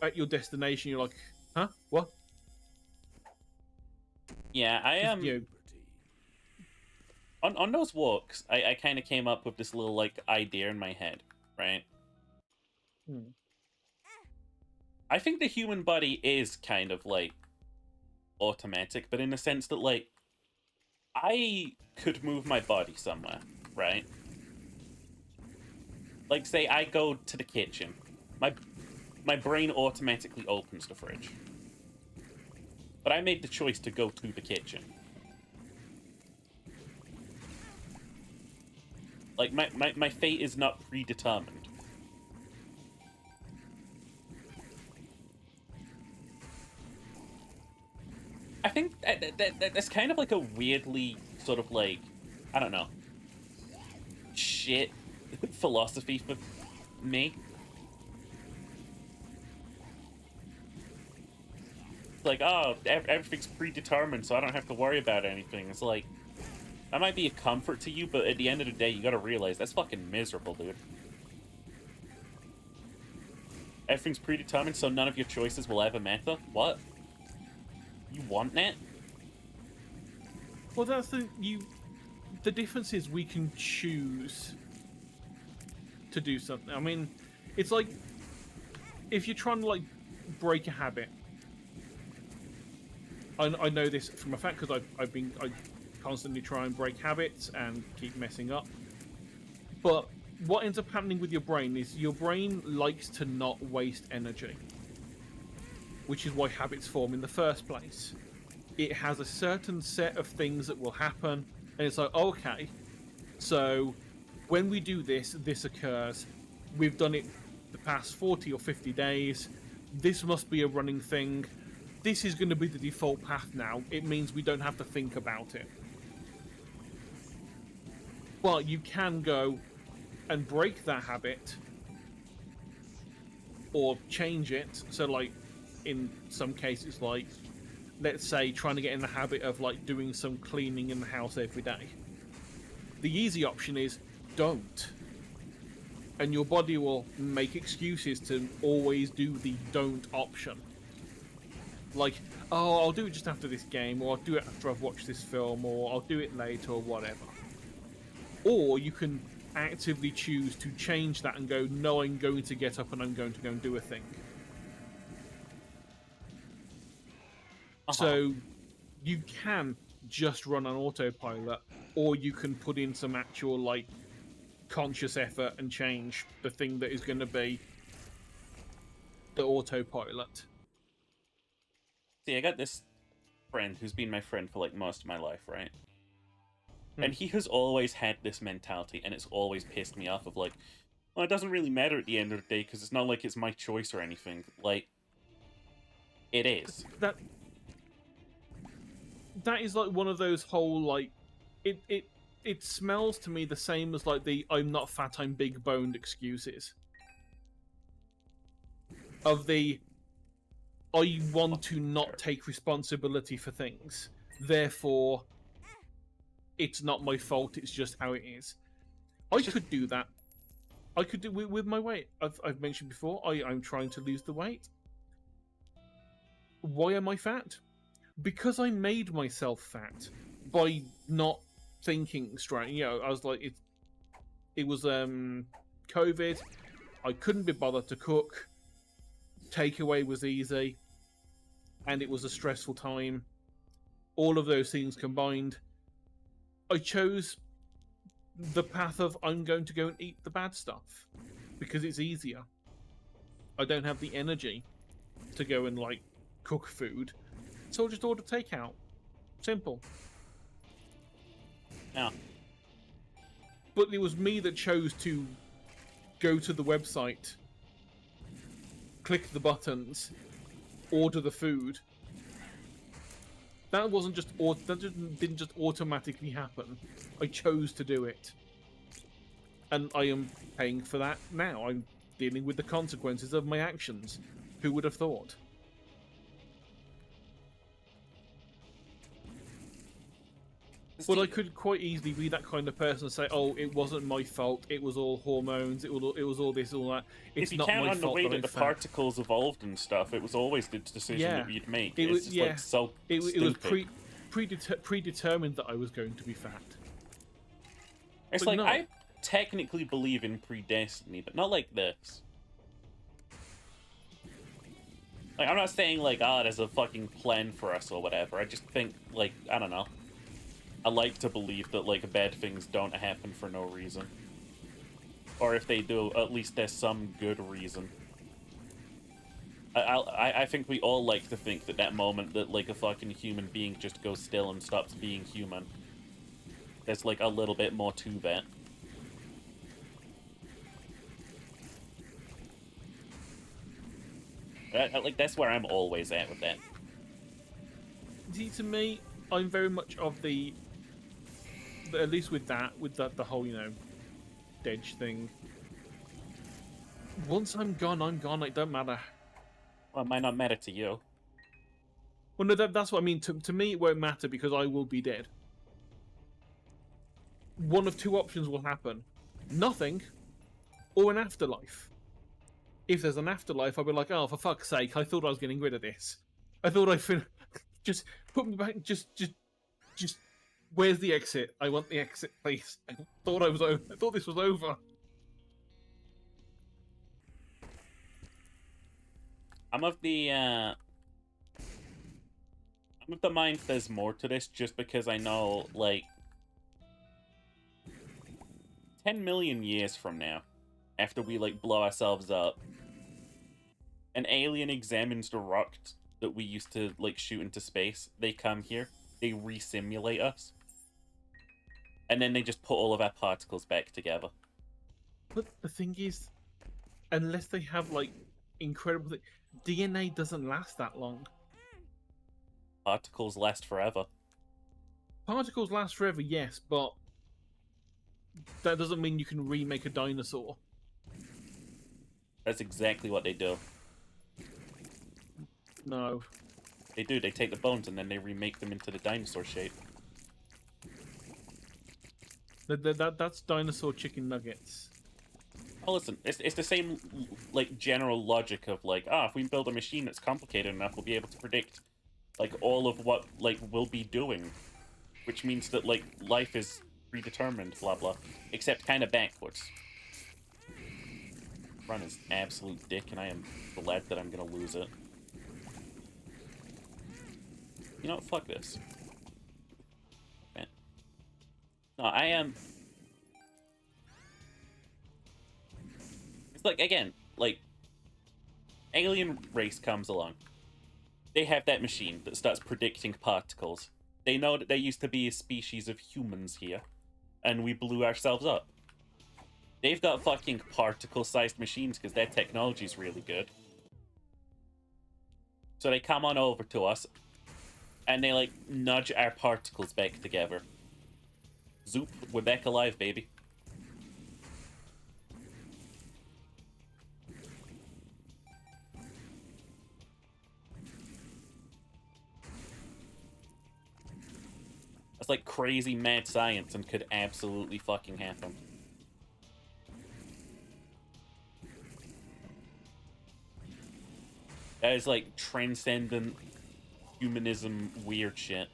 at your destination. You're like, huh? What? Yeah, I am. On those walks, I kind of came up with this little like idea in my head, right? I think the human body is kind of like automatic, but in the sense that like I could move my body somewhere, right? Like say I go to the kitchen, my brain automatically opens the fridge. But I made the choice to go to the kitchen. Like my fate is not predetermined. I think that's kind of like a weirdly sort of like I don't know, shit philosophy for me. Like, oh, everything's predetermined, so I don't have to worry about anything. It's like, that might be a comfort to you, but at the end of the day, you gotta realize that's fucking miserable, dude. Everything's predetermined, so none of your choices will ever matter? What? You want that? Well, that's the difference is we can choose to do something. I mean, it's like if you're trying to like break a habit. I know this from a fact because I constantly try and break habits and keep messing up. But what ends up happening with your brain is your brain likes to not waste energy, which is why habits form in the first place. It has a certain set of things that will happen, and it's like, okay, so when we do this, this occurs. We've done it the past 40 or 50 days. This must be a running thing. This is going to be the default path now. It means we don't have to think about it. But you can go and break that habit or change it. So, like, in some cases, like, let's say trying to get in the habit of, like, doing some cleaning in the house every day. The easy option is don't. And your body will make excuses to always do the don't option. Like, oh, I'll do it just after this game, or I'll do it after I've watched this film, or I'll do it later, or whatever. Or you can actively choose to change that and go, no, I'm going to get up and I'm going to go and do a thing. So you can just run on autopilot, or you can put in some actual, like, conscious effort and change the thing that is going to be the autopilot. See, I got this friend who's been my friend for like most of my life, right? And he has always had this mentality, and it's always pissed me off of like, well, it doesn't really matter at the end of the day because it's not like it's my choice or anything. Like, it is. That is like one of those whole like, it smells to me the same as like the I'm not fat, I'm big boned excuses. Of the I want to not take responsibility for things, therefore it's not my fault, it's just how it is. I could do that. I could do with my weight. I've mentioned before, I'm trying to lose the weight. Why am I fat? Because I made myself fat by not thinking straight. You know, I was like, it was COVID. I couldn't be bothered to cook. Takeaway was easy, and it was a stressful time. All of those things combined, I chose the path of I'm going to go and eat the bad stuff because it's easier. I don't have the energy to go and like cook food, so I'll just order takeout. Simple. Yeah. But it was me that chose to go to the website, click the buttons, order the food. That wasn't just didn't just automatically happen. I chose to do it, and I am paying for that now. I'm dealing with the consequences of my actions. Who would have thought? But I could quite easily be that kind of person and say, "Oh, it wasn't my fault. It was all hormones. It was all this, all that. It's if you not count my on the fault way that that I'm the fat." particles evolved and stuff, it was always the decision Yeah. that you'd make. It It's was just yeah. like so It was stupid. predetermined that I was going to be fat. It's but like no. I technically believe in predestiny, but not like this. Like, I'm not saying like, ah, there's a fucking plan for us or whatever. I just think like, I don't know. I like to believe that like bad things don't happen for no reason, or if they do, at least there's some good reason. I think we all like to think that that moment that like a fucking human being just goes still and stops being human, there's like a little bit more to that. Like that's where I'm always at with that. See, to me, I'm very much of the at least with that the whole Dedge thing. Once I'm gone, I'm gone. It don't matter. Well, it might not matter to you. Well, no, that's what I mean. To me, it won't matter because I will be dead. One of two options will happen: nothing, or an afterlife. If there's an afterlife, I'll be like, oh, for fuck's sake, I thought I was getting rid of this. I thought just put me back. Just. Where's the exit? I want the exit, please. I thought I thought this was over. I'm of the mind there's more to this, just because I know, like, 10 million years from now, after we, like, blow ourselves up, an alien examines the rock that we used to, like, shoot into space. They come here, they re-simulate us, and then they just put all of our particles back together. But the thing is, unless they have, like, incredible... DNA doesn't last that long. Particles last forever. Particles last forever, yes, but that doesn't mean you can remake a dinosaur. That's exactly what they do. No. They do, they take the bones and then they remake them into the dinosaur shape. That's dinosaur chicken nuggets. Oh, listen, it's the same, like, general logic of, like, if we build a machine that's complicated enough, we'll be able to predict, like, all of what, like, we'll be doing. Which means that, like, life is predetermined, blah, blah. Except kind of backwards. Run is absolute dick, and I am glad that I'm gonna lose it. You know what? Fuck this. Man. No, I am... It's like, again, like, alien race comes along. They have that machine that starts predicting particles. They know that there used to be a species of humans here, and we blew ourselves up. They've got fucking particle-sized machines because their technology's really good. So they come on over to us, and they, like, nudge our particles back together. Zoop, we're back alive, baby. That's like crazy mad science and could absolutely fucking happen. That is like transcendent humanism weird shit.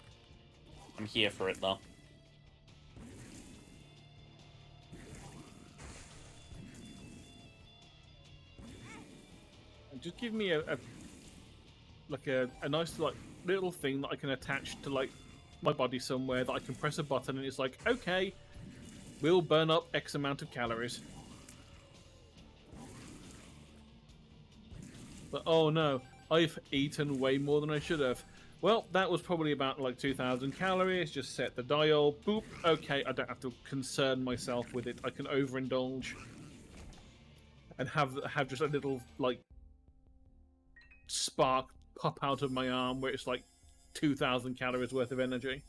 I'm here for it though. Just give me a nice like little thing that I can attach to like my body somewhere that I can press a button and it's like, okay, we'll burn up X amount of calories. But oh no, I've eaten way more than I should have. Well, that was probably about like 2,000 calories. Just set the dial. Boop. Okay, I don't have to concern myself with it. I can overindulge and have just a little like spark pop out of my arm where it's like 2,000 calories worth of energy.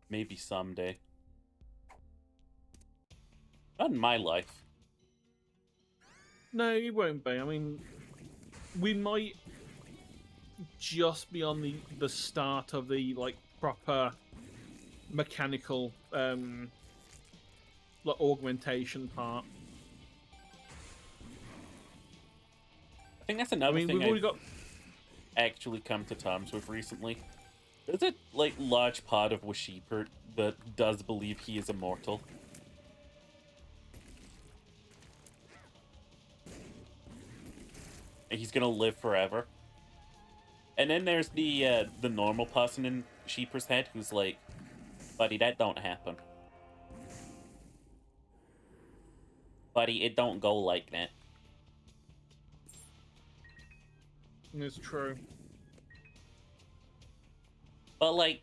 Maybe someday. Not in my life. No, it won't be. I mean, we might just be on the start of the like proper mechanical like augmentation part. I think that's another We've thing already got actually come to terms with recently. There's a like large part of Washipert that does believe he is immortal. He's gonna live forever. And then there's the normal person in Sheeper's head who's like, buddy, that don't happen. Buddy, it don't go like that. It's true. But like,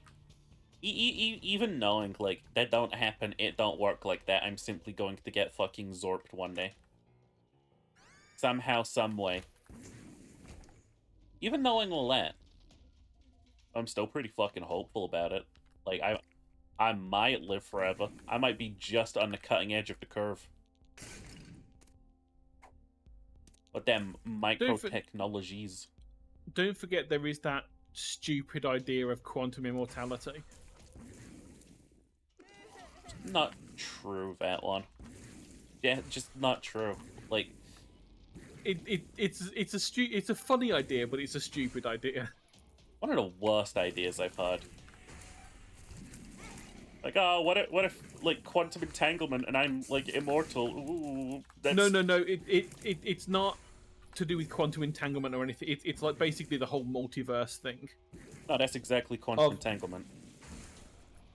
even knowing like that don't happen, it don't work like that, I'm simply going to get fucking zorped one day. Somehow, some way. Even knowing all that, I'm still pretty fucking hopeful about it. Like, I might live forever. I might be just on the cutting edge of the curve. But then micro technologies. Don't forget there is that stupid idea of quantum immortality. Not true, that one. Yeah, just not true. Like, it's a funny idea, but it's a stupid idea. one of the worst ideas I've had. Like, oh, what if like quantum entanglement and I'm like immortal? Ooh, that's... No. It's not to do with quantum entanglement or anything. It's like basically the whole multiverse thing. No, that's exactly quantum entanglement.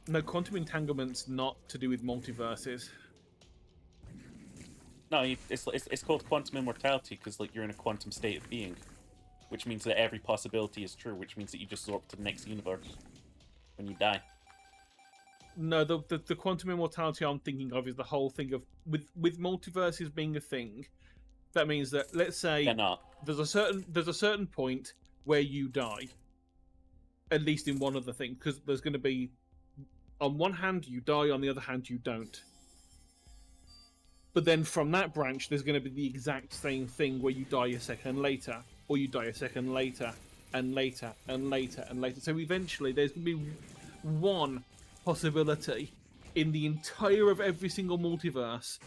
No, quantum entanglement's not to do with multiverses. No, it's called quantum immortality because like you're in a quantum state of being, which means that every possibility is true, which means that you just warp to the next universe when you die. No, the quantum immortality I'm thinking of is the whole thing of with multiverses being a thing. That means that let's say They're not. there's a certain point where you die. At least in one of the things, because there's going to be, on one hand you die, on the other hand you don't. But then from that branch, there's going to be the exact same thing where you die a second later, or you die a second later, and later, and later, and later. So eventually there's going to be one possibility in the entire of every single multiverse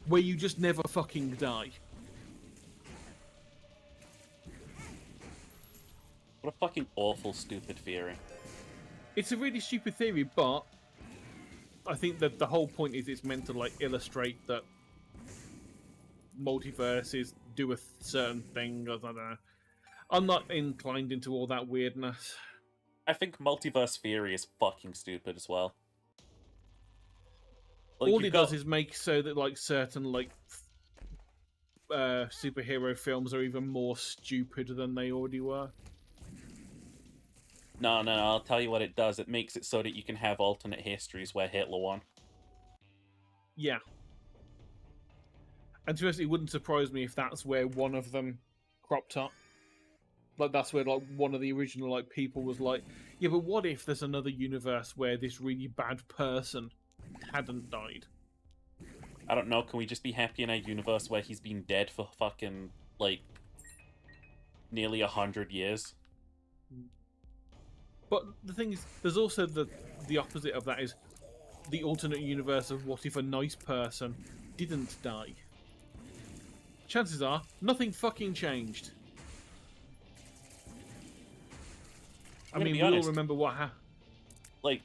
where you just never fucking die. What a fucking awful, stupid theory. It's a really stupid theory, but I think that the whole point is it's meant to like illustrate that multiverses do a certain thing. I don't know. I'm not inclined into all that weirdness. I think multiverse theory is fucking stupid as well. Like, All it does is make so that like certain like superhero films are even more stupid than they already were. No, I'll tell you what it does. It makes it so that you can have alternate histories where Hitler won. Yeah. And to be honest, it wouldn't surprise me if that's where one of them cropped up. Like, that's where, like, one of the original, like, people was like, yeah, but what if there's another universe where this really bad person hadn't died? I don't know, can we just be happy in a universe where he's been dead for fucking, like, nearly 100 years? But the thing is, there's also the opposite of that is the alternate universe of what if a nice person didn't die? Chances are, nothing fucking changed. I mean, we all remember what happened. Like,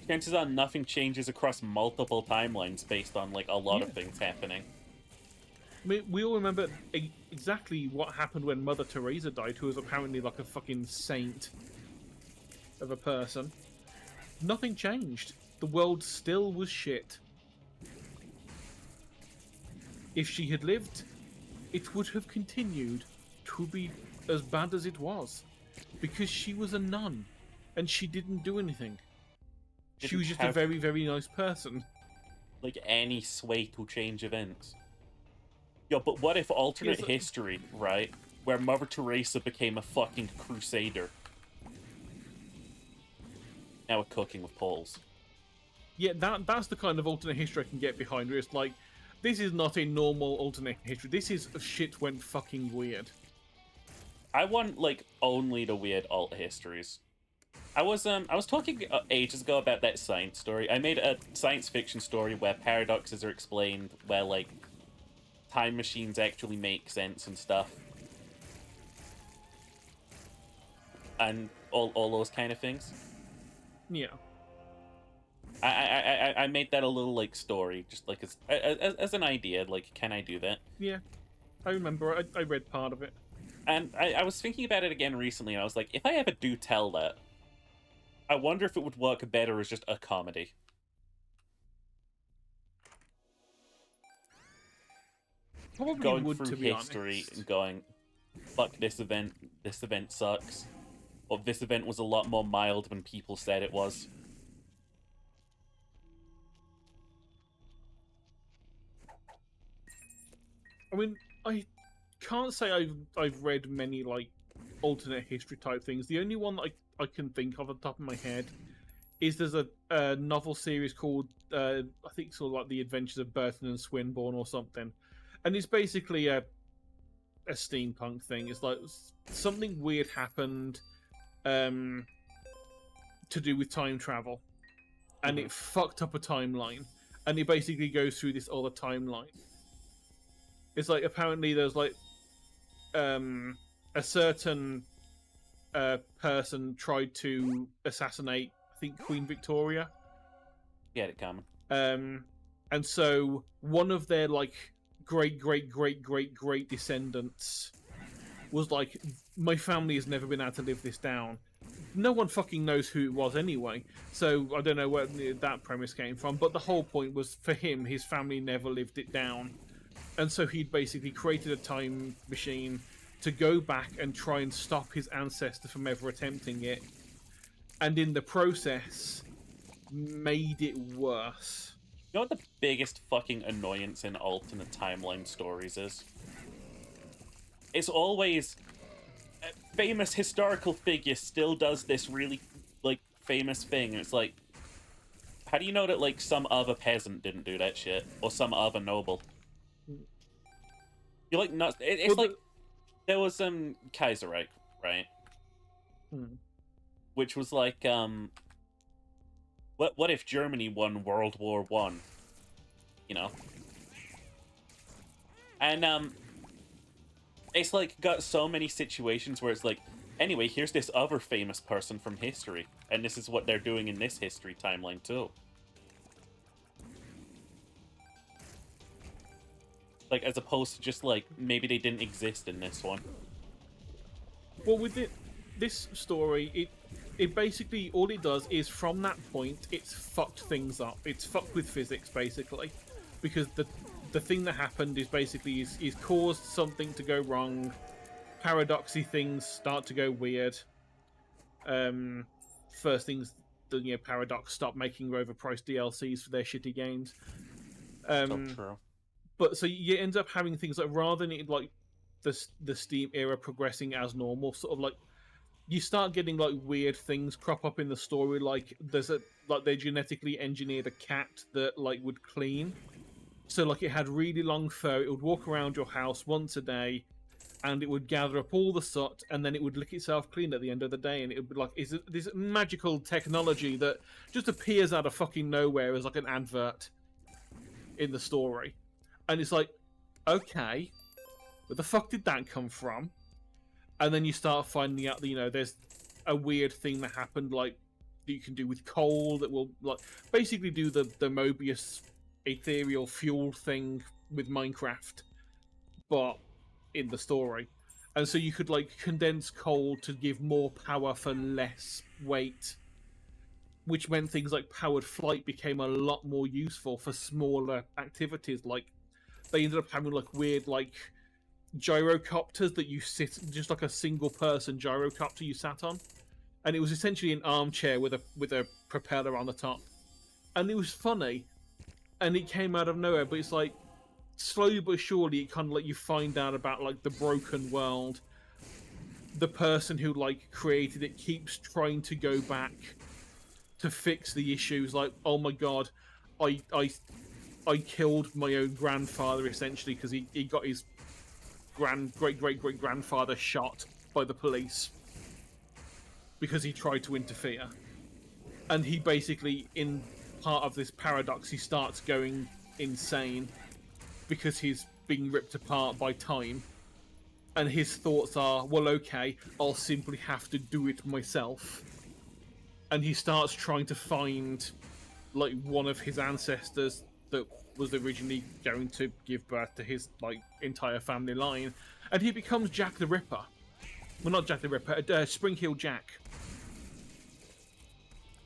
chances are nothing changes across multiple timelines based on, like, a lot of things happening. I mean, we all remember exactly what happened when Mother Teresa died, who was apparently like a fucking saint of a person. Nothing changed. The world still was shit. If she had lived, it would have continued to be as bad as it was. Because she was a nun, and she didn't do anything. She was just a very, very nice person. Like, any sway to change events. Yo, but what if alternate history, right, where Mother Teresa became a fucking crusader? Now we're cooking with Poles. Yeah, that's the kind of alternate history I can get behind, where it's like, this is not a normal alternate history. This is shit went fucking weird. I want, like, only the weird alt histories. I was talking ages ago about that science story. I made a science fiction story where paradoxes are explained, where, like, time machines actually make sense and stuff. And all those kind of things. Yeah. I made that a little, like, story, just, like, as an idea, like, can I do that? Yeah. I remember, I read part of it. And I was thinking about it again recently, and I was like, if I ever do tell that, I wonder if it would work better as just a comedy. Probably going would, through to be history honest. and going, fuck this event sucks. Or this event was a lot more mild than people said it was. I mean, I can't say I've read many, like, alternate history type things. The only one that I can think of at the top of my head is there's a novel series called I think sort of like The Adventures of Burton and Swinburne or something, and it's basically a steampunk thing. It's like something weird happened to do with time travel, and it fucked up a timeline, and it basically goes through this other timeline. It's like apparently there's like a certain person tried to assassinate, I think, Queen Victoria. Get it coming. And so one of their like great descendants was like, my family has never been able to live this down. No one fucking knows who it was anyway, so I don't know where that premise came from, but the whole point was for him, his family never lived it down. And so he'd basically created a time machine to go back and try and stop his ancestor from ever attempting it. And in the process, made it worse. You know what the biggest fucking annoyance in alternate timeline stories is? It's always a famous historical figure still does this really, like, famous thing. And it's like, how do you know that, like, some other peasant didn't do that shit? Or some other noble? You're like, nuts. It's Well, like, there was, Kaiserreich, right? Which was like, what if Germany won World War One? You know? And, it's like got so many situations where it's like, anyway, here's this other famous person from history, and this is what they're doing in this history timeline too. Like, as opposed to just like, maybe they didn't exist in this one. Well, with this story, it basically, all it does is from that point, it's fucked things up. It's fucked with physics, basically. Because the thing that happened is basically is caused something to go wrong. Paradoxy things start to go weird. First things, Paradox stop making overpriced DLCs for their shitty games. So true. But so you end up having things like, rather than it like the Steam era progressing as normal, sort of like you start getting like weird things crop up in the story. Like they genetically engineered a cat that like would clean. So like it had really long fur. It would walk around your house once a day, and it would gather up all the soot, and then it would lick itself clean at the end of the day. And it would be like, is it this magical technology that just appears out of fucking nowhere as like an advert in the story. And it's like, okay, where the fuck did that come from? And then you start finding out that, there's a weird thing that happened, like, that you can do with coal that will, like, basically do the Mobius ethereal fuel thing with Minecraft, but in the story. And so you could, like, condense coal to give more power for less weight, which meant things like powered flight became a lot more useful for smaller activities. Like, they ended up having, like, weird, like, gyrocopters that you sit, just like a single person gyrocopter you sat on, and it was essentially an armchair with a propeller on the top, and it was funny, and it came out of nowhere. But it's like, slowly but surely, it kind of like you find out about like the broken world. The person who like created it keeps trying to go back to fix the issues. Like, oh my god, I killed my own grandfather essentially because he got his great grandfather shot by the police because he tried to interfere. And he basically, in part of this paradox, he starts going insane because he's being ripped apart by time. And his thoughts are, well, okay, I'll simply have to do it myself. And he starts trying to find like one of his ancestors that was originally going to give birth to his like entire family line, and he becomes Jack the Ripper. Well, not Jack the Ripper, Spring-Heeled Jack.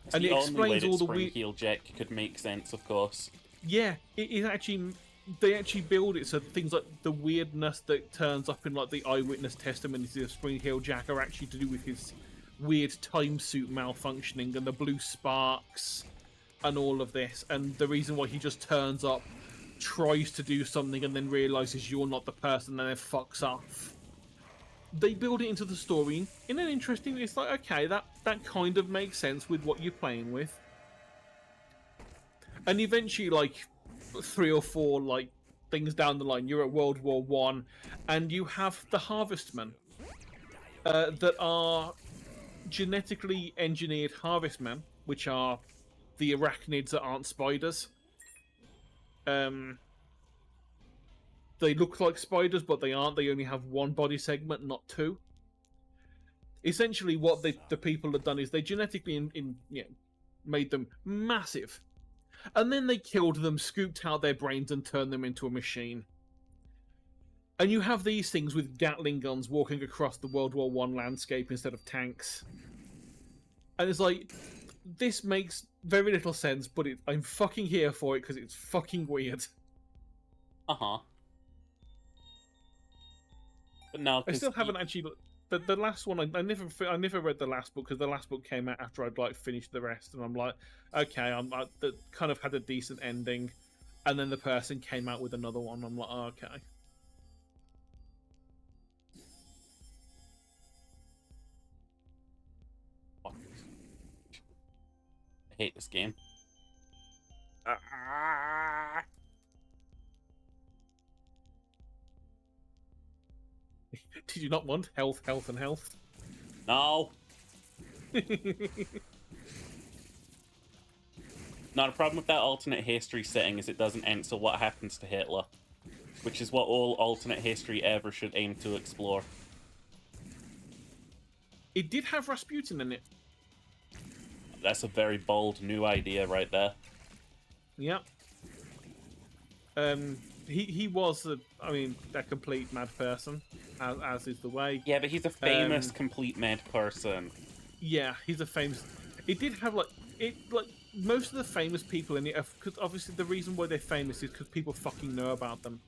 It's And the it only way explains that all the weird. Spring-Heeled Jack could make sense, of course. Yeah, it actually, they actually build it so things like the weirdness that turns up in like the eyewitness testimonies of Spring-Heeled Jack are actually to do with his weird time suit malfunctioning and the blue sparks and all of this. And the reason why he just turns up, tries to do something, and then realizes you're not the person, and then fucks off. they build it into the story in an interesting. It's like, okay, that kind of makes sense with what you're playing with. And eventually, like 3 or 4 like things down the line, you're at World War One, and you have the Harvestmen that are genetically engineered Harvestmen, which are the arachnids that aren't spiders. They look like spiders, but they aren't. They only have one body segment, not 2. Essentially, what the people have done is they genetically made them massive. And then they killed them, scooped out their brains, and turned them into a machine. And you have these things with Gatling guns walking across the World War One landscape instead of tanks. And it's like, this makes very little sense, but I'm fucking here for it because it's fucking weird. Uh-huh. But no, I still haven't actually... The last one, I never read the last book because the last book came out after I'd like finished the rest, and I'm like, okay, that kind of had a decent ending, and then the person came out with another one. I'm like, oh, okay. I hate this game. Did you not want health, health, and health? No. Not a problem with that alternate history setting is it doesn't answer what happens to Hitler, which is what all alternate history ever should aim to explore. It did have Rasputin in it. That's a very bold new idea right there. Yeah. He was a complete mad person, as is the way. Yeah, but he's a famous complete mad person. Yeah, he's a famous. It did have most of the famous people in it, because obviously the reason why they're famous is because people fucking know about them.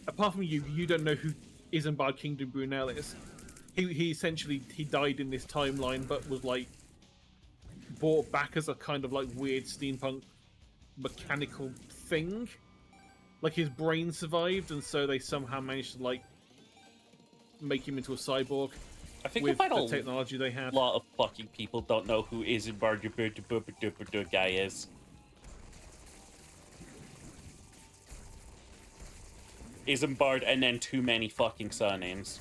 Apart from you don't know who Isambard Kingdom Brunel is. He essentially died in this timeline, but was like brought back as a kind of like weird steampunk mechanical thing. Like his brain survived, and so they somehow managed to like make him into a cyborg. I think with quite the technology they had. A lot of fucking people don't know who Isambard guy is. Isambard and then too many fucking surnames.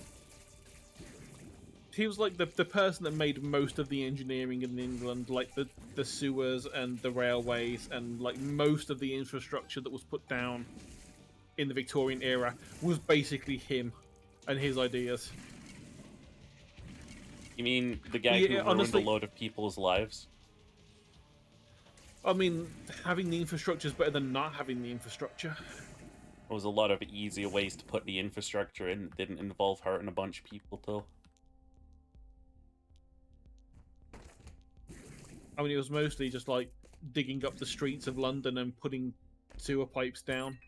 He was like the person that made most of the engineering in England, like the sewers and the railways and like most of the infrastructure that was put down in the Victorian era was basically him and his ideas. You mean the guy who ruined honestly, a load of people's lives? I mean, having the infrastructure is better than not having the infrastructure. There was a lot of easier ways to put the infrastructure in that didn't involve hurting a bunch of people too. I mean, it was mostly just like digging up the streets of London and putting sewer pipes down.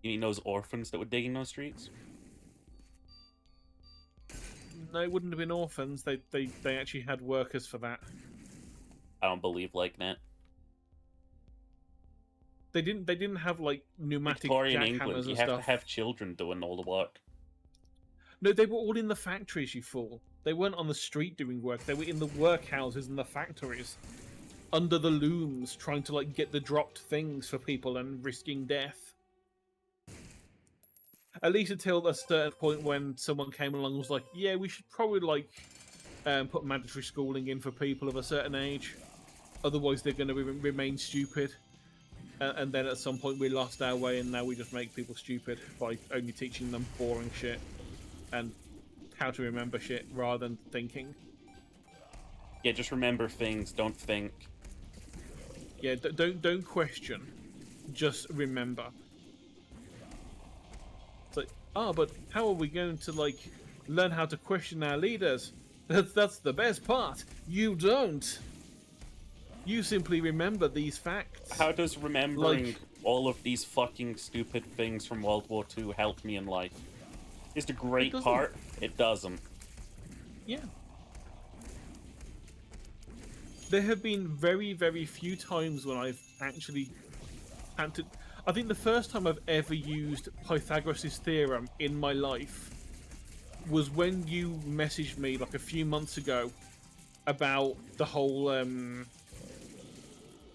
You mean those orphans that were digging those streets? No, it wouldn't have been orphans. They actually had workers for that. I don't believe like that. They didn't have like pneumatic Victorian jackhammers England, and you stuff. have to have children doing all the work. No, they were all in the factories, you fool. They weren't on the street doing work. They were in the workhouses and the factories. Under the looms, trying to like get the dropped things for people and risking death. At least until a certain point when someone came along and was like, yeah, we should probably like put mandatory schooling in for people of a certain age. Otherwise they're going to remain stupid. And then at some point we lost our way and now we just make people stupid by only teaching them boring shit. And how to remember shit rather than thinking. Yeah, just remember things, don't think. Yeah, don't question. Just remember. It's like, but how are we going to like learn how to question our leaders? That's the best part. You don't. You simply remember these facts. How does remembering all of these fucking stupid things from World War II help me in life? It's the great part. It doesn't. Yeah. There have been very, very few times when I've actually had to... I think the first time I've ever used Pythagoras' theorem in my life was when you messaged me like a few months ago about the whole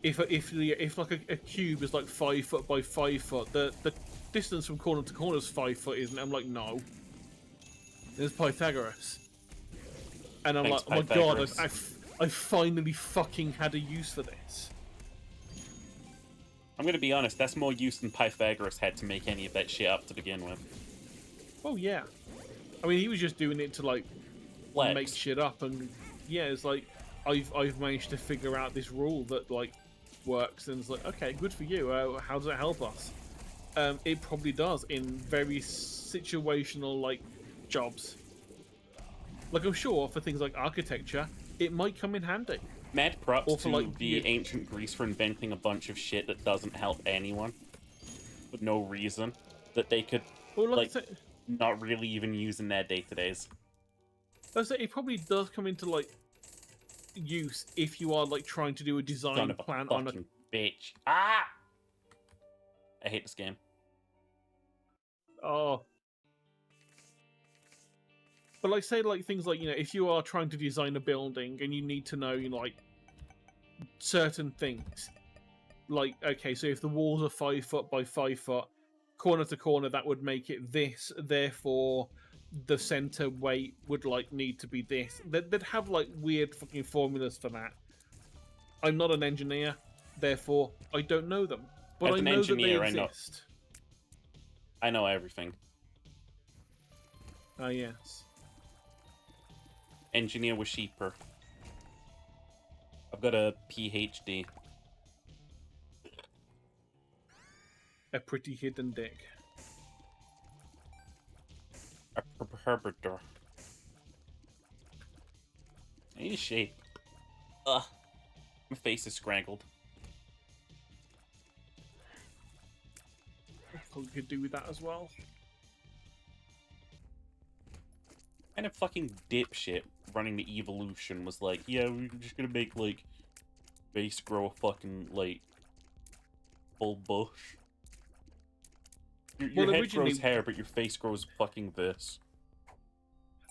if like a cube is like 5 foot by 5 foot, the distance from corner to corner is 5 foot, isn't it? I'm like, no. There's Pythagoras. And I'm Thanks, like, oh my god, Pythagoras. I finally fucking had a use for this. I'm gonna be honest, that's more use than Pythagoras had to make any of that shit up to begin with. Oh yeah. I mean, he was just doing it to like Flex. make shit up, and yeah, it's like I've managed to figure out this rule that like works, and it's like, okay, good for you. How does it help us? It probably does in very situational like jobs. Like I'm sure for things like architecture, it might come in handy. Mad props Or for, to like, the ancient Greece for inventing a bunch of shit that doesn't help anyone. For no reason. That they could, Well, like, I say, not really even use in their day-to-days. it probably does come into like use if you are like trying to do a Son design of a plan on a fucking bitch. Ah! I hate this game. oh. But like say like things like, you know, if you are trying to design a building and you need to know, you know, like certain things. Like, okay, so if the walls are 5 foot by 5 foot, corner to corner, that would make it this, therefore the center weight would like need to be this. They'd have like weird fucking formulas for that. I'm not an engineer, therefore I don't know them. But As I an know engineer, that I they know- exist. I know everything. Ah, yes. Engineer with sheeper. I've got a PhD. A pretty hidden dick. A herbertor. I need a shape. Ugh. My face is scraggled. I probably could do with that as well. Kind of fucking dipshit running the evolution was like, yeah, we're just gonna make like face grow a fucking like full bush. Your Well, head originally- grows hair, but your face grows fucking this.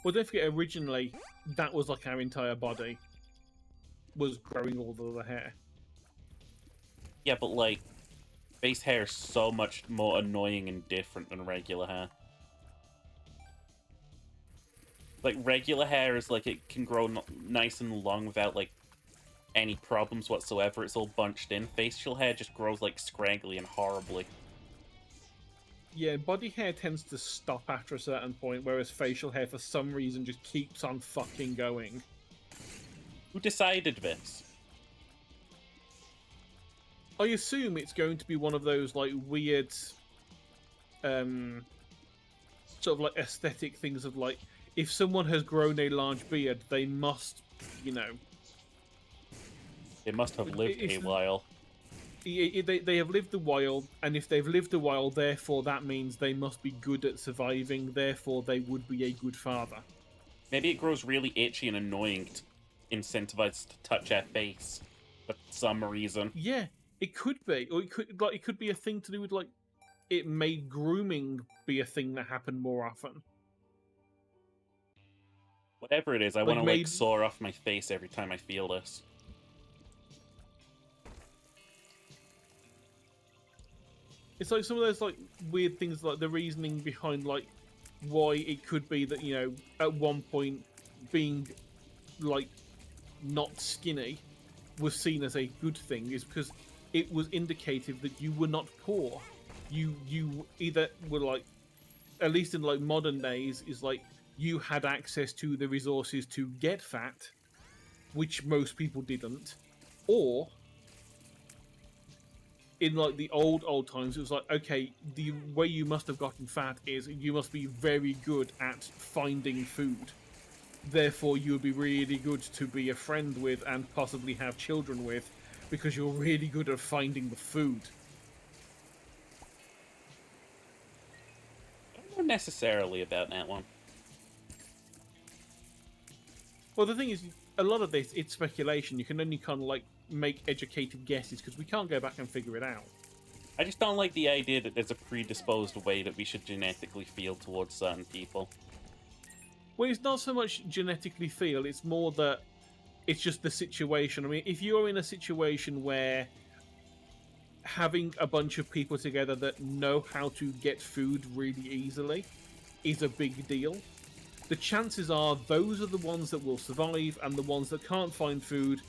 Well, don't forget, originally, that was like our entire body was growing all the hair. Yeah, but like, face hair is so much more annoying and different than regular hair. Like, regular hair is like, it can grow nice and long without like any problems whatsoever. It's all bunched in. Facial hair just grows like scraggly and horribly. Yeah, body hair tends to stop after a certain point, whereas facial hair, for some reason, just keeps on fucking going. Who decided this? I assume it's going to be one of those like weird, sort of like aesthetic things of like, if someone has grown a large beard, they must, you know, They must have lived a It's- while. they have lived a while, and if they've lived a while, therefore that means they must be good at surviving. Therefore, they would be a good father. Maybe it grows really itchy and annoying to incentivize to touch our face for some reason. Yeah, it could be, or it could be a thing to do with like it made grooming be a thing that happened more often. Whatever it is, I Like want to maybe- like sore off my face every time I feel this. It's like some of those like weird things, like the reasoning behind like why it could be that, you know, at one point being like not skinny was seen as a good thing is because it was indicative that you were not poor. You either were like, at least in like modern days, is like you had access to the resources to get fat, which most people didn't, or in like the old times, it was like, okay, the way you must have gotten fat is you must be very good at finding food. Therefore, you would be really good to be a friend with and possibly have children with, because you're really good at finding the food. I don't know necessarily about that one. Well, the thing is, a lot of this, it's speculation. You can only kind of like make educated guesses because we can't go back and figure it out. I just don't like the idea that there's a predisposed way that we should genetically feel towards certain people. Well, it's not so much genetically feel, it's more that it's just the situation. I mean, if you're in a situation where having a bunch of people together that know how to get food really easily is a big deal, the chances are those are the ones that will survive, and the ones that can't find food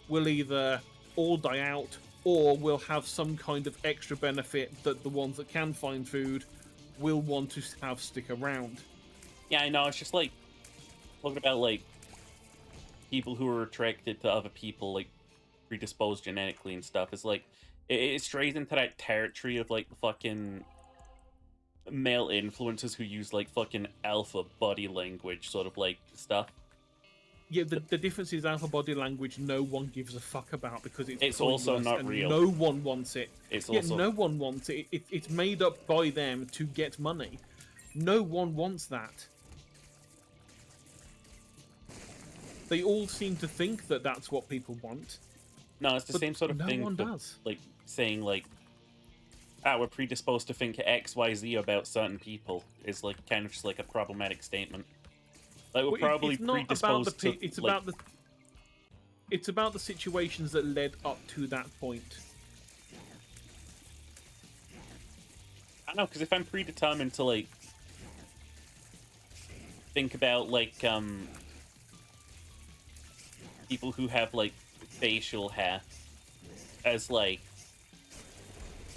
will either all die out or will have some kind of extra benefit that the ones that can find food will want to have stick around. Yeah, I know. It's just like talking about like people who are attracted to other people, like predisposed genetically and stuff. Is like it strays into that territory of like the fucking male influencers who use like fucking alpha body language sort of like stuff. Yeah, the difference is alpha body language no one gives a fuck about because it's also pointless not and real. no one wants it. It's Yeah, also no one wants it. It's made up by them to get money. No one wants that. They all seem to think that that's what people want. no, it's the But same sort of no thing. one But, does. like saying like we're predisposed to think X, Y, Z about certain people is like kind of just like a problematic statement. Like we're Well, probably it's not about predisposed the. to. It's like, about the. It's about the situations that led up to that point. I don't know, because if I'm predetermined to like think about like people who have like facial hair as like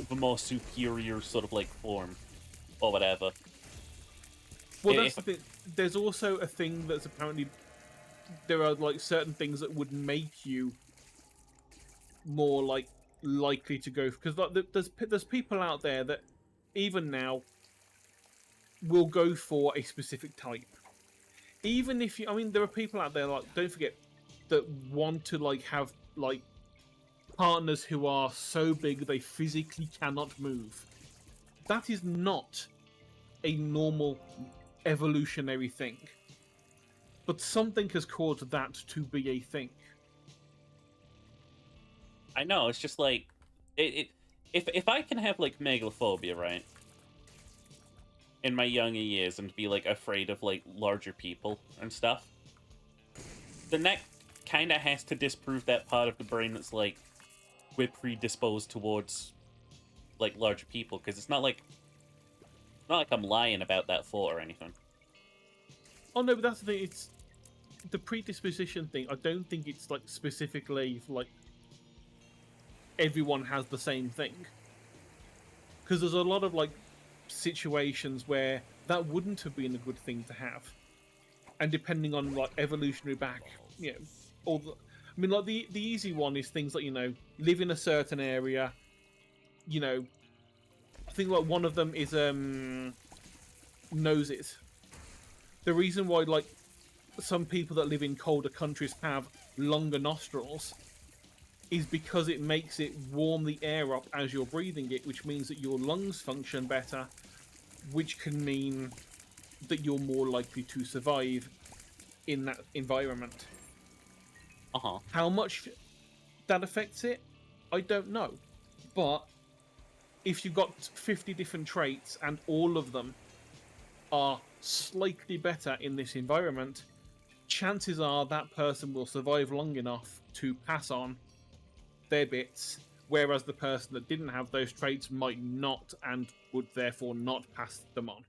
the more superior sort of like form or whatever. Well, If- that's the thing. There's also a thing that's apparently there are like certain things that would make you more like likely to go because like there's people out there that even now will go for a specific type. Even if you, I mean, there are people out there like don't forget that want to like have like partners who are so big they physically cannot move. That is not a normal evolutionary thing. But something has caused that to be a thing. I know, it's just like if I can have like megalophobia, right? In my younger years and be like afraid of like larger people and stuff, then that kind of has to disprove that part of the brain that's like we're predisposed towards like larger people, because it's not like I'm lying about that thought or anything. Oh no, but that's the thing. It's the predisposition thing. I don't think it's like specifically like everyone has the same thing. Because there's a lot of like situations where that wouldn't have been a good thing to have, and depending on like evolutionary back, you know, all the. I mean, like the easy one is things like live in a certain area. You know, I think like one of them is noses. The reason why like some people that live in colder countries have longer nostrils is because it makes it warm the air up as you're breathing it, which means that your lungs function better, which can mean that you're more likely to survive in that environment. Uh-huh. How much that affects it, I don't know. But if you've got 50 different traits and all of them are slightly better in this environment, chances are that person will survive long enough to pass on their bits, whereas the person that didn't have those traits might not and would therefore not pass them on.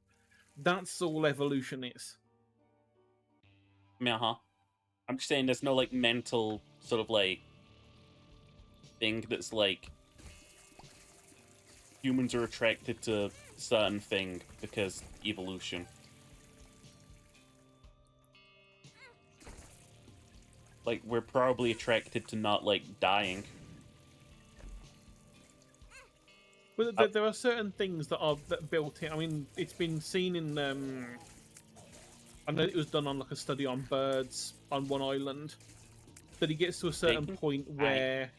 That's all evolution is. I mean, I'm just saying there's no like mental sort of like thing that's like humans are attracted to certain thing because evolution. Like we're probably attracted to not like dying. But there are certain things that are built in. I mean, it's been seen in. I know it was done on like a study on birds on one island. That it gets to a certain Bacon? point where,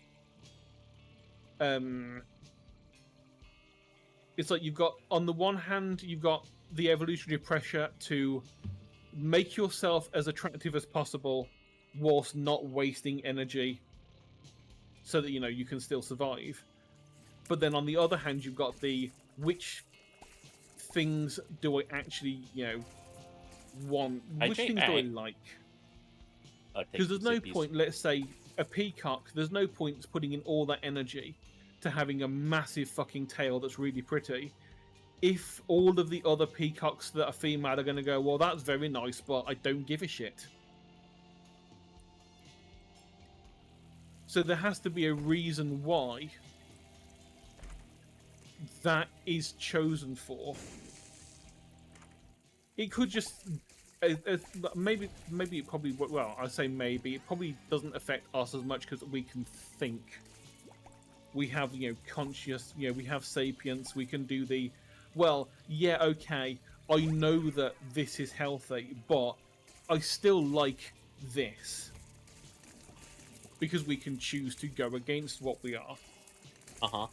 it's like you've got on the one hand you've got the evolutionary pressure to make yourself as attractive as possible, whilst not wasting energy, so that you can still survive. But then on the other hand, you've got the which things do I actually, want? I Which think things do I I- like? I'll take Because there's no zippies. point, let's say, a peacock, there's no point putting in all that energy to having a massive fucking tail that's really pretty. If all of the other peacocks that are female are going to go, well, that's very nice, but I don't give a shit. So there has to be a reason why that is chosen for. It could just maybe it probably, well, I say maybe it probably doesn't affect us as much because we can think. We have, conscious, we have sapience. We can do the, well, yeah, okay, I know that this is healthy, but I still like this. Because we can choose to go against what we are. Uh-huh.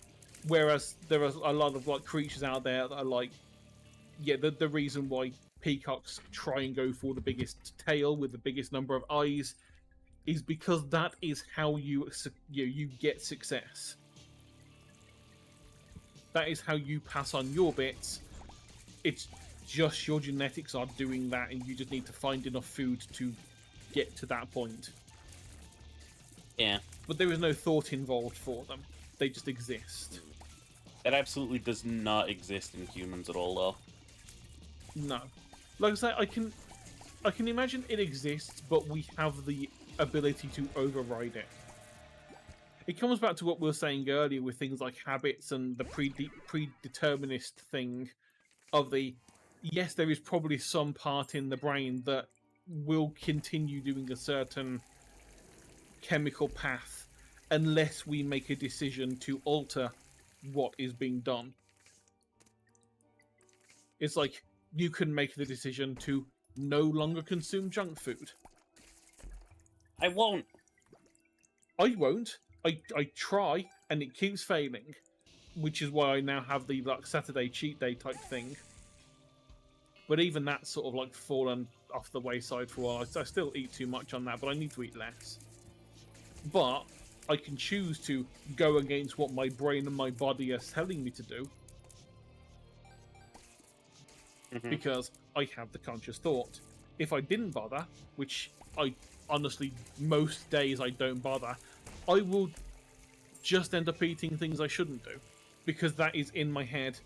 Whereas there are a lot of creatures out there that are like, yeah, the reason why peacocks try and go for the biggest tail with the biggest number of eyes is because that is how you get success. That is how you pass on your bits. It's just your genetics are doing that, and you just need to find enough food to get to that point. Yeah. But there is no thought involved for them. They just exist. That absolutely does not exist in humans at all, though. No. Like I say, I can imagine it exists, but we have the ability to override it. It comes back to what we were saying earlier with things like habits and the predeterminist thing of the, yes, there is probably some part in the brain that will continue doing a certain chemical path unless we make a decision to alter what is being done. It's like you can make the decision to no longer consume junk food. I won't. I won't. I try and it keeps failing, which is why I now have the Saturday cheat day type thing. But even that's sort of fallen off the wayside for a while. I still eat too much on that, but I need to eat less. But I can choose to go against what my brain and my body are telling me to do because I have the conscious thought. If I didn't bother, which I honestly, most days I don't bother, I will just end up eating things I shouldn't do because that is in my head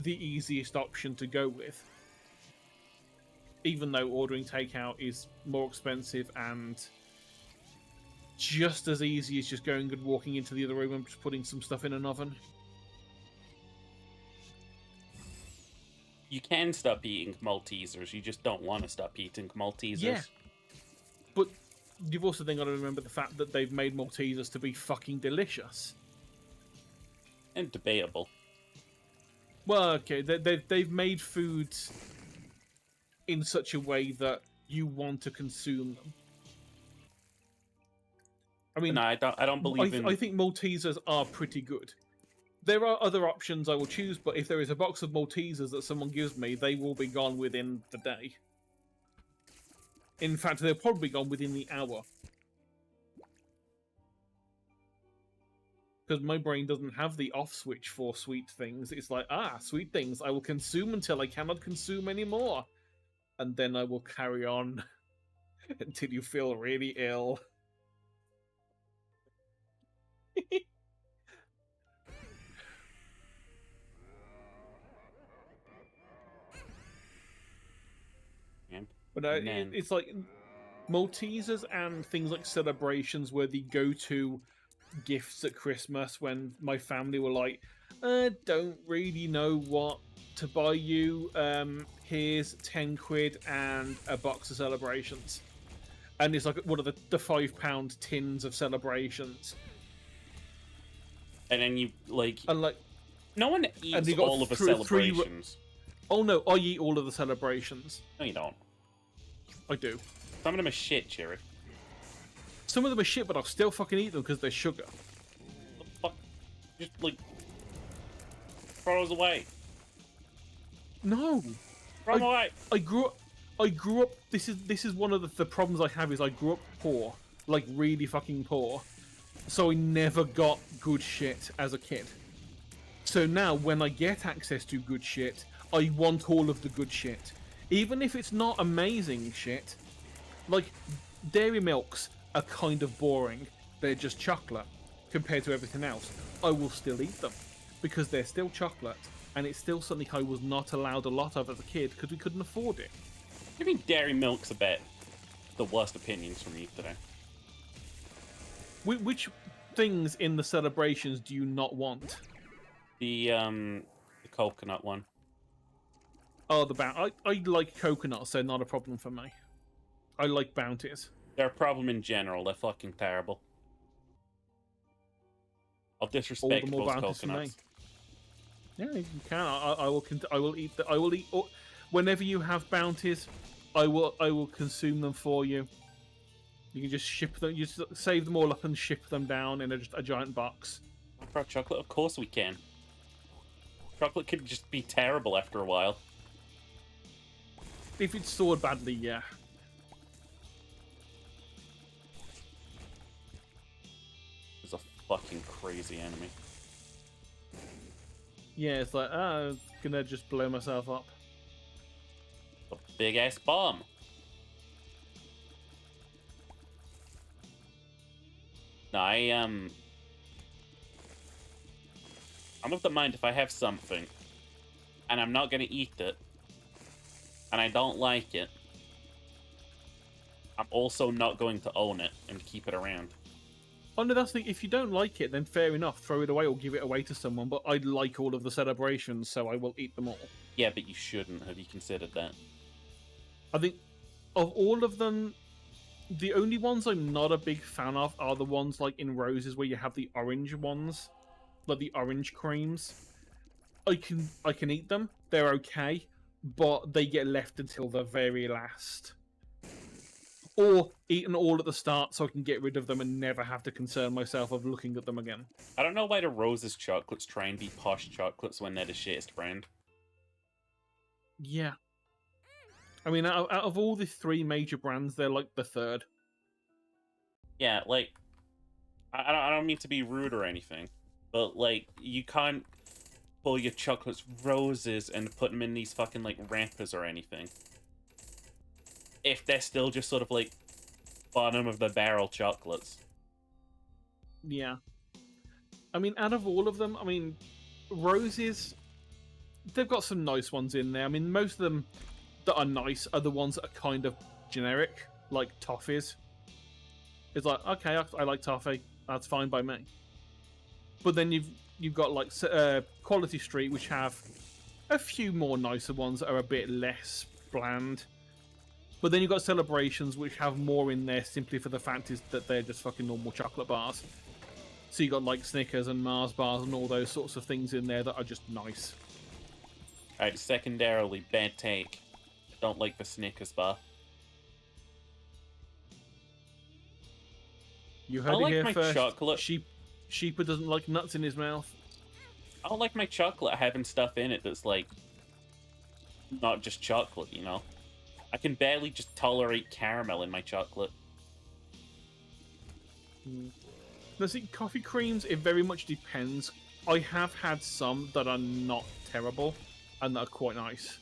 the easiest option to go with. Even though ordering takeout is more expensive and just as easy as just going and walking into the other room and just putting some stuff in an oven. You can stop eating Maltesers, you just don't want to stop eating Maltesers. Yeah. But you've also then got to remember the fact that they've made Maltesers to be fucking delicious. And debatable. Well, okay, they've made foods in such a way that you want to consume them. I mean, No, I don't believe in. I think Maltesers are pretty good. There are other options I will choose, but if there is a box of Maltesers that someone gives me, they will be gone within the day. In fact, they'll probably be gone within the hour. Because my brain doesn't have the off switch for sweet things. It's like, sweet things, I will consume until I cannot consume anymore. And then I will carry on until you feel really ill. But it's like Maltesers and things like celebrations were the go-to gifts at Christmas when my family were like, don't really know what to buy you. Here's 10 quid and a box of celebrations. And it's like one of the £5 tins of celebrations. And then you, And no one eats all of the celebrations. Oh no, I eat all of the celebrations. No, you don't. I do. Some of them are shit, Cherry. Some of them are shit, but I'll still fucking eat them because they're sugar. What the fuck? Just, throw those away. No! Throw them away! I grew up... This is one of the problems I have is I grew up poor. Like, really fucking poor. So I never got good shit as a kid. So now, when I get access to good shit, I want all of the good shit. even if it's not amazing shit, like dairy milks are kind of boring. They're just chocolate compared to everything else. I will still eat them because they're still chocolate, and it's still something I was not allowed a lot of as a kid because we couldn't afford it. I mean, dairy milk's about the worst opinions from you today. Which things in the celebrations do you not want? The coconut one. Oh, I like coconut, so not a problem for me. I like bounties. They're a problem in general. They're fucking terrible. I'll disrespect more those bounties for me. coconuts. Yeah, you can. I will. I will eat. I will eat. Whenever you have bounties, I will consume them for you. You can just ship them. You just save them all up and ship them down in a giant box. Bro, chocolate? Of course we can. Chocolate could just be terrible after a while. If it's stored badly, yeah. It's a fucking crazy enemy. Yeah, it's like, I'm gonna just blow myself up. A big ass bomb. No, I'm of the mind if I have something and I'm not gonna eat it and I don't like it, I'm also not going to own it and keep it around. Oh no, that's the. If you don't like it, then fair enough, throw it away or give it away to someone. But I like all of the celebrations, so I will eat them all. Yeah, but you shouldn't. Have you considered that? I think of all of them, the only ones I'm not a big fan of are the ones like in Roses where you have the orange ones, like the orange creams. I can eat them; they're okay, but they get left until the very last. Or eaten all at the start so I can get rid of them and never have to concern myself of looking at them again. I don't know why the Roses chocolates try and be posh chocolates when they're the shittest brand. Yeah. I mean, out of all the three major brands, they're like the third. Yeah, like, I don't mean to be rude or anything, but, like, you can't pull your chocolates Roses and put them in these fucking, like, wrappers or anything. If they're still just sort of, like, bottom of the barrel chocolates. Yeah. I mean, out of all of them, I mean, Roses, they've got some nice ones in there. I mean, most of them that are nice are the ones that are kind of generic, like toffees. It's like, okay, I like toffee. That's fine by me. But then you've got like Quality Street, which have a few more nicer ones that are a bit less bland. But then you've got Celebrations, which have more in there simply for the fact is that they're just fucking normal chocolate bars. So you got like Snickers and Mars bars and all those sorts of things in there that are just nice. Alright, secondarily, bad take. Don't like the Snickers bar. You heard I it like here my first. chocolate. Sheeper doesn't like nuts in his mouth. I don't like my chocolate having stuff in it that's, like, not just chocolate, you know? I can barely just tolerate caramel in my chocolate. Now, see, coffee creams, it very much depends. I have had some that are not terrible and that are quite nice.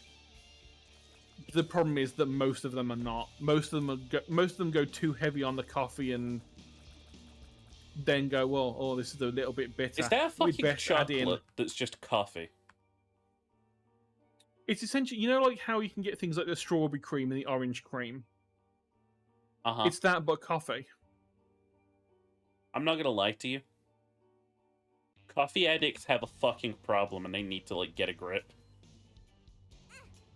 The problem is that most of them are not. Most of them go too heavy on the coffee and then go, well, oh, this is a little bit bitter. Is there a We'd fucking best add in. chocolate that's just coffee? It's essentially, you know, like how you can get things like the strawberry cream and the orange cream. Uh-huh. It's that, but coffee. I'm not gonna lie to you. Coffee addicts have a fucking problem and they need to, like, get a grip.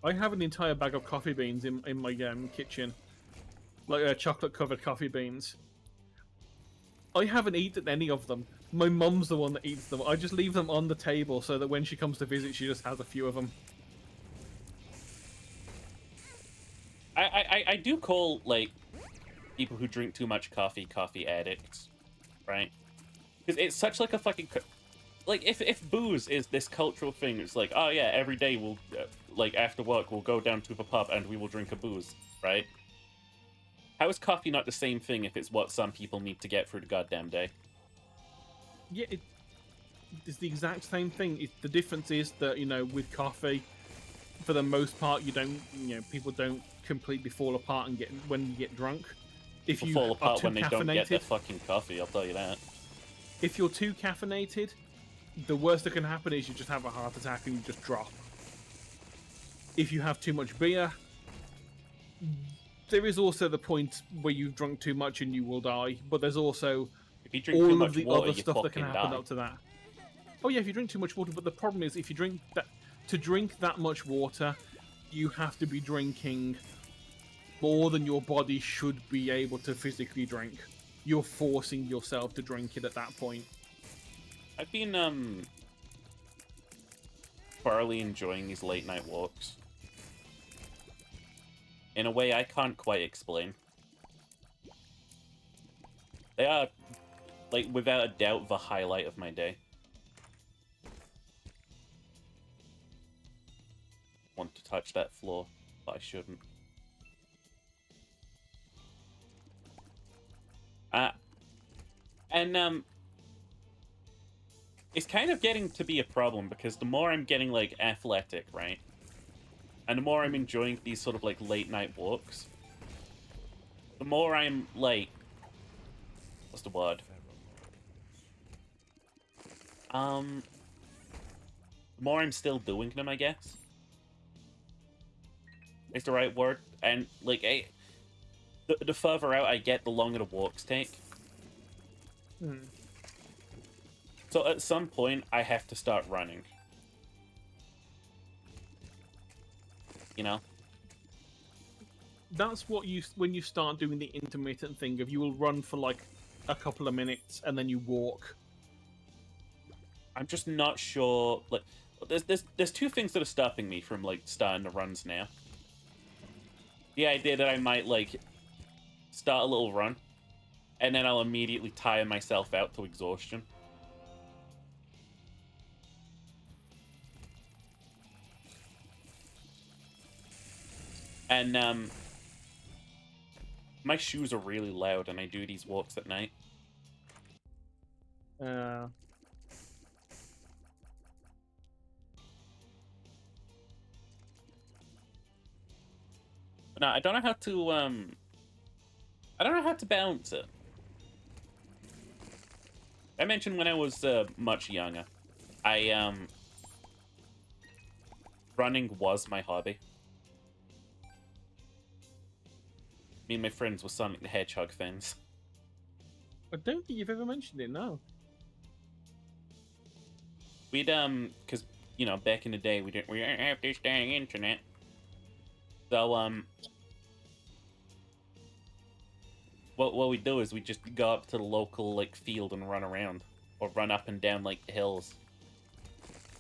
I have an entire bag of coffee beans in my kitchen. Like chocolate-covered coffee beans. I haven't eaten any of them. My mum's the one that eats them. I just leave them on the table so that when she comes to visit, she just has a few of them. I do call, like, people who drink too much coffee addicts, right? Because it's such, like, a fucking... Like, if booze is this cultural thing, it's like, oh yeah, every day we'll, like, after work, we'll go down to the pub and we will drink a booze, right? How is coffee not the same thing if it's what some people need to get through the goddamn day? Yeah, it's the exact same thing. The difference is that, you know, with coffee, for the most part, people don't completely fall apart and when you get drunk. If People you fall are apart too when they don't get their caffeinated, fucking coffee, I'll tell you that. if you're too caffeinated, the worst that can happen is you just have a heart attack and you just drop. If you have too much beer, there is also the point where you've drunk too much and you will die, but there's also If you drink too all much of the water, other you stuff that can fucking happen die. up to that. Oh yeah, if you drink too much water, but the problem is if you drink that, to drink that much water, you have to be drinking more than your body should be able to physically drink. You're forcing yourself to drink it at that point. I've been thoroughly enjoying these late night walks. In a way I can't quite explain. They are, like, without a doubt, the highlight of my day. Want to touch that floor, but I shouldn't. It's kind of getting to be a problem because the more I'm getting, like, athletic, right? And the more I'm enjoying these sort of, like, late night walks, the more I'm, like, what's the word? The more I'm still doing them, I guess. Is the right word. And, like, the further out I get, the longer the walks take. So at some point, I have to start running. You know? That's what when you start doing the intermittent thing of you will run for like a couple of minutes and then you walk. I'm just not sure. Like, there's two things that are stopping me from, like, starting the runs now. The idea that I might, like, start a little run, and then I'll immediately tire myself out to exhaustion. And, my shoes are really loud, and I do these walks at night. Uh, But no, I don't know how to, I don't know how to balance it. I mentioned when I was, much younger, running was my hobby. Me and my friends were Sonic the Hedgehog fans. I don't think you've ever mentioned it, no. We'd, because, you know, back in the day, we didn't have this dang internet. So, what we'd do is we'd just go up to the local, like, field and run around. Or run up and down, like, hills.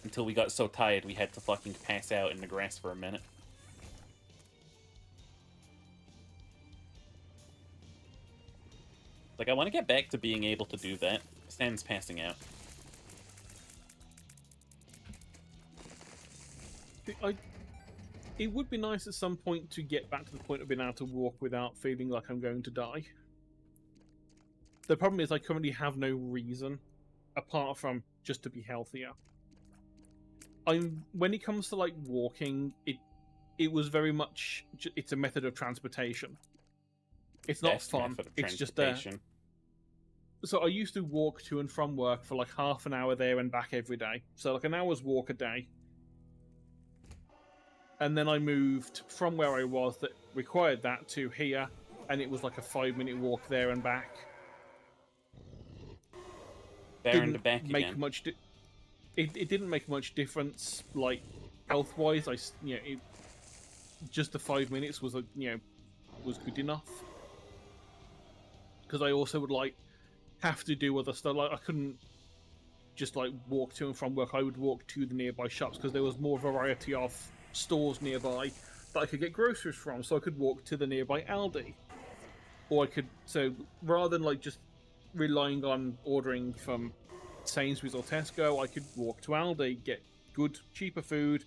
Until we got so tired we had to fucking pass out in the grass for a minute. Like, I want to get back to being able to do that. Sans passing out. It would be nice at some point to get back to the point of being able to walk without feeling like I'm going to die. The problem is I currently have no reason, apart from just to be healthier. When it comes to, like, walking, it was very much it's a method of transportation. It's not Best fun. method of It's just transportation. So I used to walk to and from work for like half an hour there and back every day. So like an hour's walk a day. And then I moved from where I was that required that to here, and it was like a 5-minute walk there and back. There and back make again. much. It didn't make much difference, like health-wise. Just the 5 minutes was was good enough. Because I also would like have to do other stuff. Like I couldn't just like walk to and from work. I would walk to the nearby shops because there was more variety of stores nearby that I could get groceries from. So I could walk to the nearby Aldi, or I could. So rather than like just relying on ordering from Sainsbury's or Tesco, I could walk to Aldi, get good, cheaper food.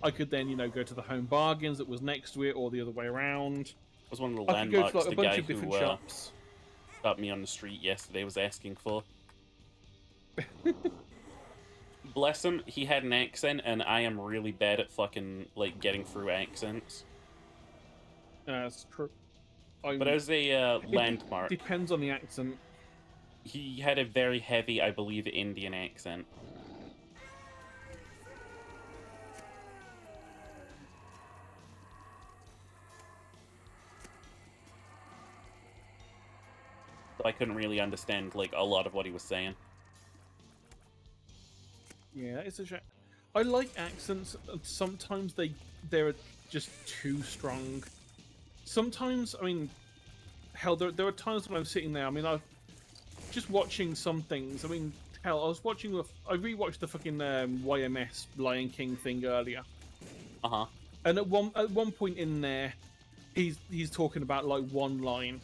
I could then, go to the Home Bargains that was next to it, or the other way around. Was one of the I could go landmarks to like the a bunch guy of different who shops. stopped me on the street yesterday was asking for. bless him, he had an accent, and I am really bad at fucking, like, getting through accents. That's true. But as a landmark, Depends on the accent. he had a very heavy, I believe, Indian accent. So I couldn't really understand, like, a lot of what he was saying. Yeah, it's a shame. I like accents. And sometimes they're just too strong. Sometimes, I mean, hell, there are times when I'm sitting there. I mean, I've just watching some things. I mean, hell, I rewatched the fucking YMS Lion King thing earlier, Uh-huh. and at one point in there, he's talking about like one line,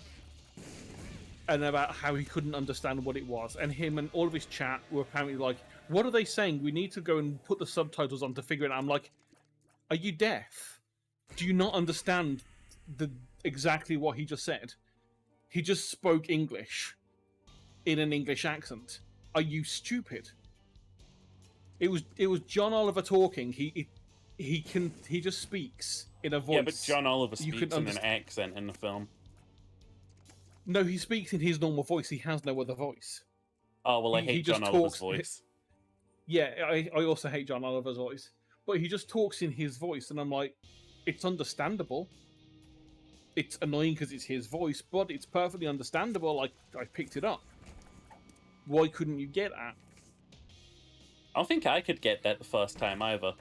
and about how he couldn't understand what it was, and him and all of his chat were apparently like, "What are they saying? We need to go and put the subtitles on to figure it out." I'm like, "Are you deaf? Do you not understand exactly what he just said? He just spoke English in an English accent. Are you stupid?" It was John Oliver talking. He just speaks in a voice. Yeah, but John Oliver you speaks can in an accent in the film. No, he speaks in his normal voice. He has no other voice. Oh, well, I He hate just John Oliver's talks- voice. Yeah, I also hate John Oliver's voice, but he just talks in his voice, and I'm like, it's understandable. It's annoying because it's his voice, but it's perfectly understandable. Like, I picked it up. Why couldn't you get that? I don't think I could get that the first time either.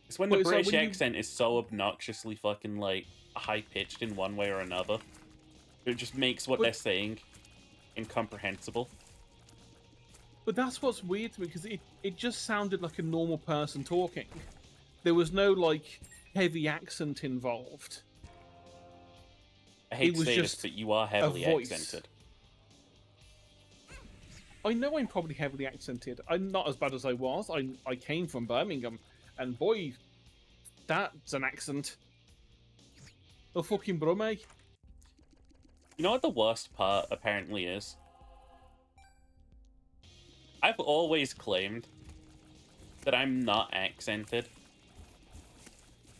It's when the Well, it's like British when you- accent is so obnoxiously fucking, like, high-pitched in one way or another. It just makes what But- they're saying incomprehensible. But that's what's weird to me, because it just sounded like a normal person talking. There was no, like, heavy accent involved. I hate It to was say this, just but you are heavily voice. accented. I know I'm probably heavily accented. I'm not as bad as I was. I came from Birmingham, and boy, that's an accent. The fucking Brummie. You know what the worst part apparently is? I've always claimed that I'm not accented.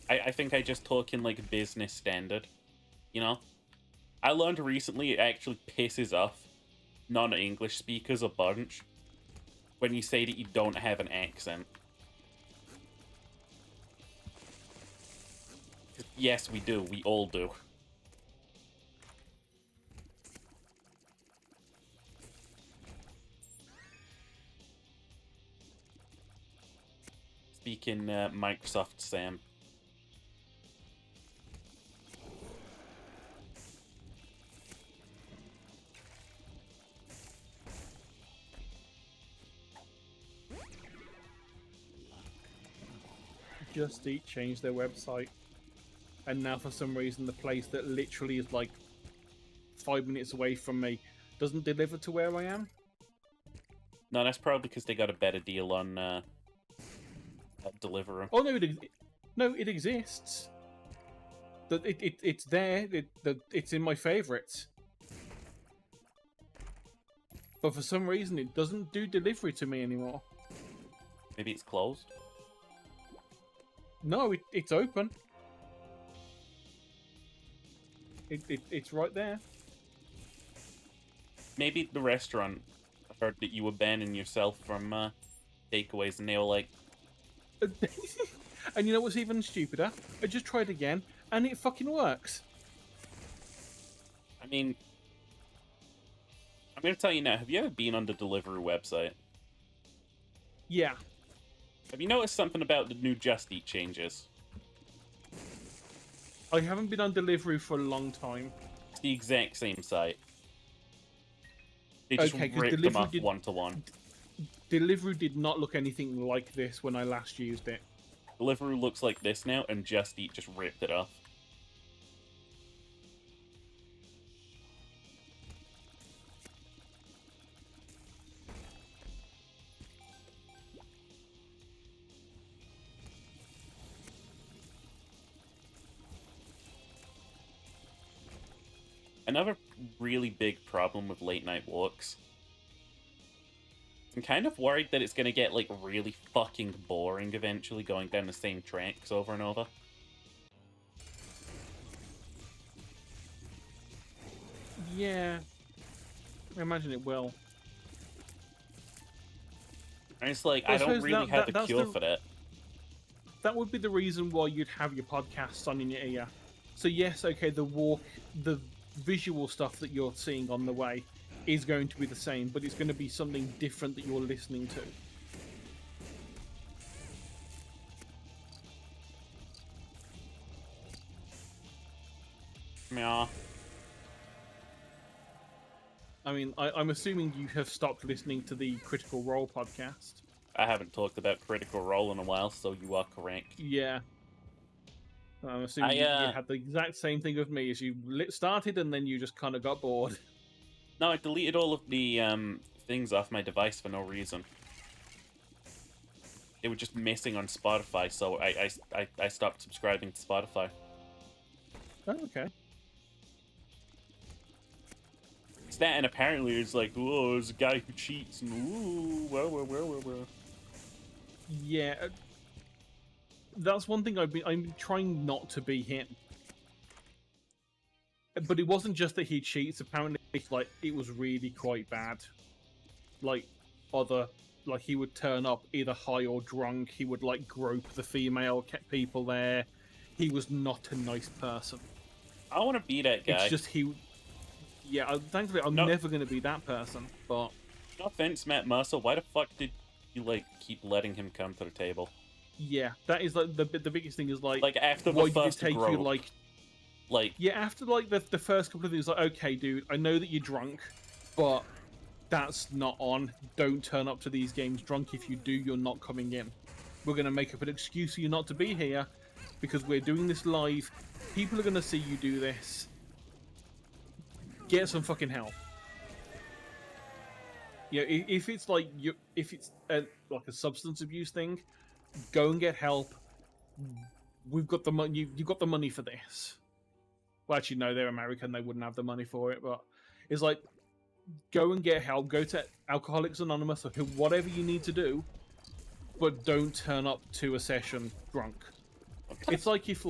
I think I just talk in, like, business standard. You know? I learned recently it actually pisses off non-English speakers a bunch when you say that you don't have an accent. Yes, we do. We all do. Speaking Microsoft Sam. Just Eat changed their website, and now for some reason the place that literally is like 5 minutes away from me doesn't deliver to where I am. No, that's probably because they got a better deal on Deliveroo. Oh no, it exists. It's there. It's in my favorites. But for some reason, it doesn't do delivery to me anymore. Maybe it's closed? No, it's open. It's right there. Maybe the restaurant heard that you abandoned yourself from takeaways, and they were like, And you know what's even stupider? I just tried again, and it fucking works. I mean, I'm going to tell you now, have you ever been on the Deliveroo website? Yeah. Have you noticed something about the new Just Eat changes? I haven't been on delivery for a long time. It's the exact same site. They just Okay, 'cause ripped them Deliveroo off did- one-to-one. Deliveroo did not look anything like this when I last used it. Deliveroo looks like this now, and Just Eat just ripped it off. Another really big problem with late night walks I'm kind of worried that it's going to get, like, really fucking boring eventually, going down the same tracks over and over. Yeah, I imagine it will. And it's like, Well, I I don't suppose really have a that's cure for that. That would be the reason why you'd have your podcasts on in your ear. So yes, okay, the visual stuff that you're seeing on the way is going to be the same, but it's going to be something different that you're listening to. Yeah. I mean, I'm assuming you have stopped listening to the Critical Role podcast. I haven't talked about Critical Role in a while, so you are correct. Yeah. I'm assuming you had the exact same thing with me as you started and then you just kind of got bored. No, I deleted all of the things off my device for no reason. They were just missing on Spotify, so I stopped subscribing to Spotify. Oh, okay. It's that, and apparently it's like, oh, there's a guy who cheats, and ooh, well. Yeah, that's one thing I'm trying not to be him. But it wasn't just that he cheats. Apparently, like it was really quite bad. Like he would turn up either high or drunk. He would like grope the female people there. He was not a nice person. I want to be that guy. It's just he. Yeah, thankfully I'm never going to be that person. But no offense, Matt Mercer. Why the fuck did you like keep letting him come to the table? Yeah, that is like the biggest thing is like after the why first did it take grope, you like yeah, after like the first couple of things, like, okay, dude, I know that you're drunk, but that's not on. Don't turn up to these games drunk. If you do, you're not coming in. We're gonna make up an excuse for you not to be here because we're doing this live. People are gonna see you do this. Get some fucking help. Yeah, if it's like if it's like a substance abuse thing, go and get help. We've got the money. You've got the money for this. Well, actually, no, they're American. They wouldn't have the money for it. But it's like, go and get help. Go to Alcoholics Anonymous or whatever you need to do, but don't turn up to a session drunk. It's like if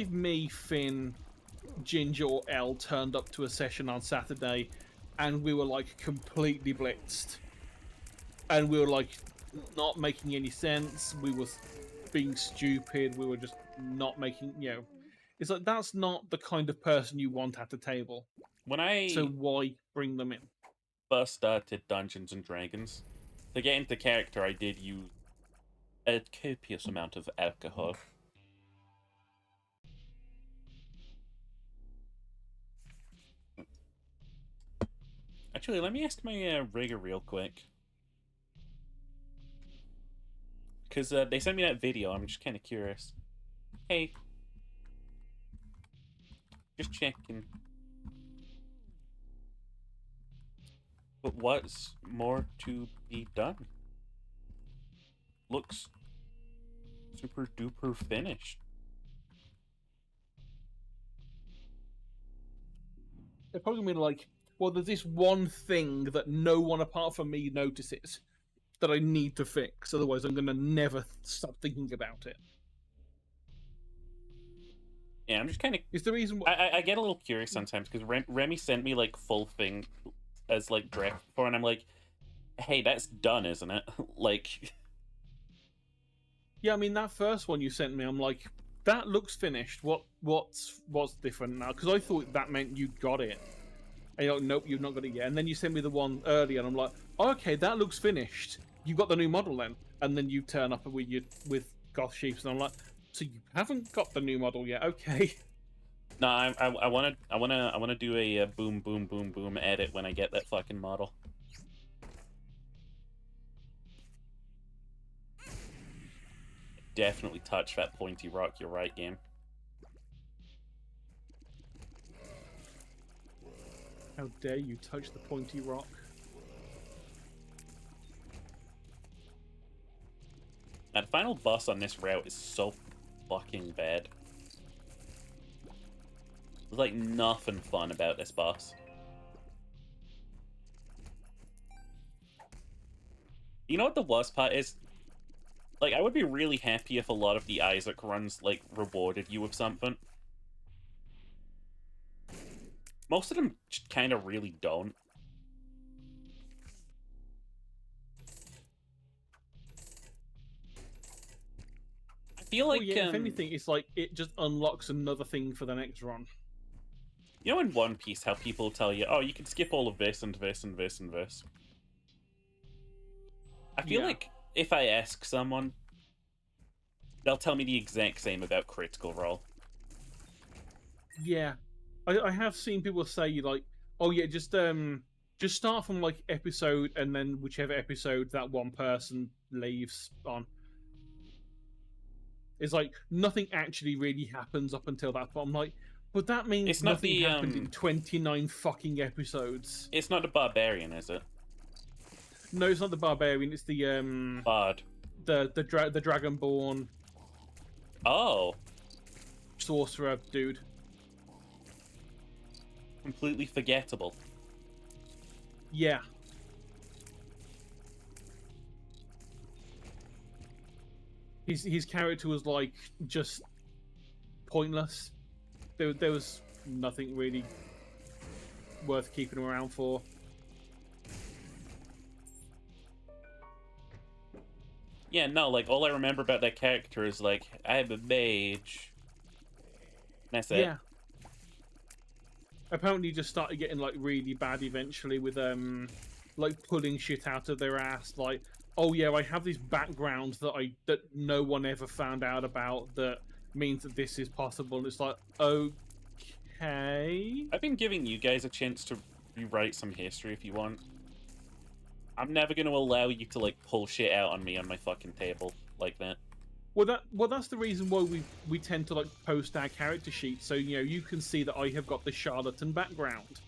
me, Finn, Ginger, or Elle turned up to a session on Saturday, and we were like completely blitzed, and we were like not making any sense. We were being stupid. We were just not making, It's like that's not the kind of person you want at the table. So why bring them in? First started Dungeons and Dragons, to get into character, I did use a copious amount of alcohol. Actually, let me ask my rigger real quick. Because they sent me that video, I'm just kind of curious. Hey. Just checking. But what's more to be done? Looks super duper finished. They're probably gonna be like, well, there's this one thing that no one apart from me notices that I need to fix. Otherwise, I'm gonna never stop thinking about it. Yeah, I'm just kind of. It's the reason why I get a little curious sometimes because Remy sent me like full thing as like draft before, and I'm like, hey, that's done, isn't it? Like. Yeah, I mean that first one you sent me, I'm like, that looks finished. What's different now? Because I thought that meant you got it. And you're like, nope, you've not got it yet. And then you sent me the one earlier, and I'm like, oh, okay, that looks finished. You got the new model then, and then you turn up with Goth Sheeps, and I'm like, so you haven't got the new model yet? Okay. No, I wanna do a boom boom boom boom edit when I get that fucking model. Definitely touch that pointy rock. You're right, game. How dare you touch the pointy rock? That final boss on this route is so fucking bad. There's like nothing fun about this boss. You know what the worst part is? Like, I would be really happy if a lot of the Isaac runs, like, rewarded you with something. Most of them kind of really don't. I feel like, Well, yeah, if anything, it's like it just unlocks another thing for the next run. you know in One Piece how people tell you, oh, you can skip all of this and this and this and this? I feel Yeah. like if I ask someone, they'll tell me the exact same about Critical Role. Yeah, I have seen people say like, oh yeah, just start from like episode and then whichever episode that one person leaves on. It's like nothing actually really happens up until that point. I'm like, but that means It's not nothing the, happened in 29 fucking episodes. It's not the Barbarian, is it? No, it's not the barbarian. It's the Bard. the dragonborn Oh, sorcerer dude. completely forgettable. Yeah. His character was like just pointless. There was nothing really worth keeping him around for. Yeah, no, like, all I remember about that character is, like, I'm a mage. That's it. Yeah. Apparently, he just started getting like really bad eventually with like pulling shit out of their ass. Like, oh yeah, I have this background that no one ever found out about. That means that this is possible. And it's like, okay. I've been giving you guys a chance to rewrite some history if you want. I'm never going to allow you to, like, pull shit out on me on my fucking table like that. Well, that's the reason why we tend to like post our character sheets, so you know you can see that I have got the charlatan background.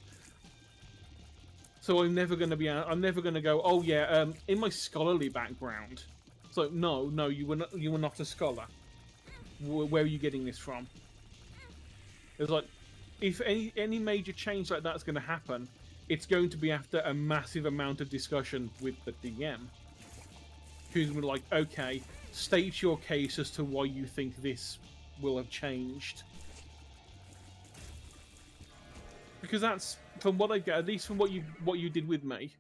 So I'm never going to go, oh yeah, in my scholarly background. So no, you were not a scholar. Where are you getting this from? It's like, if any major change like that's going to happen, it's going to be after a massive amount of discussion with the DM, who's going to be like, okay, state your case as to why you think this will have changed. Because that's, from what I get, at least from what you did with me,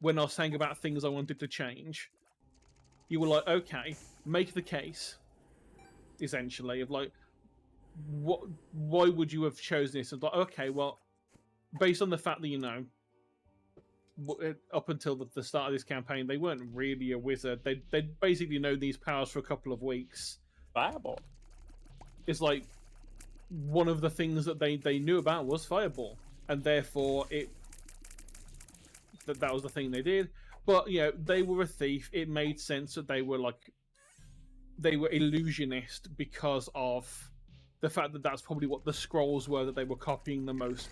when I was saying about things I wanted to change, you were like, okay, make the case, essentially, of like, why would you have chosen this? And like, okay, well, based on the fact that, you know, up until the start of this campaign, they weren't really a wizard. They basically know these powers for a couple of weeks. Fireball. It's like one of the things that they knew about was fireball, and therefore that was the thing they did. But you know, they were a thief. It made sense that they were illusionist because of the fact that that's probably what the scrolls were that they were copying the most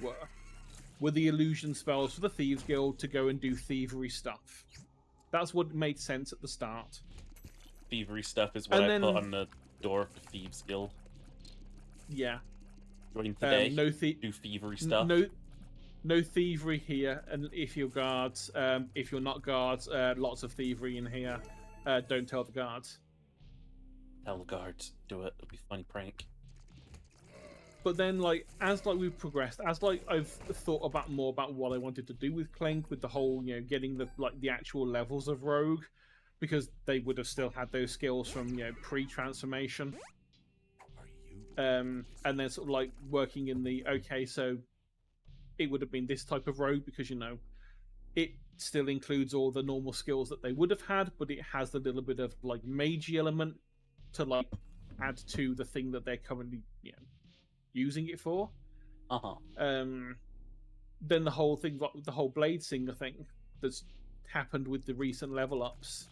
were the illusion spells for the Thieves Guild to go and do thievery stuff. That's what made sense at the start. Thievery stuff is what I put on the door of the Thieves Guild. Yeah. Join today. No do thievery stuff. No thievery here, and if you're guards, if you're not guards, lots of thievery in here. Don't tell the guards. Tell the guards. Do it. It'll be a funny prank. But then, like, as like we've progressed, as like I've thought about more about what I wanted to do with Clank, with the whole, you know, getting the actual levels of Rogue, because they would have still had those skills from, you know, pre-transformation. And then sort of like working in the, okay, so it would have been this type of Rogue because, you know, it still includes all the normal skills that they would have had, but it has the little bit of like magey element to like add to the thing that they're currently, you know, using it for. Then the whole thing, the whole Blade Singer thing that's happened with the recent level ups,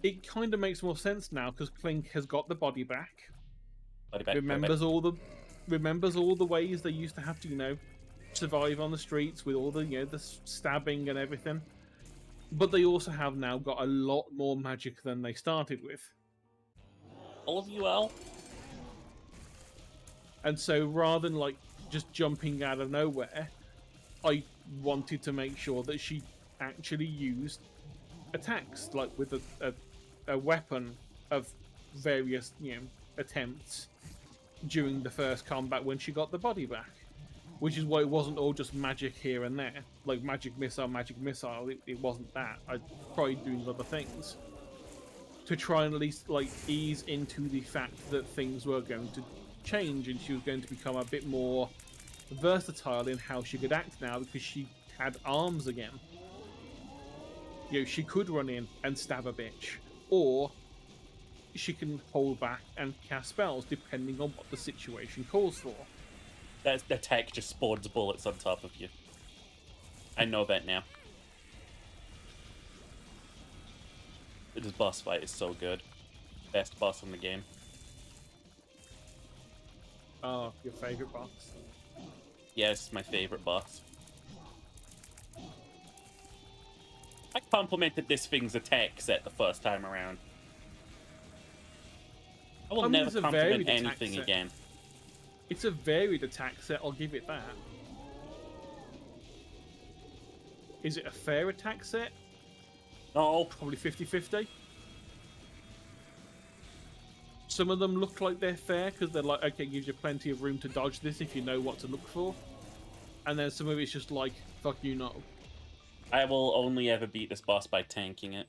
it kind of makes more sense now because Clink has got the body back. Remembers all the ways they used to have to, you know, survive on the streets with all the, you know, the stabbing and everything. But they also have now got a lot more magic than they started with. All of you, Al? And so rather than like just jumping out of nowhere, I wanted to make sure that she actually used attacks, like with a weapon of various, attempts during the first combat when she got the body back. Which is why it wasn't all just magic here and there. Like magic missile, magic missile. It wasn't that. I tried doing other things to try and at least like ease into the fact that things were going to change and she was going to become a bit more versatile in how she could act now because she had arms again. She could run in and stab a bitch, or she can hold back and cast spells depending on what the situation calls for. That attack just spawns bullets on top of you. I know that now. This boss fight is so good. Best boss in the game. Oh, your favorite boss? Yes, my favorite boss. I complimented this thing's attack set the first time around. I will never it's a compliment varied attack anything set. again. It's a varied attack set, I'll give it that. Is it a fair attack set? No, Probably 50-50. Some of them look like they're fair because they're like, okay, gives you plenty of room to dodge this if you know what to look for. And then some of it's just like, fuck you, no. I will only ever beat this boss by tanking it.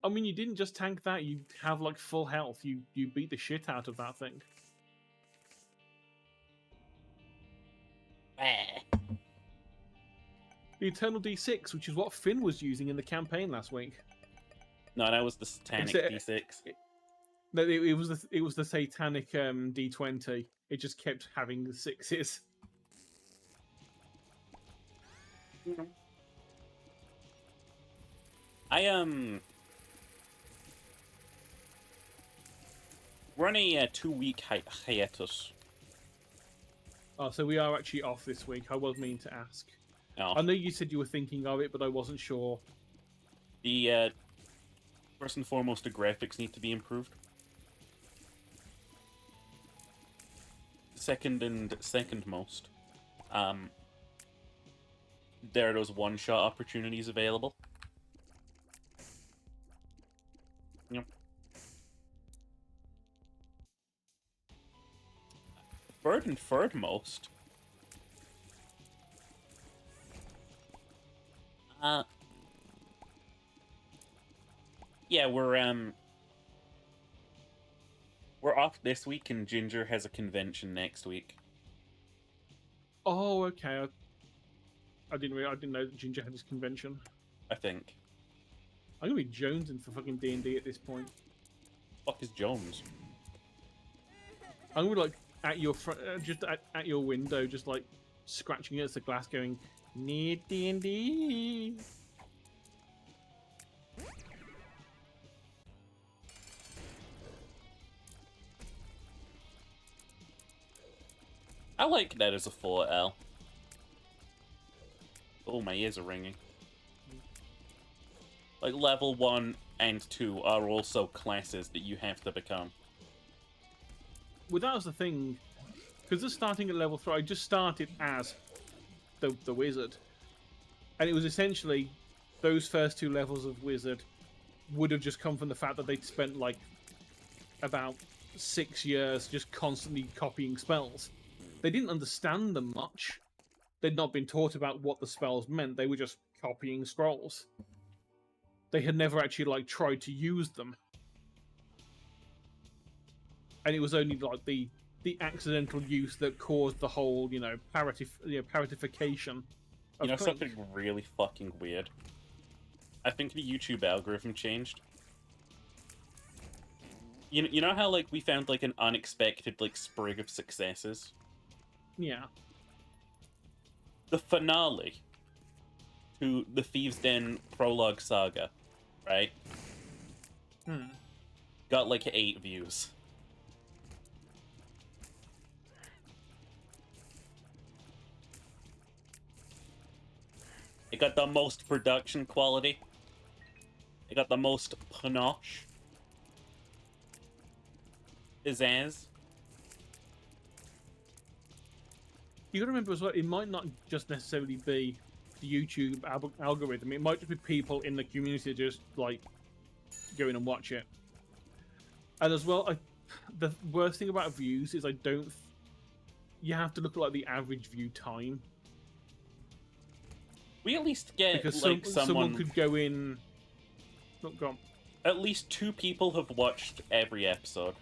I mean, you didn't just tank that, you have like full health. You beat the shit out of that thing. The Eternal D6, which is what Finn was using in the campaign last week. No, that was the Satanic It's D6. No, it was the Satanic D20. It just kept having the sixes. We're on a 2-week hiatus. Oh, so we are actually off this week. I was meaning to ask. No. I know you said you were thinking of it, but I wasn't sure. The first and foremost, the graphics need to be improved. Second most, there are those one-shot opportunities available. Yep. Third most. Yeah, we're off this week, and Ginger has a convention next week. Oh, okay. I didn't know that Ginger had his convention. I think. I'm gonna be jonesing for fucking D&D at this point. Fuck is Jones? I'm gonna be like at your front, just at your window, just like scratching against the glass, going, "Need D&D." I like that as a 4L. Oh, my ears are ringing. Like, level 1 and 2 are also classes that you have to become. Well, that was the thing, because just starting at level 3, I just started as the wizard, and it was essentially those first 2 levels of wizard would have just come from the fact that they'd spent like about 6 years just constantly copying spells. They didn't understand them much. They'd not been taught about what the spells meant. They were just copying scrolls. They had never actually like tried to use them. And it was only like the accidental use that caused the whole, paratification. You know something really fucking weird? I think the YouTube algorithm changed. You know how like we found like an unexpected like sprig of successes? Yeah. The finale to the Thieves' Den prologue saga, right? Got like 8 views. It got the most production quality. It got the most panache. Pizzazz. you got to remember as well, it might not just necessarily be the YouTube algorithm. It might just be people in the community just like go in and watch it. And as well, the worst thing about views is you have to look at like the average view time. We at least get Because like someone could go in. Look, go on. At least 2 people have watched every episode.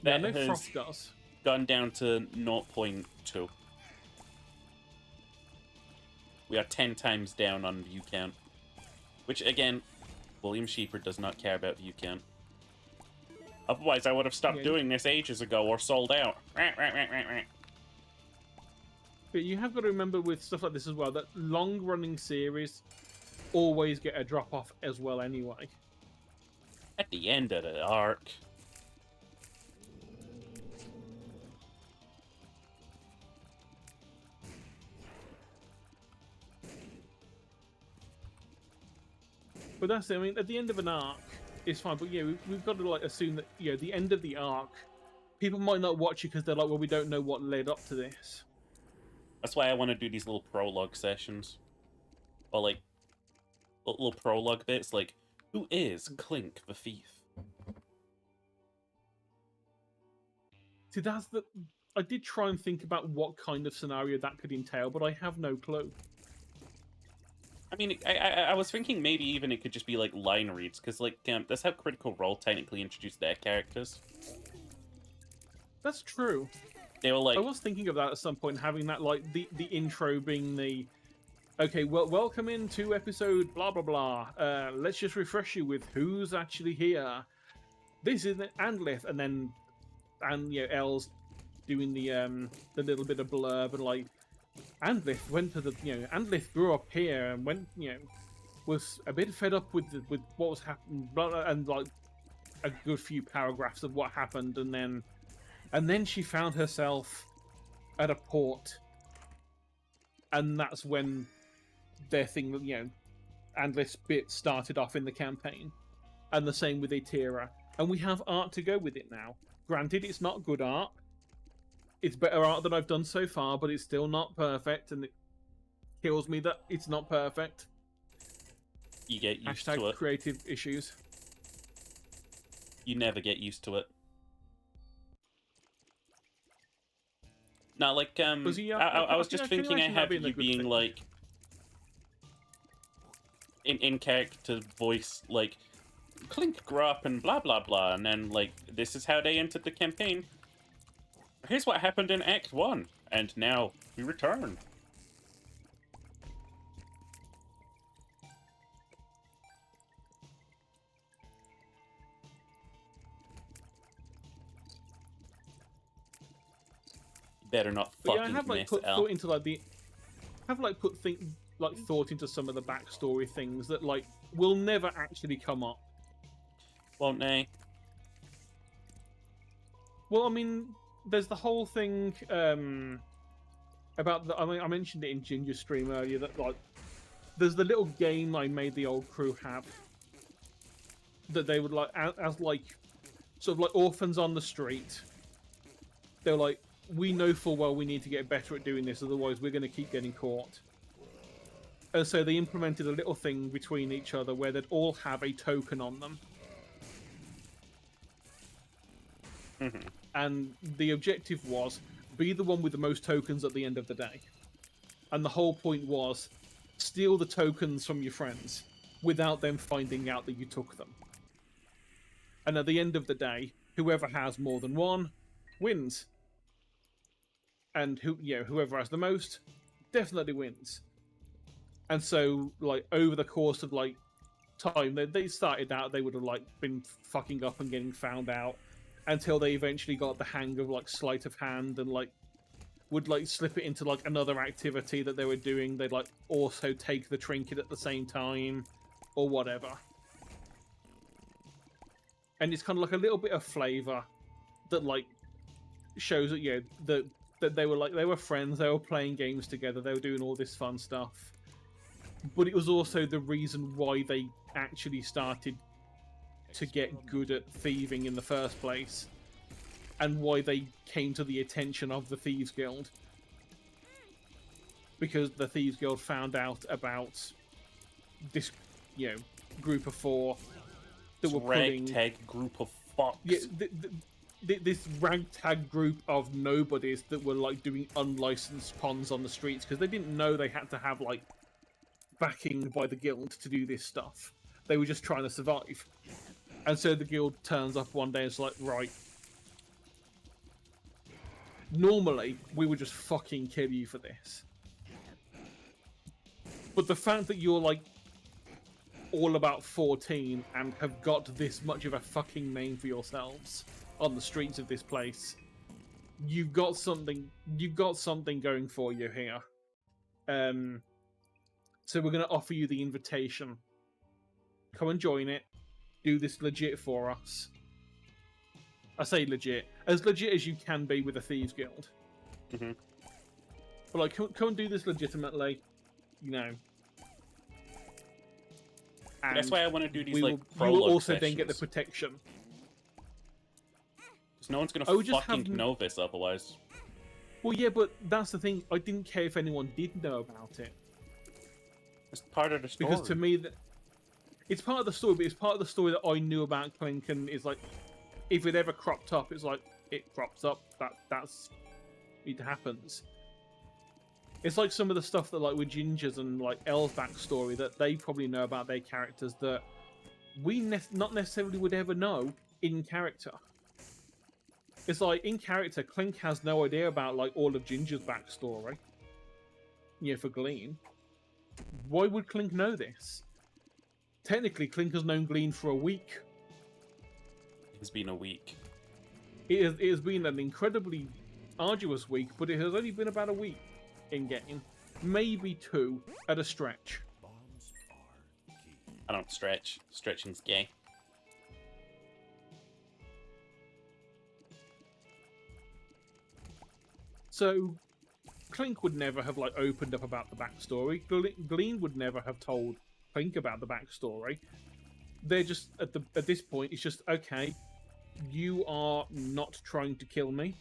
Yeah, That no has Frost does. gone down to 0.2. We are 10 times down on view count. Which, again, William Shepherd does not care about view count. Otherwise, I would have stopped doing this ages ago or sold out. But you have got to remember with stuff like this as well, that long-running series always get a drop-off as well anyway. At the end of the arc. But that's it. I mean, at the end of an arc, it's fine. But yeah, we've got to like assume that the end of the arc, people might not watch it because they're like, well, we don't know what led up to this. That's why I want to do these little prologue sessions. Or like, little prologue bits, like, who is Clink the Thief? See, I did try and think about what kind of scenario that could entail, but I have no clue. I mean, I was thinking maybe even it could just be like line reads, because like that's how Critical Role technically introduced their characters. That's true. They were like, I was thinking of that at some point, having that like the intro being the, okay, well, welcome into episode blah blah blah. Let's just refresh you with who's actually here. This is Andlith, and Elle's doing the little bit of blurb and like. Andlith went to the, Andlith grew up here and went, was a bit fed up with what was happening, and like a good few paragraphs of what happened, and then she found herself at a port, and that's when their thing, Andlith's bit started off in the campaign, and the same with Atira, and we have art to go with it now. Granted, it's not good art. It's better art than I've done so far, but it's still not perfect, and it kills me that it's not perfect. you get used to Hashtag it. creative issues. You never get used to it. No, like, I was just thinking I have you being, like, in character voice, like, Clink grew up and blah blah blah, and then, like, this is how they entered the campaign. Here's what happened in Act 1, and now we return. Better not But fucking yeah, I have like miss put Al. thought into like thought into some of the backstory things that like will never actually come up. Won't they? Well, I mean, there's the whole thing about I mentioned it in Ginger's stream earlier that like there's the little game I made the old crew have that they would like as like sort of like orphans on the street. They're like, we know full well we need to get better at doing this, otherwise we're going to keep getting caught. And so they implemented a little thing between each other where they'd all have a token on them. And the objective was, be the one with the most tokens at the end of the day. And the whole point was, steal the tokens from your friends without them finding out that you took them. And at the end of the day, whoever has more than one wins. And whoever has the most definitely wins. And so, like, over the course of like time, they started out, they would have like been fucking up and getting found out, until they eventually got the hang of like sleight of hand and like would like slip it into like another activity that they were doing. They'd like also take the trinket at the same time or whatever. And it's kind of like a little bit of flavor that like shows that that they were friends, they were playing games together, they were doing all this fun stuff. But it was also the reason why they actually started to get good at thieving in the first place. and why they came to the attention of the Thieves Guild. Because the Thieves Guild found out about this, group of 4 that This were pulling... ragtag group of fucks. Yeah, this ragtag group of nobodies that were, like, doing unlicensed pawns on the streets, because they didn't know they had to have, like, backing by the guild to do this stuff. They were just trying to survive. And so the guild turns up one day and it's like, right, normally we would just fucking kill you for this. But the fact that you're, like, all about 14 and have got this much of a fucking name for yourselves on the streets of this place, you've got something going for you here. So we're going to offer you the invitation. Come and join it. Do this legit for us. I say legit. As legit as you can be with a Thieves Guild. Mm-hmm. But, like, come and do this legitimately. And that's why I want to do these, you like, will prologue also then get the sessions. protection. Because no one's going I would to just fucking have- know this otherwise. Well, yeah, but that's the thing. I didn't care if anyone did know about it. It's part of the story. Because to me, it's part of the story, but it's part of the story that I knew about Clink, and it's like, if it ever cropped up, it's like, it crops up, that's it happens. It's like some of the stuff that, like, with Gingers and, like, Elle's backstory, that they probably know about their characters that we not necessarily would ever know in character. It's like, in character, Clink has no idea about, like, all of Ginger's backstory. For Glean. Why would Clink know this? Technically, Clink has known Glean for a week. It's been a week. It has been an incredibly arduous week, but it has only been about a week in game. Maybe 2 at a stretch. Bombs are key. I don't stretch. Stretching's gay. So, Clink would never have, like, opened up about the backstory. Glean would never have told Clink about the backstory. They're just, at this point, it's just, okay, you are not trying to kill me.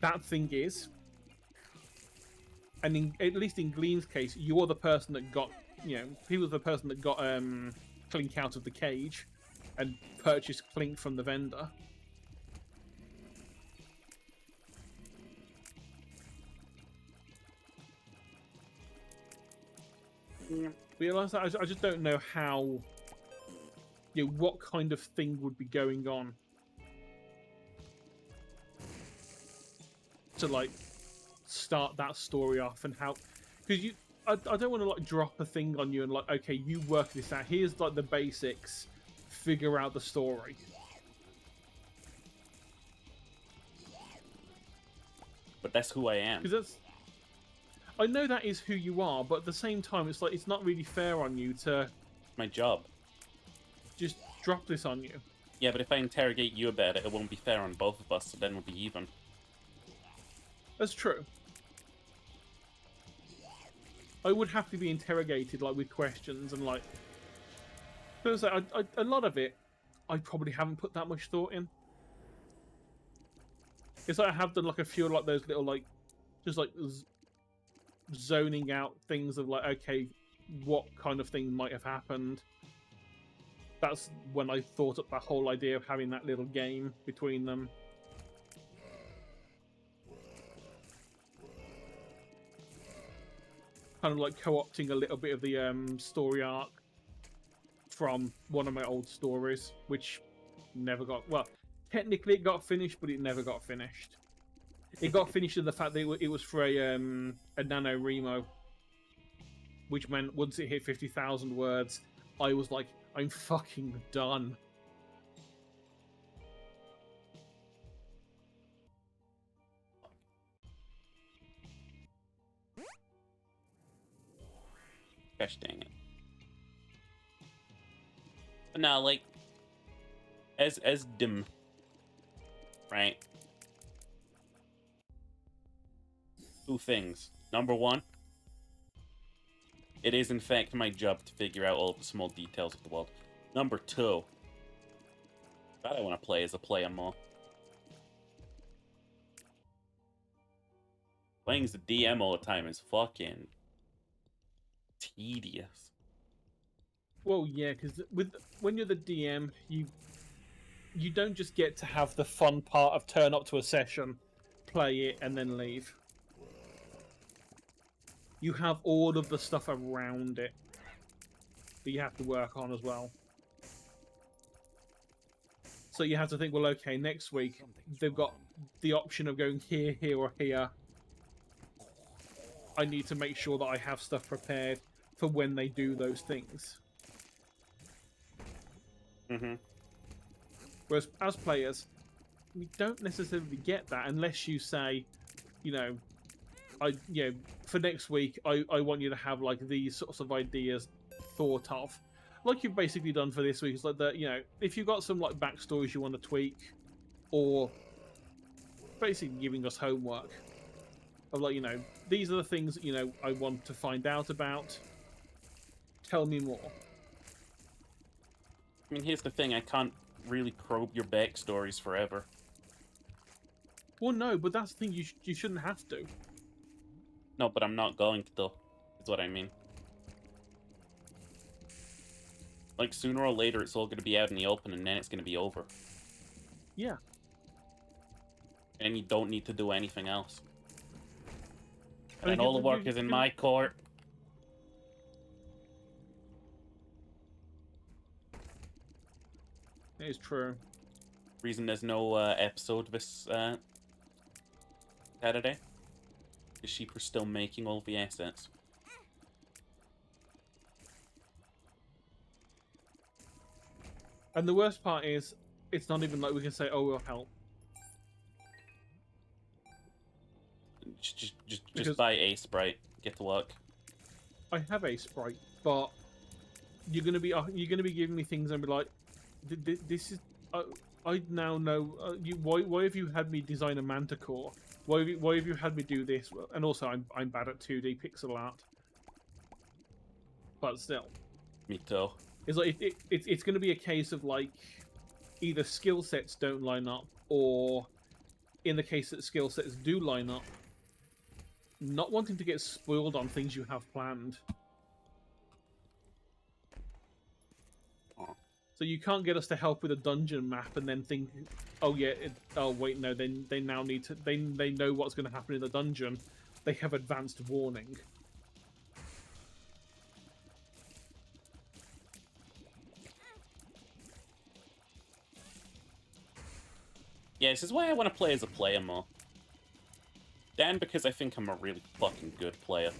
That thing is. And at least in Glean's case, you're the person that got, he was the person that got Clink out of the cage and purchased Clink from the vendor. Realize that I just don't know how, what kind of thing would be going on to, like, start that story off, and how, because I don't want to, like, drop a thing on you and, like, okay, you work this out. Here's, like, the basics. Figure out the story. But that's who I am. Because I know that is who you are, but at the same time, it's like, it's not really fair on you to My job. just drop this on you. Yeah, but if I interrogate you about it, it won't be fair on both of us, so then we'll be even. That's true. I would have to be interrogated, like, with questions and, like, because a lot of it, I probably haven't put that much thought in. It's like I have done, like, a few, like, those little, like, just, like, zoning out things of, like, okay, what kind of thing might have happened. That's when I thought up that whole idea of having that little game between them. Kind of like co-opting a little bit of the story arc from one of my old stories, which never got, well, technically it got finished, but it never got finished. It got finished in the fact that it was for a NaNoWriMo, which meant once it hit 50,000 words, I was like, I'm fucking done. Gosh dang it. But now, like, as dim, right? 2 things. Number 1, it is in fact my job to figure out all the small details of the world. Number 2, That I want to play as a player more. Playing as a DM all the time is fucking tedious. Well, yeah, because when you're the DM, you don't just get to have the fun part of turn up to a session, play it, and then leave. You have all of the stuff around it that you have to work on as well. So you have to think, well, okay, next week they've got the option of going here, here, or here. I need to make sure that I have stuff prepared for when they do those things. Mm-hmm. Whereas as players, we don't necessarily get that unless you say, you know, for next week, I want you to have like these sorts of ideas thought of, like you've basically done for this week. It's like that, if you've got some like backstories you want to tweak, or basically giving us homework of like, these are the things I want to find out about. Tell me more. I mean, here's the thing: I can't really probe your backstories forever. Well, no, but that's the thing. You shouldn't have to. No, but I'm not going to, though. Is what I mean. Like, sooner or later, it's all going to be out in the open, and then it's going to be over. Yeah. And you don't need to do anything else. I mean, And all the work is in my court. It is true. Reason there's no episode this Saturday is Sheep still making all the assets. And the worst part is, it's not even like we can say, "Oh, we'll help." Just buy a Sprite. Get to work. I have a Sprite, but you're gonna be giving me things and be like, "This is." I now know. Why have you had me design a Manticore? Why have you had me do this? And also, I'm bad at 2D pixel art, but still, Me too. it's like it's going to be a case of like either skill sets don't line up, or in the case that skill sets do line up, not wanting to get spoiled on things you have planned. So you can't get us to help with a dungeon map and then think, oh yeah, oh wait, no, they now need to, they know what's going to happen in the dungeon. They have advanced warning. Yeah, this is why I want to play as a player more. Dan, because I think I'm a really fucking good player.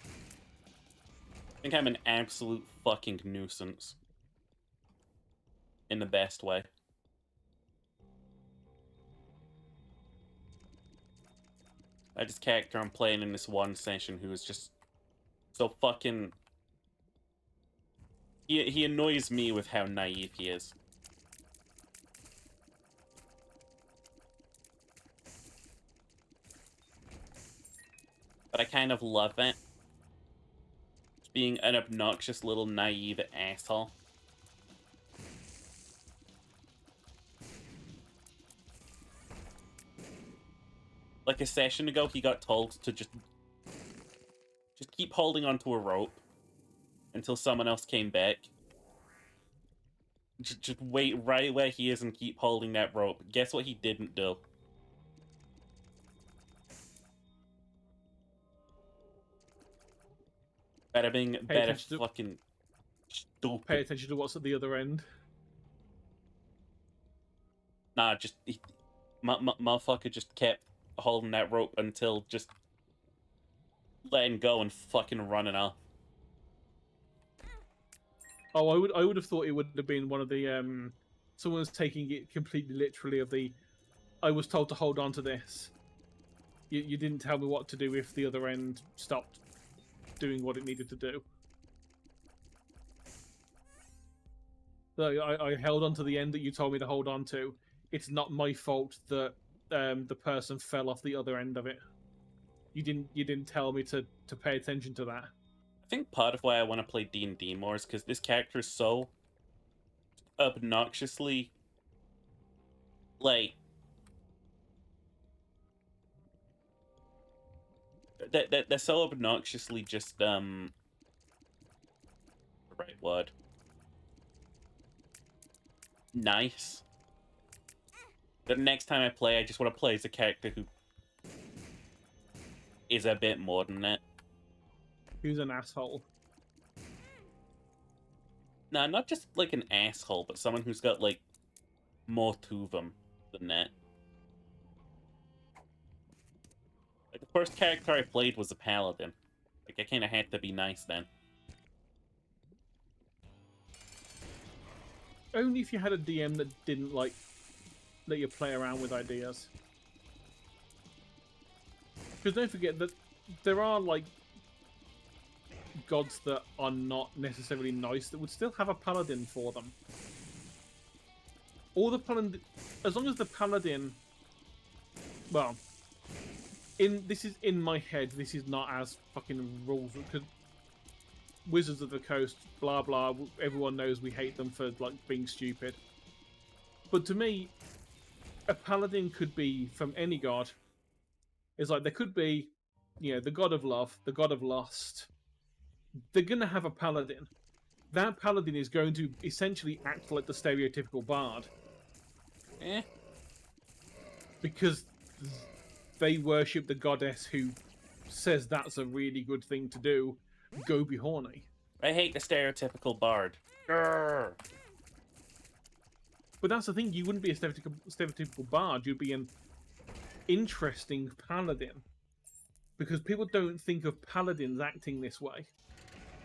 I think I'm an absolute fucking nuisance. In the best way. I just character I'm playing in this one session who is just so fucking... He annoys me with how naive he is. But I kind of love it. Just being an obnoxious little naive asshole. Like a session ago, he got told to just keep holding onto a rope until someone else came back. Just wait right where he is and keep holding that rope. Guess what he didn't do? Better being better fucking stupid. Pay attention to what's at the other end. Nah, motherfucker just kept holding that rope until just letting go and fucking running off. Oh, I would have thought it would have been one of the someone's taking it completely literally of the I was told to hold on to this. You didn't tell me what to do if the other end stopped doing what it needed to do. So I held on to the end that you told me to hold on to. It's not my fault that the person fell off the other end of it. You didn't tell me to pay attention to that. I think part of why I want to play D&D more is because this character is so obnoxiously, like, they're so obnoxiously just the right word, nice, that next time I play, I just want to play as a character who is a bit more than that. Who's an asshole? Nah, not just like an asshole, but someone who's got like more to them than that. Like the first character I played was a paladin. Like I kind of had to be nice then. Only if you had a DM that didn't like let you play around with ideas. Because don't forget that there are like gods that are not necessarily nice that would still have a paladin for them. Or the paladin, as long as the paladin, well, this is in my head. This is not as fucking rules because Wizards of the Coast, blah blah. Everyone knows we hate them for like being stupid. But to me, a paladin could be from any god. It's like there could be, you know, the god of love, the god of lust. They're gonna have a paladin. That paladin is going to essentially act like the stereotypical bard. Eh. Because they worship the goddess who says that's a really good thing to do. Go be horny. I hate the stereotypical bard. Grrr. But that's the thing, you wouldn't be a stereotypical bard, you'd be an interesting paladin. Because people don't think of paladins acting this way.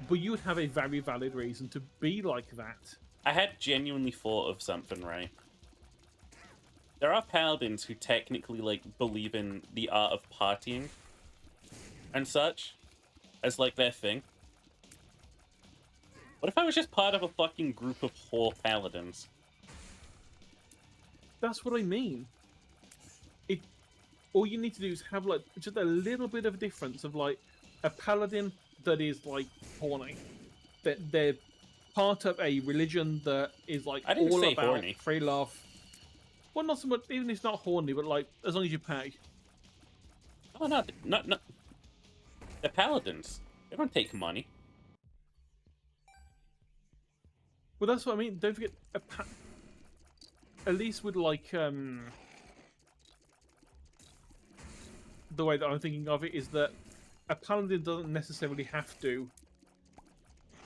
But you would have a very valid reason to be like that. I had genuinely thought of something, right? There are paladins who technically, like, believe in the art of partying and such as, like, their thing. What if I was just part of a fucking group of whore paladins? That's what I mean. All you need to do is have, like, just a little bit of difference of, like, a paladin that is, like, horny. That they're part of a religion that is, like, I didn't all say about horny. free love. Well, not so much, even if it's not horny, but, like, as long as you pay. Oh, no, not. The paladins. They don't take money. Well, that's what I mean. Don't forget, at least with, like, the way that I'm thinking of it is that a paladin doesn't necessarily have to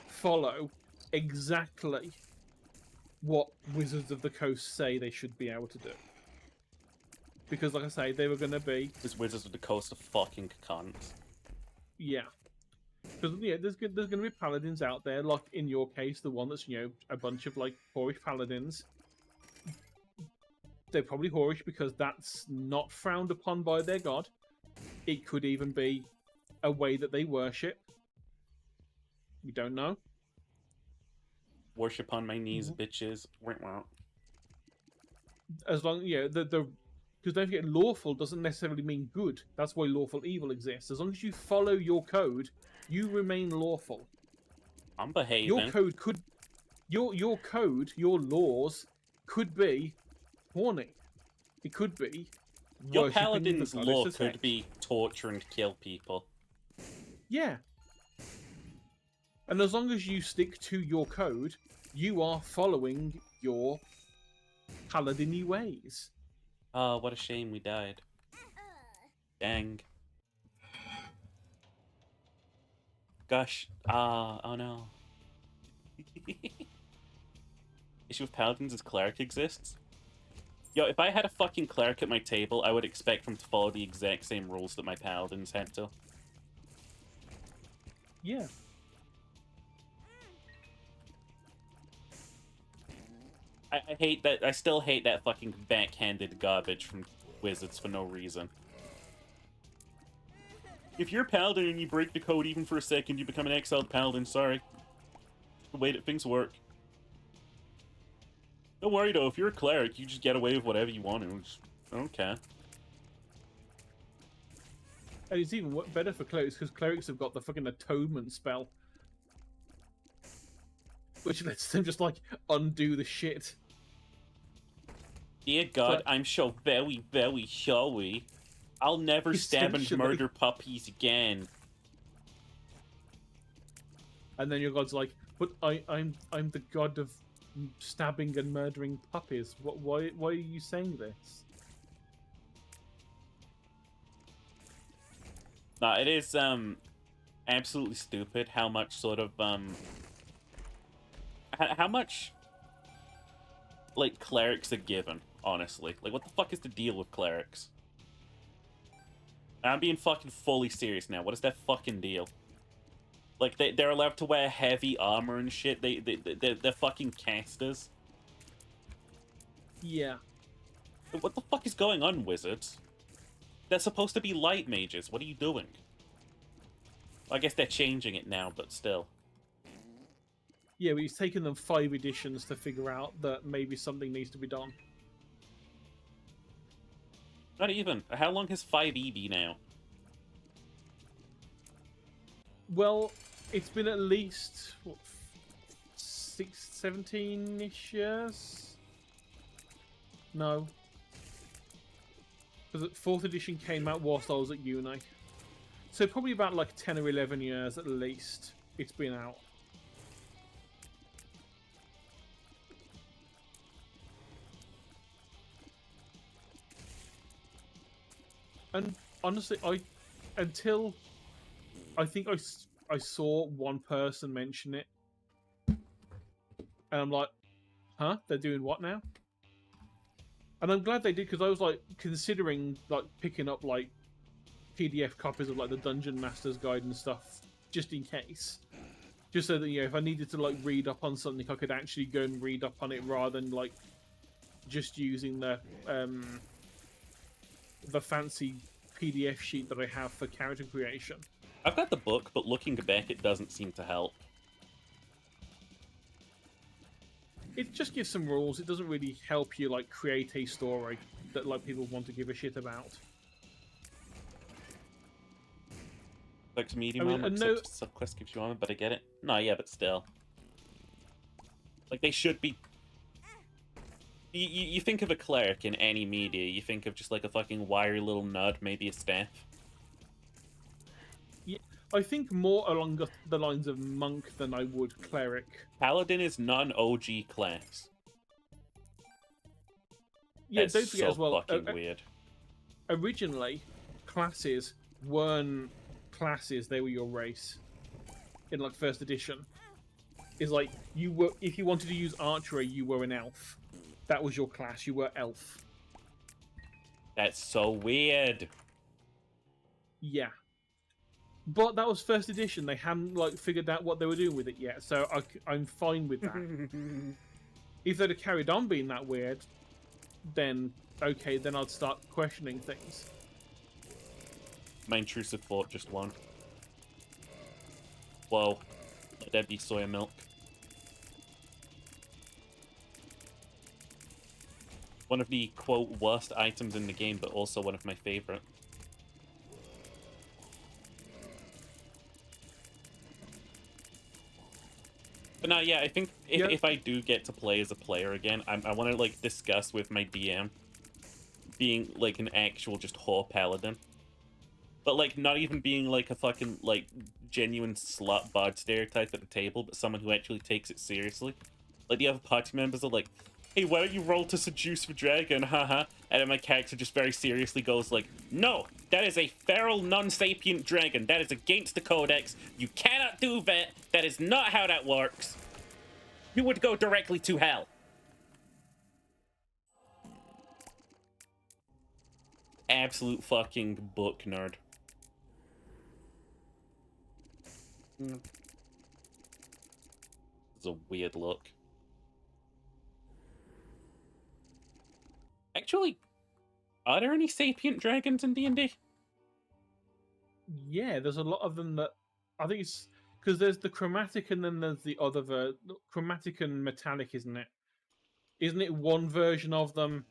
follow exactly what Wizards of the Coast say they should be able to do. Because, like I say, they were going to be... Because Wizards of the Coast are fucking cunts. Yeah. Because, yeah, there's going to be paladins out there, like, in your case, the one that's, you know, a bunch of, like, whorish paladins. They're probably whorish because that's not frowned upon by their god. It could even be a way that they worship. We don't know. Worship on my knees, bitches. As long, yeah, because don't forget, lawful doesn't necessarily mean good. That's why lawful evil exists. As long as you follow your code, you remain lawful. I'm behaving. Your code could, your code, your laws could be horny. It could be. Your worshipping paladin's the law goddess of could sex. be torture and kill people. Yeah. And as long as you stick to your code, you are following your paladin-y ways. Oh, what a shame we died. Dang. Gosh. Oh no. Issue with paladins is cleric exists? Yo, if I had a fucking cleric at my table, I would expect them to follow the exact same rules that my paladins had to. Yeah. I hate that. I still hate that fucking backhanded garbage from Wizards for no reason. If you're a paladin and you break the code even for a second, you become an exiled paladin. Sorry. The way that things work. Don't worry though, if you're a cleric, you just get away with whatever you want to. I don't care. And it's even better for clerics, because clerics have got the fucking atonement spell. which lets them just like undo the shit. Dear God, But- I'm so very, very sorry. I'll never stab and Essentially. murder puppies again. And then your god's like, but I'm the god of stabbing and murdering puppies. Why are you saying this? No, it is absolutely stupid how much sort of how much like clerics are given, honestly. Like, what the fuck is the deal with clerics? I'm being fucking fully serious now. What is that fucking deal? Like, they're allowed to wear heavy armor and shit. They're fucking casters. Yeah. What the fuck is going on, wizards? They're supposed to be light mages. What are you doing? I guess they're changing it now, but still. Yeah, but it's taken them 5 editions to figure out that maybe something needs to be done. Not even. How long has 5e been out? Well, it's been at least, what, 17-ish years? No. Because 4th edition came out whilst I was at uni. So probably about like 10 or 11 years at least it's been out. And honestly, until I think I saw one person mention it, and I'm like, huh? They're doing what now? And I'm glad they did, because I was like considering like picking up like PDF copies of like the Dungeon Master's Guide and stuff, just in case. Just so that, you know, if I needed to like read up on something, I could actually go and read up on it rather than like just using the fancy PDF sheet that I have for character creation. I've got the book, but looking back, it doesn't seem to help. It just gives some rules. It doesn't really help you like create a story that like people want to give a shit about. Like to medium I mean, armor, no- except subquest gives you armor, but I get it. No, yeah, but still. Like, they should be... You think of a cleric in any media, you think of just like a fucking wiry little nerd, maybe a staff. I think more along the lines of monk than I would cleric. Paladin is non-OG class. Yeah, That's don't forget so as well. fucking weird. Originally, classes weren't classes; they were your race. In like 1st edition, is like you were. If you wanted to use archery, you were an elf. That was your class. You were elf. That's so weird. Yeah. But that was 1st edition. They hadn't like figured out what they were doing with it yet, so I'm fine with that. If they'd have carried on being that weird, then okay, then I'd start questioning things. My intrusive thought just won. Whoa. Let that be soya milk. One of the, quote, worst items in the game, but also one of my favorite. But no, yeah, I think if I do get to play as a player again, I want to, like, discuss with my DM being, like, an actual just whore paladin. But, like, not even being, like, a fucking, like, genuine slut bard stereotype at the table, but someone who actually takes it seriously. Like, the other party members are like, hey, why don't you roll to seduce the dragon, haha? And then my character just very seriously goes like, no, that is a feral non-sapient dragon. That is against the codex. You cannot do that. That is not how that works. You would go directly to hell. Absolute fucking book nerd. It's a weird look. Actually, are there any sapient dragons in D&D? Yeah, there's a lot of them that I think it's because there's the chromatic and then there's the other chromatic and metallic, isn't it? Isn't it one version of them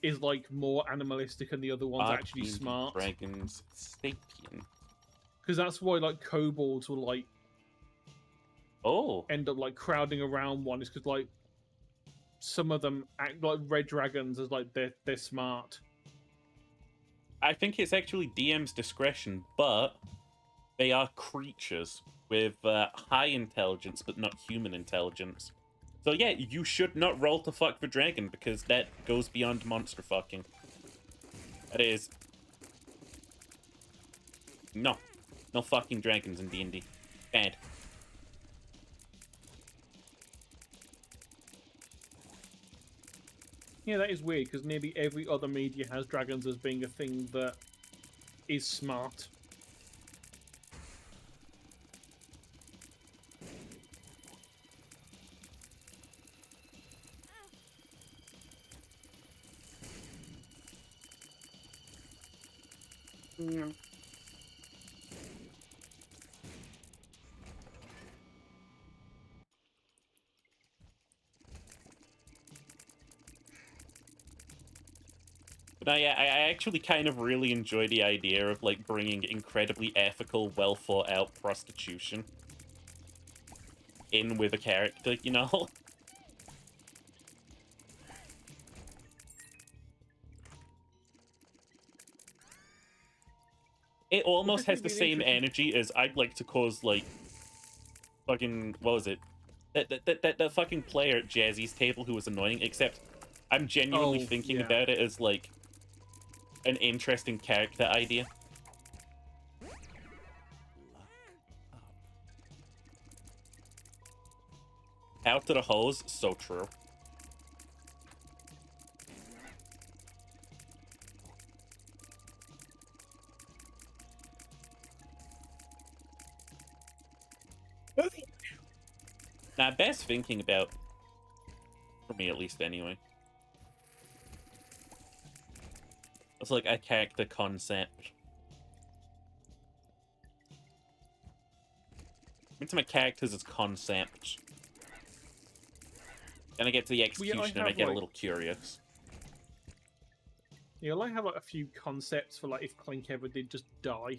is like more animalistic and the other one's Are actually D&D smart? dragons sapient? Because that's why like kobolds were like Oh, end up like crowding around one is because like some of them act like red dragons as like they're smart. I think it's actually DM's discretion, but they are creatures with high intelligence, but not human intelligence. So yeah, you should not roll to fuck the dragon because that goes beyond monster fucking. That is no fucking dragons in D&D. Bad. Yeah, that is weird because nearly every other media has dragons as being a thing that is smart. Mm. But I actually kind of really enjoy the idea of like bringing incredibly ethical, well thought out prostitution in with a character, you know? It almost has the same energy as I'd like to cause like fucking what was it? That fucking player at Jazzy's table who was annoying, except I'm genuinely thinking about it as like an interesting character idea. Out to the hose, so true. Now, best thinking about, for me at least anyway, it's like a character concept. Into my characters as concepts. Then I get to the execution and I get a little curious. Yeah, I like have like a few concepts for like if Clink ever did just die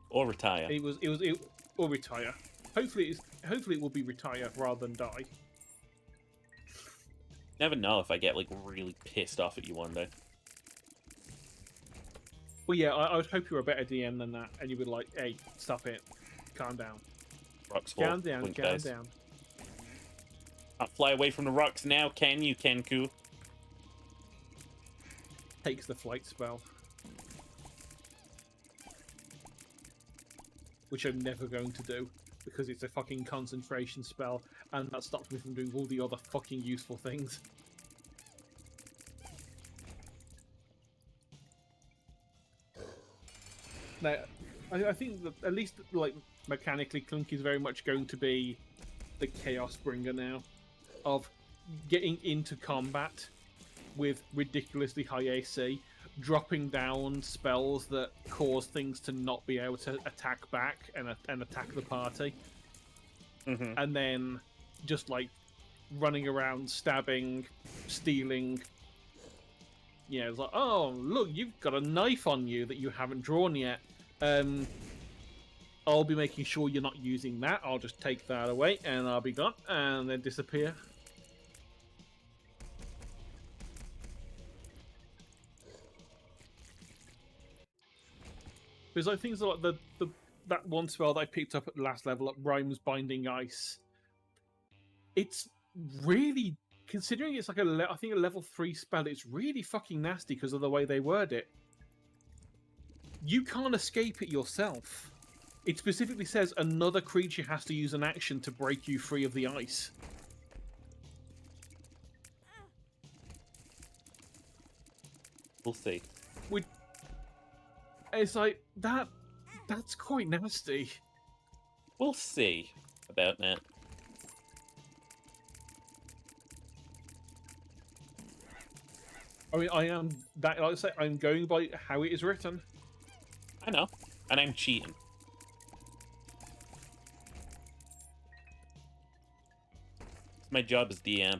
or retire. It or retire. Hopefully it will be retire rather than die. Never know if I get like really pissed off at you one day. Well, yeah, I would hope you were a better DM than that, and you would like, hey, stop it, calm down, rocks fall, calm down, calm down. Can't fly away from the rocks now, can you, Kenku? Takes the flight spell, which I'm never going to do because it's a fucking concentration spell, and that stops me from doing all the other fucking useful things. Now, I think that at least like mechanically, Clink is very much going to be the Chaos Bringer now, of getting into combat with ridiculously high AC, dropping down spells that cause things to not be able to attack back and attack the party, and then just like running around, stabbing, stealing. You know, it's like, oh, look, you've got a knife on you that you haven't drawn yet. I'll be making sure you're not using that. I'll just take that away, and I'll be gone, and then disappear. Because like things like that one spell that I picked up at the last level, up Rhymes Binding Ice. It's really, considering it's like I think a level 3 spell, it's really fucking nasty because of the way they word it. You can't escape it yourself. It specifically says another creature has to use an action to break you free of the ice. We'll see. It's like, that's quite nasty. We'll see about that. I mean, like I say, I'm going by how it is written. I know, and I'm cheating. It's my job as DM.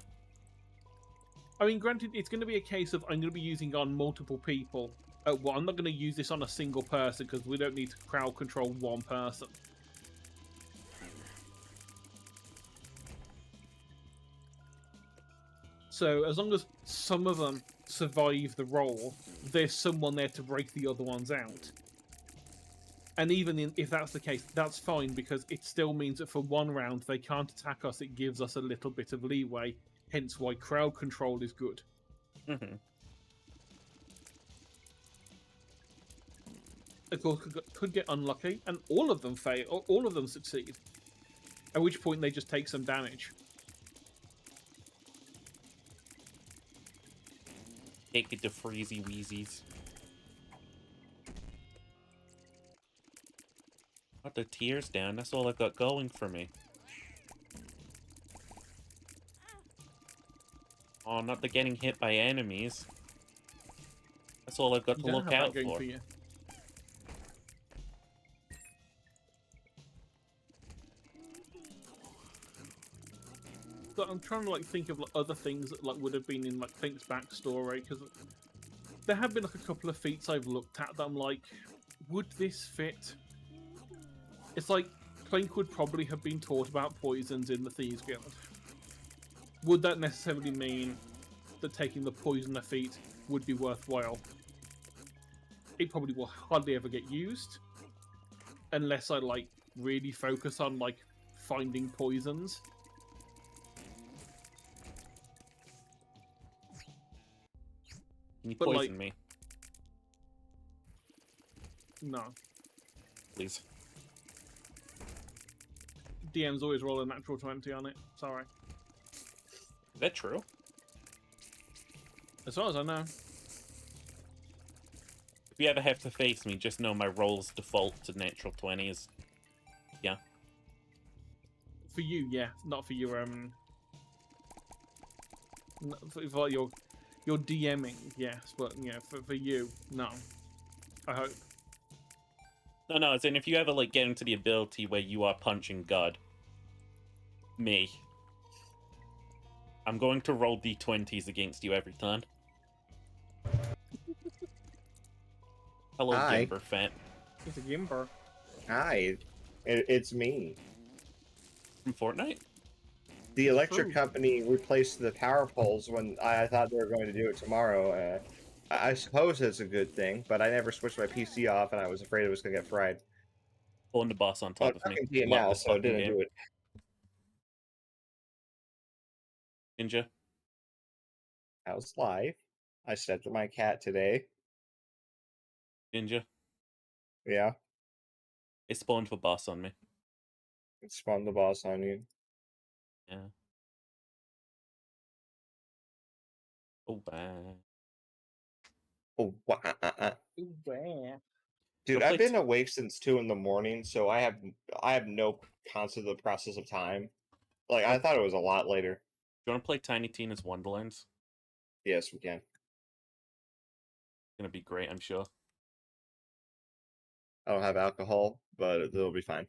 I mean, granted, it's going to be a case of I'm going to be using on multiple people. Well, I'm not going to use this on a single person because we don't need to crowd control one person. So as long as some of them survive the roll, there's someone there to break the other ones out. And even if that's the case, that's fine, because it still means that for one round they can't attack us. It gives us a little bit of leeway, hence why crowd control is good. Mm-hmm. Of course, could get unlucky, and all of them fail, or all of them succeed. At which point they just take some damage. Take it to Freezy Weezies. Got the tears down. That's all I've got going for me. Oh, not the getting hit by enemies. That's all I've got You to don't look have out that going for. you. But I'm trying to think of other things that would have been in Clink's backstory, because there have been a couple of feats I've looked at that I'm like, would this fit? It's like Clink would probably have been taught about poisons in the Thieves Guild. Would that necessarily mean that taking the poisoner feat would be worthwhile? It probably will hardly ever get used unless I really focus on finding poisons. Can you But, poison me, No. please? DM's always roll a natural 20 on it. Sorry. Is that true? As far as I know. If you ever have to face me, just know my rolls default to natural 20s. Yeah. For you, yeah. Not for your, for your DMing, yes. But, yeah, for you, no. I hope. No, as in if you ever get into the ability where you are punching God, me, I'm going to roll d20s against you every time. Hello, Hi. Gimber Fat. It's a Gimber. Hi, it's me. From Fortnite? The electric True. company replaced the power poles when I thought they were going to do it tomorrow. I suppose it's a good thing, but I never switched my PC off, and I was afraid it was going to get fried. Pulling the boss on Well, top I'm of me. talking to you Love now, this so it fucking didn't game. do it. Ninja? How's life? I stepped on my cat today. Ninja? Yeah, It spawned the boss on me. it spawned the boss on you. Yeah. Oh, bad. Oh, Ooh, wow. dude, Don't I've play been awake since 2 in the morning, so I have no concept of the process of time. I thought it was a lot later. Do you want to play Tiny Tina's Wonderlands? Yes, we can. It's gonna be great, I'm sure. I don't have alcohol, but it'll be fine.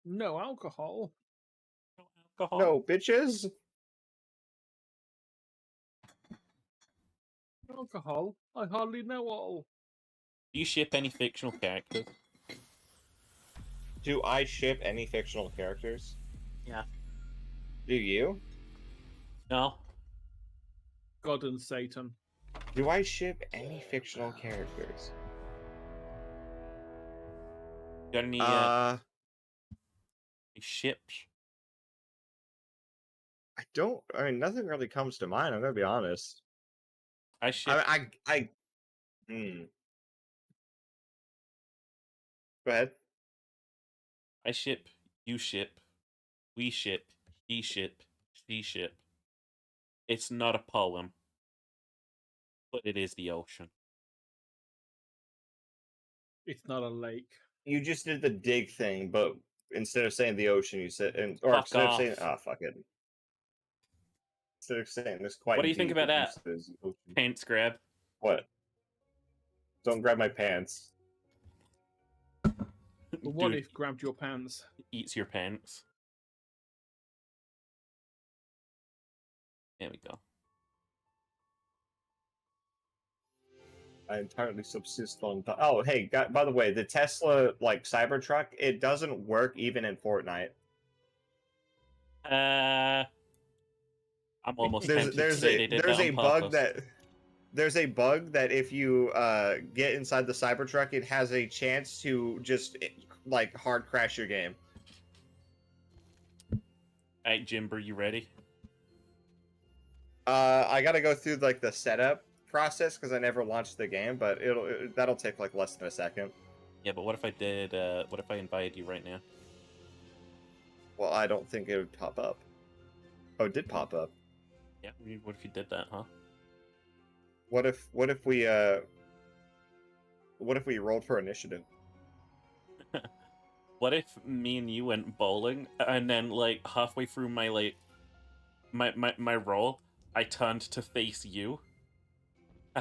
No alcohol. Alcohol? No, bitches. Alcohol? I hardly know all. Do you ship any fictional characters? Do I ship any fictional characters? Yeah. Do you? No? God and Satan. Do I ship any fictional characters? Got any ships? I don't. I mean, nothing really comes to mind. I'm gonna be honest. I ship Hmm. Go ahead. I ship, you ship, we ship, he ship, she ship. It's not a poem, but it is the ocean. It's not a lake. You just did the dig thing, but instead of saying the ocean, you said, or Fuck instead of saying, off. fuck it. Instead of saying this quite. What do you think deep, about you that? said ocean. Pants grab. What? Don't grab my pants. But what Dude, if grabbed your pants? eats your pants. There we go. I entirely subsist on. Oh, hey, by the way, the Tesla Cybertruck, it doesn't work even in Fortnite. I'm almost There's tempted to there's say a they did there's that a on bug purpose. that there's a bug that if you get inside the Cybertruck, it has a chance to just like hard crash your game. Alright, Jimber, you ready? I gotta go through like the setup process because I never launched the game, but that'll take like less than a second. Yeah, but what if I did? What if I invited you right now? Well, I don't think it would pop up. Oh, it did pop up. Yeah. What if you did that, huh? What if we rolled for initiative? What if me and you went bowling, and then like halfway through my my roll, I turned to face you?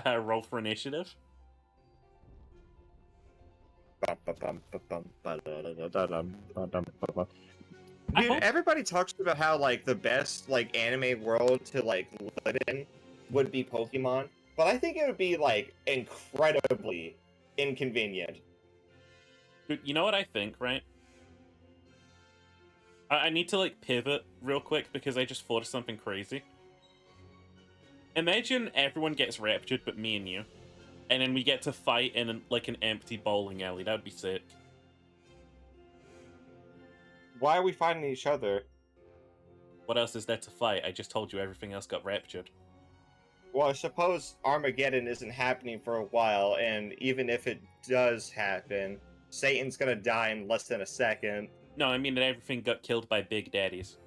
Roll for initiative. I Dude, hope- everybody talks about how like the best like anime world to like live in would be Pokemon, but I think it would be like incredibly inconvenient. Dude, you know what I think, right? I need to like pivot real quick because I just thought of something crazy. Imagine everyone gets raptured but me and you, and then we get to fight in like an empty bowling alley. That would be sick. Why are we fighting each other? What else is there to fight? I just told you everything else got raptured. Well, I suppose Armageddon isn't happening for a while, and even if it does happen, Satan's gonna die in less than a second. No, I mean that everything got killed by Big Daddies.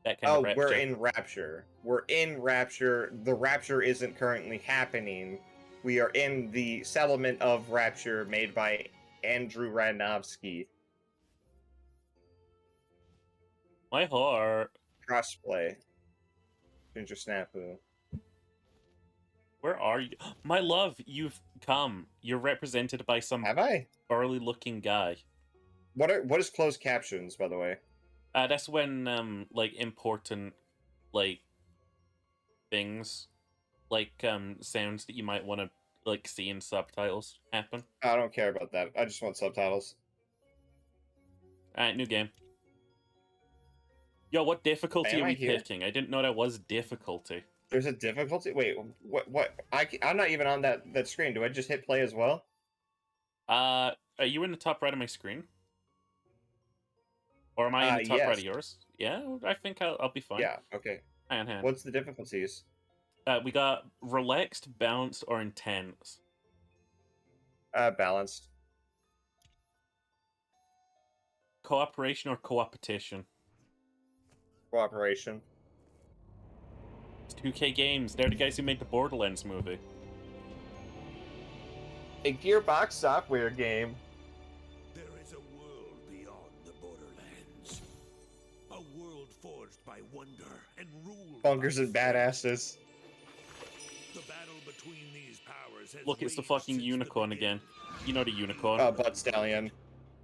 That kind Oh, of rapture. we're in Rapture. We're in Rapture. The Rapture isn't currently happening. We are in the settlement of Rapture made by Andrew Radnovsky. My heart. Crossplay. Ginger Snafu. Where are you? My love, you've come. You're represented by some Have I? burly looking guy. What is closed captions, by the way? That's when like important like things like sounds that you might want to like see in subtitles happen. I don't care about that. I just want subtitles. Alright, new game. Yo, what difficulty Am are I we here? picking? I didn't know that was difficulty. There's a difficulty? Wait, what? I'm not even on that screen. Do I just hit play as well? Are you in the top right of my screen? Or am I in the top right of Yes. yours? Yeah, I think I'll be fine. Yeah, okay. Hand, hand. What's the difficulties? We got relaxed, balanced, or intense. Balanced. Cooperation or coopetition. Cooperation. It's 2K Games. They're the guys who made the Borderlands movie. A Gearbox software game. There is a world beyond the borderlands. A world forged by wonder and ruled Bunkers by and badasses. The battle between these powers has Look, it's the raged fucking since the unicorn again. You know the unicorn. Butt Stallion.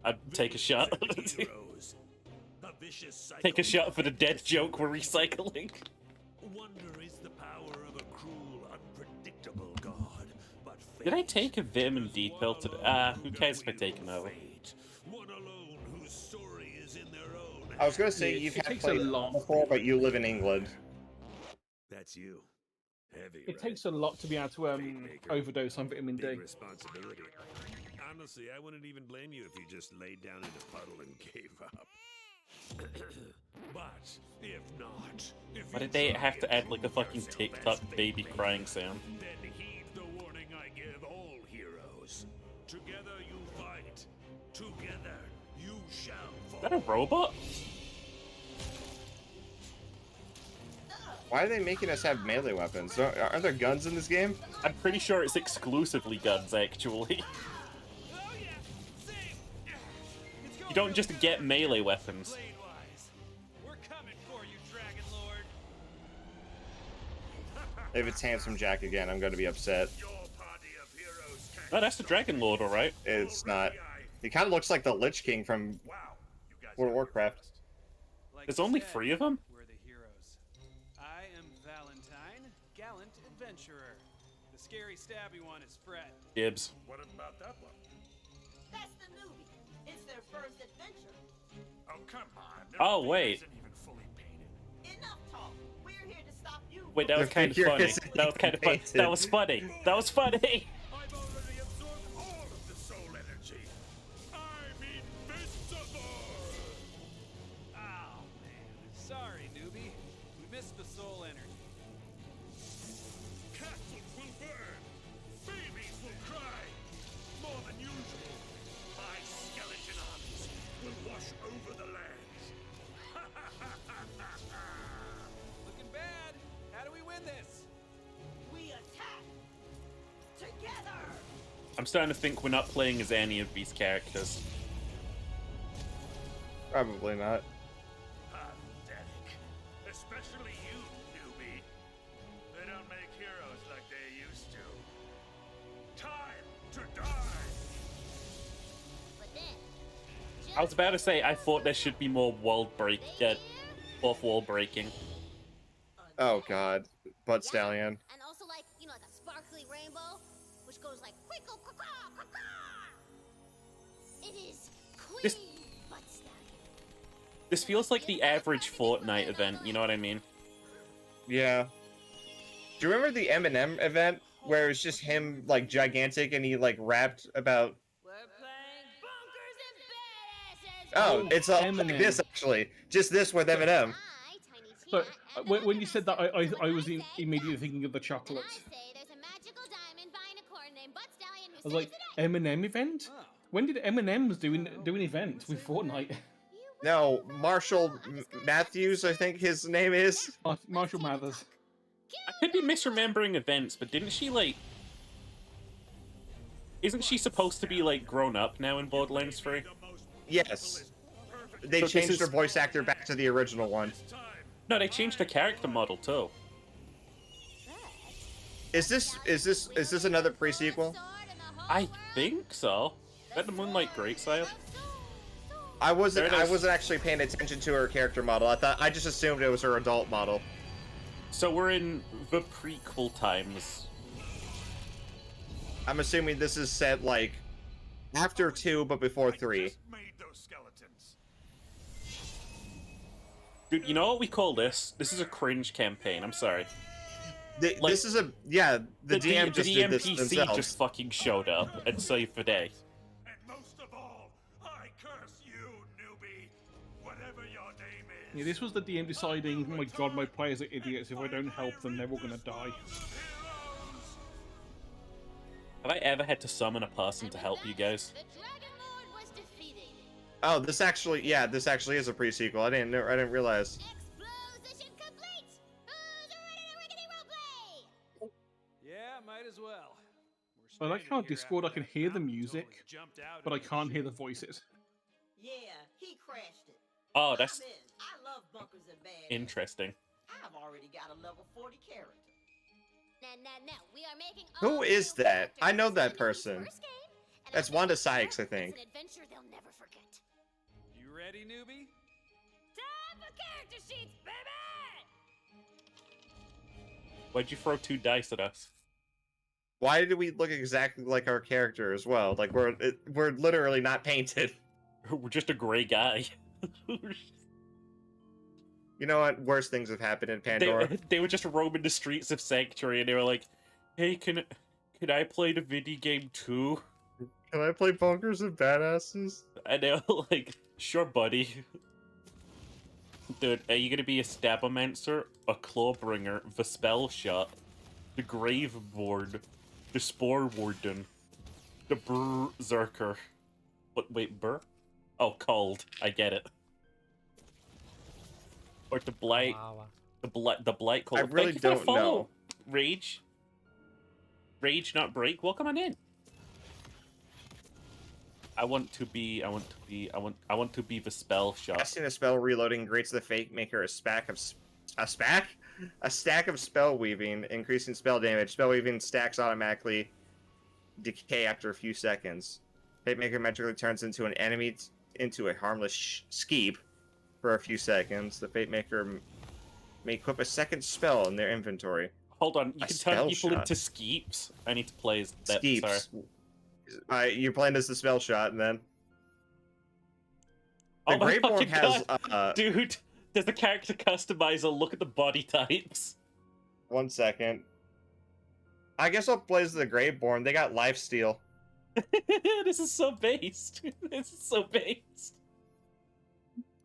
I'd take a shot. Heroes. A vicious Take a cycle shot for the dead joke we're recycling. Wonder is the power of a cruel, unpredictable god. But Did I fate take a vitamin D pill today? Who cares if I take another? fate, one alone whose story is in their own. I was gonna say Yeah, you've it had takes a played lot. before, but you live in England. That's you. Heavy. It right? takes a lot to be able to overdose on vitamin D. Big responsibility. Honestly, I wouldn't even blame you if you just laid down in a puddle and gave up. But if not, if Why you did they try have to and add like a prove fucking yourself TikTok as fate baby may crying sound? Then heed the warning I give all heroes. Together you fight. Together you shall Is that a fall. robot? Why are they making us have melee weapons? Aren't there guns in this game? I'm pretty sure it's exclusively guns, actually. You don't just get melee weapons. We're coming for you, Dragon Lord. If it's Handsome Jack again, I'm gonna be upset. Your party of heroes can't Oh, that's the Dragon Lord, alright. It's not. He kind of looks like the Lich King from Wow, you guys World of have Warcraft. Like There's you only said, 3 of them? We're the heroes. I am Valentine, gallant adventurer. The scary stabby one is Fred. Dibs. What about that one? That's the newbie. It's their first adventure. Oh, come on. The Oh, figure wait. isn't even fully painted. Enough talk. We're here to stop you. Wait, that was The kind of figure funny. isn't That was kind of funny. painted. That was funny. That was funny. I've already absorbed all of the soul energy. I'm invincible! Oh, man. Sorry, newbie. We missed the soul energy. Castles will burn. Babies will cry. More than usual. My skeleton armies will wash over the lands. Looking bad. How do we win this? We attack together. I'm starting to think we're not playing as any of these characters. Probably not. Pathetic. Especially you, newbie. They don't make heroes like they used to. Time to die! But then, I was about to say, I thought there should be more fourth wall breaking. Oh god. Butt Stallion. and also like, you know, like a sparkly rainbow, which goes like quickle, caw, caw, caw. It is Queen This- Butt Stallion. This feels like the average Fortnite event, you know what I mean? Yeah. Do you remember the Eminem event where it was just him like gigantic and he like rapped about? We're playing bunkers and badasses. Oh, it's like Eminem. this actually. Just this with Eminem. I, Tiny So Tina, and when you said that, I was say- immediately thinking of the And I chocolates. say there's a magical diamond by a unicorn named Butt Stallion who I was saves like, the day. Eminem event? Oh. When did Eminem's do an event with Fortnite? No, Marshall Matthews, I think his name is. Marshall Mathers. I could be misremembering events, but didn't she, like... Isn't she supposed to be, like, grown up now in Borderlands 3? Yes. They So this changed is- their voice actor back to the original one. No, they changed the character model, too. Is this another pre-sequel? I think so. Is that the Moonlight Greatsire? I wasn't There it is. actually paying attention to her character model. I just assumed it was her adult model. So we're in the prequel times. I'm assuming this is set like after 2 but before I 3. just made those skeletons. Dude, you know what we call this? This is a cringe campaign, I'm sorry. Like, Like, this is a yeah. The DM just did this DMPC themselves. just fucking showed up and saved the day. And most of all, I curse you, newbie. Whatever your name is. Yeah, this was the DM deciding, oh my god, my players are idiots. If I don't help them, they're all gonna die. Have I ever had to summon a person to help you guys? The Dragon Lord was defeated. Oh, this actually is a pre-sequel. I didn't realize. Explosion complete. Who's ready to rickety roleplay? Yeah, might as well. I like how on Discord I can hear the music, but I can't hear the voice. voices. Yeah, he crashed it. Oh, that's I'm in. I love bunkers and bad. interesting. I've already got a level 40 character. Now, we are making Who all is new that? I know characters that in the person. first game, and That's I Wanda think Sykes, I it's think. an adventure they'll never forget. You ready, newbie? Time for character sheets, baby! Why'd you throw 2 dice at us? Why do we look exactly like our character as well? Like we're literally not painted. We're just a gray guy. You know what? Worse things have happened in Pandora. they were just roaming the streets of Sanctuary and they were like, hey, can I play the video game too? Can I play Bunkers and Badasses? And they were like, sure, buddy. Dude, are you gonna be a Stabomancer, a Clawbringer, the Spell Shot, the Graveborn, the Spore Warden, the Berserker? What, wait, Burr? Oh, Cold. I get it. Or the Blight. The Blight Cold. I really Thank you for the don't follow, know. Rage. Rage, not break. Welcome on in. I want to be the Spell Shot. Casting a spell, reloading grants the Fate Maker a stack of spell weaving, increasing spell damage. Spell weaving stacks automatically decay after a few seconds. Fate Maker magically turns into an enemy into a harmless skeep for a few seconds. The Fate Maker may equip a second spell in their inventory. Hold on, you A can turn spell people shot. into skeeps. I need to play as that. Sorry. Skeeps. You're playing as the spell shot, and then Oh my Greyborn fucking has God. Dude, there's the character customizer. Look at the body types. 1 second. I guess I'll play as the Greyborn. They got lifesteal. This is so based. This is so based.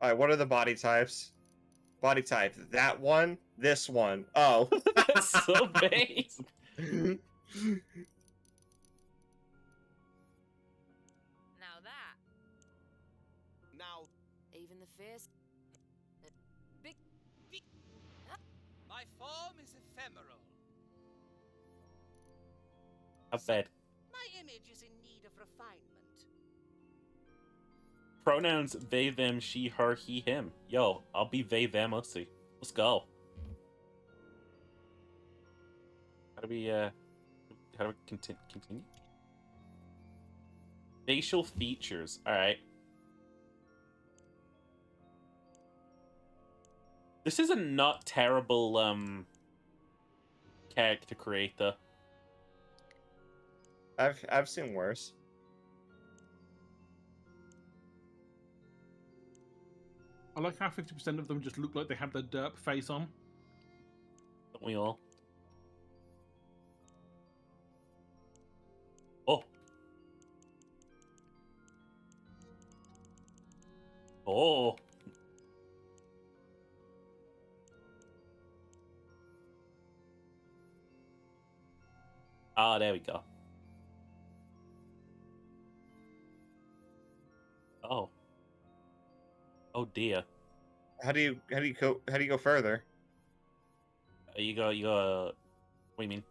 All right, what are the body types? Body type. That one. This one. Oh. That's so based. Now that. Now, Even the fierce. Big. my form is ephemeral. How bad? My image is in need of refinement. Pronouns they, them, she, her, he, him. Yo, I'll be they, them, ussy. Let's go. How do we continue? Facial features. Alright. This is a not terrible, character creator. I've seen worse. I like how 50% of them just look like they have their derp face on. Don't we all? Oh. Oh. Ah, there we go. Oh. Oh dear. How do you go further? You go. What do you mean?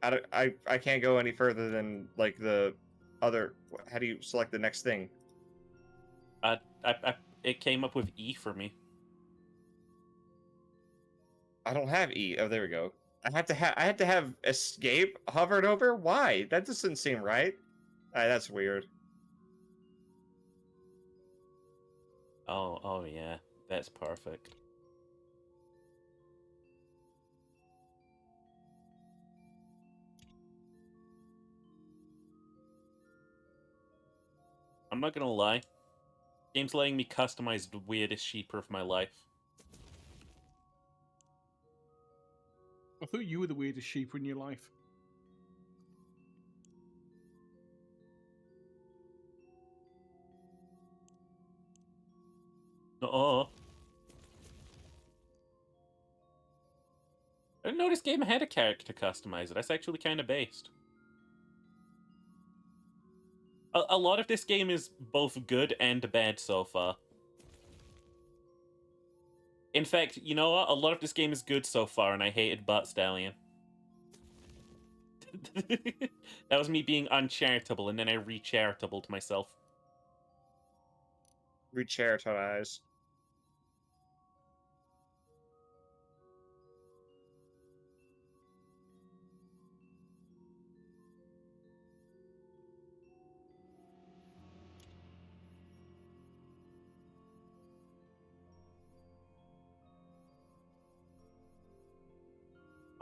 I can't go any further than like the other. How do you select the next thing? It came up with E for me. I don't have E. Oh, there we go. I had to have escape hovered over. Why? That doesn't seem right. That's weird. Oh yeah, that's perfect. I'm not gonna lie. Game's letting me customize the weirdest sheeper of my life. I thought you were the weirdest sheep in your life. Uh-oh. I didn't know this game had a character customizer. That's actually kind of based. A lot of this game is both good and bad so far. In fact, you know what? A lot of this game is good so far, and I hated Butt Stallion. That was me being uncharitable, and then I re-charitabled myself. Recharitize.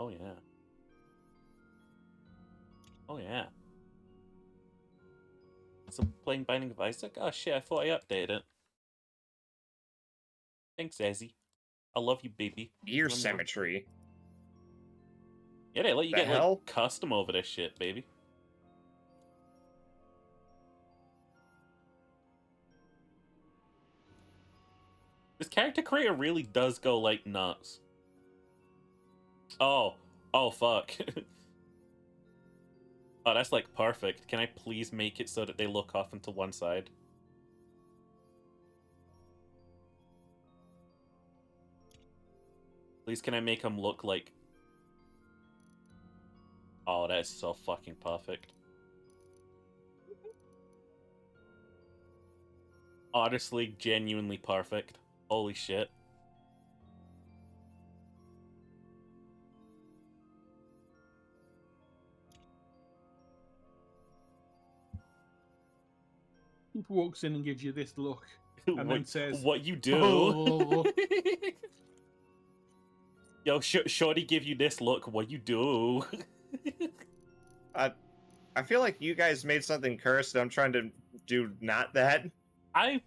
Oh, yeah. Oh, yeah. So, playing Binding of Isaac? Oh, shit, I thought I updated it. Thanks, Azzy. I love you, baby. Ear symmetry. Yeah, they let you The get, hell? like, custom over this shit, baby. This character creator really does go, like, nuts. Oh. Oh, fuck. Oh, that's, like, perfect. Can I please make it so that they look off into one side? Please, can I make them look like... Oh, that is so fucking perfect. Honestly, genuinely perfect. Holy shit. He walks in and gives you this look, and then says, "What you do?" "Oh." Yo, Shorty give you this look. What you do? I feel like you guys made something cursed. And I'm trying to do not that. I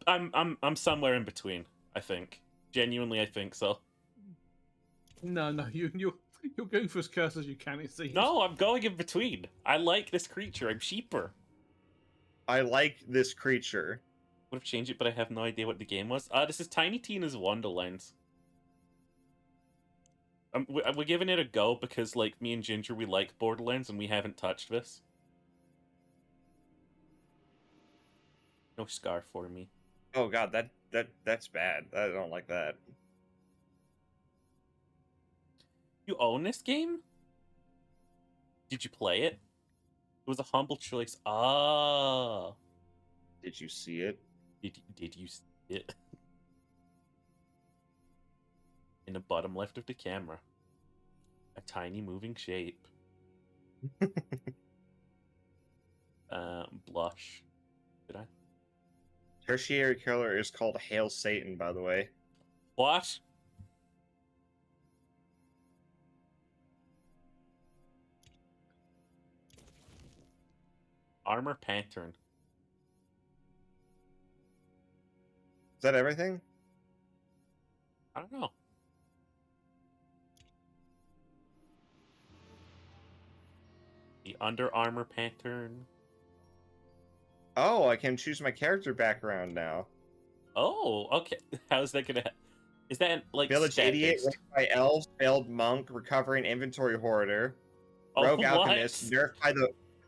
I'm somewhere in between. I think. Genuinely, I think so. No, you're going for as cursed as you can. It seems. No, I'm going in between. I like this creature. I'm sheeper. I like this creature. Would have changed it, but I have no idea what the game was. This is Tiny Tina's Wonderlands. We're giving it a go because, like, me and Ginger, we like Borderlands and we haven't touched this. No scar for me. Oh god, that's bad. I don't like that. You own this game? Did you play it? It was a humble choice. Ah. Did you see it? Did you see it? In the bottom left of the camera. A tiny moving shape. Blush. Did I? Tertiary killer is called Hail Satan, by the way. What? Armor pattern. Is that everything? I don't know. The Under Armour pattern. Oh, I can choose my character background now. Oh, okay. How's that gonna? Is that like Village stat idiot, based? ranked by elves, failed monk, recovering inventory hoarder, Oh, rogue what? alchemist,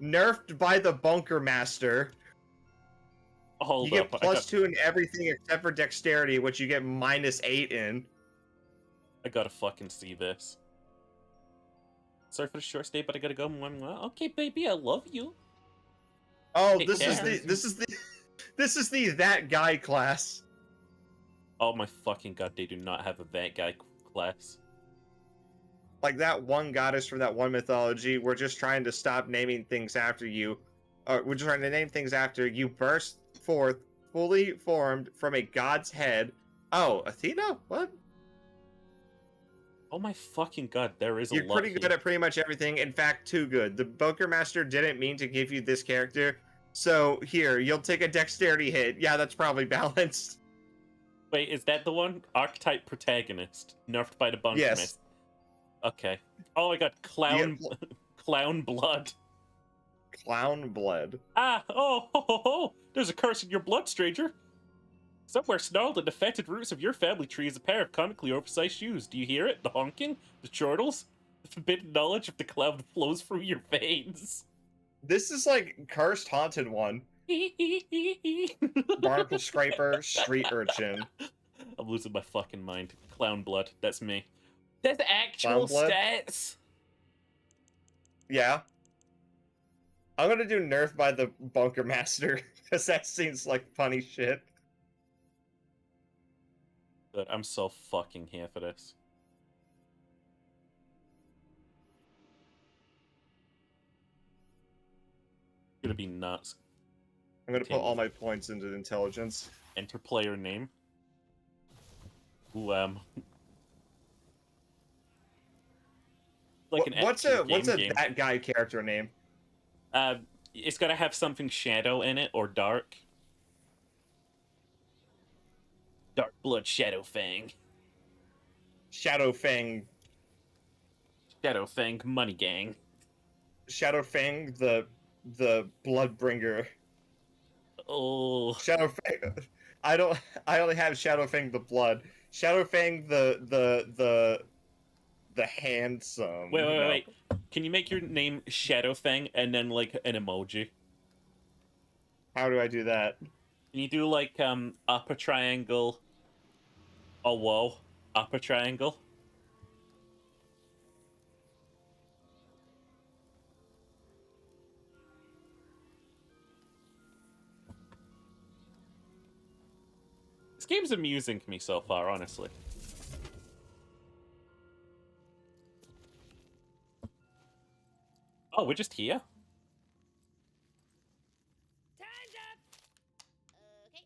nerfed by the bunker master. Hold You get up. +2 in everything except for dexterity, which you get -8 in. I gotta fucking see this. Sorry for the short stay, but I gotta go. Mwah, mwah. Okay, baby, I love you. Oh, Take this care. is the that guy class. Oh my fucking god, they do not have a that guy class. Like that one goddess from that one mythology. We're just trying to stop naming things after you. We're just trying to name things after you. Burst forth, fully formed from a god's head. Oh, Athena? What? Oh my fucking god, there is a You're lot pretty good here. at pretty much everything. In fact, too good. The Bunker Master didn't mean to give you this character. So here, you'll take a dexterity hit. Yeah, that's probably balanced. Wait, is that the one? Archetype protagonist, nerfed by the bunker Yes. mist. Okay. Oh, I got clown blood. Clown blood. Ah, oh, ho, ho, ho. There's a curse in your blood, stranger. Somewhere snarled in the fetid roots of your family tree is a pair of comically oversized shoes. Do you hear it? The honking? The chortles? The forbidden knowledge of the cloud flows through your veins. This is like cursed haunted one. Barnacle scraper, street urchin. I'm losing my fucking mind. Clown blood. That's me. That's actual Clown blood? stats. Yeah. I'm gonna do nerf by the Bunker Master, because that seems like funny shit. But I'm so fucking here for this. Gonna be nuts. I'm gonna put all my points into intelligence. Enter player name. Ooh, like an What's action a game. that guy character name? It's gotta have something shadow in it or dark. Dark Blood Shadow Fang. Shadowfang. Shadowfang Money Gang. Shadowfang the Bloodbringer. Oh. Shadowfang. I only have Shadowfang the Blood. Shadowfang the handsome. Wait. Can you make your name Shadowfang and then like an emoji? How do I do that? Can you do like upper triangle? Oh whoa, upper triangle. This game's amusing to me so far, honestly. Oh, we're just here? Time's up! Okay,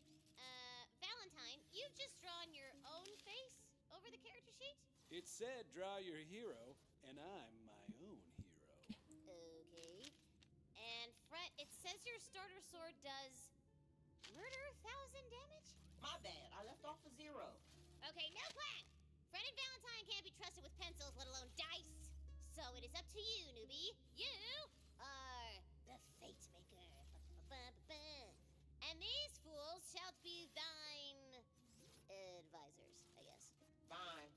Valentine, you've just drawn your own face over the character sheet? It said draw your hero, and I'm my own hero. Okay. And Fret, it says your starter sword does murder 1,000 damage? My bad. I left off a 0. Okay, no plan. Fred and Valentine can't be trusted with pencils, let alone dice. So it is up to you, newbie. You are the fate maker. Ba-ba-ba-ba-ba. And these fools shall be thine advisors, I guess. Fine.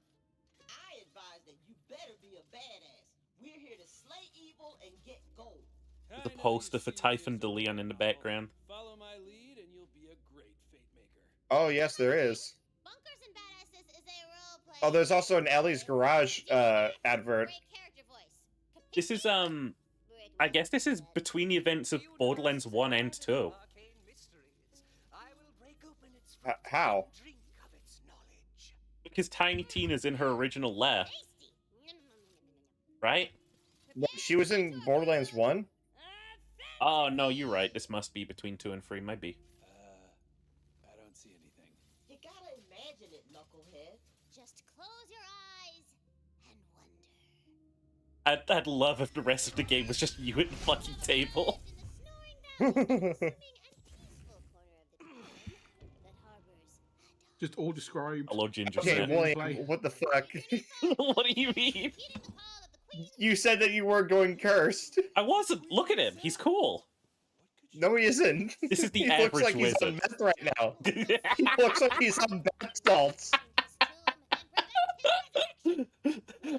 I advise that you better be a badass. We're here to slay evil and get gold. There's a poster for Typhon DeLeon in the background. Follow my lead and you'll be a great fate maker. Oh, yes, there is. Bunkers and Badasses is a role play. Oh, there's also an Ellie's Garage advert. Great character voice. This is, I guess this is between the events of Borderlands 1 and 2. How? Because Tiny Tina's in her original lair, Tasty. right? What, she was in Borderlands 1? Oh, no, you're right. This must be between 2 and 3, might be. I don't see anything. You gotta imagine it, knucklehead. Just close your eyes and wonder. I'd love if the rest of the game was just you at the fucking table. In the snoring valley, unassuming and peaceful corner of the town that harbors Just all described. Hello, Ginger Okay, Snap. William, what the fuck? What do you mean? hidden in the hall of the queen. You said that you were going cursed. I wasn't. Look at him. He's cool. No, he isn't. This is the he looks average like he's on wizard. meth right now. He looks like he's on bath salts.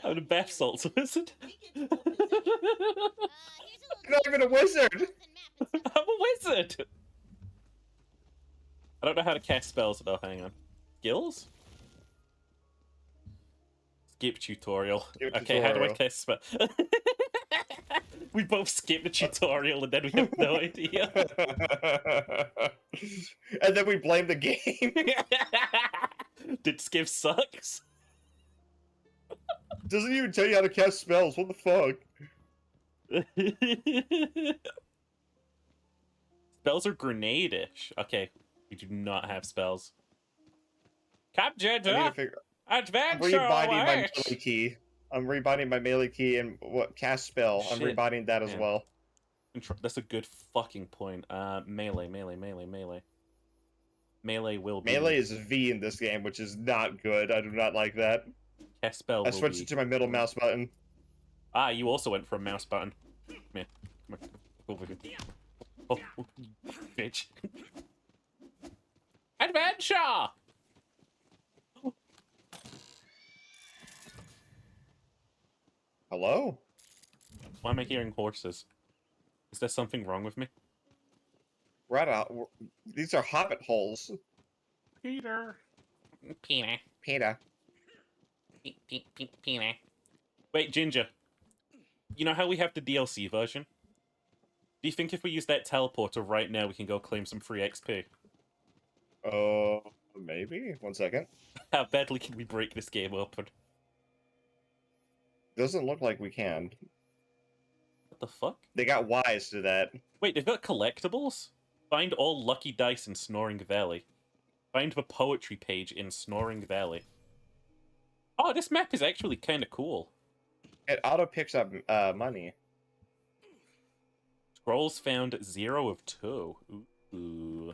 I'm a bath salts wizard. We get to open this again. You're not even a wizard. I'm a wizard. I don't know how to cast spells though. Hang on. Skills? Skip tutorial. Skip Okay, how do I tutorial. cast spell? We both skip the tutorial and then we have no idea. And then we blame the game. Did Skiv sucks? Doesn't even tell you how to cast spells. What the fuck? Spells are grenade-ish. Okay, we do not have spells. Capture I need to figure. I'm adventure rebinding my awaits. melee key. I'm rebinding my melee key and what cast spell. I'm Shit. rebinding that as Yeah. well. That's a good fucking point. Melee. Melee will be. Melee is V in this game, which is not good. I do not like that. Cast spell I will switched be. it to my middle mouse button. Ah, you also went for a mouse button. Come here. Come here. Go over here. Oh, bitch. Adventure! Hello? Why am I hearing horses? Is there something wrong with me? Right out. These are hobbit holes. Peter. Peanut. Peter. Peanut. Wait, Ginger. You know how we have the DLC version? Do you think if we use that teleporter right now, we can go claim some free XP? Maybe. 1 second. How badly can we break this game open? Doesn't look like we can. What the fuck? They got wise to that. Wait, they've got collectibles? Find all lucky dice in Snoring Valley. Find the poetry page in Snoring Valley. Oh, this map is actually kind of cool. It auto picks up money. Scrolls found 0 of 2. Ooh.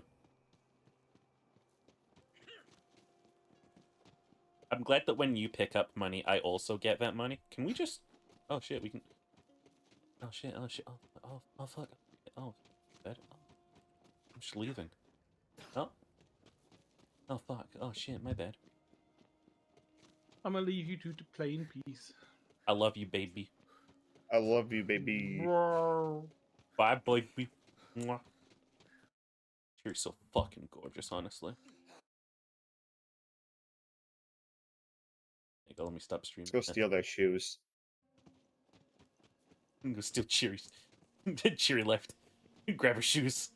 I'm glad that when you pick up money, I also get that money. Can we just... Oh shit, we can... Oh shit, oh shit, oh fuck. Oh, bad. Oh. I'm just leaving. Oh. Oh fuck, oh shit, my bad. I'm gonna leave you two to play in peace. I love you, baby. I love you, baby. Roar. Bye, baby. Mwah. You're so fucking gorgeous, honestly. There you go, let me stop streaming. Let's go steal their shoes. I'm gonna steal Cheery's. Cheery left. Grab her shoes.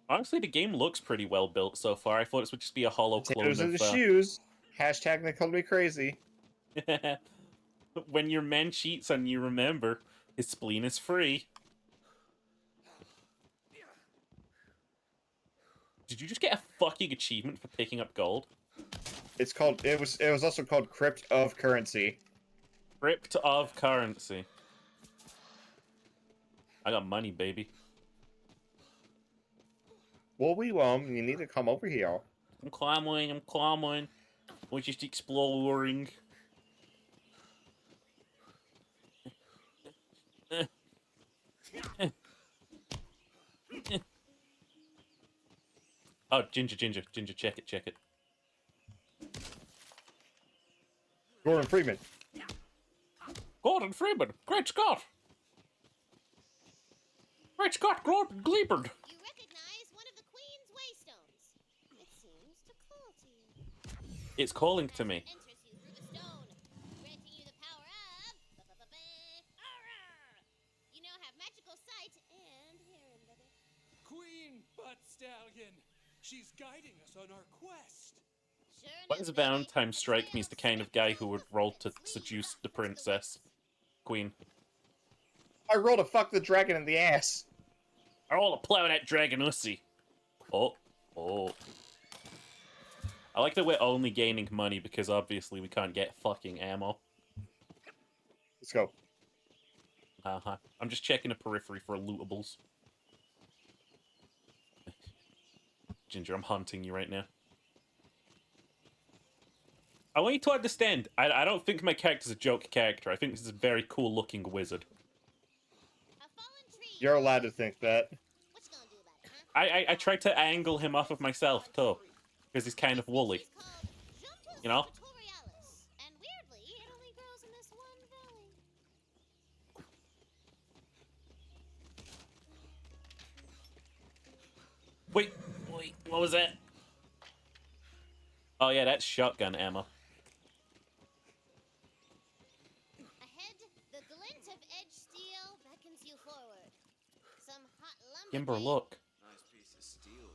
Honestly, the game looks pretty well built so far. I thought this would just be a hollow clone Potatoes in of... the shoes. Hashtag they called me crazy. When your man cheats and you remember, his spleen is free. Did you just get a fucking achievement for picking up gold? It's called. It was also called Crypt of Currency. Crypt of currency. I got money, baby. Well, we won't. You need to come over here. I'm climbing. We're just exploring. Oh, Ginger, check it. Gordon Freeman. Gordon Freeman, Great Scott! Gordon Gleeberg! You recognize one of the Queen's waystones. It seems to call to you. It's calling to me. Enters you through the stone, granting you the power of Aurora. You now have magical sight and hearing, baby. Queen Butt Stallion. She's guiding us on our quest. Sure Why enough, does baby, Valentine strike me as the kind of guy who would roll to Green seduce hat the was princess? Queen. I rolled a fuck the dragon in the ass. I roll to plow that dragon ussy. Oh. I like that we're only gaining money because obviously we can't get fucking ammo. Let's go. I'm just checking the periphery for lootables. Ginger, I'm hunting you right now. I want you to understand, I don't think my character's a joke character. I think this is a very cool looking wizard. A fallen tree. You're allowed to think that. What you gonna do about it, huh? I tried to angle him off of myself too. Because he's kind of woolly. It's called Jumpus You know? Tutorialis, and weirdly, it only grows in this one valley. Wait, what was that? Oh yeah, that's shotgun ammo. Ahead, the glint of edge steel beckons you forward. Some hot lumber. Kimber, came- look. Nice piece of steel.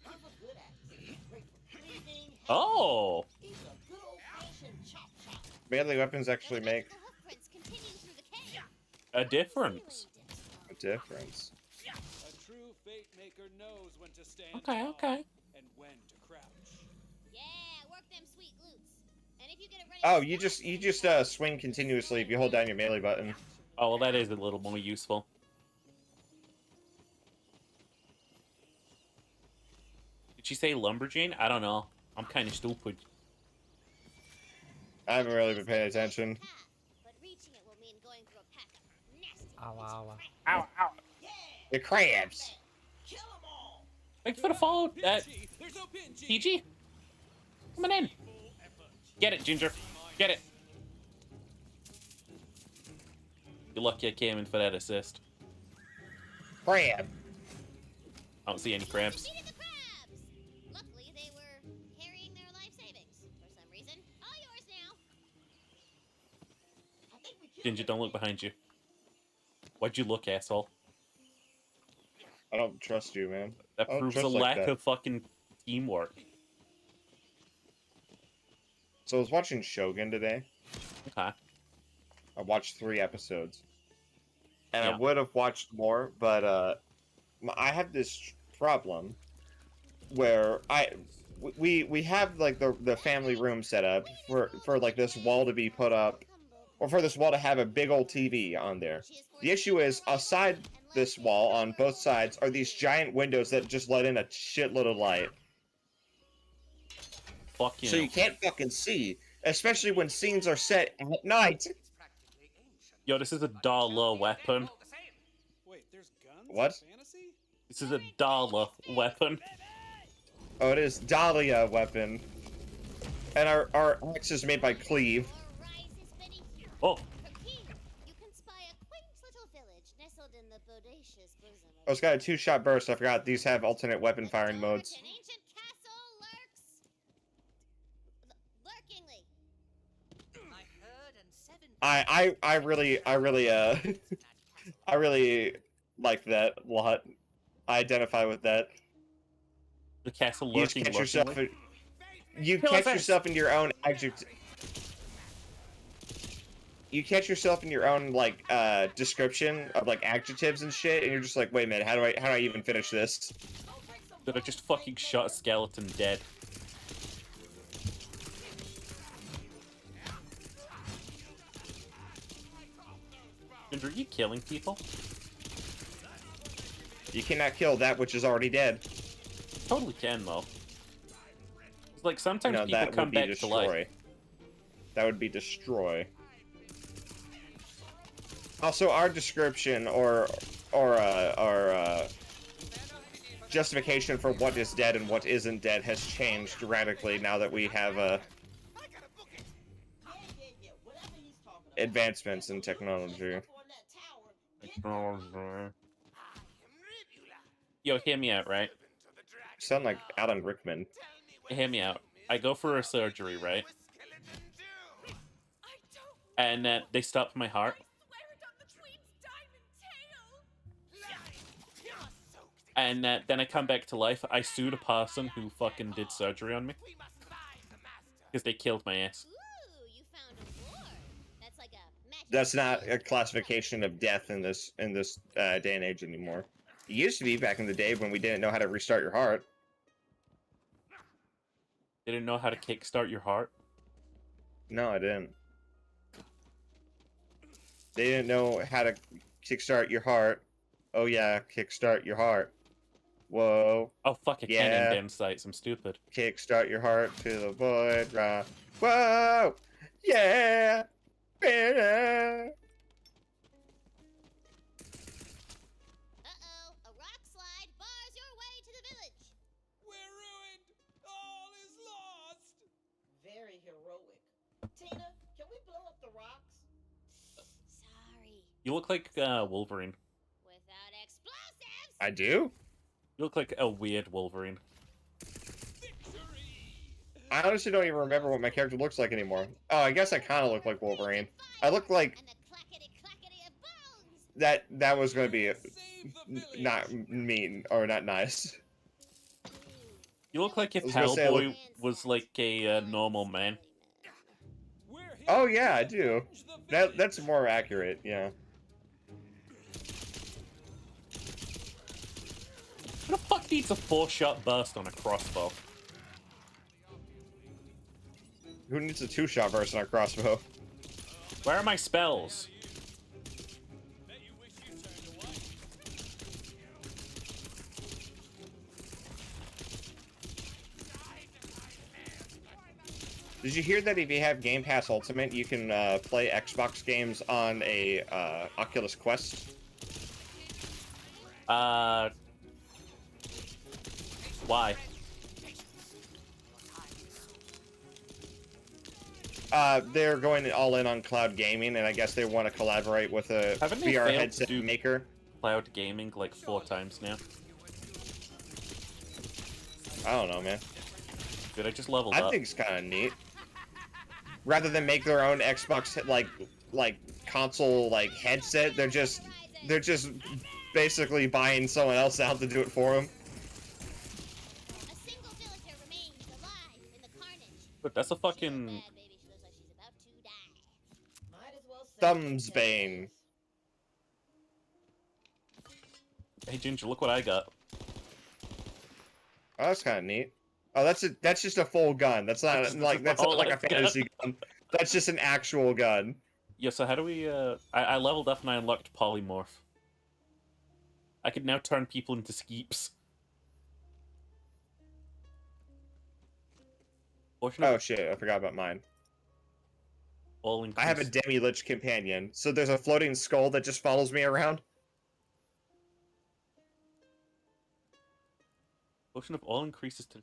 I'm a good axe. Great for cleaning. Oh! He's a good old-fashioned chop. Melee weapons actually And the make magical hoofprints continue through the cave. A difference. a difference. A true fate maker knows when to stand Okay, tall okay. and when to crouch. Yeah, work them sweet glutes. And if you get it ready Oh, to you smash, just swing continuously if you hold down your melee button. Oh, well, that is a little more useful. Did she say lumberjane? I don't know. I'm kind of stupid. I haven't really been paying attention. path, but reaching it will mean going through a pack of nasty Ow, creatures. ow, Ow. The crabs. Kill 'em all. Thanks for the follow, Pinchy! There's no Pinchy! PG. Coming in. Get it, Ginger. Get it. You're lucky I came in for that assist. Crab. I don't see any crabs. Defeated the crabs! Luckily, they were carrying their life savings for some reason. All yours now. I think we killed Ginger, don't look behind you. Why'd you look, asshole? I don't trust you, man. That I don't proves a trust like lack that. of fucking teamwork. So I was watching Shogun today. Okay. I watched 3 episodes. And Yeah. I would have watched more, but I have this problem where we have like the family room set up for like this wall to be put up, or for this wall to have a big old TV on there. The issue is, aside this wall on both sides are these giant windows that just let in a shitload of light. Fuck you. So you can't fucking see, especially when scenes are set at night. Yo, this is a dollar weapon. Wait, there's guns What? in fantasy? This is a dollar weapon. Oh, it is Dahlia weapon. And our axe is made by Cleve. Oh, You can spy a quaint little village nestled in the bodacious bosom Oh, it's got a 2-shot burst. I forgot these have alternate weapon firing modes. An ancient castle lurks lurkingly. I heard and 7 I really I really like that a lot. I identify with that. the castle You just lurking. catch yourself lurkingly. you Kill catch us. yourself in your own adjective. You catch yourself in your own like description of like adjectives and shit, and you're just like, wait a minute, how do I even finish this? That I just fucking shot a skeleton dead. Ginger, are you killing people? You cannot kill that which is already dead. Totally can though. It's like sometimes No, people that come would be back to life. destroy. That would be destroy. Also, our description or justification for what is dead and what isn't dead has changed radically now that we have advancements in technology. Yo, hear me out, right? You sound like Alan Rickman. Hear me out. I go for a surgery, right? And they stopped my heart. And then I come back to life. I sue the person who fucking did surgery on me. Because they killed my ass. Ooh, you found a war. That's like a magic. That's not a classification of death in this day and age anymore. It used to be back in the day when we didn't know how to restart your heart. They didn't know how to kickstart your heart. No, I didn't. They didn't know how to kickstart your heart. Oh yeah, kickstart your heart. Whoa. Oh fuck, I Yeah. can't end sites. I'm stupid. Kickstart your heart to the void. Whoa! Yeah! Better! Uh-oh, a rock slide bars your way to the village. We're ruined. All is lost. Very heroic. Tina, can we blow up the rocks? Sorry. You look like Wolverine. Without explosives. I do? You look like a weird Wolverine. I honestly don't even remember what my character looks like anymore. Oh, I guess I kind of look like Wolverine. I look like And the clackety-clackety of bones. that was going to be Save the village. not mean or not nice. You look like if I was gonna say, I Hellboy was like a normal man. We're here Oh yeah, I to do. avenge the village. That's more accurate, yeah. Who the fuck needs a 4-shot burst on a crossbow? Who needs a 2-shot burst on a crossbow? Where are my spells? Bet you wish you turned away. Did you hear that if you have Game Pass Ultimate, you can play Xbox games on a Oculus Quest? Why? They're going all in on cloud gaming, and I guess they want to collaborate with a Haven't they VR failed to headset do- maker. Cloud gaming like 4 times now. I don't know, man. Dude, I just leveled I up. think it's kind of neat. Rather than make their own Xbox like console like headset, they're just basically buying someone else out to do it for them. A single villager remains alive in the carnage. But that's a She's fucking... bad baby. She looks like she's about to die. Might as well say Thumbsbane. Hey Ginger, look what I got. Oh, that's kind of neat. Oh, that's just a full gun. That's not That's like that's all not like a I've got. fantasy gun. That's just an actual gun. Yeah, so how do we, I leveled up and I unlocked Polymorph. I could now turn people into skeeps. Portion of Oh shit, I forgot about mine. all I have a increased- demi-lich companion, so there's a floating skull that just follows me around. Potion of all increases to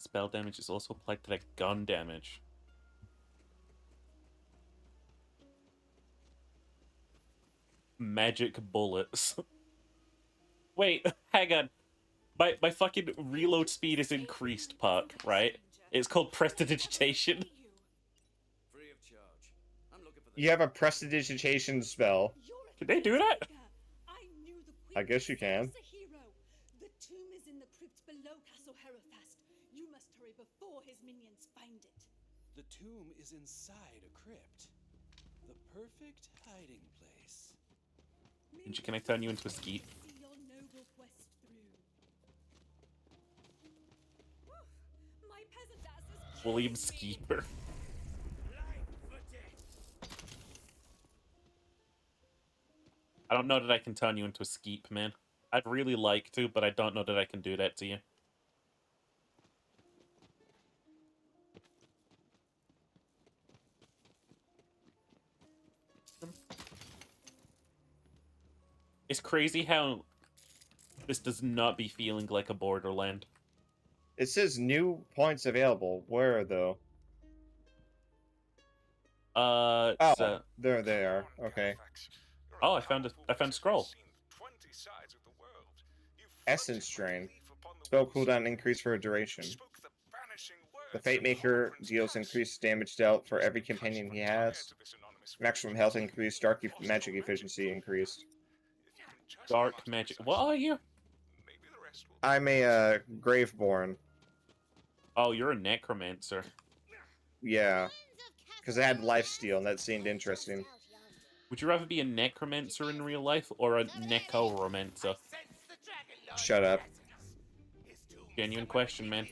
spell damage is also applied to that gun damage. Magic bullets. Wait, hang on. My fucking reload speed is increased, Puck, right? It's called prestidigitation. Free of charge. I'm looking for the You have a prestidigitation spell. Can they do that? I guess you can. The tomb is in the crypt below Castle Herofast. You must hurry before his minions find it. The tomb is inside a crypt. The perfect hiding place. Ginger, can I turn you into a skeet? See your noble quest through. My peasant ass is William killing me. Skeeper. I don't know that I can turn you into a skeep, man. I'd really like to, but I don't know that I can do that to you. It's crazy how this does not be feeling like a Borderland. It says new points available. Where though? Oh, So, there they are. Okay. oh, I found a scroll. Essence Drain. Spell cooldown increase for a duration. The Fate Maker deals increased damage dealt for every companion he has. Maximum health increased. Dark magic efficiency increased. Dark magic. What are you? I'm a Graveborn. Oh, you're a necromancer. Yeah. Because I had lifesteal and that seemed interesting. Would you rather be a necromancer in real life or a necromancer? Shut up. Genuine question, man.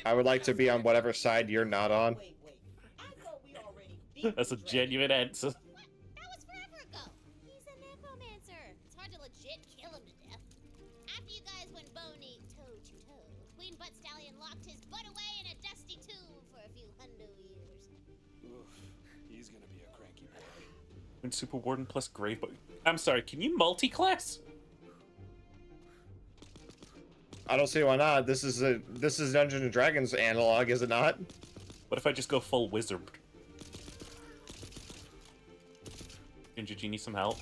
I would like to be on whatever side you're not on. That's a genuine answer. That was forever ago. He's a necromancer. It's hard to legit kill him to death. After you guys went bony toe to toe, Queen Butt Stallion locked his butt away in a dusty tomb for a few hundo years. Oof, he's gonna be a cranky boy. When Super Warden plus Grave. I'm sorry, can you multi-class? I don't see why not. This is Dungeons and Dragons analog, is it not? What if I just go full wizard? Ginger, do you need some help?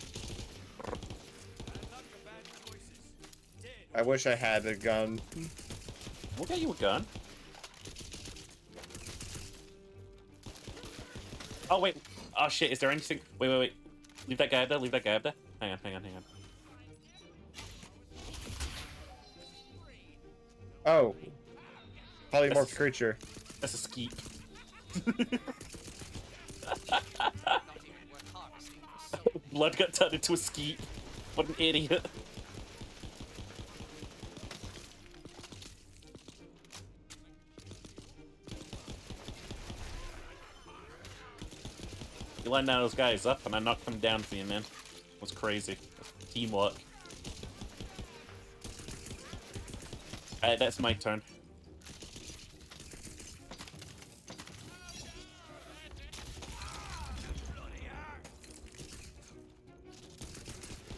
I wish I had a gun. We'll get you a gun. Oh, wait. Oh, shit. Is there anything? Wait. Leave that guy up there. Leave that guy up there. Hang on. Oh. Polymorphed That's- creature. That's a skeep. Blood got turned into a skeep. What an idiot. You lined those guys up and I knocked them down for you, man. It was crazy. Teamwork. Alright, that's my turn.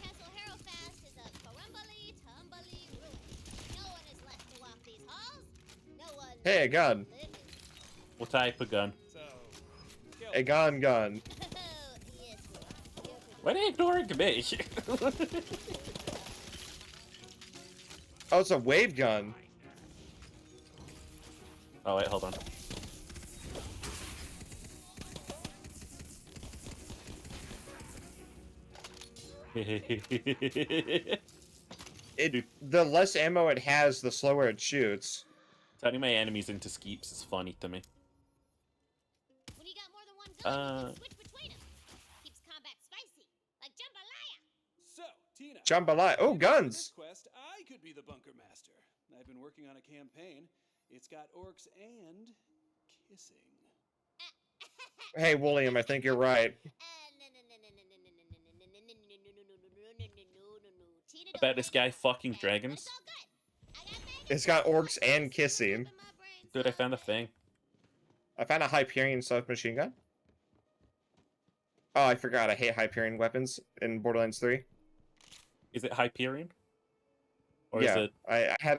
Castle Harrowfast is a crumbly, tumbly ruin. No one is left to walk these halls. No one. Hey, a gun. living. What type of gun? So, A gun. Yes, Why are they ignoring me? Oh, it's a wave gun. Oh, wait, hold on. The less ammo it has, the slower it shoots. Turning my enemies into skeeps is funny to me. when you got more than one gun, you can switch between them. Keeps combat spicy, like jambalaya. So, Tina. Jambalaya. Oh, for this guns. quest, I could be the bunker master. I've been working on a campaign. It's got orcs and kissing. Hey, William, I think you're right. I bet this guy fucking dragons. It's got orcs and kissing. Dude, I found a thing. I found a Hyperion submachine gun. Oh, I forgot. I hate Hyperion weapons in Borderlands 3. Is it Hyperion? Or Yeah, is it... I had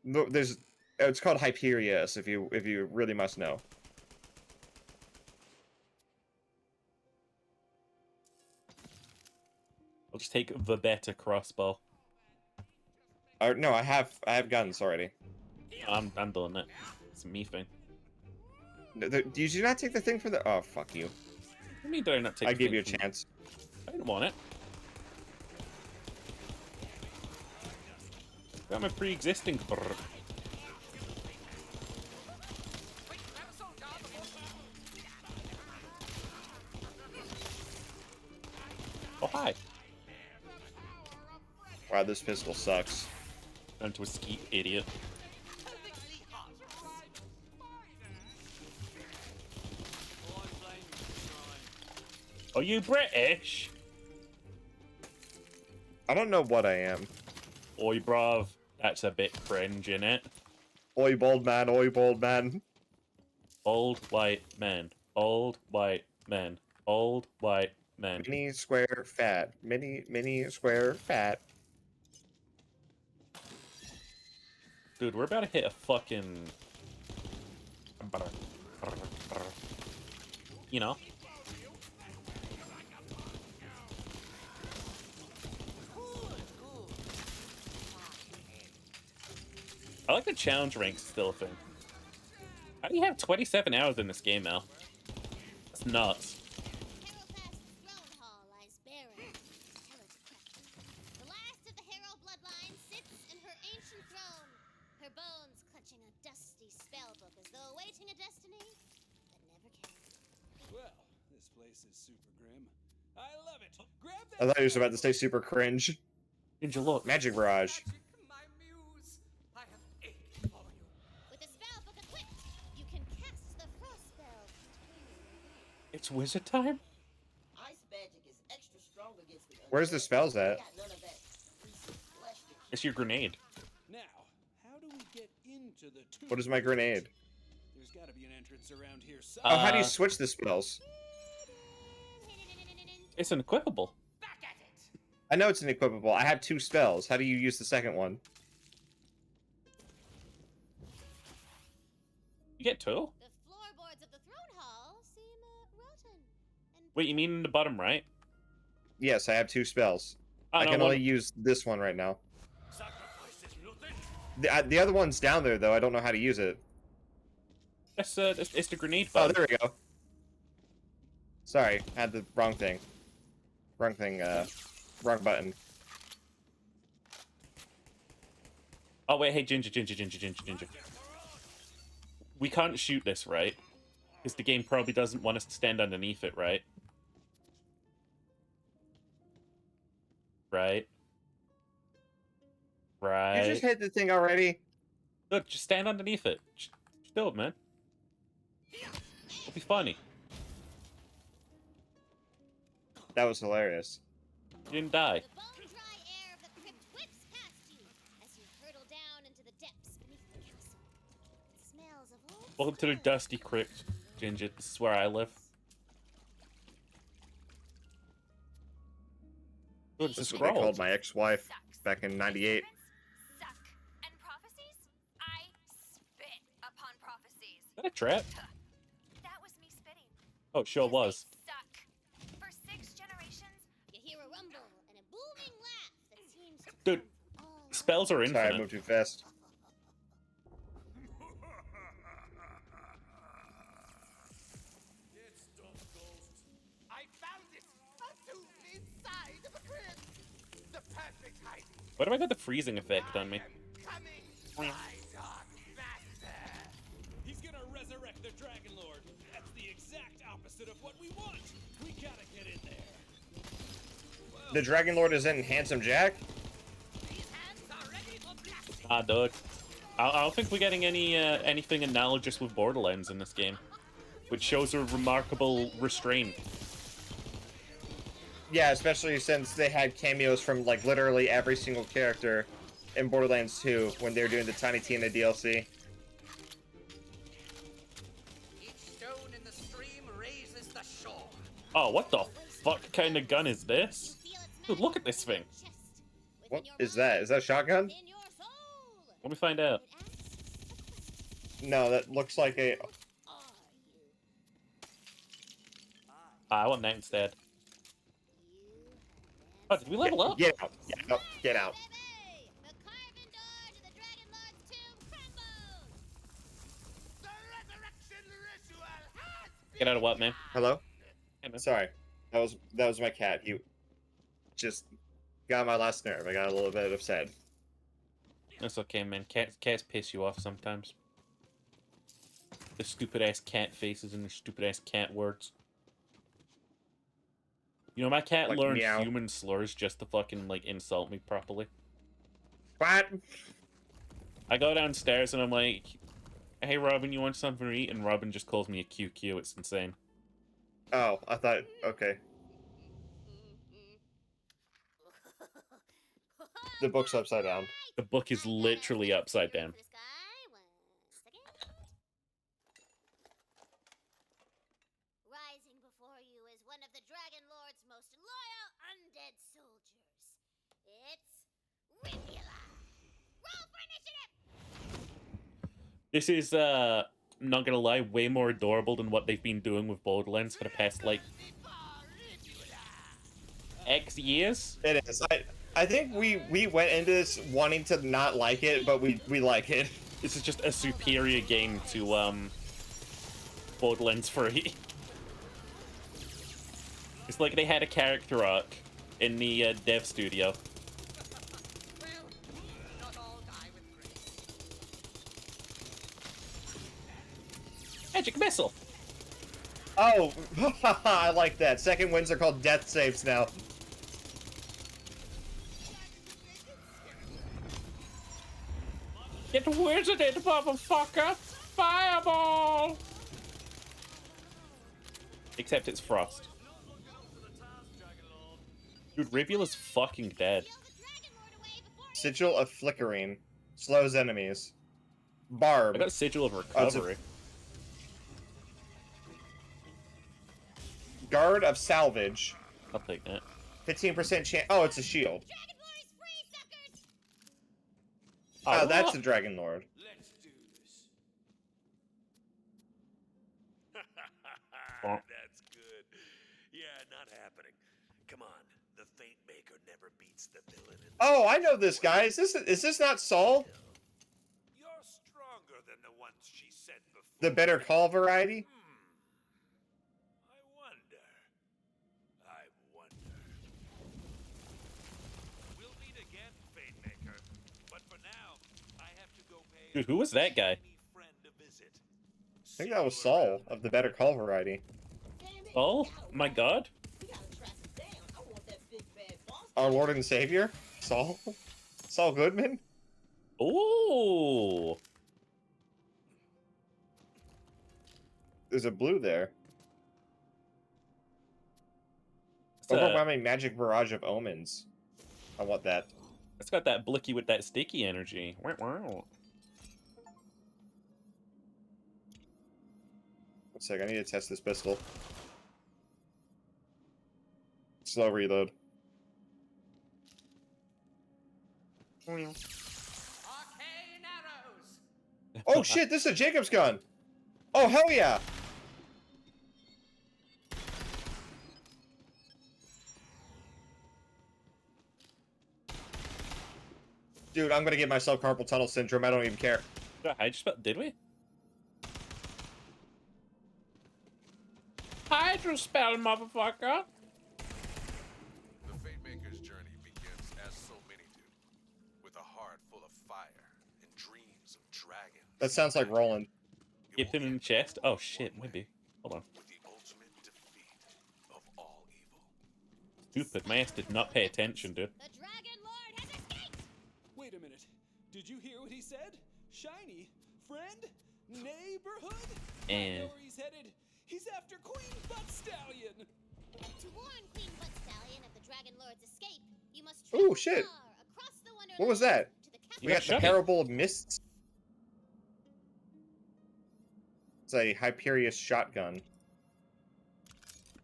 No, there's. It's called Hyperius. If you really must know. I'll just take the better crossbow. No, I have guns already. I'm doing it. It's a me thing. Did you not take the thing for the? Oh, fuck you! What do you mean did I not take I the gave thing you a from- chance. I didn't want it. Got my pre-existing. Oh, hi. Wow, this pistol sucks. Turn to a skeet idiot. Are you British? I don't know what I am. Oi, bruv. That's a bit cringe, innit? Oi, bold man. Oi, bold man. Old white men. Old white men. Old white men. Mini square fat. Mini square fat. Dude, we're about to hit a fucking... You know? I like the challenge ranks still a thing. How do you have 27 hours in this game, Al? That's nuts. Harrowfast's throne hall lies barren. Harrow's cracked. The last of the Harrow bloodline sits in her ancient throne, her bones clutching a dusty spellbook as though awaiting a destiny that never came. Well, this place is super grim. I love it. Grab I that. thought he was about to say super cringe. Ninja, look. Magic Barrage. Magic, my muse. I have ached for you. With the spellbook equipped, you can cast the frost spell. It's wizard time? Ice magic is extra strong against the Where's the undead. spells We at? got none of that greasy flesh to keep It's your grenade. Now, how do we get into the tomb? What is my grenade? There's got to be an entrance around here Oh, how do you Uh, switch the spells? It's unequipable. Back at it. I know it's an equipable. I have 2 spells. How do you use the second one? You get 2? The floorboards of the throne hall seem rotten. And Wait, you mean in the bottom right? Yes, I have 2 spells. Oh, I no, can one- only use this one right now. Sacrifice is nothing. The other one's down there, though. I don't know how to use it. That's, it's the grenade Oh, button. there we go. Sorry, I had the wrong thing. Wrong thing, wrong button. Oh, wait, hey, Ginger. We can't shoot this, right? Because the game probably doesn't want us to stand underneath it, right? Right? You Right? just hit the thing already? Look, just stand underneath it. Just do it, man. It'll be funny. That was hilarious. You didn't die. the bone-dry air of the crypt whips past you as you hurtle down into the depths beneath the castle. It smells of old Welcome to the scrubs. Dusty Crypt, Ginger. This is where I live. Oh, it's a This is what they scroll. called my ex-wife back in '98. Suck. And prophecies? I spit upon prophecies. Is that a trap? That was me spitting. Oh, it sure was. Suck. For 6 generations, You hear a rumble and a booming laugh that seems to Dude, come all spells are Sorry, I infinite. moved too fast. Get stuffed, ghost. I found it. A tomb inside of a crypt. The perfect hiding. Why do I got the freezing effect on me? Coming, my dark master. He's gonna resurrect the Dragon Lord. That's the exact opposite of what we want. We gotta get in there. The Dragon Lord is in Handsome Jack? These hands are ready for blasting. Ah, dude. I don't think we're getting any anything analogous with Borderlands in this game, which shows a remarkable restraint. Yeah, especially since they had cameos from like literally every single character in Borderlands 2 when they were doing the Tiny Tina DLC. Each stone in the stream raises the shore. Oh, what the fuck kind of gun is this? feel its Dude, look at this thing. chest. What Within your is that? Is that a shotgun? In your soul. Let me find out. It asks a question. No, that looks like a... Are you? I want that instead. You Oh, did we level up? Get out. Get out. Get out. Baby! The carven door to the Dragon Lord's tomb crumbles! The resurrection ritual has Get out of what, man? Hello? Hey, man. Sorry. That was my cat. You just got on my last nerve. I got a little bit upset. That's okay, man. Cats piss you off sometimes. The stupid ass cat faces and the stupid ass cat words. You know, my cat Like learned meow. human slurs just to fucking, like, insult me properly. What? I go downstairs and I'm like, hey, Robin, you want something to eat? And Robin just calls me a QQ. It's insane. Oh, I thought... Okay. The book's upside down. The book is literally upside down. Rising before you is one of the Dragon Lord's most loyal undead soldiers. It's Rivula. Roll for initiative! This is, not gonna lie, way more adorable than what they've been doing with Borderlands for the past, like, X years. It is. I think we went into this wanting to not like it, but we like it. This is just a superior game to, Borderlands 3. It's like they had a character arc in the, dev studio. Magic missile! Oh, I like that. Second wins are called death saves now. Get wizarded, motherfucker! Fireball! Except it's Frost. Dude, Rivula's fucking dead. Sigil of Flickering. Slows enemies. Barb. I got Sigil of Oh, Recovery. Guard of Salvage. I'll take that. 15% chance. Oh, it's a shield. Oh, that's the Dragon Lord. Let's do this. Oh. That's good. Yeah, not happening. Come on, the Fate Maker never beats the villain. Oh, I know this guy. Is this not Saul? You're stronger than the ones she sent before. The Better Call variety? I wonder. We'll meet again, Fate Maker. But for now, I have to go pay Dude, who was that guy? friend a visit. I think that was Saul of the Better Call variety. Oh my god. Our Lord and Savior? Saul? Saul Goodman? Ooh. There's a blue there. It's, Overwhelming magic barrage of omens. I want that. It's got that blicky with that sticky energy. Wow, wow. 1 sec, I need to test this pistol. Slow reload. Oh shit, this is a Jacob's gun! Oh hell yeah! Dude, I'm gonna get myself carpal tunnel syndrome, I don't even care. I just did we? Hydro spell, motherfucker! The Fate Maker's journey begins as so many do, with a heart full of fire and dreams of dragons. That sounds like Roland. Keep him in the chest? Oh shit, maybe. Hold on. With the ultimate defeat of all evil. Stupid, my ass did not pay attention, dude. The Dragon Lord has escaped! Wait a minute. Did you hear what he said? Shiny, friend, neighborhood? I know where he's headed. He's after Queen Butt Stallion. To warn Queen Butt Stallion of the Dragon Lord's escape, you must Ooh, shit. far across the Wonderland What was that? to the We got the shot. Parable of Mists. It's a Hyperius shotgun.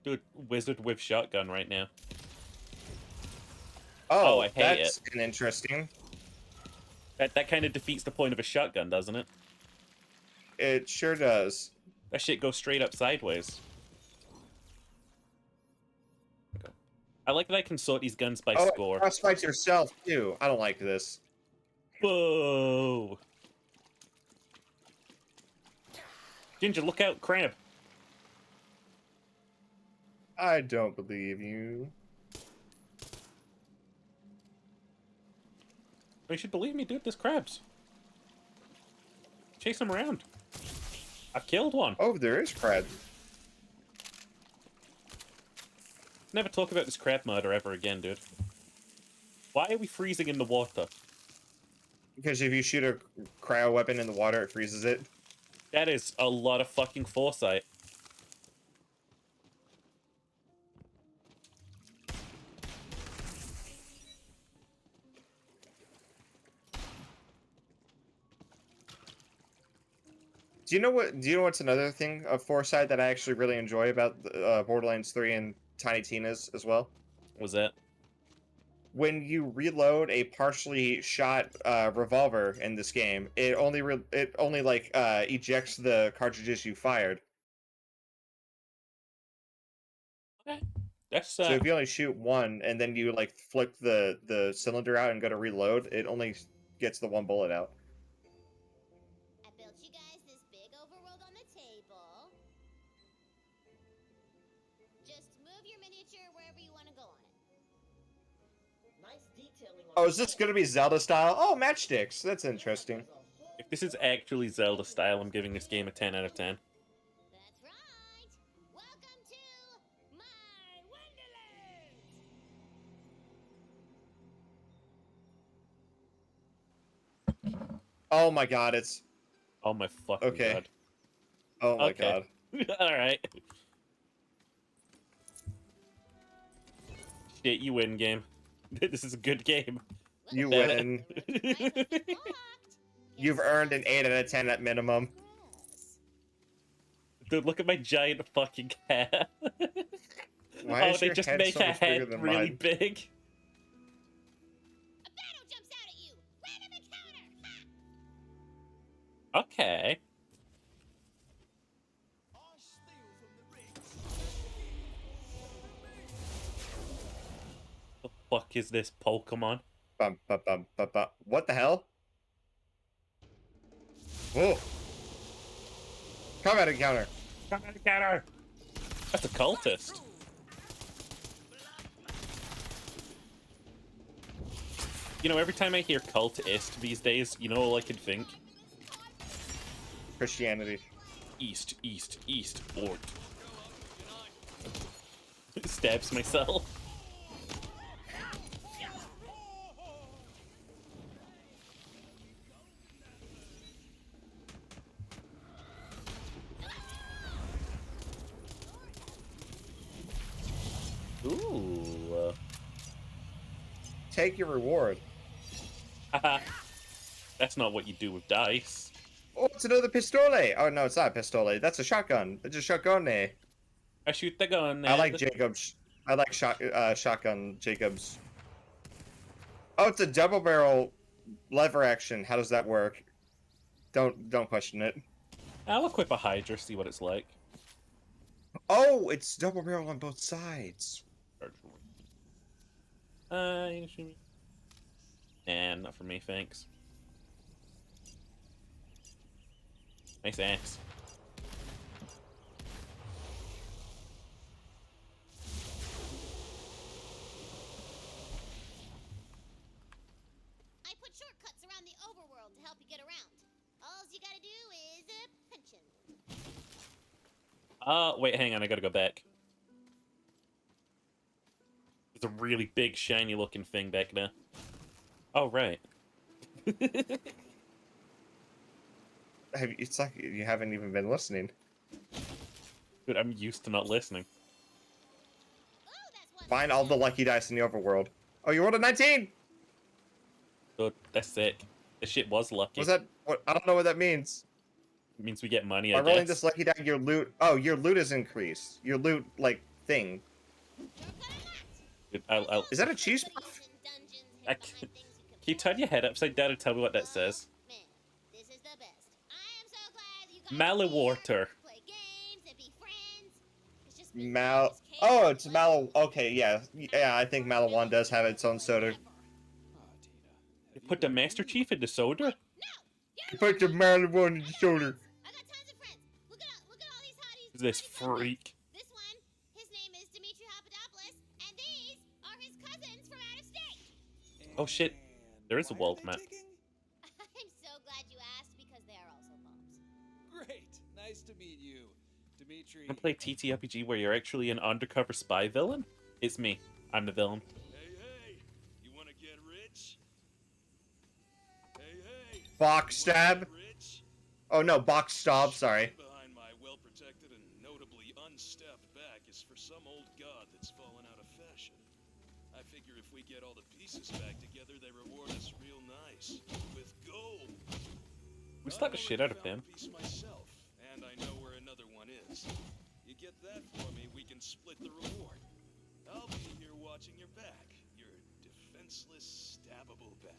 Dude, wizard with shotgun right now. Oh, I hate that's an interesting. That kind of defeats the point of a shotgun, doesn't it? It sure does. That shit goes straight up sideways. Okay. I like that I can sort these guns by score. Cross fights yourself too. I don't like this. Whoa! Ginger, look out, crab. I don't believe you. You should believe me, dude. There's crabs. Chase them around. I've killed one. Oh, there is crab. Never talk about this crab murder ever again, dude. Why are we freezing in the water? Because if you shoot a cryo weapon in the water, it freezes it. That is a lot of fucking foresight. Do you know what? Do you know what's another thing of foresight that I actually really enjoy about Borderlands 3 and Tiny Tina's as well? Was that? When you reload a partially shot revolver in this game, it only like ejects the cartridges you fired. Okay. That's So if you only shoot one and then you like flick the cylinder out and go to reload, it only gets the one bullet out. I built you guys this big overworld on the table. Just move your miniature wherever you want to go on it. Nice detailing on Oh, is this gonna be Zelda style? Oh, matchsticks. That's interesting. if this is actually Zelda style, I'm giving this game a 10 out of 10. That's right. Welcome to my Wonderland. Oh my god, it's Oh my fucking Okay. god. oh my Okay. god. Alright. Shit, you win, game. This is a good game. You Damn win. You've earned an 8 out of 10 at minimum. Dude, look at my giant fucking head. Why Oh, is they your just head make so a much bigger head than really mine? big. A battle jumps out at you. Random encounter. Ha! Okay. The fuck is this Pokemon? Bum, bum, bum, bum, bum. What the hell? Whoa. Combat encounter. Combat encounter. That's a cultist. You know, every time I hear cultist these days, you know all I can think? Christianity. East, east, east, fort. Stabs myself. Ooh. Take your reward. Haha. That's not what you do with dice. Oh, it's another pistole. Oh no, it's not a pistole. That's a shotgun. It's a shotgun. I shoot the gun. I like and- Jacobs. I like shotgun Jacobs. Oh, it's a double barrel lever action. How does that work? Don't question it. I'll equip a Hydra, see what it's like. Oh, it's double barrel on both sides. You can shoot me. And not for me, thanks. Nice axe. I put shortcuts around the overworld to help you get around. All you gotta do is punch him. Wait, hang on, I gotta go back. There's a really big, shiny looking thing back there. Oh, right. It's like you haven't even been listening. Dude, I'm used to not listening. Find all the lucky dice in the overworld. Oh, you rolled a 19! Dude, that's sick. This shit was lucky. Was that? What? I don't know what that means. It means we get money, By I rolling guess. this lucky die, your loot. Oh, your loot is increased. Your loot, like, thing. Dude, I'll... Is that a cheese puff? Can you turn your head upside down and tell me what that says? This is the best. I am so glad you guys Maliwater. play games and be friends. It's just Oh, it's Mal. Okay, yeah, yeah. I think Malawan does have its own soda. You put the Master Chief in the soda? You put the Malawan in the soda. I got tons of friends. Look at all these hotties. This freak. This one, his name is Dimitri Papadopoulos, and these are his cousins from out of state. Oh shit. There is a world map. I'm so glad you asked because they are also bums. Great. Nice to meet you, Dimitri. Wanna play TTRPG where you're actually an undercover spy villain? It's me. I'm the villain. Hey, you wanna get rich? Hey, Box stab. rich? Oh no, box stab. Sorry. Behind my well-protected and notably unstepped back is for some old god that's fallen out of fashion. I figure if we get all the pieces back together, they reward us real nice with gold. We slapped the shit out of him. Piece myself. and I know where another one is. You get that for me, we can split the reward. I'll be here watching your back. Your defenseless, stabbable back.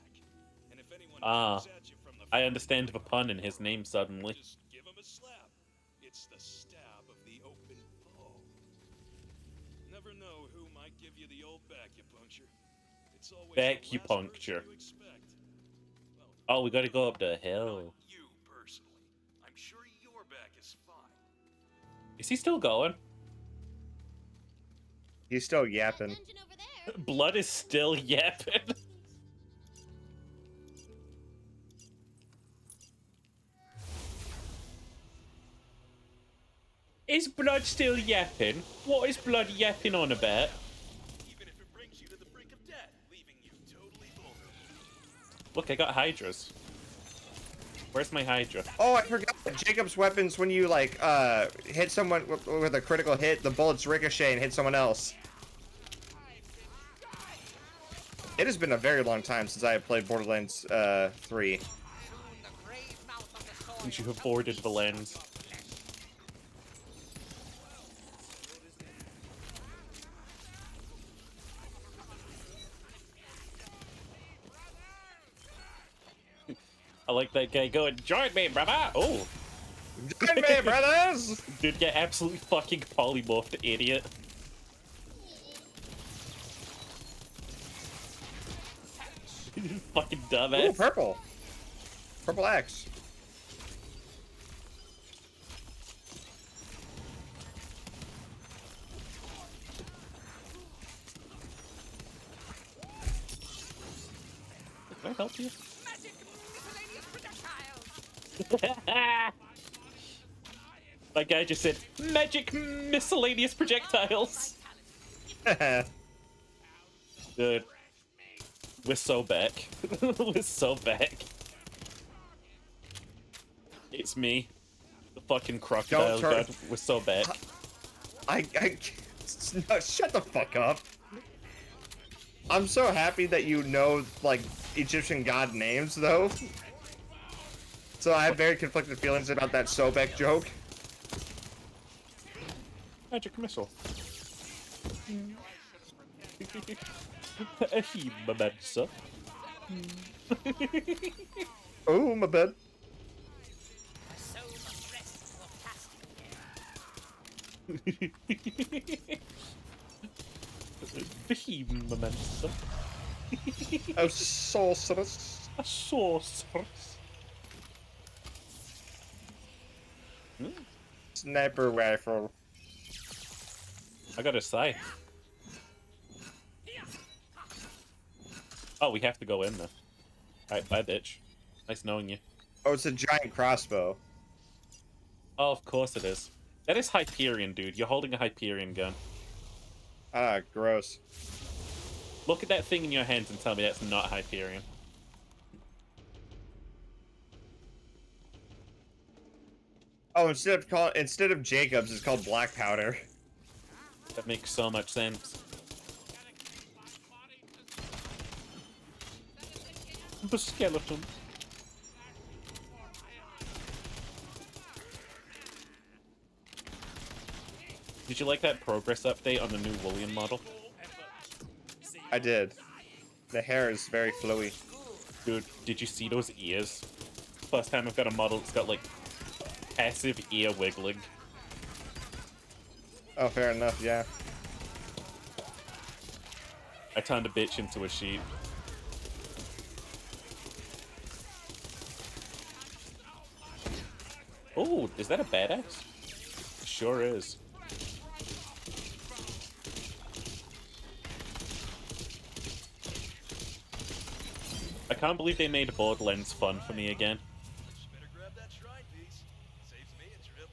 And if anyone comes at you from the I understand the pun in his name suddenly. just give him a slap. It's the stab of the open palm. Never know who might give you the old acupuncture. It's always the last Acupuncture. person you expect. Well, Oh, we gotta go up the hill. not you personally. I'm sure your back is fine. Is he still going? He's still yapping. Dungeon over there. Blood is still yapping. Is Blood still yapping? What is Blood yapping on about? Even if it brings you to the brink of death, leaving you totally vulnerable. Look, I got Hydras. Where's my Hydra? Oh, I forgot Jacob's weapons. When you like hit someone with a critical hit, the bullets ricochet and hit someone else. It has been a very long time since I have played Borderlands 3. Since you have forwarded the lens. I like that guy going, join me, brother! Oh! Join me, brothers! Dude, get absolutely fucking polymorphed, idiot. Fucking dumbass. Ooh, purple. Purple axe. Can I help you? Magic miscellaneous projectiles. My guy just said, magic miscellaneous projectiles. Dude. We're so back. We're so back. It's me. The fucking crocodile Don't turn- god. We're so back. No, shut the fuck up. I'm so happy that you know, like, Egyptian god names, though. So I have very conflicted feelings about that Sobek joke. Magic missile. My bad, sir. Oh, my bad. Behemoth. Oh, sorceress. A sorceress. Sniper rifle. I got a scythe. Oh, we have to go in there. Alright, bye, bitch. Nice knowing you. Oh, it's a giant crossbow. Oh, of course it is. That is Hyperion, dude. You're holding a Hyperion gun. Ah, gross. Look at that thing in your hands and tell me that's not Hyperion. Oh, instead of Jacobs, it's called black powder. That makes so much sense. The skeleton. Did you like that progress update on the new William model? I did. The hair is very flowy. Dude, did you see those ears? First time I've got a model that's got, like, passive ear wiggling. Oh, fair enough, yeah. I turned a bitch into a sheep. Oh, is that a badass? It sure is. I can't believe they made Borderlands fun for me again. Better grab that shrine piece. Saves me a trip.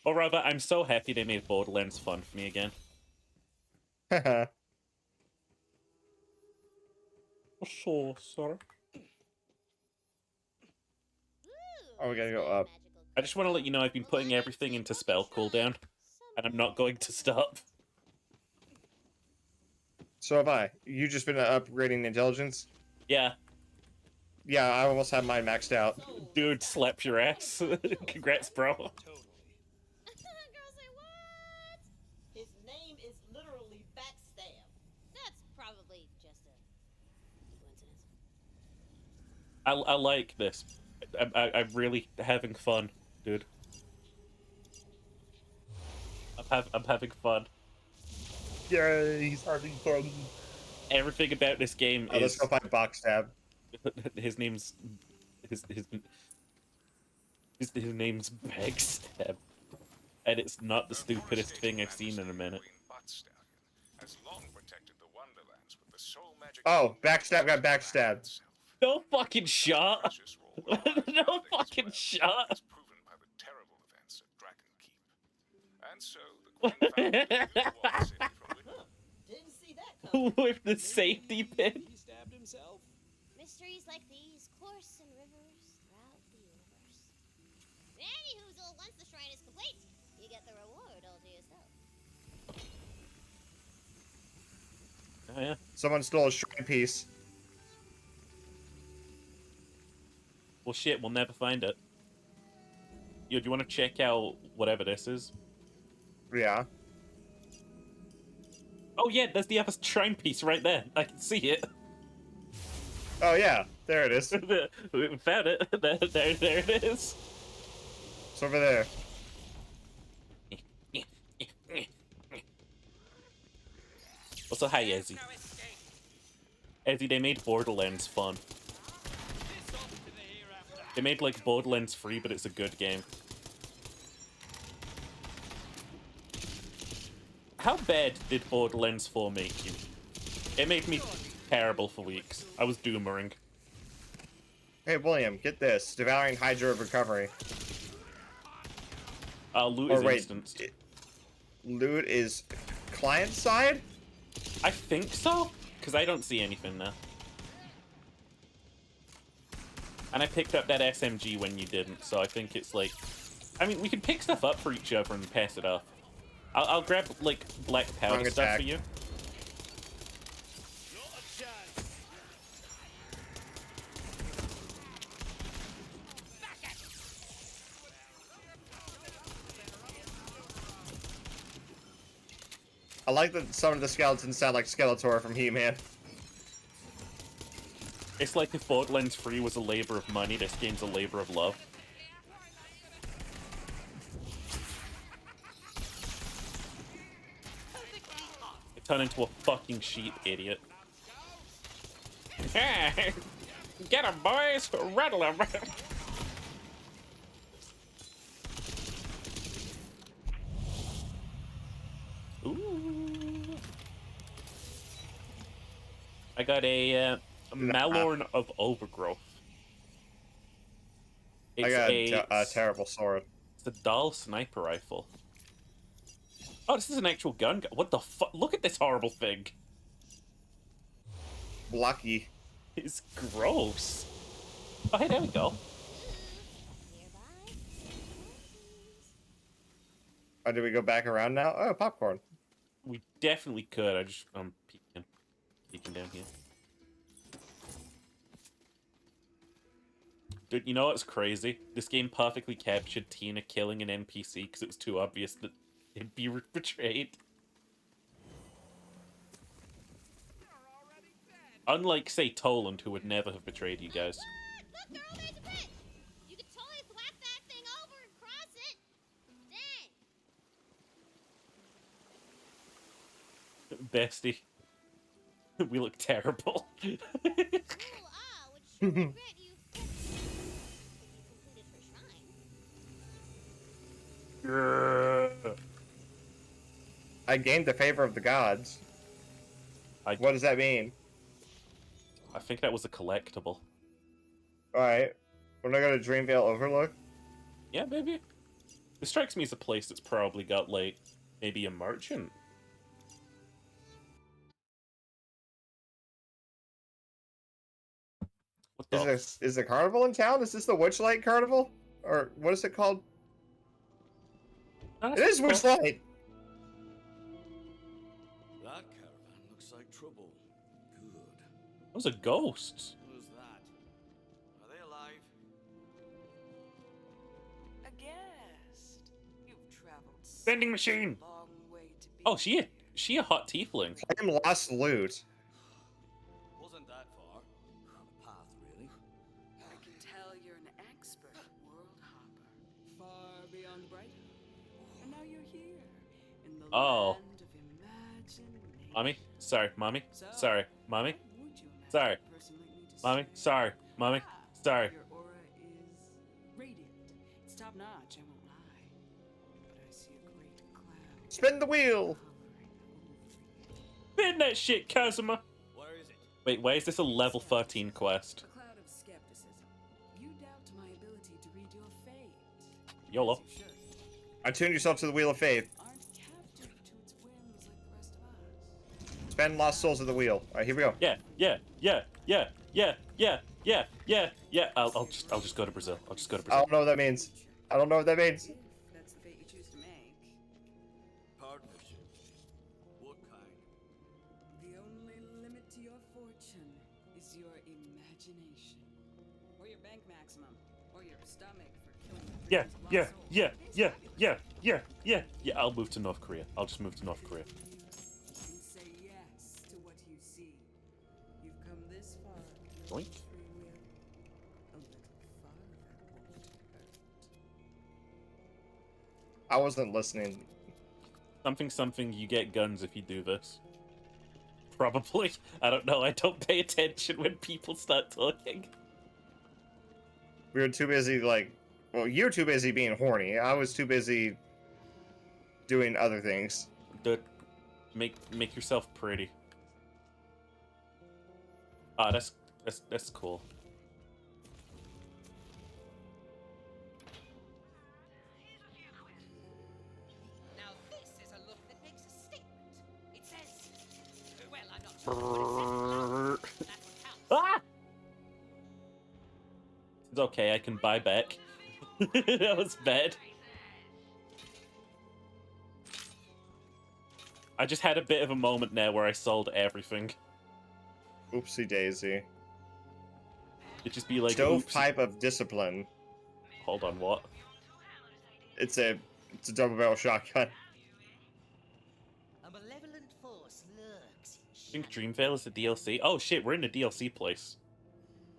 Or rather, I'm so happy they made Borderlands fun for me again. Haha. Sorry. Oh, we gotta go up. I just want to let you know I've been putting everything into spell cooldown, and I'm not going to stop. So have I. You just been upgrading intelligence? Yeah. Yeah, I almost had mine maxed out. Dude, slap your ass. Congrats, bro. Girls say what? His name is literally Backstab. That's probably just a coincidence. I like this. I'm really having fun, dude. I'm having fun. Yeah, he's having fun. Everything about this game Let's is. go find Backstab. His name's his name's Backstab, and it's not the stupidest thing I've seen in a minute. Oh, Backstab got backstabbed. No fucking shot. No fucking shot. Didn't see that coming. With the safety pin. He stabbed himself. Mysteries like these course in rivers throughout the universe. Anyhoozle, once the shrine is complete, you get the reward all to yourself. Oh yeah. Someone stole a shrine piece. Well, shit, we'll never find it. Yo, do you want to check out whatever this is? Yeah. Oh yeah, there's the other shrine piece right there. I can see it. Oh yeah, there it is. We found it. There it is. It's over there. Also, hi, Ezzy. Ezzy, they made Borderlands fun. They made, like, Borderlands free, but it's a good game. How bad did Borderlands 4 make you? It made me terrible for weeks. I was doomering. Hey, William, get this. Devouring Hydra of Recovery. Loot Or is wait, instanced. Loot is client side? I think so, because I don't see anything there. And I picked up that SMG when you didn't, so I think it's like... I mean, we can pick stuff up for each other and pass it off. I'll grab, like, black powder Wrong stuff attack. for you. I like that some of the skeletons sound like Skeletor from He-Man. It's like if Borderlands 3 was a labor of money, this game's a labor of love. It turned into a fucking sheep, idiot. Get 'em, boys! Rattle 'em! Ooh. I got a Malorn of Overgrowth. I got a terrible sword. It's a dull sniper rifle. Oh, this is an actual gun. What the fuck? Look at this horrible thing. Blocky. It's gross. Oh, hey, there we go. Oh, do we go back around now? Oh, popcorn. We definitely could. I'm peeking down here. Dude, you know what's crazy? This game perfectly captured Tina killing an NPC because it was too obvious that it'd be betrayed. Unlike, say, Toland, who would never have betrayed you guys. Look, girl, there's a pit. You could totally flap that thing over and cross it. Dang. Bestie. We look terrible. Which should regret you completed her shrine. I gained the favor of the gods. What does that mean? I think that was a collectible. Alright. When I go to Dreamvale Overlook? Yeah, maybe. It strikes me as a place that's probably got, like, maybe a merchant. What the Is the carnival in town? Is this the Witchlight Carnival? Or what is it called? It is Witchlight! That caravan looks like trouble. Good. That was a ghost. Who's that? guest. You've traveled Vending machine. a long way to be. Oh, she a hot tiefling. Claim lost loot. Wasn't that far. On a path, really. I can tell you're an expert world hopper. Far beyond bright. And now you're here in the Oh. land of imagination. Mommy? Sorry, mommy. Sorry, mommy. Would you imagine Sorry. a person like me to Mommy. say? Sorry, mommy. Sorry. Your aura is radiant. It's top notch, I won't lie. But I see a great cloud Spin the wheel. hovering over you. Spin that shit, Kazuma. Where is it? Wait, why is this a level 13 quest? A cloud of skepticism. You doubt my ability to read your fate. YOLO. As you should. Attune yourself to the wheel of faith. Aren't captive to its whims like the rest of us. Spend lost souls of the wheel. All right, here we go. Yeah. I'll just go to Brazil. I'll just go to I Brazil. don't know what that means. I don't know what that means. If that's the fate you choose to make. Partnership. What kind? The only limit to your fortune is your imagination. Or your bank maximum. Or your stomach for killing Yeah. billions of lost souls. I'll move to North Korea. I'll just move to North Korea. And say yes to what you see. You've come this far. Boink. Free will. A little farther won't hurt. I wasn't listening. Something, you get guns if you do this. Probably. I don't know. I don't pay attention when people start talking. We were too busy, like, well, you're too busy being horny. I was too busy doing other things. Make yourself pretty. Ah, that's cool. Now this is a look that makes a statement. It says, well, I'm not sure what it says. That's what counts. Ah! It's okay, I can buy back. That was bad. I just had a bit of a moment there where I sold everything. Oopsie daisy. It'd just be like, Stovepipe of discipline. Hold on, what? It's a double barrel shotgun. A malevolent force lurks I think Dreamvale is the DLC. Oh shit, we're in the DLC place.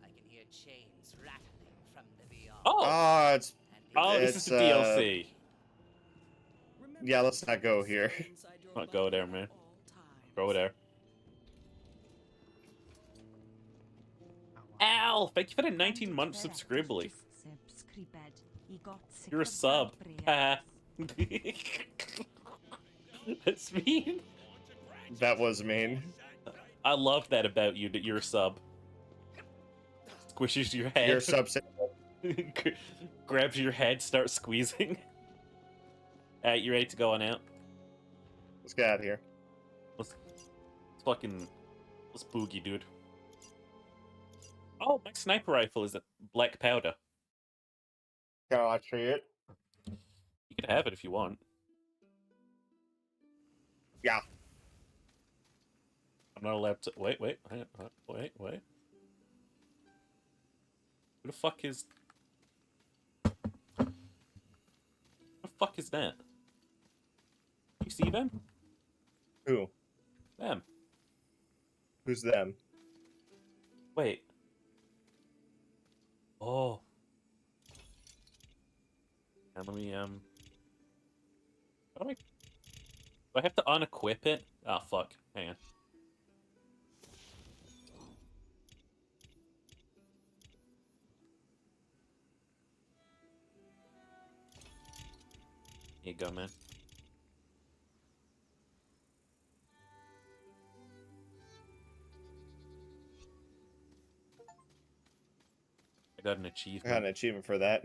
I can hear chains rattling from the beyond. Oh! Oh, This is the DLC. Yeah, let's not go here. Not go there, man. Go there. Al, thank you for the 19-month subscribly. You're a sub. Haha. That's mean. That was mean. I love that about you, that you're a sub. Squishes your head. You're a sub. Grabs your head, starts squeezing. Alright, you ready to go on out? Let's get out of here. Let's boogie, dude. Oh, my sniper rifle is a black powder. Can I see it? You can have it if you want. Yeah. I'm not allowed to. Wait. Who the fuck is? Who the fuck is that? You see them? Who? Them. Who's them? Wait. Oh. And let me How do I have to unequip it? Ah, fuck. Hang on. Here you go, man. I got an achievement. I got an achievement for that.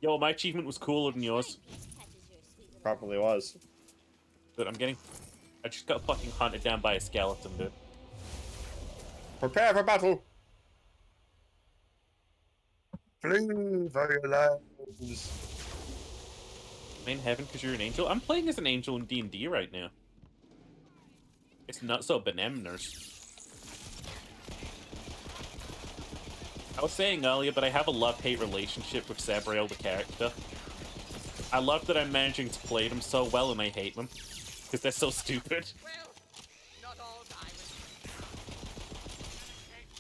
Yo, my achievement was cooler than yours. Probably was. But I just got fucking hunted down by a skeleton, dude. Prepare for battle! Flee for your lives. Am I in heaven because you're an angel? I'm playing as an angel in D&D right now. It's not so bananas. I was saying earlier, but I have a love-hate relationship with Sabriel, the character. I love that I'm managing to play them so well and I hate them. Because they're so stupid.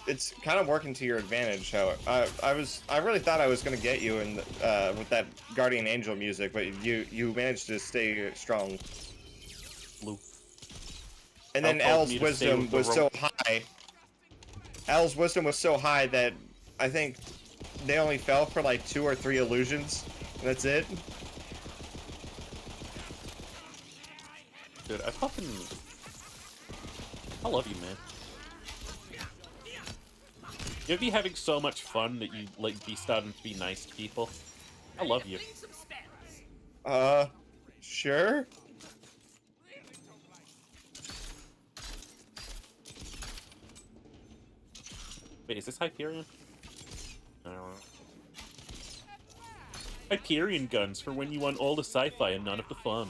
It's kind of working to your advantage. How I really thought I was gonna get you in with that Guardian Angel music, but you managed to stay strong. Blue. And then L's wisdom was so high. L's wisdom was so high that I think they only fell for like 2 or 3 illusions. And that's it. Dude, I love you, man. You'll be having so much fun that you, like, be starting to be nice to people. I love you. Sure? Wait, is this Hyperion? I don't know. Hyperion guns for when you want all the sci-fi and none of the fun.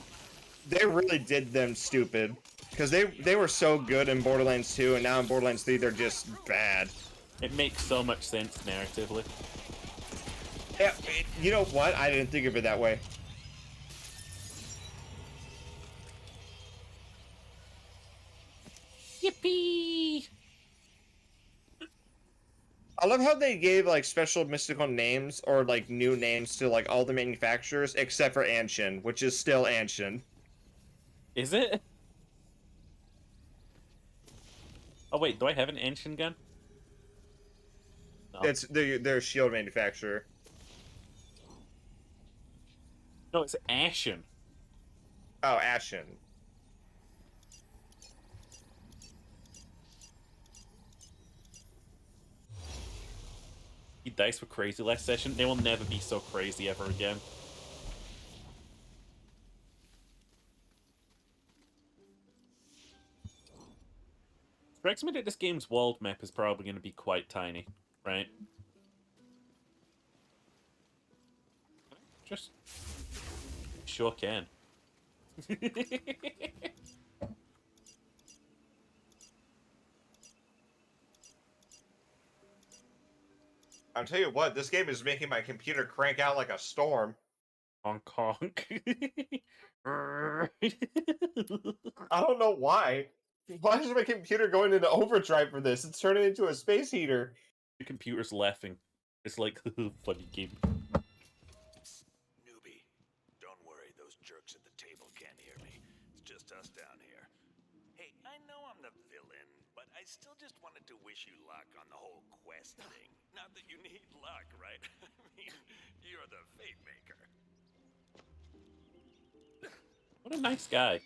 They really did them stupid. Because they were so good in Borderlands 2, and now in Borderlands 3 they're just bad. It makes so much sense narratively. Yeah, you know what? I didn't think of it that way. Yippee! I love how they gave like special mystical names or like new names to like all the manufacturers except for Anshin, which is still Anshin. Is it? Oh wait, do I have an Anshin gun? No. It's their shield manufacturer. No, it's Ashen. Oh, Ashen. You dice were crazy last session. They will never be so crazy ever again. Strikes me that this game's world map is probably going to be quite tiny, right? Just sure can. I'll tell you what, this game is making my computer crank out like a storm. Honk honk. I don't know why. Why is my computer going into overdrive for this? It's turning into a space heater. The computer's laughing. It's like, funny game. Newbie, don't worry, those jerks at the table can't hear me. It's just us down here. Hey, I know I'm the villain, but I still just wanted to wish you luck on the whole quest thing. Not that you need luck, right? I mean, you're the fate maker. What a nice guy.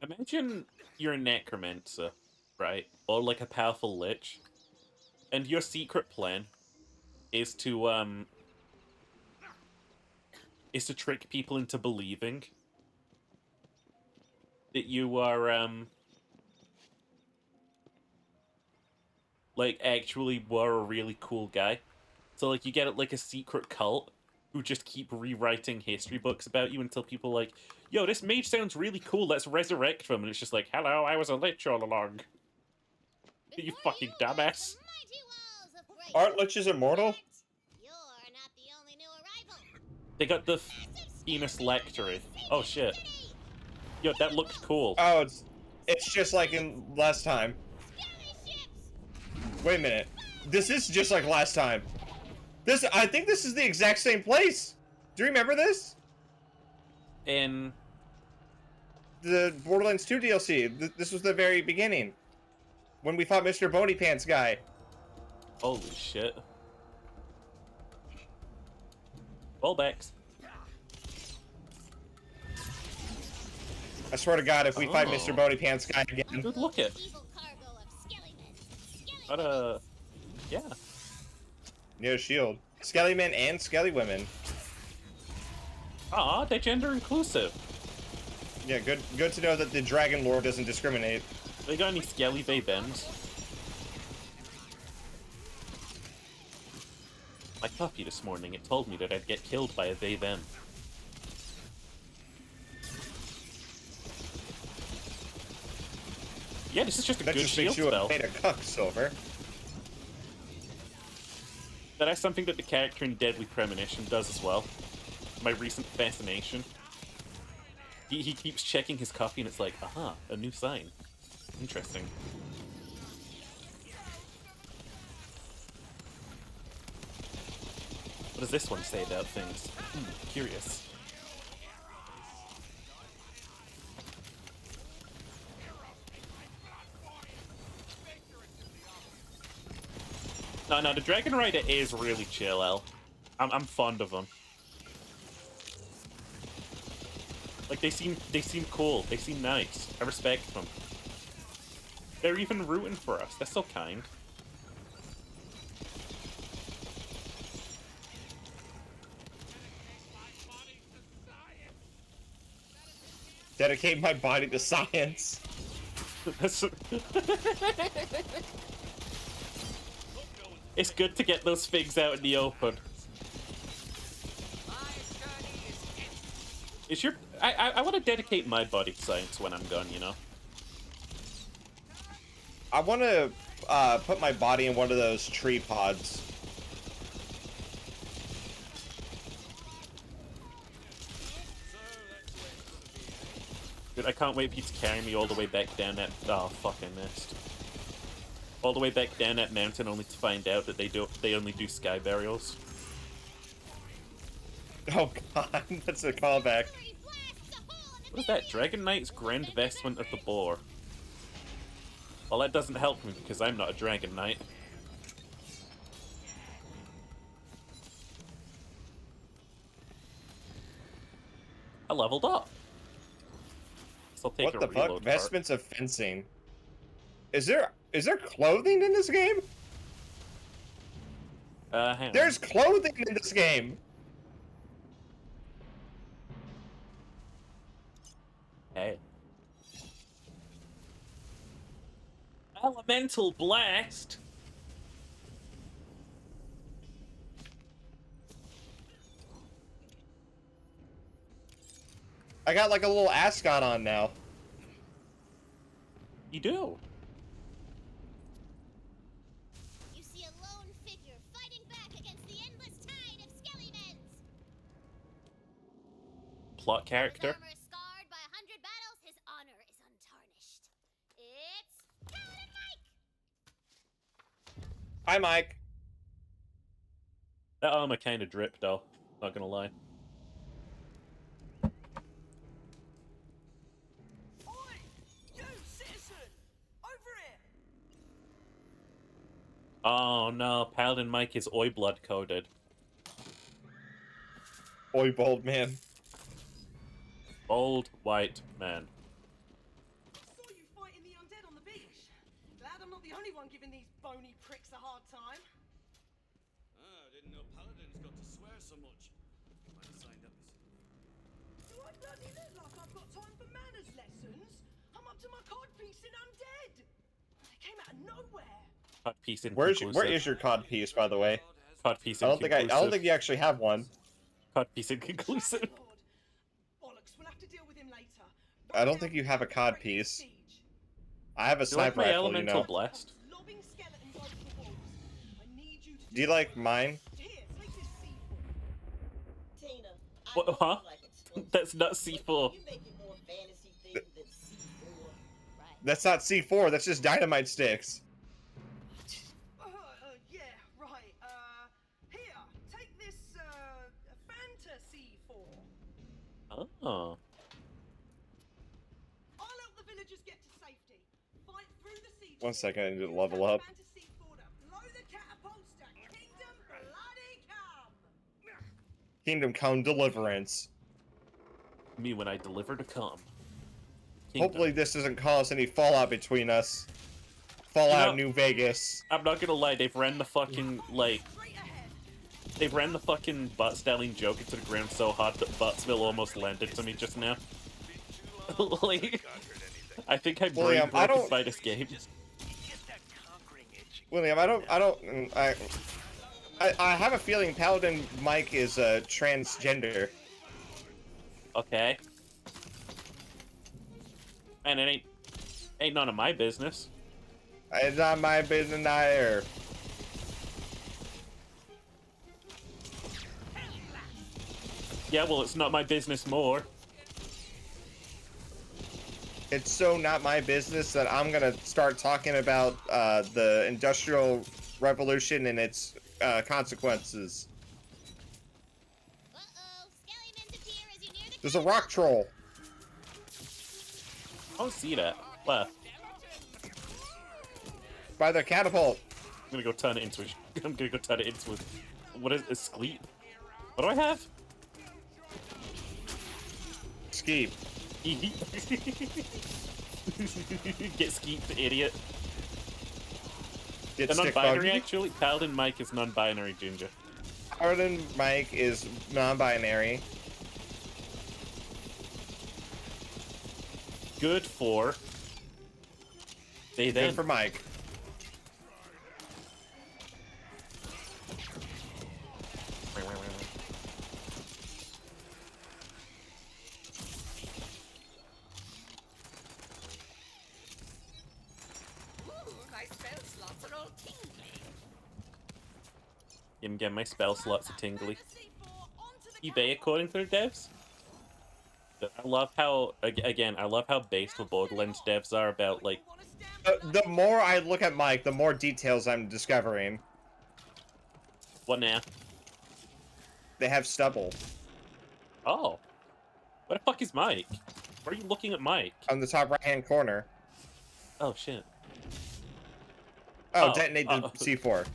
Imagine you're a necromancer, right? Or like a powerful lich. And your secret plan is to trick people into believing that you are like actually were a really cool guy. So like you get like a secret cult who just keep rewriting history books about you until people are like, yo, this mage sounds really cool, let's resurrect him. And it's just like, hello, I was a lich all along. You fucking dumbass. Aren't liches immortal? They got the Venus Lectory. Oh shit. Yo, that looks cool. Oh, it's just like in last time. Wait a minute. This is just like last time. I think this is the exact same place. Do you remember this? In the Borderlands 2 DLC. This was the very beginning. When we fought Mr. Boney Pants guy. Holy shit. Rollbacks. I swear to God, if we fight Mr. Boney Pants guy again. Dude, look it. What yeah. Neo Shield. Skellymen and Skellywomen. Aw, they're gender inclusive. Yeah, good to know that the Dragon Lord doesn't discriminate. They got any Skelly Bems? My puppy this morning, it told me that I'd get killed by a Bem. Yeah, this is just a That good just shield makes you spell. a beta cuck, Silver. That is something that the character in Deadly Premonition does as well. My recent fascination. He keeps checking his copy and it's like, aha, a new sign. Interesting. What does this one say about things? Curious. No, the Dragon Rider is really chill, El. I'm fond of them. Like, they seem cool. They seem nice. I respect them. They're even rooting for us. They're so kind. Dedicate my body to science. It's good to get those figs out in the open. Is your... I want to dedicate my body to science when I'm gone, you know? I want to put my body in one of those tree pods. Dude, I can't wait for you to carry me all the way back down that... Oh, fuck, I missed. All the way back down that mountain only to find out that they only do sky burials. Oh god, that's a callback. What is that? Dragon Knight's Grand Vestment of the Boar. Well, that doesn't help me because I'm not a Dragon Knight. I leveled up. So I'll take What a the fuck? reload Vestments of fencing. Is there clothing in this game? Hang on. There's clothing in this game. Hey. Elemental Blast? I got like a little ascot on now. You do? You see a lone figure fighting back against the endless tide of skelly-mens. Plot character? His armor is scarred by 100 battles, his honor is untarnished. It's Paladin Mike! Hi, Mike. That armor kind of dripped, though. Not gonna lie. Oh no, Paladin Mike is Oi blood coded. Oi, bold man. Old white man. Saw you fighting the undead on the beach. Glad I'm not the only one giving these bony pricks a hard time. I didn't know paladins got to swear so much. Might have signed up. Do I bloody look like I've got time for manners lessons? I'm up to my codpiece in undead. They came out of nowhere. Cod piece Where inconclusive. is your cod piece, by the way? Cod piece I inconclusive. don't think you actually have one. Cod piece inconclusive. Bollocks, we'll have to deal with him later. I don't think you have a cod piece. I have a Do you like sniper my rifle, elemental you know. blast? Lobbing skeletons over the walls. I need you to Do you like mine? Here, take this C4. Tina, What? Huh? That's not C4. you make it more fantasy thing than C4. That's not C4, that's just dynamite sticks. Yeah, right. Here, take this, fantasy 4. Oh. I'll help the villagers get to safety. Fight through the siege. 1 second, I need to level up. Fantasy 4 to blow the catapults to Kingdom Bloody Come. Kingdom Come Deliverance. Me when I deliver to come. Hopefully this doesn't cause any fallout between us. Fallout New Vegas. I'm not gonna lie, they've ran the fucking, like... They've ran the fucking butt-styling joke into the ground so hard that Buttsville almost landed to me just now. Like... I think I'm William, brain I broken don't- by this game. William, I have a feeling Paladin Mike is transgender. Okay. And it Ain't none of my business. It's not my business either. Yeah, well, it's not my business more. It's so not my business that I'm gonna start talking about the Industrial Revolution and its consequences. There's a rock troll. I don't see that. Where? By the catapult. I'm gonna go turn it into a... I'm gonna go turn it into a... What is it? A Skleep? What do I have? Skeep. Get skeeped, idiot. Get the stick non-binary, buggy. actually? Paladin Mike is non-binary, Ginger. Paladin Mike is non-binary. Good for... They then. Good for Mike. My spell slots are all tingly. Again, my spell slots are tingly. eBay, according to the devs. I love how, again, I love how based the Borderlands devs are about, like... The more I look at Mike, the more details I'm discovering. What now? They have stubble. Oh. Where the fuck is Mike? Where are you looking at Mike? On the top right-hand corner. Oh, shit. Oh, Oh, detonate the oh. C4.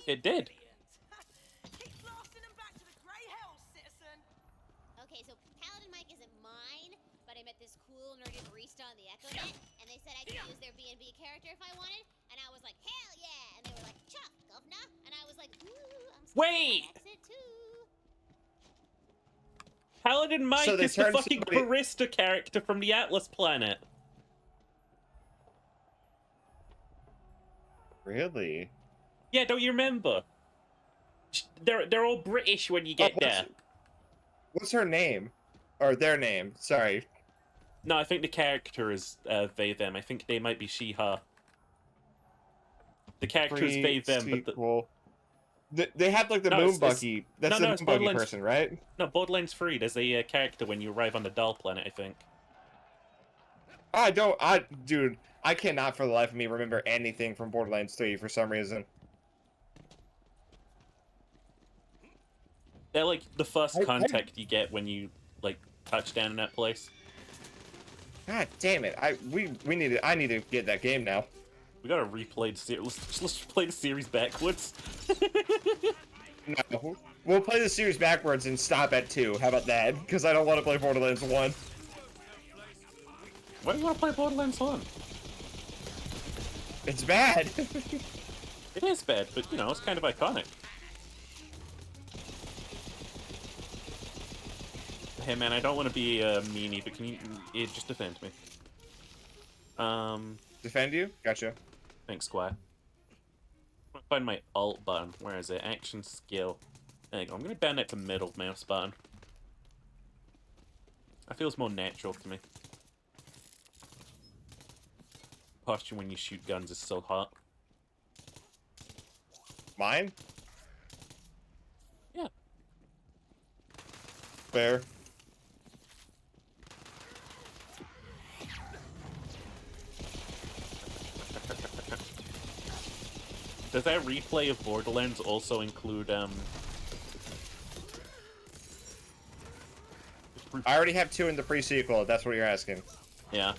It did. Okay, so Paladin Mike isn't mine, but I met this cool nerdy barista on the EchoNet, and they said I could use their B&B character if I wanted, and I was like, hell yeah! And they were like, chuck, governor, and I was like, ooh, I'm Wait! that's it too. Paladin Mike So they is the turned fucking somebody- barista character from the Atlas planet. Really? Yeah, don't you remember? They're all British when you get there. What's her name? Or their name, sorry. No, I think the character is they, them. I think they might be she, her. The character is they, them, but the... Pre-sequel. They have like the No, moon it's- buggy. That's no, the no, it's moon buggy Borderlands- person, right? No, Borderlands 3, there's a character when you arrive on the Doll planet, I think. Dude, I cannot for the life of me remember anything from Borderlands 3 for some reason. They're like the first contact you get when you, like, touch down in that place. God damn it! I need to get that game now. We gotta replay the series. Let's play the series backwards. No, we'll play the series backwards and stop at 2. How about that? Because I don't want to play Borderlands 1. Why do you want to play Borderlands 1? It's bad. It is bad, but you know, it's kind of iconic. Hey man, I don't want to be a meanie, but can you just defend me? Defend you? Gotcha. Thanks, Squire. I'm gonna find my alt button. Where is it? Action skill. There you go. I'm gonna bend it to middle mouse button. That feels more natural to me. Posture when you shoot guns is so hot. Mine? Yeah. Fair. Does that replay of Borderlands also include, I already have 2 in the pre-sequel, if that's what you're asking. Yeah.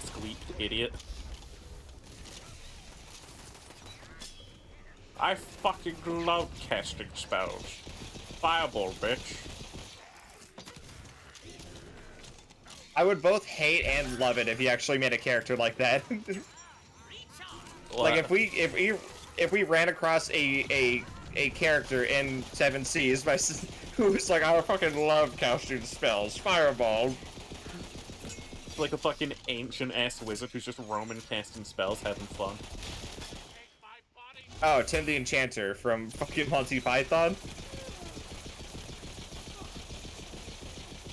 Squeak, idiot. I fucking love casting spells. Fireball, bitch. I would both hate and love it if you actually made a character like that. Like if we ran across a character in 7 Seas by who's like, I fucking love casting spells, fireball. It's like a fucking ancient ass wizard who's just roaming casting spells, having fun. Oh, Tim the Enchanter from fucking Monty Python.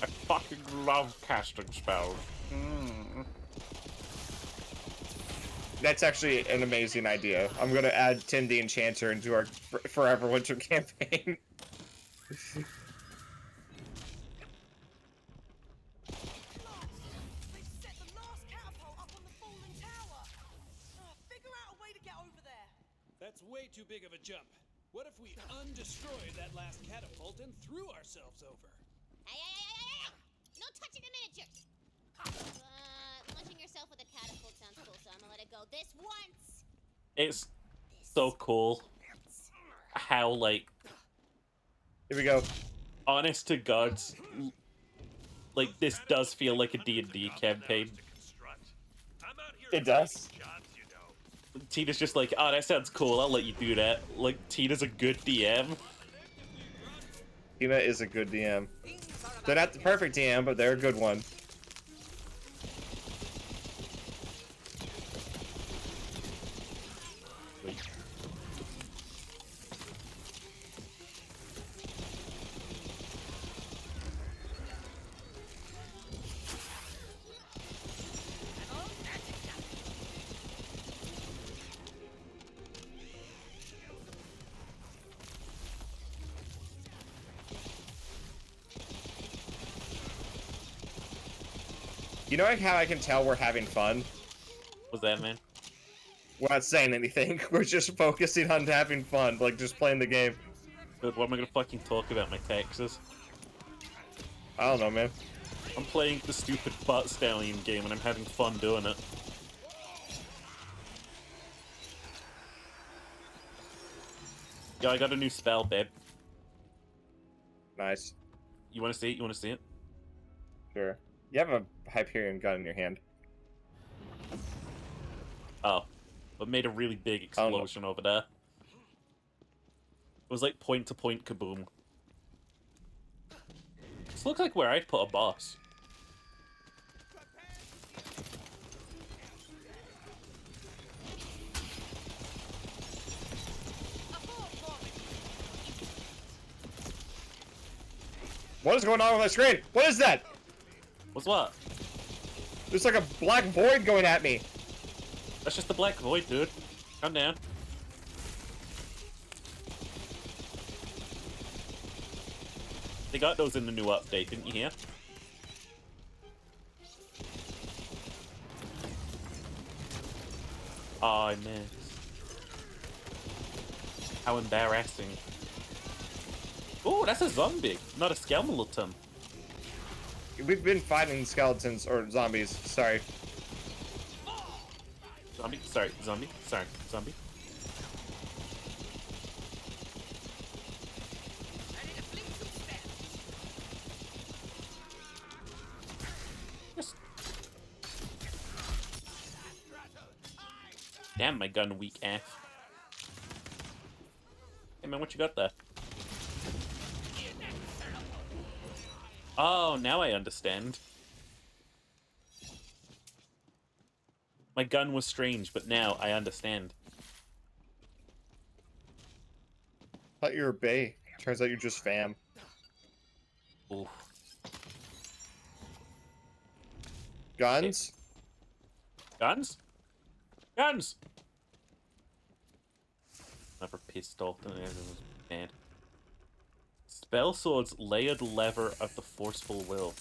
I fucking love casting spells. That's actually an amazing idea. I'm gonna add Tim the Enchanter into our Forever Winter campaign. That's way too big of a jump. What if we undestroyed that last catapult and threw ourselves over? Hey! No touching the miniatures! Launching yourself with a catapult sounds cool, so I'm gonna let it go this once! It's so cool how, like... Here we go. Honest to God, like, this does feel like a D&D campaign. It does. Tina's just like, oh, that sounds cool, I'll let you do that. Like, Tina's a good DM. Tina is a good DM. They're not the perfect DM, but they're a good one. You know how I can tell we're having fun? What's that, man? We're not saying anything. We're just focusing on having fun, like just playing the game. But what am I gonna fucking talk about my taxes? I don't know, man. I'm playing the stupid Butt Stallion game and I'm having fun doing it. Yeah, I got a new spell, babe. Nice. You wanna see it? You wanna see it? Sure. You have a Hyperion gun in your hand. Oh. But made a really big explosion over there. It was like point-to-point kaboom. This looks like where I'd put a boss. What is going on with my screen? What is that? What's what? There's like a black void going at me. That's just the black void, dude. Calm down. They got those in the new update, didn't you hear? Oh, I missed. How embarrassing. Oh, that's a zombie, not a skeleton. We've been fighting skeletons, or zombies, sorry. Zombie, sorry, zombie, sorry, zombie. Damn, my gun weak ass. Hey man, what you got there? Oh, now I understand. My gun was strange, but now I understand. Thought you were Bay. Turns out you're just fam. Oof. Guns? Guns? Guns! Never pistol. Bad. Spell Sword's layered lever of the forceful will.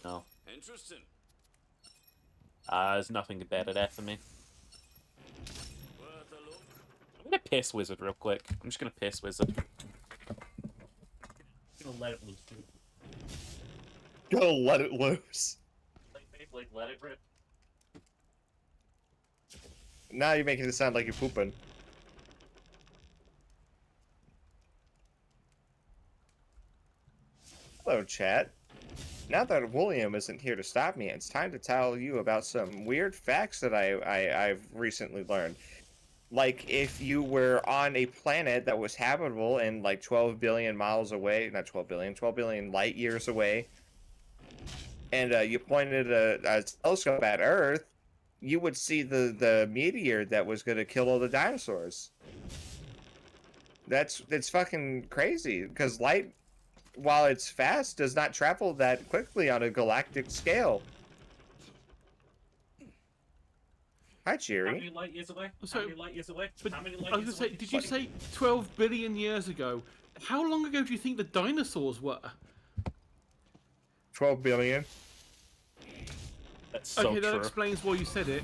No. Interesting. There's nothing better there for me. I'm gonna piss Wizard real quick. I'm just gonna piss Wizard. I'm gonna let it loose, dude. Go let it loose. Like, let it rip. Now you're making it sound like you're pooping. Hello, chat. Now that William isn't here to stop me, it's time to tell you about some weird facts that I've recently learned. Like, if you were on a planet that was habitable and like 12 billion miles away, not 12 billion, 12 billion light years away, and you pointed a telescope at Earth, you would see the meteor that was going to kill all the dinosaurs. It's fucking crazy because light, while it's fast, does not travel that quickly on a galactic scale. Hi, How Cheery. many light years away? So- How many light years away? But How many I light was years gonna say, away? did you say 12 billion years ago? How long ago do you think the dinosaurs were? 12 billion. That's so Okay, that true. explains why you said it.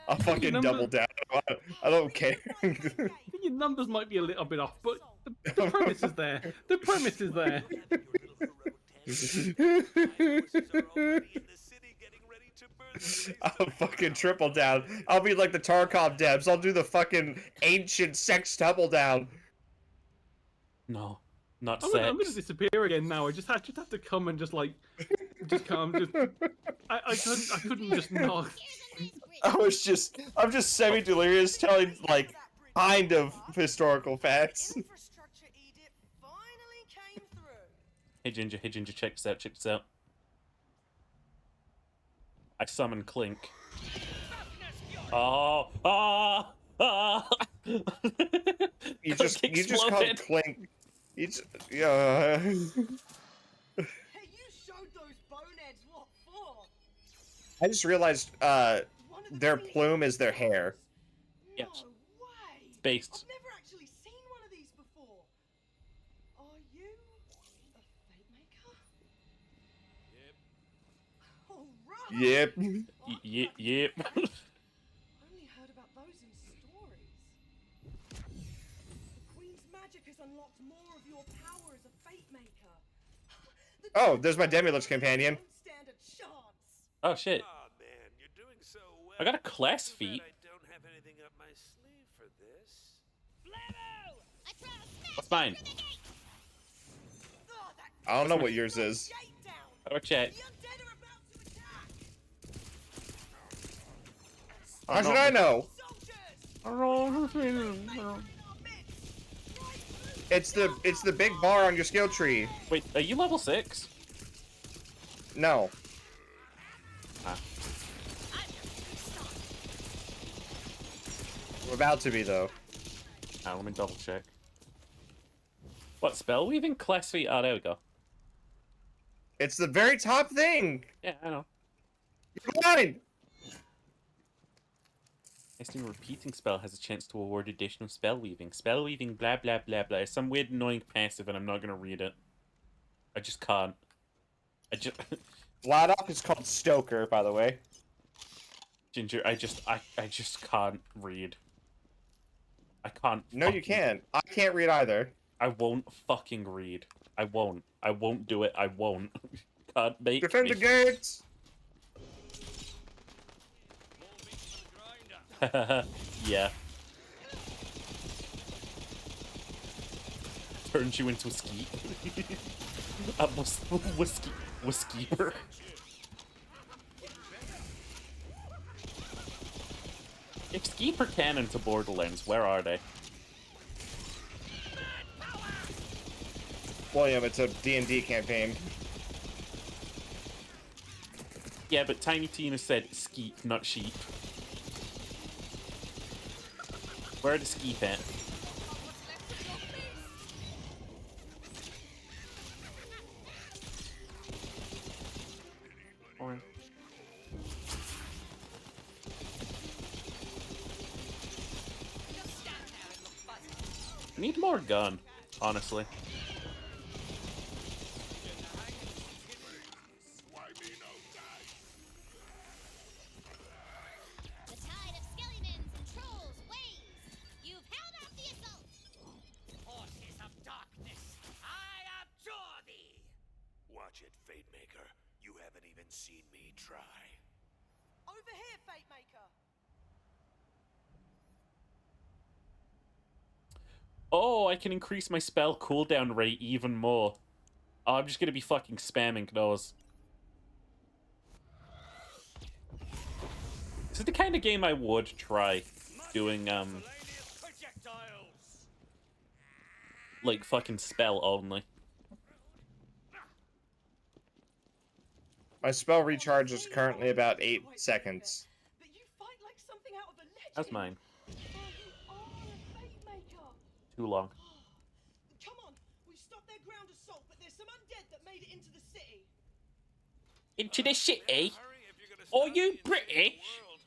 I'll fucking Number- double down. I don't care. I think your numbers might be a little bit off, but the premise is there. The premise is there. I'll fucking triple down. I'll be like the Tarkov devs. I'll do the fucking ancient sex double down. No, not I'm sex. gonna disappear again now. I just have to come and just come. I couldn't just not. I'm just semi-delirious telling, like, kind of historical facts. Hey Ginger, check this out, I summon Clink. Oh, You just called Clink. You just, yeah. Hey, you showed those boneheads what for? I just realized, their plume is their hair. Yes. It's based. I've never actually seen one of these before. Are you a fate maker? Yep. Yep. Only heard about those in stories. The Queen's magic has unlocked more of your power as a fate maker. Oh, there's my Demulux companion. Stand a chance. Oh shit. Aw, man, you're doing so well. I got a class feat. I don't have anything up my sleeve for this. What's mine? I don't know what yours is. I'll check. How should I know? It's the big bar on your skill tree. Wait, are you level 6? No. Ah. We're about to be though. Let me double check. What spell weaving? Class feat? Oh, there we go. It's the very top thing. Yeah, I know. You're blind. Casting a repeating spell has a chance to award additional spell weaving. Spell weaving, blah blah blah blah. It's some weird annoying passive, and I'm not gonna read it. I just can't. I just. Vladoff is called Stoker, by the way. Ginger, I just can't read. I can't. No, you can't. I can't read either. I won't fucking read. I won't. I won't do it. I won't. Can't make Defend me. the gates. Yeah. Turns you into a skeet. A whiskey-er. If Skeeper canon to Borderlands, where are they? William, it's a D&D campaign. Yeah, but Tiny Tina said skeet, not sheep. Where are the skeet at? Need more gun, honestly. The tide of skeletons and trolls waves. You've held off the assault. Forces of darkness, I abjure thee! Watch it, Fate Maker. You haven't even seen me try. Over here, Fate Maker. Oh, I can increase my spell cooldown rate even more. Oh, I'm just gonna be fucking spamming those. This is the kind of game I would try doing, like fucking spell only. My spell recharge is currently about 8 seconds. That you fight like something out of a legend. That's mine. Oh, you are a fate maker. Too long. Come on, we've stopped their ground assault, but there's some undead that made it into the city. Into the city? Are you British?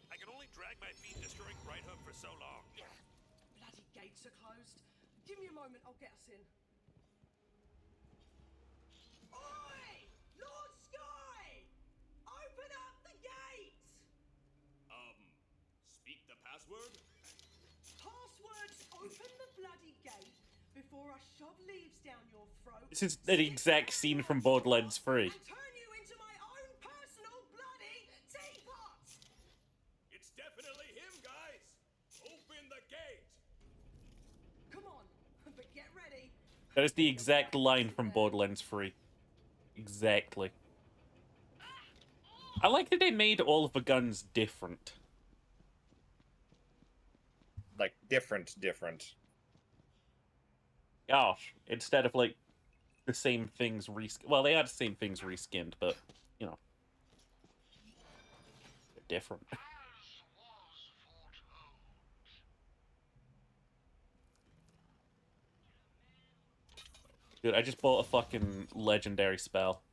I can only drag my feet destroying Brighthoof for so long. Bloody gates are closed. Give me a moment, I'll get us in. Oi! Lord Sky! Open up the gate! Speak the password? Passwords, open the bloody gate before I shove leaves down your throat. This is an exact scene from Borderlands 3. And turn you into my own personal bloody teapot! It's definitely him, guys! Open the gate! Come on, but get ready. That is the exact line from Borderlands 3. Exactly. I like that they made all of the guns different. Like, different. Gosh, instead of, like, the same things reskinned. Well, they are the same things reskinned, but, you know. They're different. Dude, I just bought a fucking legendary spell.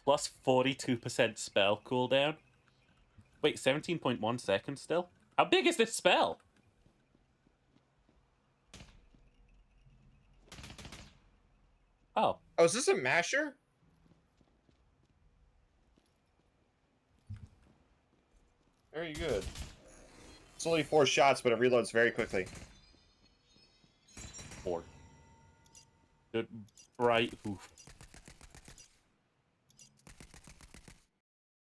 Plus 42% spell cooldown. Wait, 17.1 seconds still? How big is this spell? Oh. Oh, is this a masher? Very good. It's only 4 shots, but it reloads very quickly. 4. Good, bright. Oof.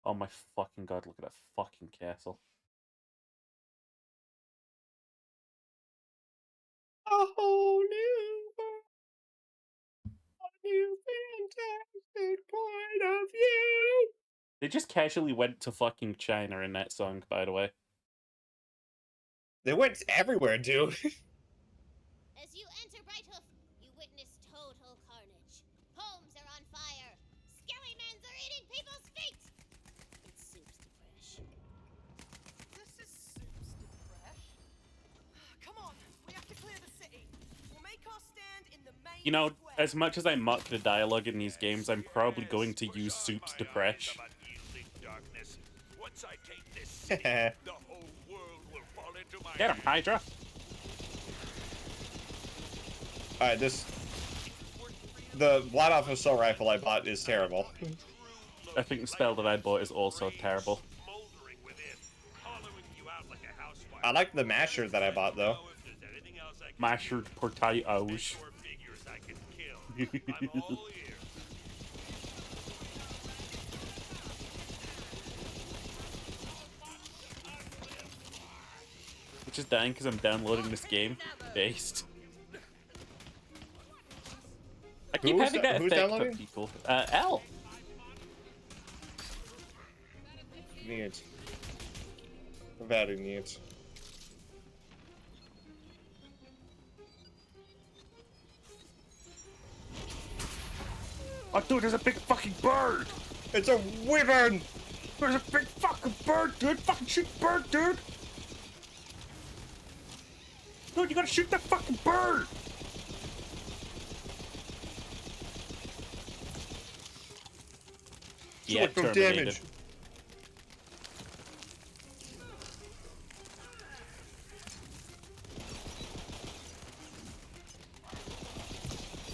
Oh my fucking god, look at that fucking castle. A whole new fantastic point of view. They just casually went to fucking China in that song, by the way. They went everywhere, dude. As you enter Brighthoof, you witness total carnage. Homes are on fire. Skelly-mans are eating people's feet. It's soups to fresh. This is soups to fresh. Come on, we have to clear the city. We'll make our stand in the main You know, square. as much as I mock the dialogue in these games, I'm probably going to use soups to fresh. Once I take this city, the whole world will fall into my Get him, Hydra! Alright, the Blood Off Assault Rifle I bought is terrible. I think the spell that I bought is also terrible. I like the masher that I bought, though. Masher potatoes. Which is dying because I'm downloading this game based. I keep having that who's effect downloading? on people. L. Neat. Very neat. Oh, dude, there's a big fucking bird! It's a wyvern! There's a big fucking bird, dude! Fucking shoot the bird, dude! Dude, you gotta shoot that fucking bird! Yeah, Select terminated. damage.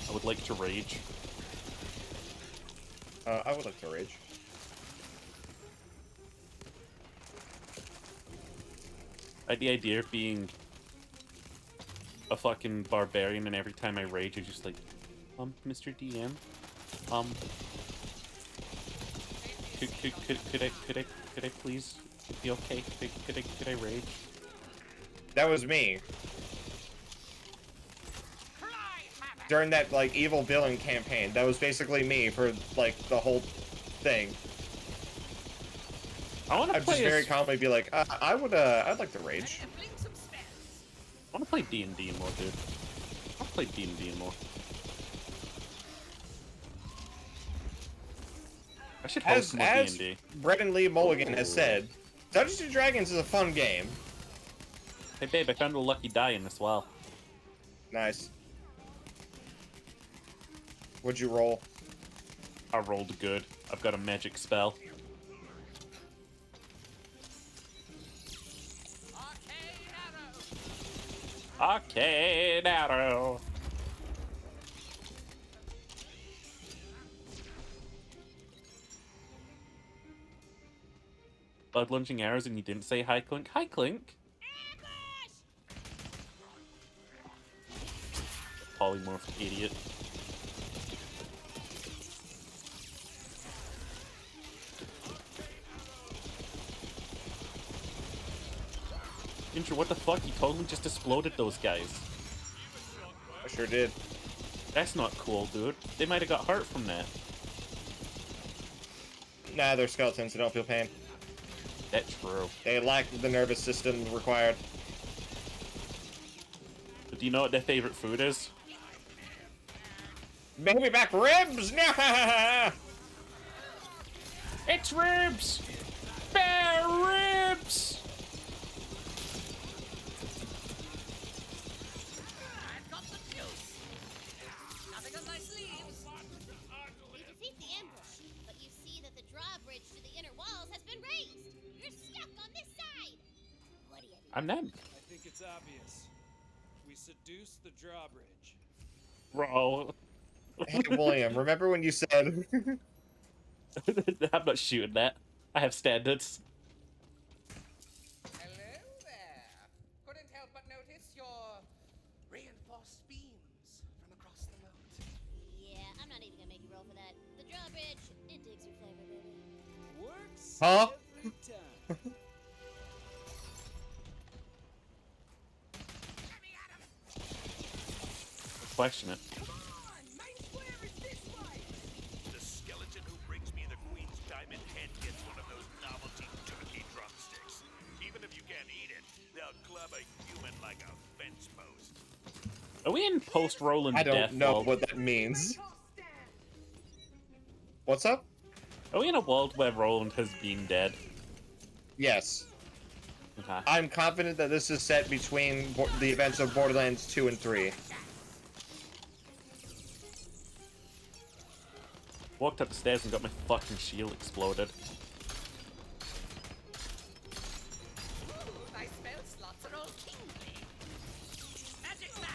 I would like to rage. I would like to rage. I had the idea of being a fucking barbarian, and every time I rage, it's just like, Mr. DM, could I please be okay? Could I rage? That was me. During that, like, evil villain campaign. That was basically me for, like, the whole thing. I want to I'd play just very calmly be like, I'd like to rage. I want to play D&D more, dude. I'll play D&D more. I should host some more As D&D. Brendan Lee Mulligan has said, Dungeons & Dragons is a fun game. Hey babe, I found a lucky die in this well. Nice. What'd you roll? I rolled good. I've got a magic spell. Arcane arrow. Blood lunging arrows and you didn't say hi Clink. Hi Clink. Polymorph idiot. Ninja, what the fuck? You totally just exploded those guys. I sure did. That's not cool, dude. They might have got hurt from that. Nah, they're skeletons. They don't feel pain. That's true. They lack the nervous system required. But do you know what their favorite food is? Baby back ribs! It's ribs! Bear ribs! I've got the juice. Nothing on my sleeves. You defeat the ambush, but you see that the drawbridge to the inner walls has been raised. You're stuck on this side. What do you do? I'm not. I think it's obvious. We seduce the drawbridge. Bro. Hey, William, remember when you said... I'm not shooting that. I have standards. Hello there. Couldn't help but notice your reinforced beams from across the moat. Yeah, I'm not even gonna make you roll for that. The drawbridge, it digs your flavor, baby. Works Huh? every time. Question it. The skeleton who brings me the Queen's diamond head gets one of those novelty turkey drumsticks. Even if you can't eat it, they'll club a human like a fence post. Are we in post Roland I don't death know world? what that means. What's up? Are we in a world where Roland has been dead? Yes. Okay. I'm confident that this is set between the events of Borderlands 2 and 3. Walked up the stairs and got my fucking shield exploded. My spell slots are all kingly. Magic bag.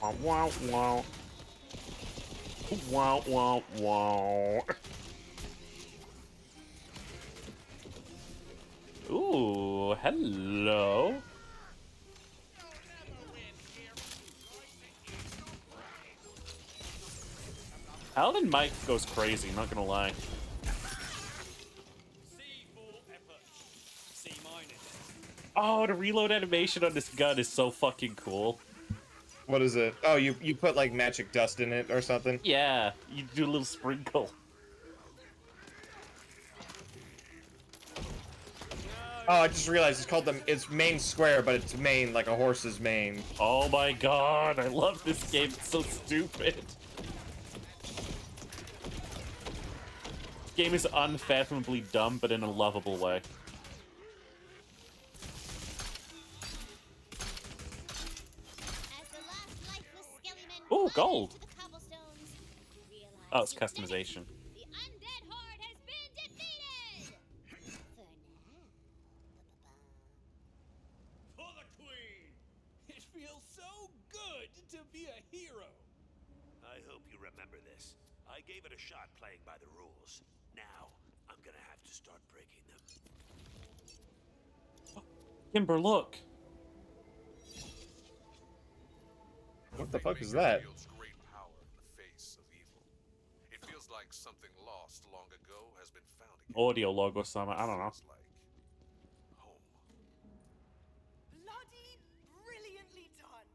Wow, wow, wow. Wow, wow, wow. Ooh, hello. Paladin Mike goes crazy, not gonna lie. Oh, the reload animation on this gun is so fucking cool. What is it? Oh, you put like magic dust in it or something? Yeah, you do a little sprinkle. Oh, I just realized it's main square, but it's mane like a horse's mane. Oh my god, I love this game. It's so stupid. This game is unfathomably dumb, but in a lovable way. Ooh, gold! Oh, it's customization. The undead horde has been defeated! For now. For the Queen! It feels so good to be a hero. I hope you remember this. I gave it a shot playing by the rules. Now, I'm gonna have to start breaking them. Kimber, look! What the fuck is that? Wields great power in the face of evil. It feels like something lost long ago has been found again. Audio logo summit, I don't know. Bloody brilliantly done.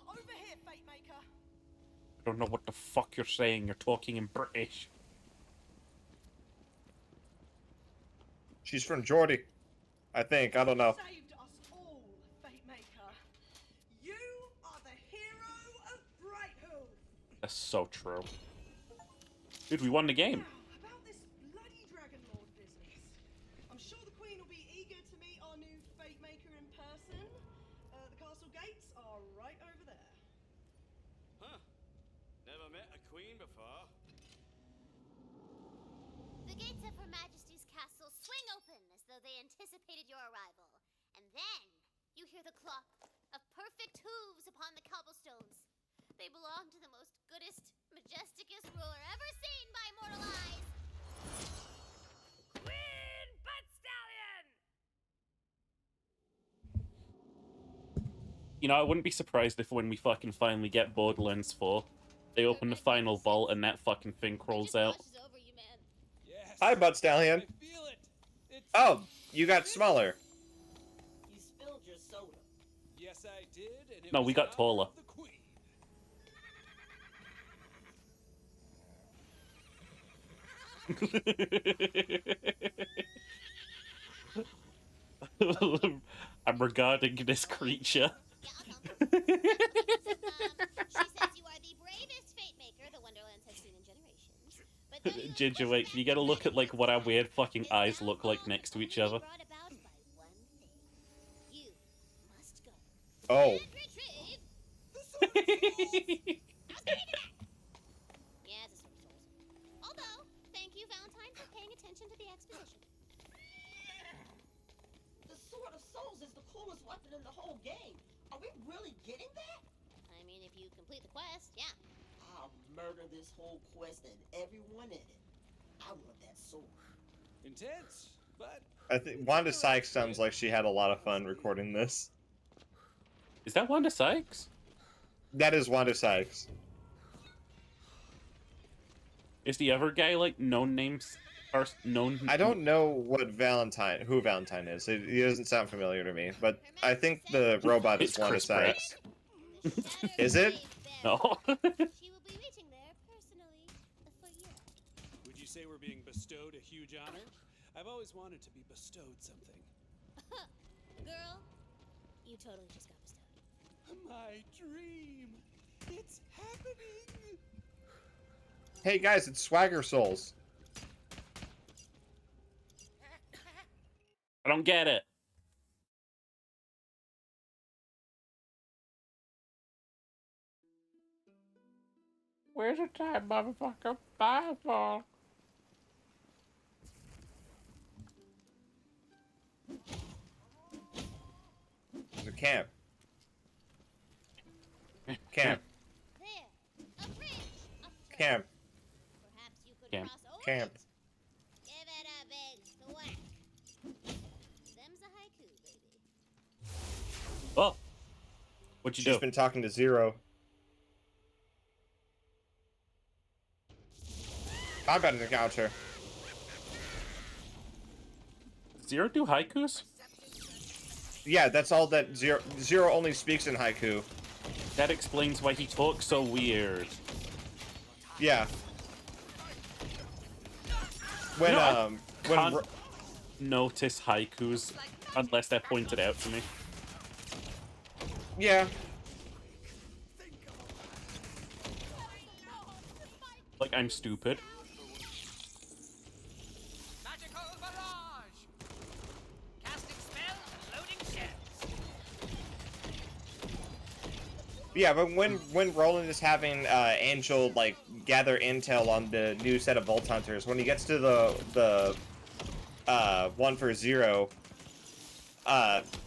Over here, Fate Maker. I don't know what the fuck you're saying. You're talking in British. She's from Geordie. I think. I don't know. Saved us all, Fate That's so true. Dude, we won the game. About this bloody Dragon Lord business. I'm sure the Queen will be eager to meet our new Fate Maker in person. The castle gates are right over there. Huh. Never met a queen before. The gates of Her Majesty's castle swing open as though they anticipated your arrival. And then you hear the clop of perfect hooves upon the cobblestones. They belong to the most goodest, majesticest ruler ever seen by mortal eyes. Queen Butt Stallion! You know, I wouldn't be surprised if when we fucking finally get Borderlands 4, they open the final vault and that fucking thing crawls out. Hi, Butt Stallion. Oh, you got smaller. You spilled your soda. Yes, I did, and it No, was we got in honor taller. of the queen. I'm regarding this creature. She says you are the bravest Fate Maker the Wonderlands has seen in generations. But though you Ginger, wait, can you get a look at like what our weird fucking eyes look like next to each other? brought about by one thing. You must go. Oh. And retrieve the Sword of Souls. I was getting to that. Yeah, it's a Sword of Souls. Although, thank you, Valentine, for paying attention to the exposition. The Sword of Souls is the coolest weapon in the whole game. Are we really getting that? I mean, if you complete the quest, yeah. I'll murder this whole quest and everyone in it. I want that sword. Intense, but I think Wanda Sykes sounds like she had a lot of fun recording this. Is that Wanda Sykes? That is Wanda Sykes. Is the other guy like known names? Or known? I don't know who Valentine is. He doesn't sound familiar to me, but I think the robot is It's Wanda Chris Pratt. Sykes. Is it? No. She will be waiting there personally for you. would you say we're being bestowed a huge honor? I've always wanted to be bestowed something. Girl, you totally just got bestowed. My dream! It's happening! Hey guys, it's Swagger Souls. I don't get it. Where's the time, motherfucker? Fireball. There's a camp. Camp. There, a bridge. Camp. Perhaps you could Camp. cross over Camp. it. Give it a big thwack. Them's a haiku, baby. Oh. What'd you She's do? been talking to Zero. Combat encounter. Zero do haikus? Yeah, that's all that Zero only speaks in haiku. That explains why he talks so weird. Yeah. When You know, I when can't notice haikus unless they're pointed out to me. yeah, Like I'm stupid. Magical barrage! Casting spell, loading shells. yeah, but when Roland is having Angel like gather intel on the new set of Vault Hunters, when he gets to the one for Zero,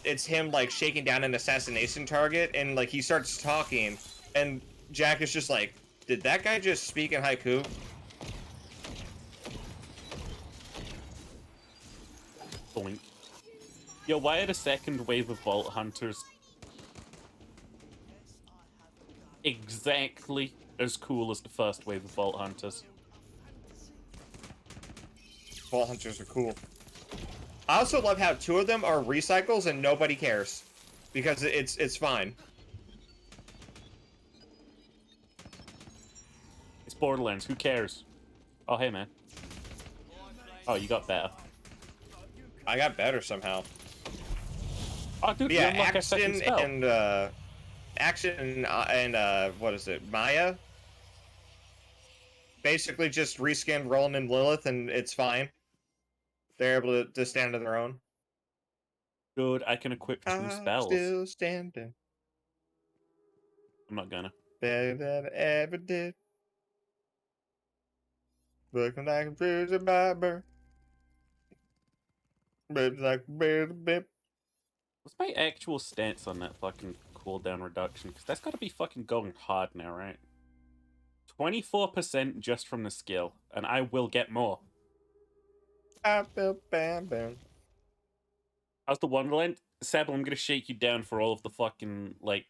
it's him like shaking down an assassination target, and like he starts talking, and Jack is just like, did that guy just speak in haiku? Boink. Yo, why are the second wave of Vault Hunters exactly as cool as the first wave of Vault Hunters? Vault Hunters are cool. I also love how two of them are recycles and nobody cares, because it's fine. It's Borderlands, who cares? Oh, hey, man. Oh, you got better. I got better somehow. Oh, dude, Yeah, you unlock a second Action spell. and Action and what is it? Maya? basically just reskinned Roland and Lilith, and it's fine. They're able to stand on their own. Dude, I can equip 2 I'm spells. still standing. I'm not gonna. Better than I ever did. Looking like a prison barber. But like bip. What's my actual stance on that fucking cooldown reduction? Because that's gotta be fucking going hard now, right? 24% just from the skill, and I will get more. I feel bam bam. How's the Wonderland? Seb, I'm gonna shake you down for all of the fucking, like,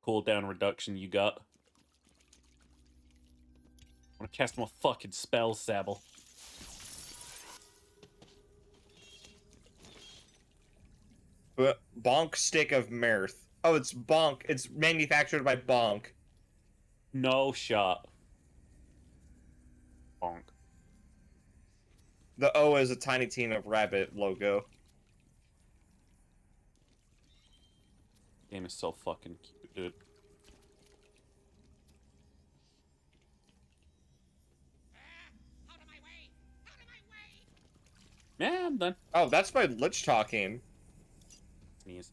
cooldown reduction you got. I'm gonna cast more fucking spells, Sabble. Bonk Stick of Mirth. Oh, it's Bonk. It's manufactured by Bonk. No shot. Bonk. The O is a Tiny Tina Rabbit logo. Game is so fucking cute, dude. Yeah, I'm done. Oh, that's my Lich talking. Sneeze.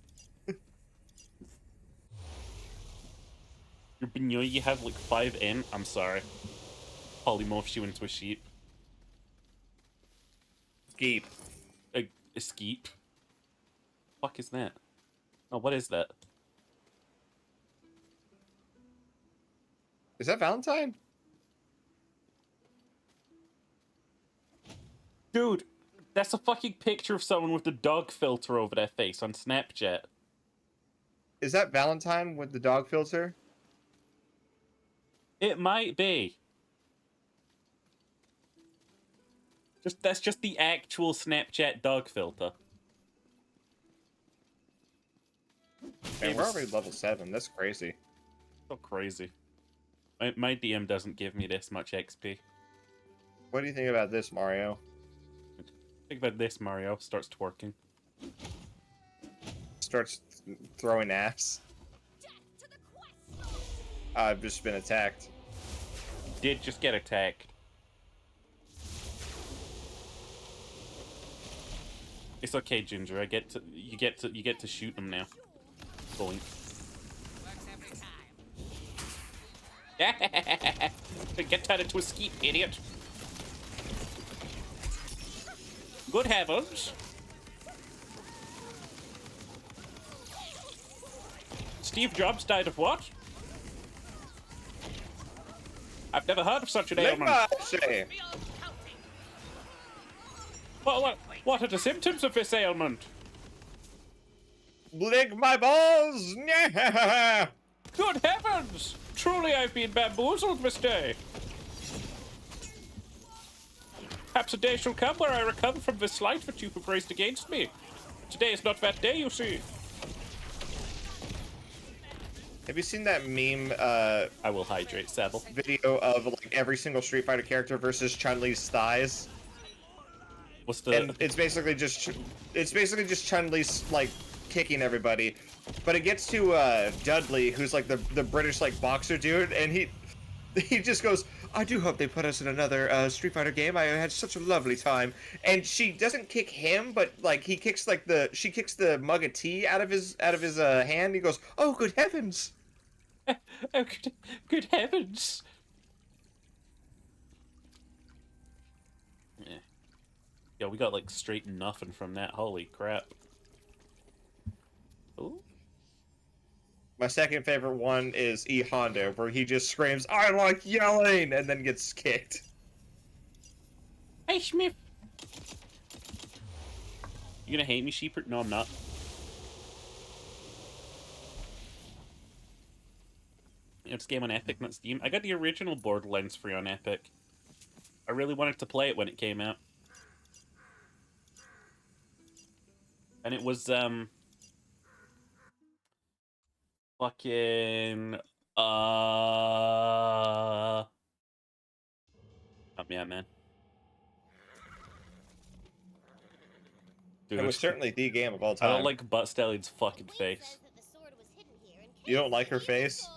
Your Bignoi, you have like 5 in. I'm sorry. Polymorphs you into a sheep. Skeep. A skeep? Fuck is that? Oh, what is that? Is that Valentine? Dude, that's a fucking picture of someone with the dog filter over their face on Snapchat. Is that Valentine with the dog filter? It might be. That's just the actual Snapchat dog filter. Man, we're already level 7. That's crazy. So crazy. My DM doesn't give me this much XP. What do you think about this, Mario? Think about this, Mario. Starts twerking. Starts throwing ass. I've just been attacked. Did just get attacked. It's okay, Ginger. You get to shoot them now. Boink. Get turned into a skeet, idiot. Good heavens. Steve Jobs died of what? I've never heard of such an ailment. What are the symptoms of this ailment? Lick my balls! Good heavens! Truly I've been bamboozled this day. Perhaps a day shall come where I recover from the slight that you have raised against me. Today is not that day, you see. Have you seen that meme, I will hydrate, Sabble. Video of, like, every single Street Fighter character versus Chun-Li's thighs? What's the... And it's basically just Chun-Li's, like, kicking everybody. But it gets to, Dudley, who's, like, the British, like, boxer dude, and he just goes, I do hope they put us in another, Street Fighter game. I had such a lovely time. And she doesn't kick him, but, like, she kicks the mug of tea out of his hand. He goes, oh, good heavens. Oh, good heavens. Yeah. Yo, we got, like, straight nothing from that. Holy crap. Ooh. My second favorite one is E Honda, where he just screams, I like yelling, and then gets kicked. Hey, Smith. You gonna hate me, Sheepert? No, I'm not. It's game on Epic, not Steam. I got the original Borderlands free on Epic. I really wanted to play it when it came out. And it was, fucking, help me out, man. Dude, It was certainly the game of all time. I don't like Butt Stallion's fucking face. You don't like her face?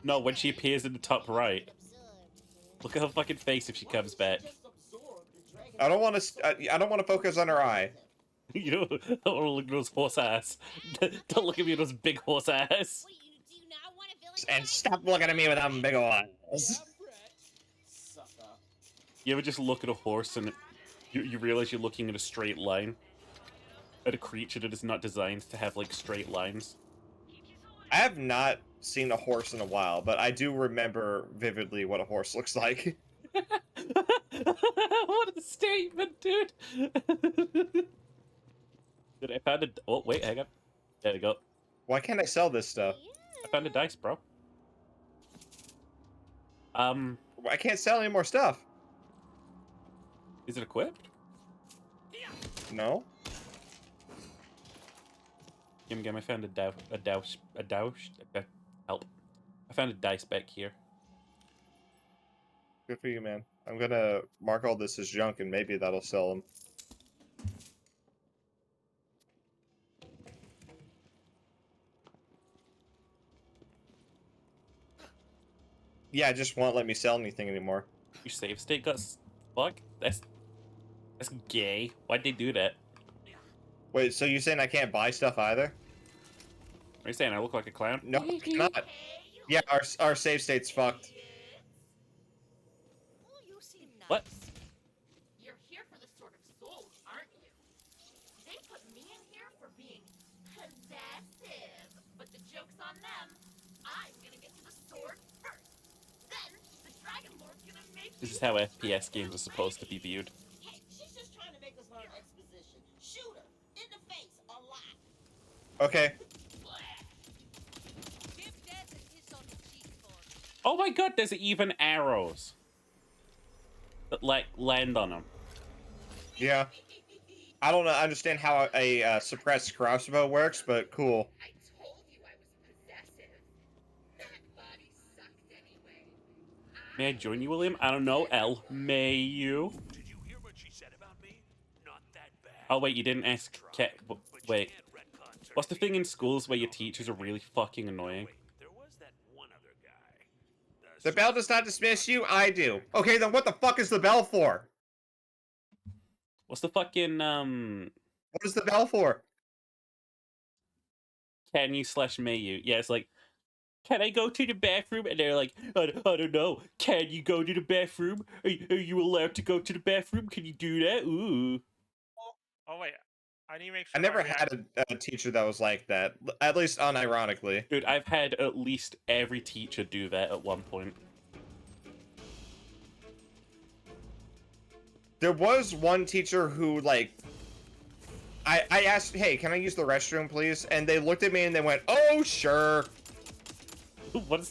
No, when she appears in the top right. Look at her fucking face if she comes back. I don't want to. I don't want to focus on her eye. You don't want to look at those horse ass. Don't look at me with those big horse ass. And stop looking at me with them big eyes. You ever just look at a horse and you realize you're looking at a straight line? At a creature that is not designed to have, like, straight lines? I have not seen a horse in a while, but I do remember vividly what a horse looks like. What a statement, dude! Dude, I found a... Oh, wait, hang on. There we go. Why can't I sell this stuff? I found a dice, bro. I can't sell any more stuff. Is it equipped? No. Gim, I found help. I found a dice back here. Good for you, man. I'm gonna mark all this as junk, and maybe that'll sell them. Yeah, it just won't let me sell anything anymore. Your save state got... Fuck? That's gay. Why'd they do that? Wait, so you're saying I can't buy stuff either? Are you saying I look like a clown? No, it's not. Yeah, our save state's fucked. What? You're here for the Sword of Souls, aren't you? They put me in here for being possessive, but the joke's on them. I'm gonna get to the sword first. Then the Dragon Lord's gonna make This is how FPS games are supposed to be viewed. Hey, she's just trying to make us learn exposition. Shoot her in the face a lot. Okay. Oh my god, there's even arrows that, like, land on them. Yeah. I don't understand how a suppressed crossbow works, but cool. I told you I was possessive. That body sucked anyway. May I join you, William? I don't know. L. May you? Did you hear what she said about me? Not that bad. Oh, wait, you didn't ask... Wait. What's the thing in schools where your teachers are really fucking annoying? The bell does not dismiss you? I do. Okay, then what the fuck is the bell for? What's the fucking, What is the bell for? Can you / may you? Yeah, it's like, can I go to the bathroom? And they're like, I don't know. Can you go to the bathroom? Are you allowed to go to the bathroom? Can you do that? Ooh. Oh, wait. I need to make sure. I never had a teacher that was like that, at least unironically. Dude, I've had at least every teacher do that at one point. There was one teacher who, like, I asked, hey, can I use the restroom, please? And they looked at me and they went, oh, sure. What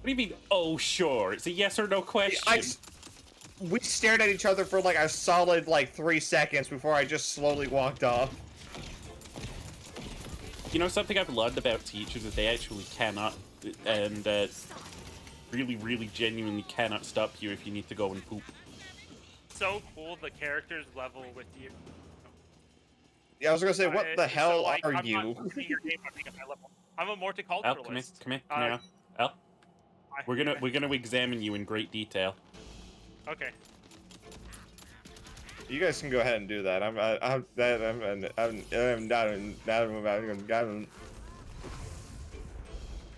do you mean, oh, sure? It's a yes or no question. We stared at each other for like a solid 3 seconds before I just slowly walked off. You know, something I've learned about teachers is they actually cannot, and really, really genuinely cannot stop you if you need to go and poop. So cool, the characters level with you. Yeah, I was gonna say, what the hell are I'm you? not seeing your game, I'm a multiculturalist. Al, come here, Al. Al, we're gonna examine you in great detail. Okay. You guys can go ahead and do that. I'm not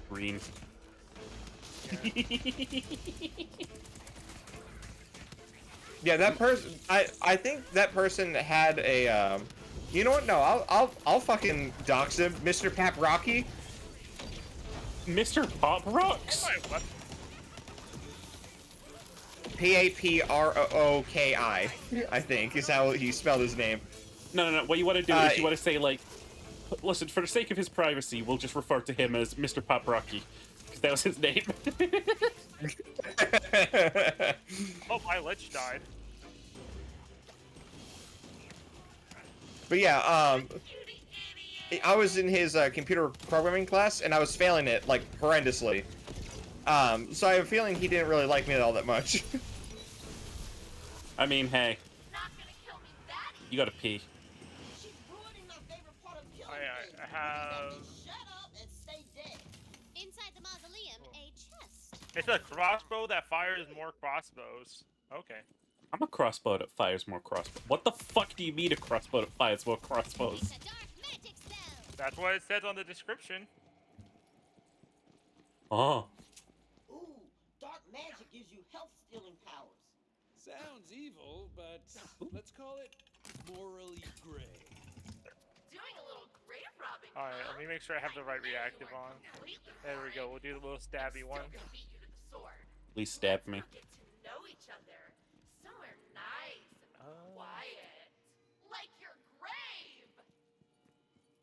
green. Yeah, that person. I think that person had a. You know what? No, I'll fucking dox him, Mr. Pap Rocky. Mr. Pop Rocks. Paprooki, I think, is how he spelled his name. No. What you want to do is you want to say, like, listen, for the sake of his privacy, we'll just refer to him as Mr. Pop Rocky, because that was his name. Oh, my lich died. But yeah, I was in his computer programming class, and I was failing it, like, horrendously. So I have a feeling he didn't really like me all that much. I mean, hey. You gotta pee. I have... Inside the mausoleum, a chest. It's a crossbow that fires more crossbows. Okay. I'm a crossbow that fires more crossbows. What the fuck do you mean a crossbow that fires more crossbows? That's what it says on the description. Oh. Ooh, dark magic gives you health-stealing powers. Sounds evil, but let's call it morally gray. Doing a little grave robbing. All right, let me make sure I have the right reactive on. There we go. We'll do the little stabby one. Please stab me. Get to know each other somewhere nice and quiet, like your grave.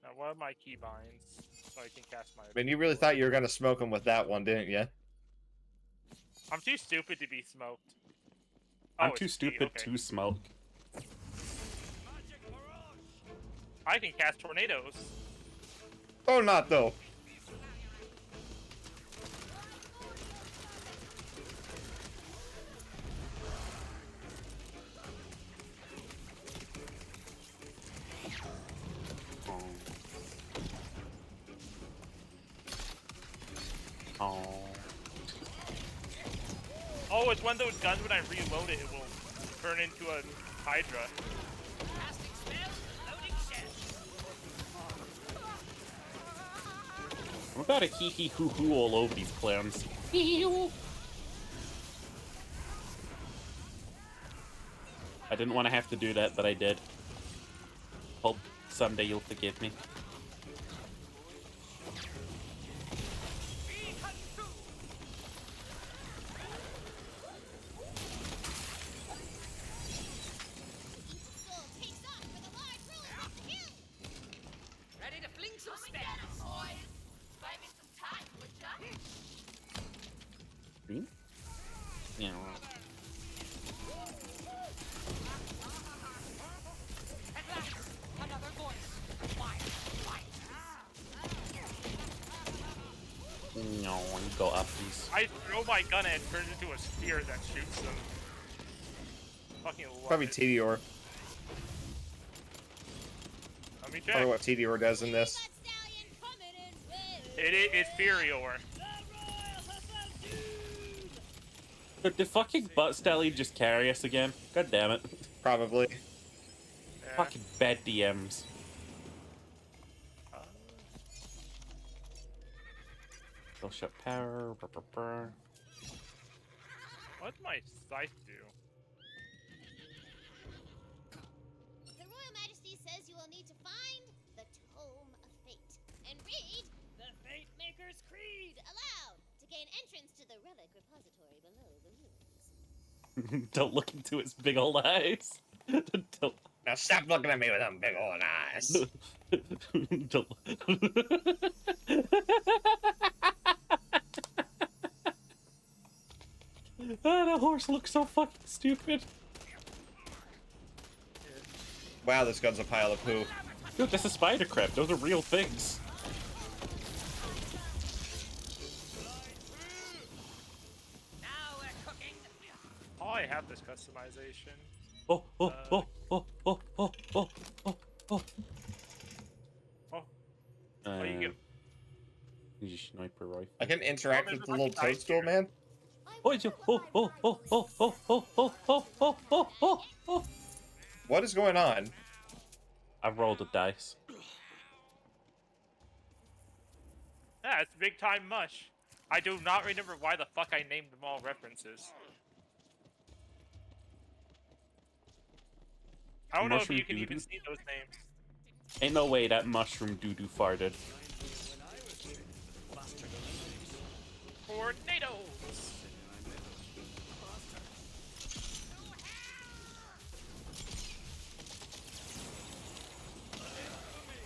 Now, what are my keybinds so I can cast my? I mean, you really thought you were gonna smoke him with that one, didn't you? I'm too stupid to be smoked. I'm Oh, too it's stupid okay. to smoke. I can cast tornadoes. Oh, not though. Oh. Oh, it's one of those guns when I reload it, it will turn into a Hydra. I'm about to hee hee hoo hoo all over these clowns. Ew. I didn't want to have to do that, but I did. Hope someday you'll forgive me. Ready to fling some spells, boys. Buy me some time, would ya? Me? Yeah. At last, another voice. Fire, fire. No, you go up these. I throw my gun and it turns into a spear that shoots them. Fucking love Probably it. Tediore. Let me Probably check. what Tediore does in this. It is inferior. Did fucking Butt Stallion just carry us again? God damn it. Probably. Yeah. Fucking bad DMs. Kill shot power. Brr, brr, brr. What's my scythe do? The Royal Majesty says you will need to find the Tome of Fate and read the Fate Maker's Creed aloud to gain entrance to the relic repository below the ruins. Don't look into its big old eyes. Don't. Now stop looking at me with them big old eyes. Ah, that horse looks so fucking stupid. Wow, this gun's a pile of poo. Dude, that's a spider crab. Those are real things. Now we're cooking. Oh, I have this customization. Oh, oh, oh, oh, oh, oh, oh, oh, oh. Oh, you get. Use your sniper rifle. I can interact there's with a the little fucking ice toadstool, man. Oh, oh, oh, oh, oh, oh, oh, oh, oh, oh, oh, oh, oh. What is going on? I rolled a dice. Yeah, it's big time mush. I do not remember why the fuck I named them all references. I don't know if Mushroom you can even doo-doo? see those names. Ain't no way that mushroom doo-doo farted. Tornadoes!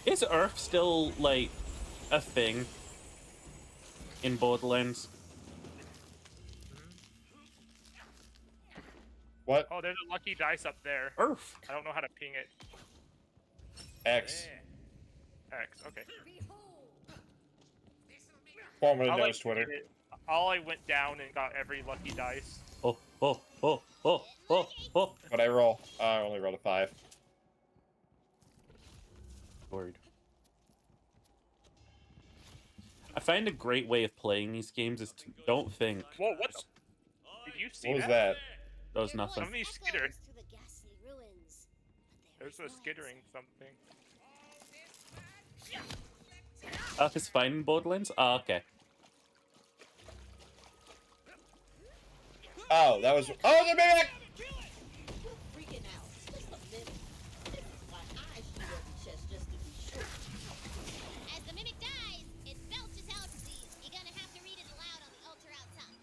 Is Earth still, like, a thing in Borderlands? What? Oh, there's a lucky dice up there. Earth. I don't know how to ping it. X. X, okay. Formerly I'll, known like, as Twitter. I went down and got every lucky dice. Oh, oh, oh, oh, oh, oh. What'd I roll? I only rolled a 5. Word. I find a great way of playing these games is to don't think. Whoa, what the? Did you see What was that? that? That was nothing. Somebody skittered. There's a skittering something. Up is fine in Borderlands? Oh, okay. Oh, that was. Oh, the mimic! Freaking out. Just a minute. This is why I shoot every chest just to be sure. As the mimic dies, it belches out disease. You're gonna have to read it aloud on the altar outside.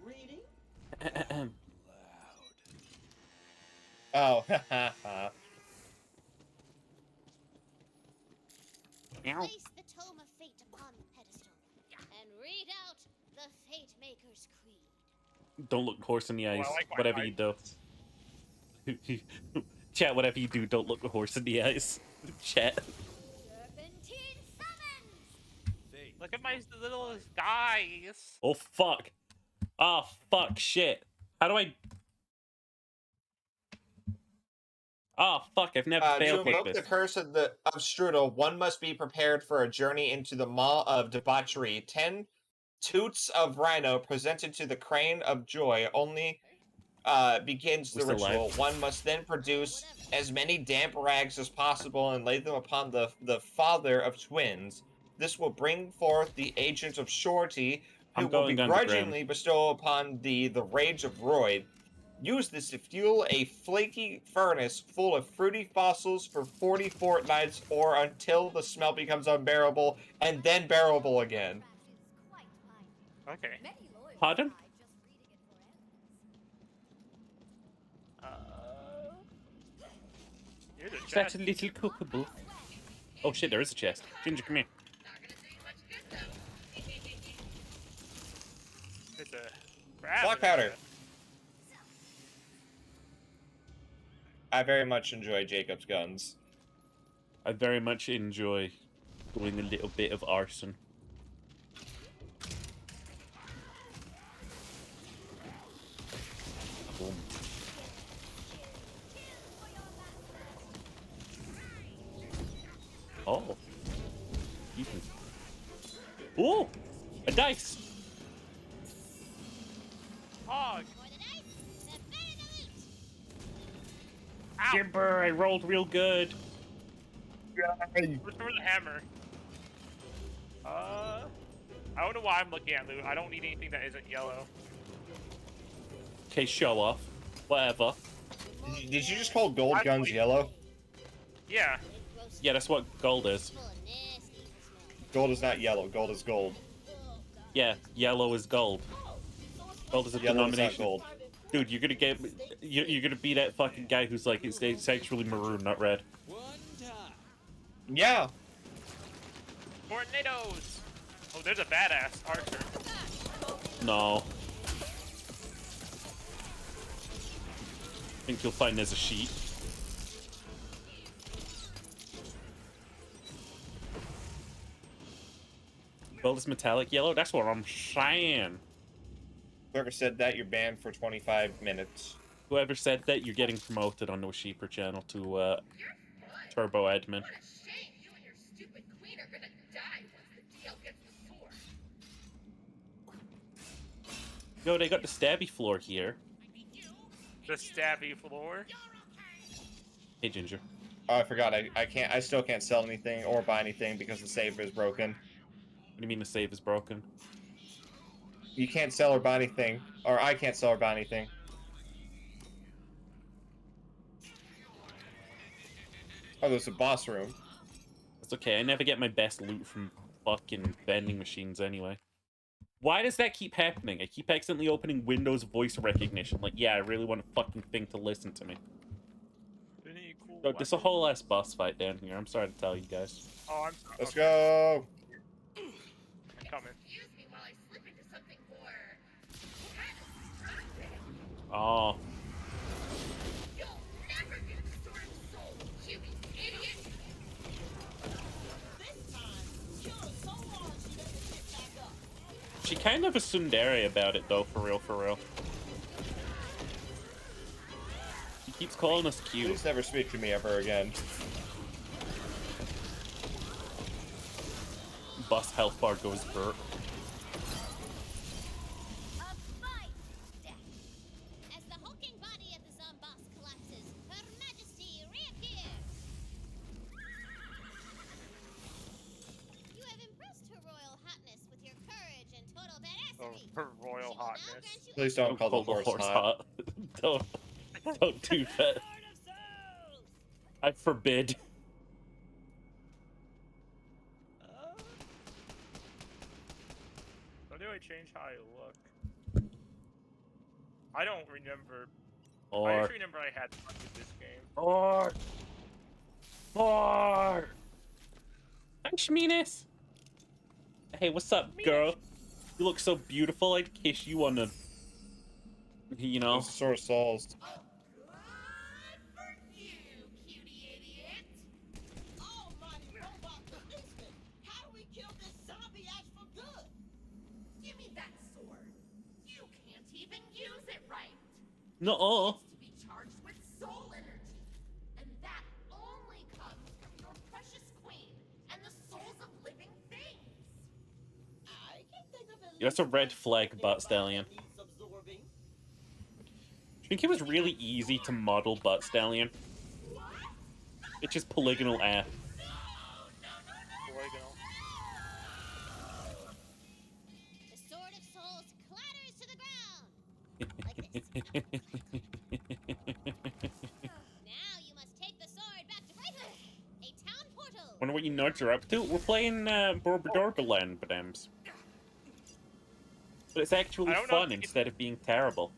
Reading? Oh, haha. Place the Tome of Fate upon the pedestal and read out the Fate Maker's Creed. Don't look horse in the eyes. I like my Whatever eyes. you do. Chat, whatever you do, don't look the horse in the eyes. Chat. Look at my little guys. Oh, fuck. Oh, fuck, shit. How do I... Oh, fuck, I've never To failed like invoke the this. curse of Strudel, one must be prepared for a journey into the maw of debauchery. 10 toots of rhino presented to the crane of joy only begins the We're still ritual. live. One must then produce as many damp rags as possible and lay them upon the father of twins. This will bring forth the agent of surety, who I'm will going underground. begrudgingly bestow upon the rage of Royd. Use this to fuel a flaky furnace full of fruity fossils for 40 fortnights or until the smell becomes unbearable and then bearable again. Okay. Pardon? Here's a Is that chest. a little cookable? Oh shit, there is a chest. Ginger, come here. It's a crab. Black powder. I very much enjoy Jacob's guns. I very much enjoy doing a little bit of arson. Boom. Oh. Ethan. Ooh! A dice! Hog. Jimber, I rolled real good. Restore the hammer. I don't know why I'm looking at loot. I don't need anything that isn't yellow. Okay, show off. Whatever. Did you just call gold guns yellow? Yeah. Yeah, that's what gold is. Gold is not yellow. Gold is gold. Yeah, yellow is gold. Gold is a Yellow is not denomination. gold. Dude, you're gonna get, you're gonna be that fucking guy who's like, it's actually maroon, not red. Yeah. Tornadoes. Oh, there's a badass archer. No. I think you'll find there's a sheep. Gold is metallic yellow? That's what I'm saying. Whoever said that, you're banned for 25 minutes. Whoever said that, you're getting promoted on the Sheeper channel to Turbo Admin. Yo, they got the stabby floor here. The stabby floor. Hey, Ginger. Oh, I forgot. I still can't sell anything or buy anything because the save is broken. What do you mean the save is broken? You can't sell or buy anything, or I can't sell or buy anything. Oh, there's a boss room. It's okay, I never get my best loot from fucking vending machines anyway. Why does that keep happening? I keep accidentally opening Windows voice recognition. Like, yeah, I really want a fucking thing to listen to me. So, there's a whole ass boss fight down here. I'm sorry to tell you guys. Oh, I'm sorry. Let's go. I'm coming. Oh. She kind of a tsundere about it though, for real, for real. She keeps calling us cute. Please never speak to me ever again. bus health bar goes burp. As the hulking body of the Zomboss collapses, Her Majesty reappears. You have impressed Her Royal Hotness with your courage and total badassery. Her Royal Hotness. Please don't call the horse hot. Don't do that. I forbid. How do I change how I look? I don't remember. I Or just remember I had fun with this game. or Thanks, Minis. Hey, what's up, girl? You look so beautiful. I'd kiss you on the. You know. Those are sort of Souls. Give me that sword. You can't even use it right. No. To be charged with soul energy, and that only comes from your precious queen and the souls of living things. I can think of at That's a red flag, Butt Stallion. absorbing. I think it was really easy to model Butt Stallion. It's just polygonal air. Polygonal. The Sword of Souls clatters to the ground. Now you must take the sword back to Brightwood, a town portal. Wonder what you nerds are up to. We're playing Borderland, Badams. But it's actually I don't know fun if you- instead of being terrible.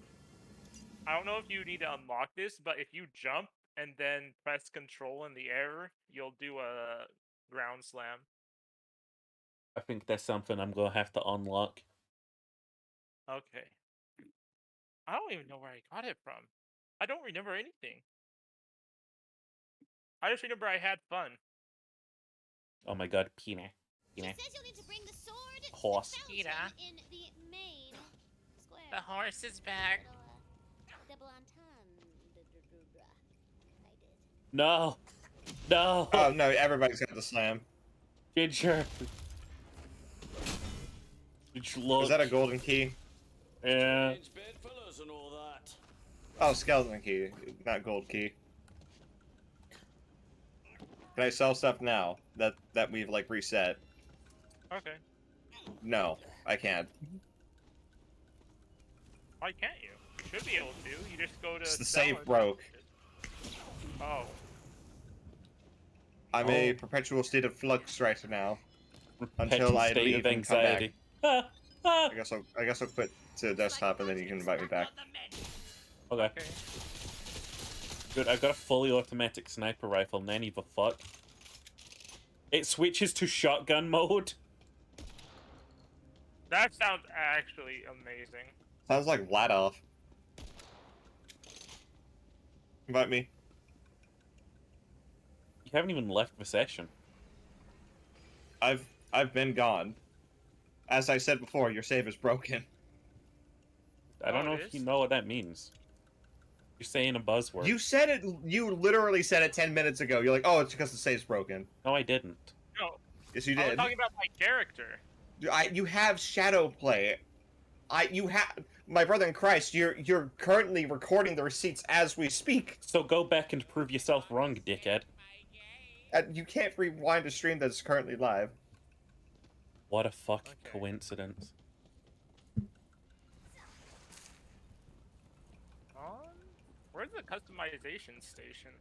I don't know if you need to unlock this, but if you jump and then press control in the air, you'll do a ground slam. I think that's something I'm gonna have to unlock. Okay. I don't even know where I got it from. I don't remember anything. I just remember I had fun. Oh my god, Pina. She Pina. says you'll need to bring the sword Horse. to the fountain in the main square. The horse is back. Double entendre. I did. No. No. Oh no, everybody's got the slam. Ginger. Did you look? Is that a golden key? Yeah. Bedfellows and all that. Oh, skeleton key, not gold key. Can I sell stuff now that we've like reset? Okay. No, I can't. Why can't you? You should be able to. You just go to. It's the sell save and- broke. Oh. I'm a perpetual state of flux right now. Until Perpetual I state leave of and come back. anxiety. Ah, I guess I'll quit to desktop and then you can invite me back. Okay. Good, I've got a fully automatic sniper rifle, and then the fuck. It switches to shotgun mode. That sounds actually amazing. Sounds like Vladoff. Invite me. You haven't even left the session. I've been gone. As I said before, your save is broken. I don't know if you know what that means. You're saying a buzzword. You said it. You literally said it 10 minutes ago. You're like, oh, it's because the save's broken. No, I didn't. No. Yes, you I was did. talking about my character. You have shadow play. You have my brother in Christ. You're currently recording the receipts as we speak. So go back and prove yourself wrong, dickhead. You can't rewind a stream that's currently live. What a fucking coincidence. Where's the customization station?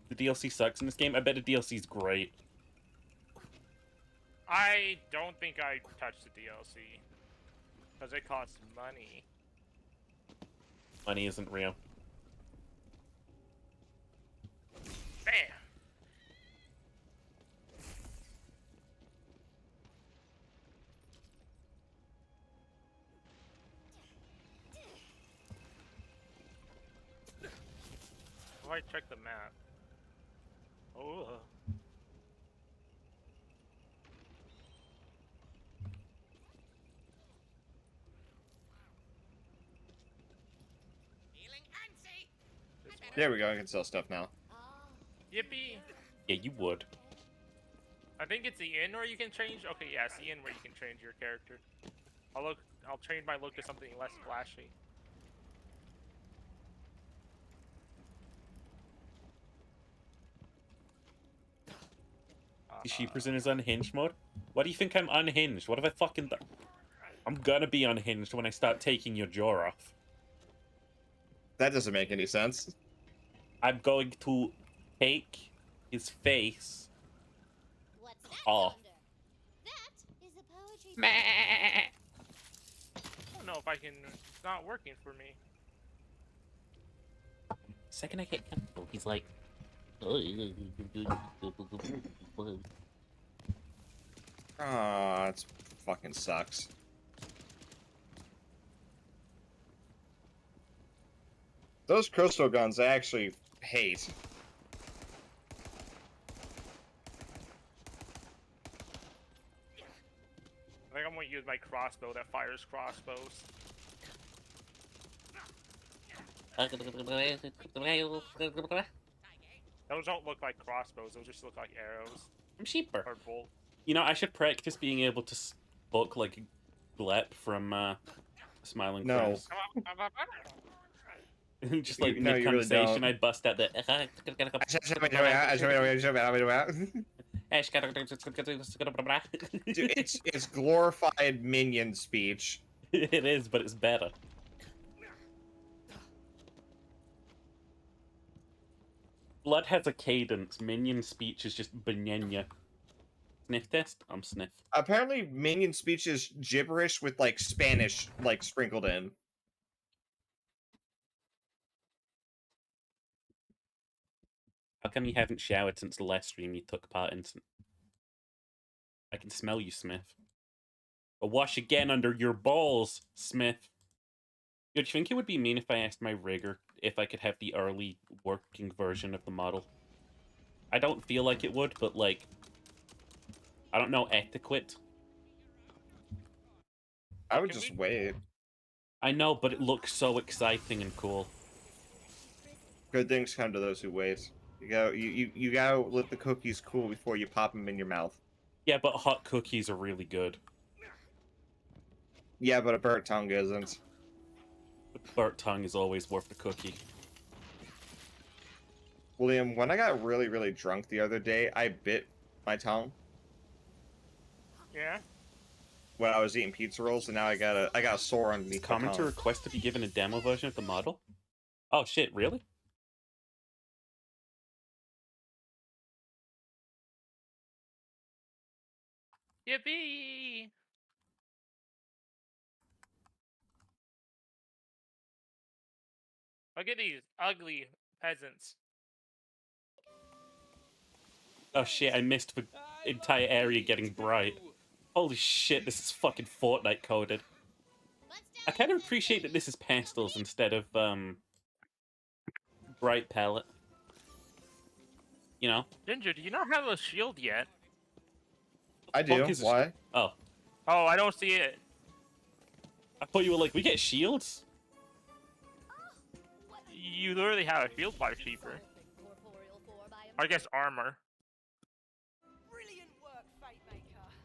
The DLC sucks in this game. I bet the DLC's great. I don't think I touched the DLC. Because it costs money. Money isn't real. Bam! Oh, I check the map. Oh. There we go. I can sell stuff now. Yippee! Yeah, you would. I think it's the inn where you can change. Okay, yeah, it's the inn where you can change your character. I'll change my look to something less flashy. Is Sheepers in his unhinged mode? Why do you think I'm unhinged? What have I fucking done? I'm gonna be unhinged when I start taking your jaw off. That doesn't make any sense. I'm going to take his face off. I don't know if I can. It's not working for me. Second I get comfortable, he's like... Ah, it fucking sucks. Those crystal guns I actually hate. I think I'm gonna use my crossbow that fires crossbows. Those don't look like crossbows, those just look like arrows. I'm sheeper. Or bolt. You know, I should practice being able to spoke like Glep from Smiling Friends. Just like No, you really mid-conversation, don't. I'd bust out the... Dude, it's glorified minion speech. It is, but it's better. Blood has a cadence. Minion speech is just banana. Sniff test? I'm sniff. Apparently, minion speech is gibberish with like Spanish like sprinkled in. How come you haven't showered since the last stream you took part in? I can smell you, Smith. A wash again under your balls, Smith. Yo, do you think it would be mean if I asked my rigger if I could have the early working version of the model? I don't feel like it would, but like... I don't know etiquette. I would just wait. I know, but it looks so exciting and cool. Good things come to those who wait. You gotta let the cookies cool before you pop them in your mouth. Yeah, but hot cookies are really good. Yeah, but a burnt tongue isn't. The burnt tongue is always worth the cookie. William, when I got really, really drunk the other day, I bit my tongue Yeah? when I was eating pizza rolls, and now I got a sore underneath my Commenter tongue. request to be given a demo version of the model? Oh shit, really? Yippee! Look at these ugly peasants. Oh shit, I missed the entire area getting bright. Holy shit, this is fucking Fortnite coded. I kind of appreciate that this is pastels instead of, bright palette. You know? Ginger, do you not have a shield yet? I do. Why? Oh. Oh, I don't see it. I thought you were like, we get shields? You literally have a shield by cheaper. I guess armor.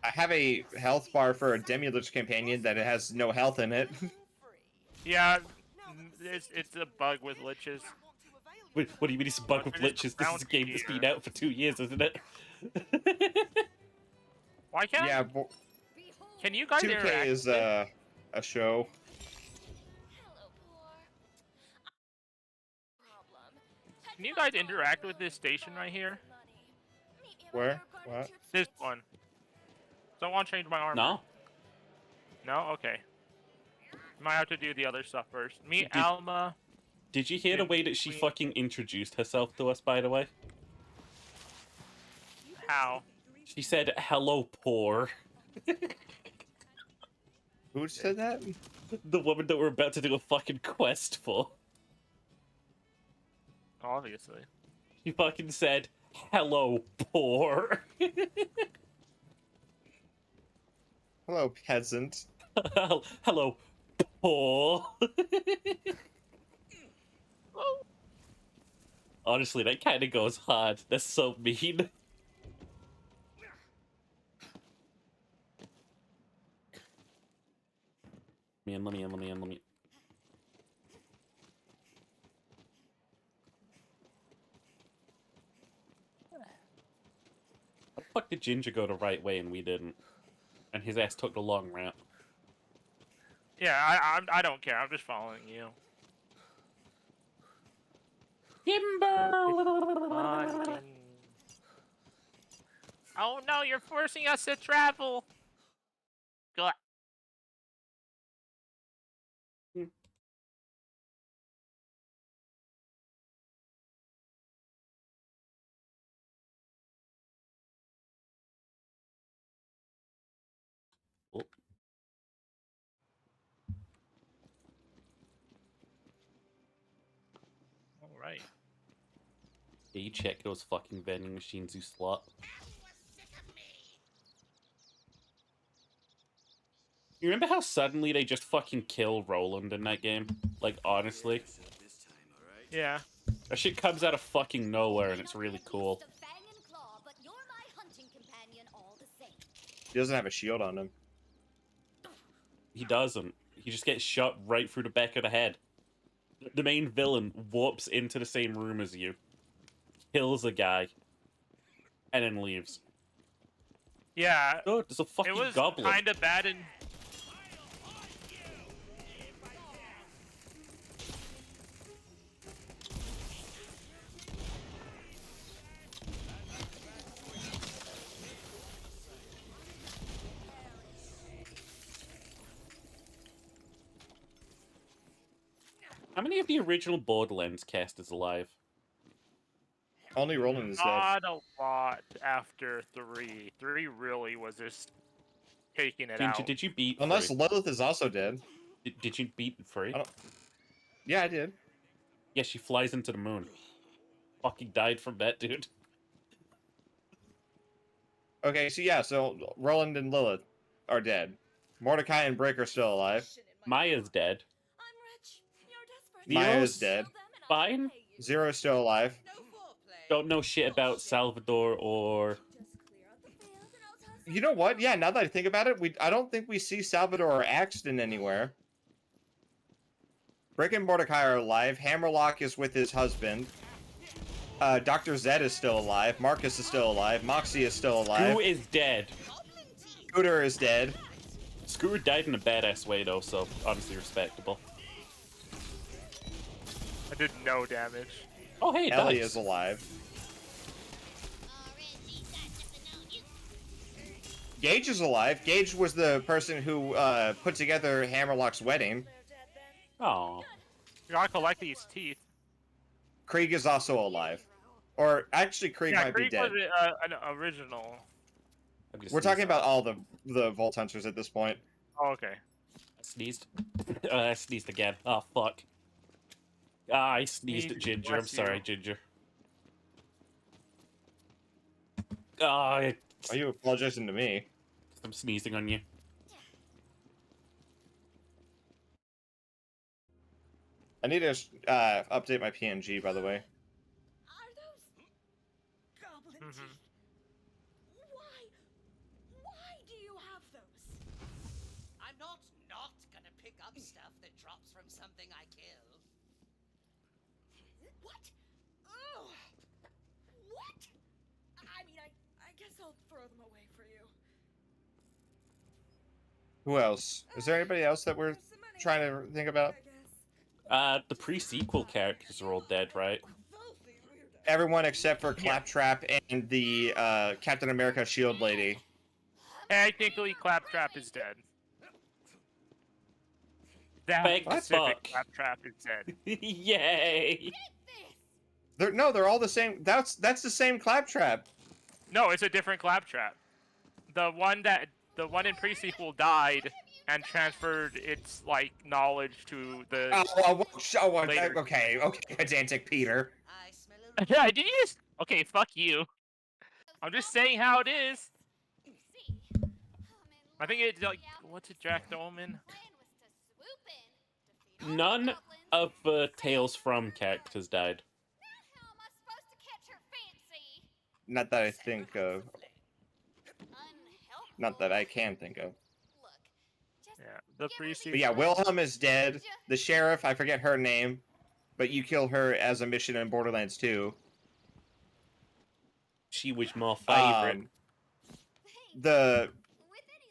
I have a health bar for a Demilich companion that it has no health in it. Yeah, it's a bug with liches. Wait, what do you mean it's a bug with liches? This is a game that's been out for 2 years, isn't it? Why can't? Yeah, Can you guys 2K interact? is a show. Can you guys interact with this station right here? Where? What? This one. So I want to change my armor. No. No? Okay. Might have to do the other stuff first. Meet Did- Alma. Did you hear the way that she fucking introduced herself to us, by the way? How? She said, hello, poor. Who said that? The woman that we're about to do a fucking quest for. Obviously. She fucking said, hello, poor. Hello, peasant. Hello, poor. Honestly, that kind of goes hard. That's so mean. Let me in. How the fuck did Ginger go the right way and we didn't? And his ass took the long ramp. Yeah, I don't care. I'm just following you. Timber! Oh no, you're forcing us to travel. Go. Oh. All right. Yeah, you check those fucking vending machines, you slut. You remember how suddenly they just fucking kill Roland in that game? Like, honestly. Yeah. That shit comes out of fucking nowhere and it's really cool. He doesn't have a shield on him. He doesn't. He just gets shot right through the back of the head. The main villain warps into the same room as you, kills a guy, and then leaves. Yeah. Oh, there's a fucking it was goblin. kind of bad in. How many of the original Borderlands cast is alive? Only Roland is dead. Not a lot after 3. 3 really was just taking it out. Did you beat Unless 3? Lilith is also dead. Did you beat 3? Yeah, I did. Yeah, she flies into the moon. Fucking died from that, dude. Okay, so yeah, so Roland and Lilith are dead. Mordecai and Brick are still alive. Maya's dead. Maya's dead. Fine. Zero's still alive. Don't know shit about Salvador or... You know what? Yeah, now that I think about it, I don't think we see Salvador or Axton anywhere. Brick and Mordecai are alive. Hammerlock is with his husband. Dr. Zed is still alive. Marcus is still alive. Moxie is still alive. Who is dead? Scooter is dead. Scooter died in a badass way, though, so honestly respectable. I did no damage. Oh, hey, Ellie nice. is alive. Gage is alive. Gage was the person who put together Hammerlock's wedding. Oh. You gotta collect these teeth. Krieg is also alive. Or, actually, Krieg might Krieg be dead. was an original. We're talking about all the Vault Hunters at this point. Oh, okay. I sneezed. I sneezed again. Oh, fuck. Ah, I sneezed at Ginger. I'm sorry, Ginger. Are you apologizing to me? I'm sneezing on you. I need to update my PNG, by the way. Why do you have those? I'm not gonna pick up stuff that drops from something I kill. What? Ugh. What? I mean, I guess I'll throw them away for you. Who else? Is there anybody else that we're trying to think about? The pre-sequel characters are all dead, right? Everyone except for Claptrap and the Captain America shield lady. Technically, Claptrap is dead. That Thank specific fuck. Claptrap is dead. Yay! They're all the same. That's the same Claptrap. No, it's a different Claptrap. The one in pre-sequel died and transferred its knowledge to the. Okay, pedantic Peter. Yeah, did you just? Okay, fuck you. I'm just saying how it is. I think it's what's it, Jack Dolman? None of the Tales from characters died. Not that I think of. Not that I can think of. Yeah, the precinct. But yeah, Wilhelm is dead. The sheriff, I forget her name, but you kill her as a mission in Borderlands 2. She was my favorite. The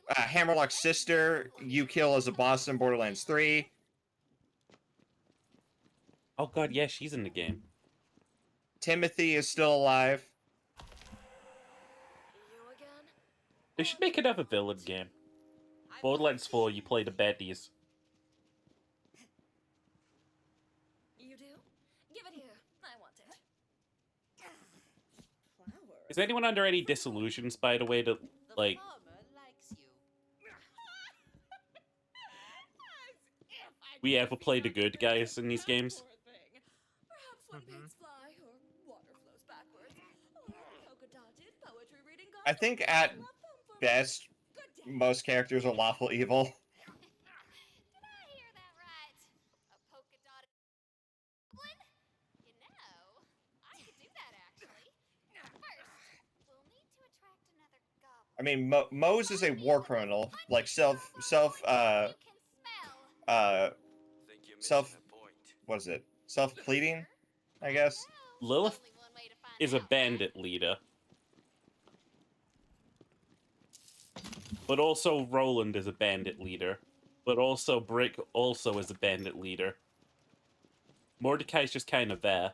Hammerlock's sister, you kill as a boss in Borderlands 3. Oh god, yeah, she's in the game. Timothy is still alive. They should make another villain game. Borderlands 4, you play the baddies. You do? Give it here. I want it. Is anyone under any disillusions, by the way, that, like... we ever play the good guys in these games? I think at best, most characters are lawful evil. I mean, Mose is a war criminal, like what is it? Self-pleading, I guess? Lilith is a bandit leader. But also Roland is a bandit leader. But also Brick also is a bandit leader. Mordecai's just kind of there.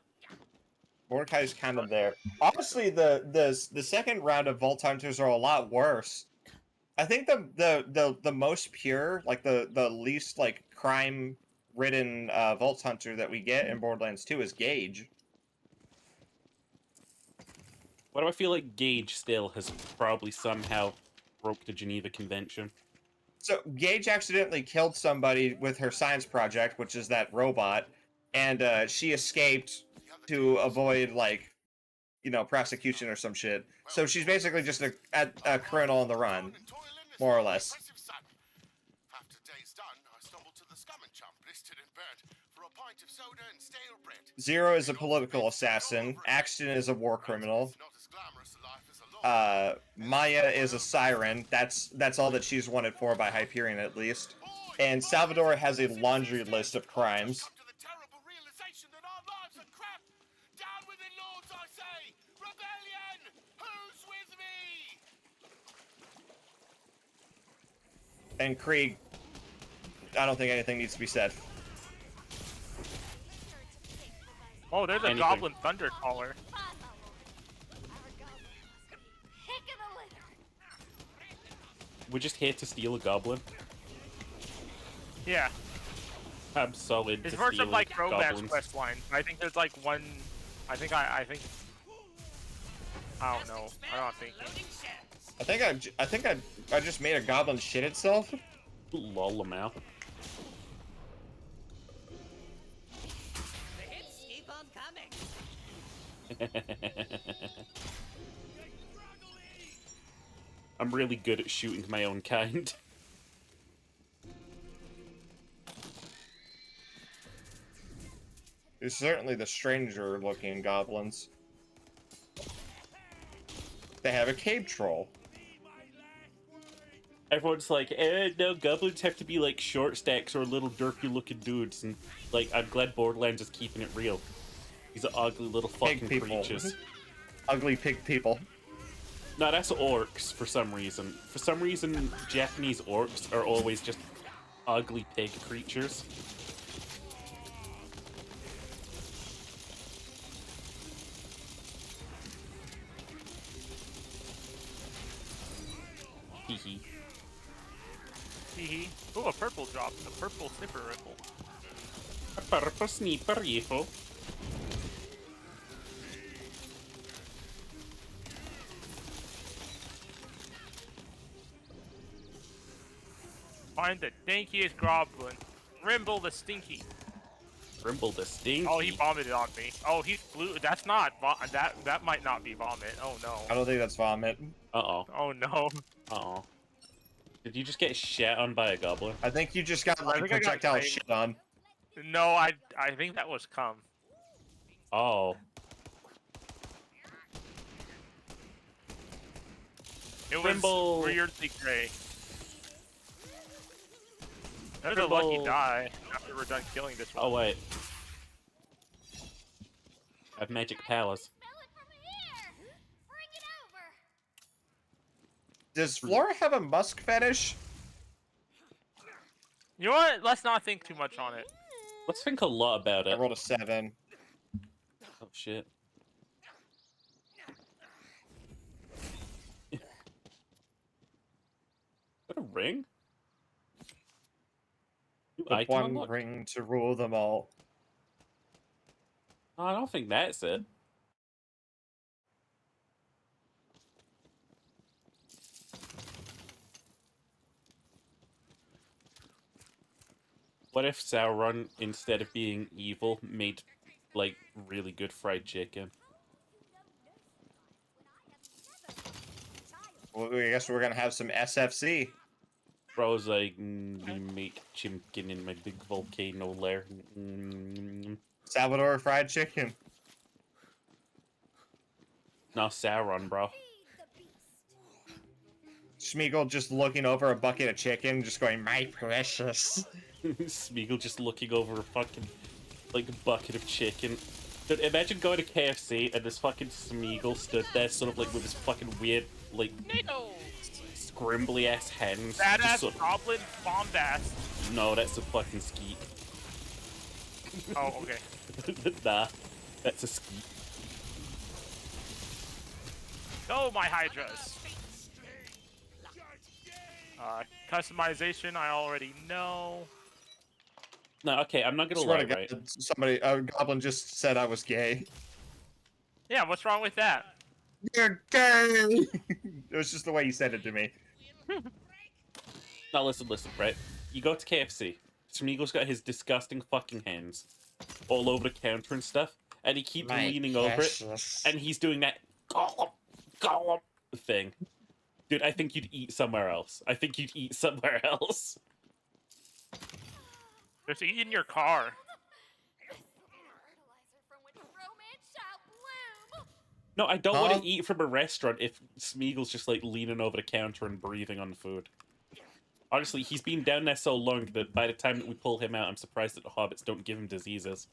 Mordecai's kind of there. Honestly, the second round of Vault Hunters are a lot worse. I think the most pure, like the least like crime-ridden Vault Hunter that we get in Borderlands 2 is Gage. Why do I feel like Gage still has probably somehow broke the Geneva Convention? So Gage accidentally killed somebody with her science project, which is that robot, and she escaped to avoid, like, you know, prosecution or some shit. So she's basically just a criminal on the run, more or less. After day's done, I stumbled to the Scum and Chump, blistered and burnt, for a pint of soda and stale bread. Zero is a political assassin. Axton is a war criminal. Maya is a siren. That's all that she's wanted for by Hyperion, at least. And Salvador has a laundry list of crimes. And Krieg, I don't think anything needs to be said. Oh, there's a Goblin Thunder Caller. We're just here to steal a goblin. Yeah. I'm solid. It's version like Romance quest line. I think there's like one. I think. I don't know. I don't think. I think I just made a goblin shit itself. Lol, Mal. The hits keep on coming. I'm really good at shooting my own kind. It's certainly the stranger-looking goblins. They have a cave troll. Everyone's like, no, goblins have to be like short stacks or little derpy-looking dudes, and like, I'm glad Borderlands is keeping it real. These are ugly little fucking creatures. Ugly pig people. No, that's orcs for some reason. For some reason, Japanese orcs are always just ugly pig creatures. Hee hee. Oh, a purple drop. A purple snipper rifle. A purple sniper rifle. Find the dankiest goblin. Rimble the Stinky. Rimble the Stinky? Oh, he vomited on me. Oh, he flew. That's not. That might not be vomit. Oh, no. I don't think that's vomit. Uh-oh. Oh, no. Uh-oh. Did you just get shat on by a goblin? I think you just got, like, projectile shit on. No, I think that was cum. Oh. It was Rimble. weirdly gray. There's a lucky Fireball. die after we're done killing this one. Oh wait. I have magic powers. Does Flora have a musk fetish? You know what? Let's not think too much on it. Let's think a lot about I it. rolled a 7. Oh shit. Is that a ring? New The item one unlocked? ring to rule them all. Oh, I don't think that's it. What if Sauron, instead of being evil, made, like, really good fried chicken? Well, I guess we're gonna have some SFC. Bro's like, we make chicken in my big volcano lair. Salvador fried chicken. No, Sauron, bro. Smeagol just looking over a bucket of chicken, just going, my precious. Smeagol just looking over a fucking, like, bucket of chicken. Dude, imagine going to KFC and this fucking Smeagol stood there sort of like with his fucking weird, like, scrimbly ass hands. Badass just sort of- goblin bombast. No, that's a fucking skeet. Oh, okay. Nah, that's a skeet. Go, my Hydras. Customization, I already know. No, okay, I'm not gonna Swear lie, to God, right? somebody, a goblin just said I was gay. Yeah, what's wrong with that? You're gay! It was just the way you said it to me. Now listen, right? You go to KFC. Smeagol's got his disgusting fucking hands all over the counter and stuff, and he keeps My leaning over it, precious. and he's doing that gollum thing. Dude, I think you'd eat somewhere else. I think you'd eat somewhere else. Just eat in your car. No, I don't want to eat from a restaurant if Smeagol's just like leaning over the counter and breathing on the food. Honestly, he's been down there so long that by the time that we pull him out, I'm surprised that the hobbits don't give him diseases.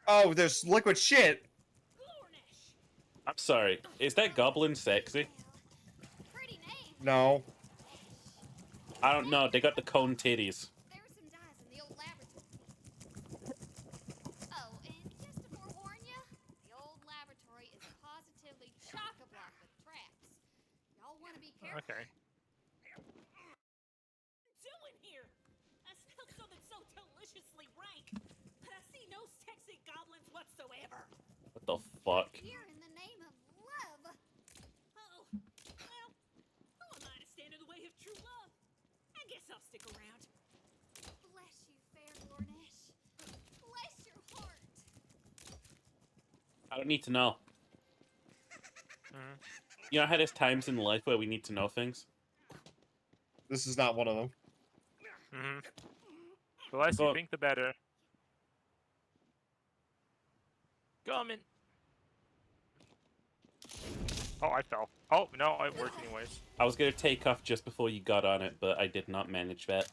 Oh, there's liquid shit! I'm sorry, is that goblin sexy? No. I don't know, they got the cone titties. Oh, and just to forewarn you, the old laboratory is positively chock-a-block with traps. Y'all want to be careful. Okay. Doing here? I smell something so deliciously rank, but I see no sexy goblins whatsoever. What the fuck? Here in the name of love. Oh, well, who am I to stand in the way of true love? I guess I'll stick around. Bless you, fair Lornesh. Bless your heart. I don't need to know. You know how there's times in life where we need to know things? This is not one of them. Mm-hmm. The less you think, the better. Coming. Oh, I fell. Oh, no, it worked anyways. I was gonna take off just before you got on it, but I did not manage that.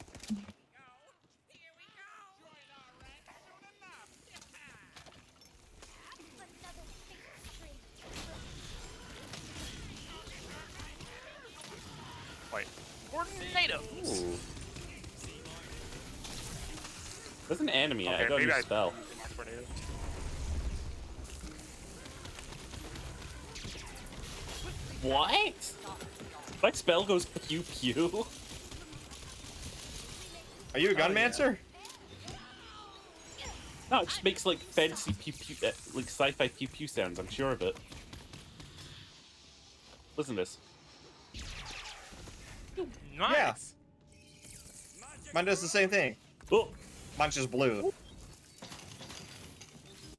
Wait. Tornadoes! Ooh. There's an enemy. I Okay, got a maybe new I- spell. Tornadoes. What? My spell goes pew pew. Are you a gunmancer? No, it just makes like fancy pew pew, like sci-fi pew pew sounds. I'm sure of it. Listen to this. Nice. Yeah. Mine does the same thing. Oh. Mine's just blue.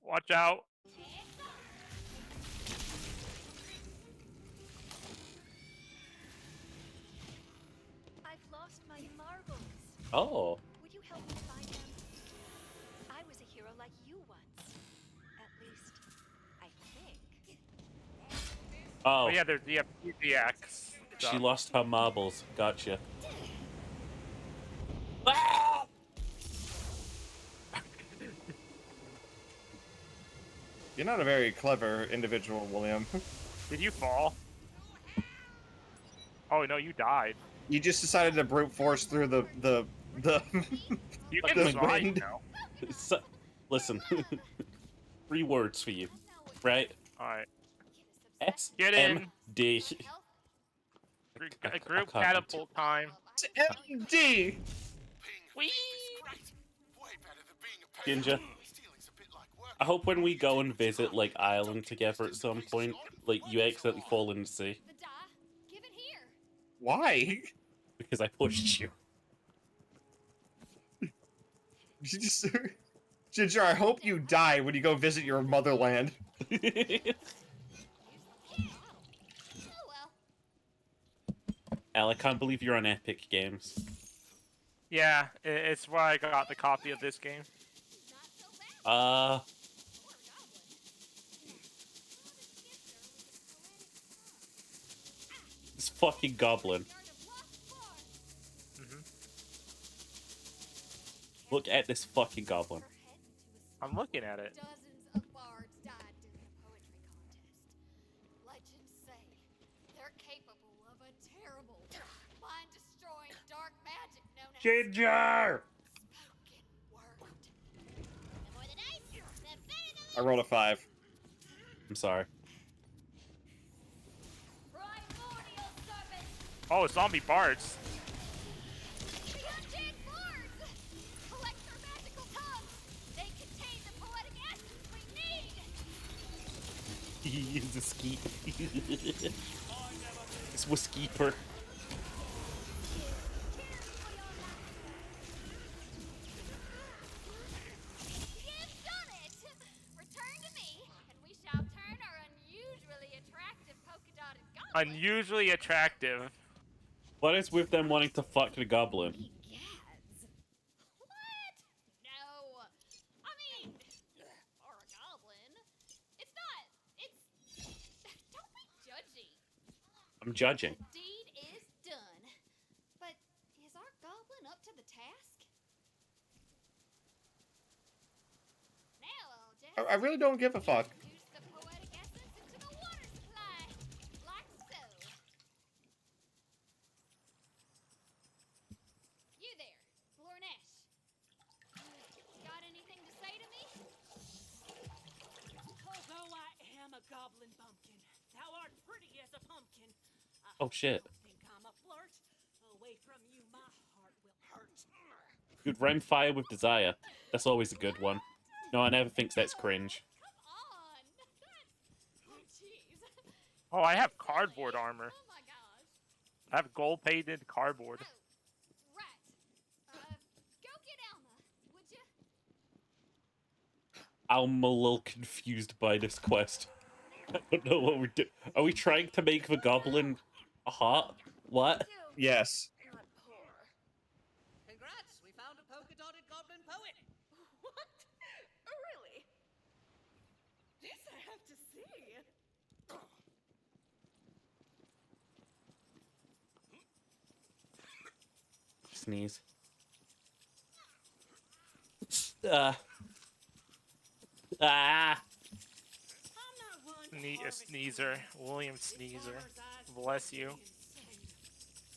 Watch out. I've lost my marbles. Oh. Would you help me find them? I was a hero like you once. At least, I think. Oh. Oh, yeah, there's the axe. She lost her marbles. Gotcha. You're not a very clever individual, William. Did you fall? Oh no, you died. You just decided to brute force through the You the can slide wind. now. So, listen. 3 words for you. Right? Alright. SMD. Get in. Group catapult time. MD. Whee! Ginger. I hope when we go and visit, like, Ireland together at some point, like, you accidentally fall in the sea. Why? Because I pushed you. You just... Ginger, I hope you die when you go visit your motherland. Al, I can't believe you're on Epic Games. Yeah, it's where I got the copy of this game. This fucking goblin. Look at this fucking goblin. I'm looking at it. Dozens of bards died during a poetry contest. Legends say they're capable of a terrible, mind-destroying dark magic known as Ginger! I rolled a 5. I'm sorry. Oh, zombie bards. He's a skeep. This was skeeper. Unusually attractive. What is with them wanting to fuck the goblin? No. I mean, or a goblin. It's not. It's. Don't be judgy. I'm judging. The deed is done. But is our goblin up to the task? Now, I'll just I really don't give a fuck. introduce the poetic essence into the water supply. Like so. You there, Lornesh. Got anything to say to me? Although I am a goblin pumpkin, thou art pretty as a pumpkin. Oh shit. Think I'm a flirt? Away from you, my heart will hurt. Good rhyme fire with desire. That's always a good one. No one ever thinks that's cringe. Oh, I have cardboard armor. I have gold painted cardboard. Go get Alma, would you? I'm a little confused by this quest. I don't know what we're doing. Are we trying to make the goblin a heart? What? Yes. Congrats, we found a polka-dotted goblin poet. What? Really? This I have to see. Sneeze. A sneezer. William Sneezer. Bless you.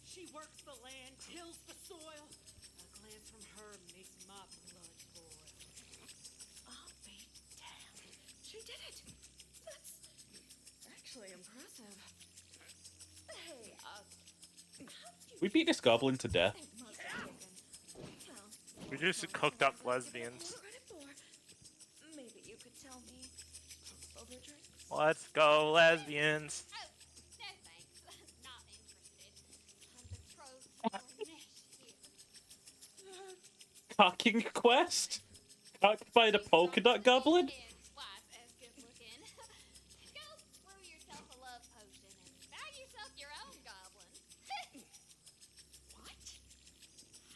She works the land, tills the soil. A glance from her makes my blood boil. I'll be damned. She did it. That's actually impressive. Hey, how do you We beat this goblin to death. We just cooked up lesbians. Maybe you could tell me over drinks? Let's go, lesbians. Cocking quest? Cocked by the polka dot goblin?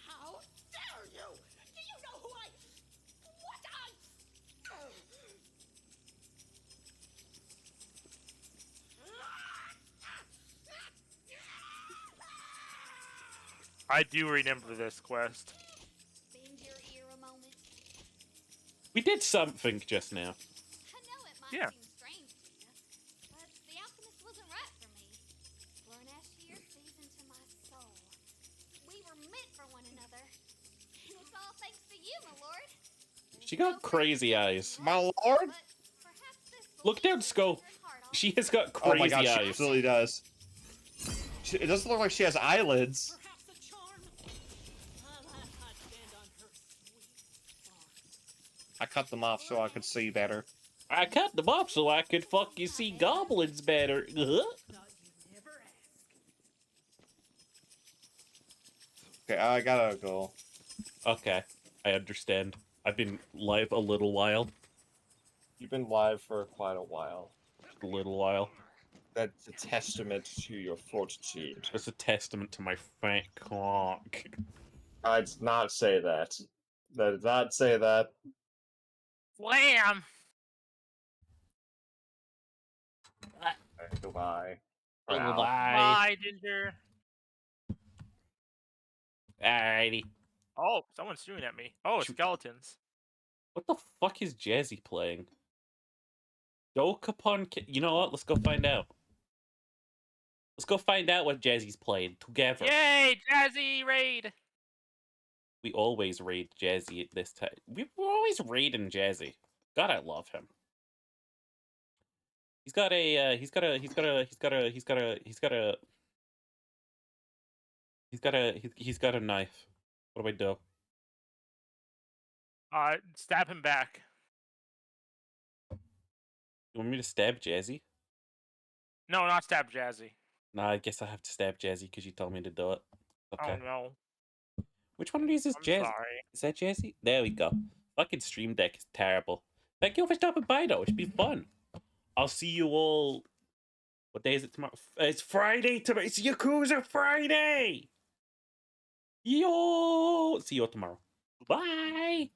How dare you? Do you know who I... What I... I do remember this quest. Bend your ear a moment. We did something just now. I know it might Yeah. seem strange to you, but the alchemist wasn't right for me. Lornashier sees into my soul. We were meant for one another. And it's all thanks to you, my lord. She got crazy eyes. My lord? Look down scope. She has got Oh crazy my god, she eyes. absolutely does. It doesn't look like she has eyelids. I cut them off so I could see better. I cut them off so I could fucking see goblins better. Okay, I gotta go. Okay, I understand. I've been live a little while. You've been live for quite a while. A little while. That's a testament to your fortitude. It's a testament to my fat cock. I'd not say that. I'd not say that. Slam! Goodbye. Bye. Bye, Ginger. Alrighty. Oh, someone's shooting at me. Oh, skeletons. What the fuck is Jazzy playing? Dokapon. You know what? Let's go find out. Let's go find out what Jazzy's playing together. Yay, Jazzy raid! We always raid Jazzy at this time. We're always raiding Jazzy. God, I love him. He's got a knife. What do I do? Stab him back. You want me to stab Jazzy? No, not stab Jazzy. Nah, I guess I have to stab Jazzy because you told me to do it. Okay. Oh no. Which one of these is I'm Jazzy? sorry. Is that Jazzy? There we go. Fucking Stream Deck is terrible. Thank you for stopping by, though. It's been fun. I'll see you all. What day is it tomorrow? It's Friday tomorrow. It's Yakuza Friday. Yo. See you all tomorrow. Bye.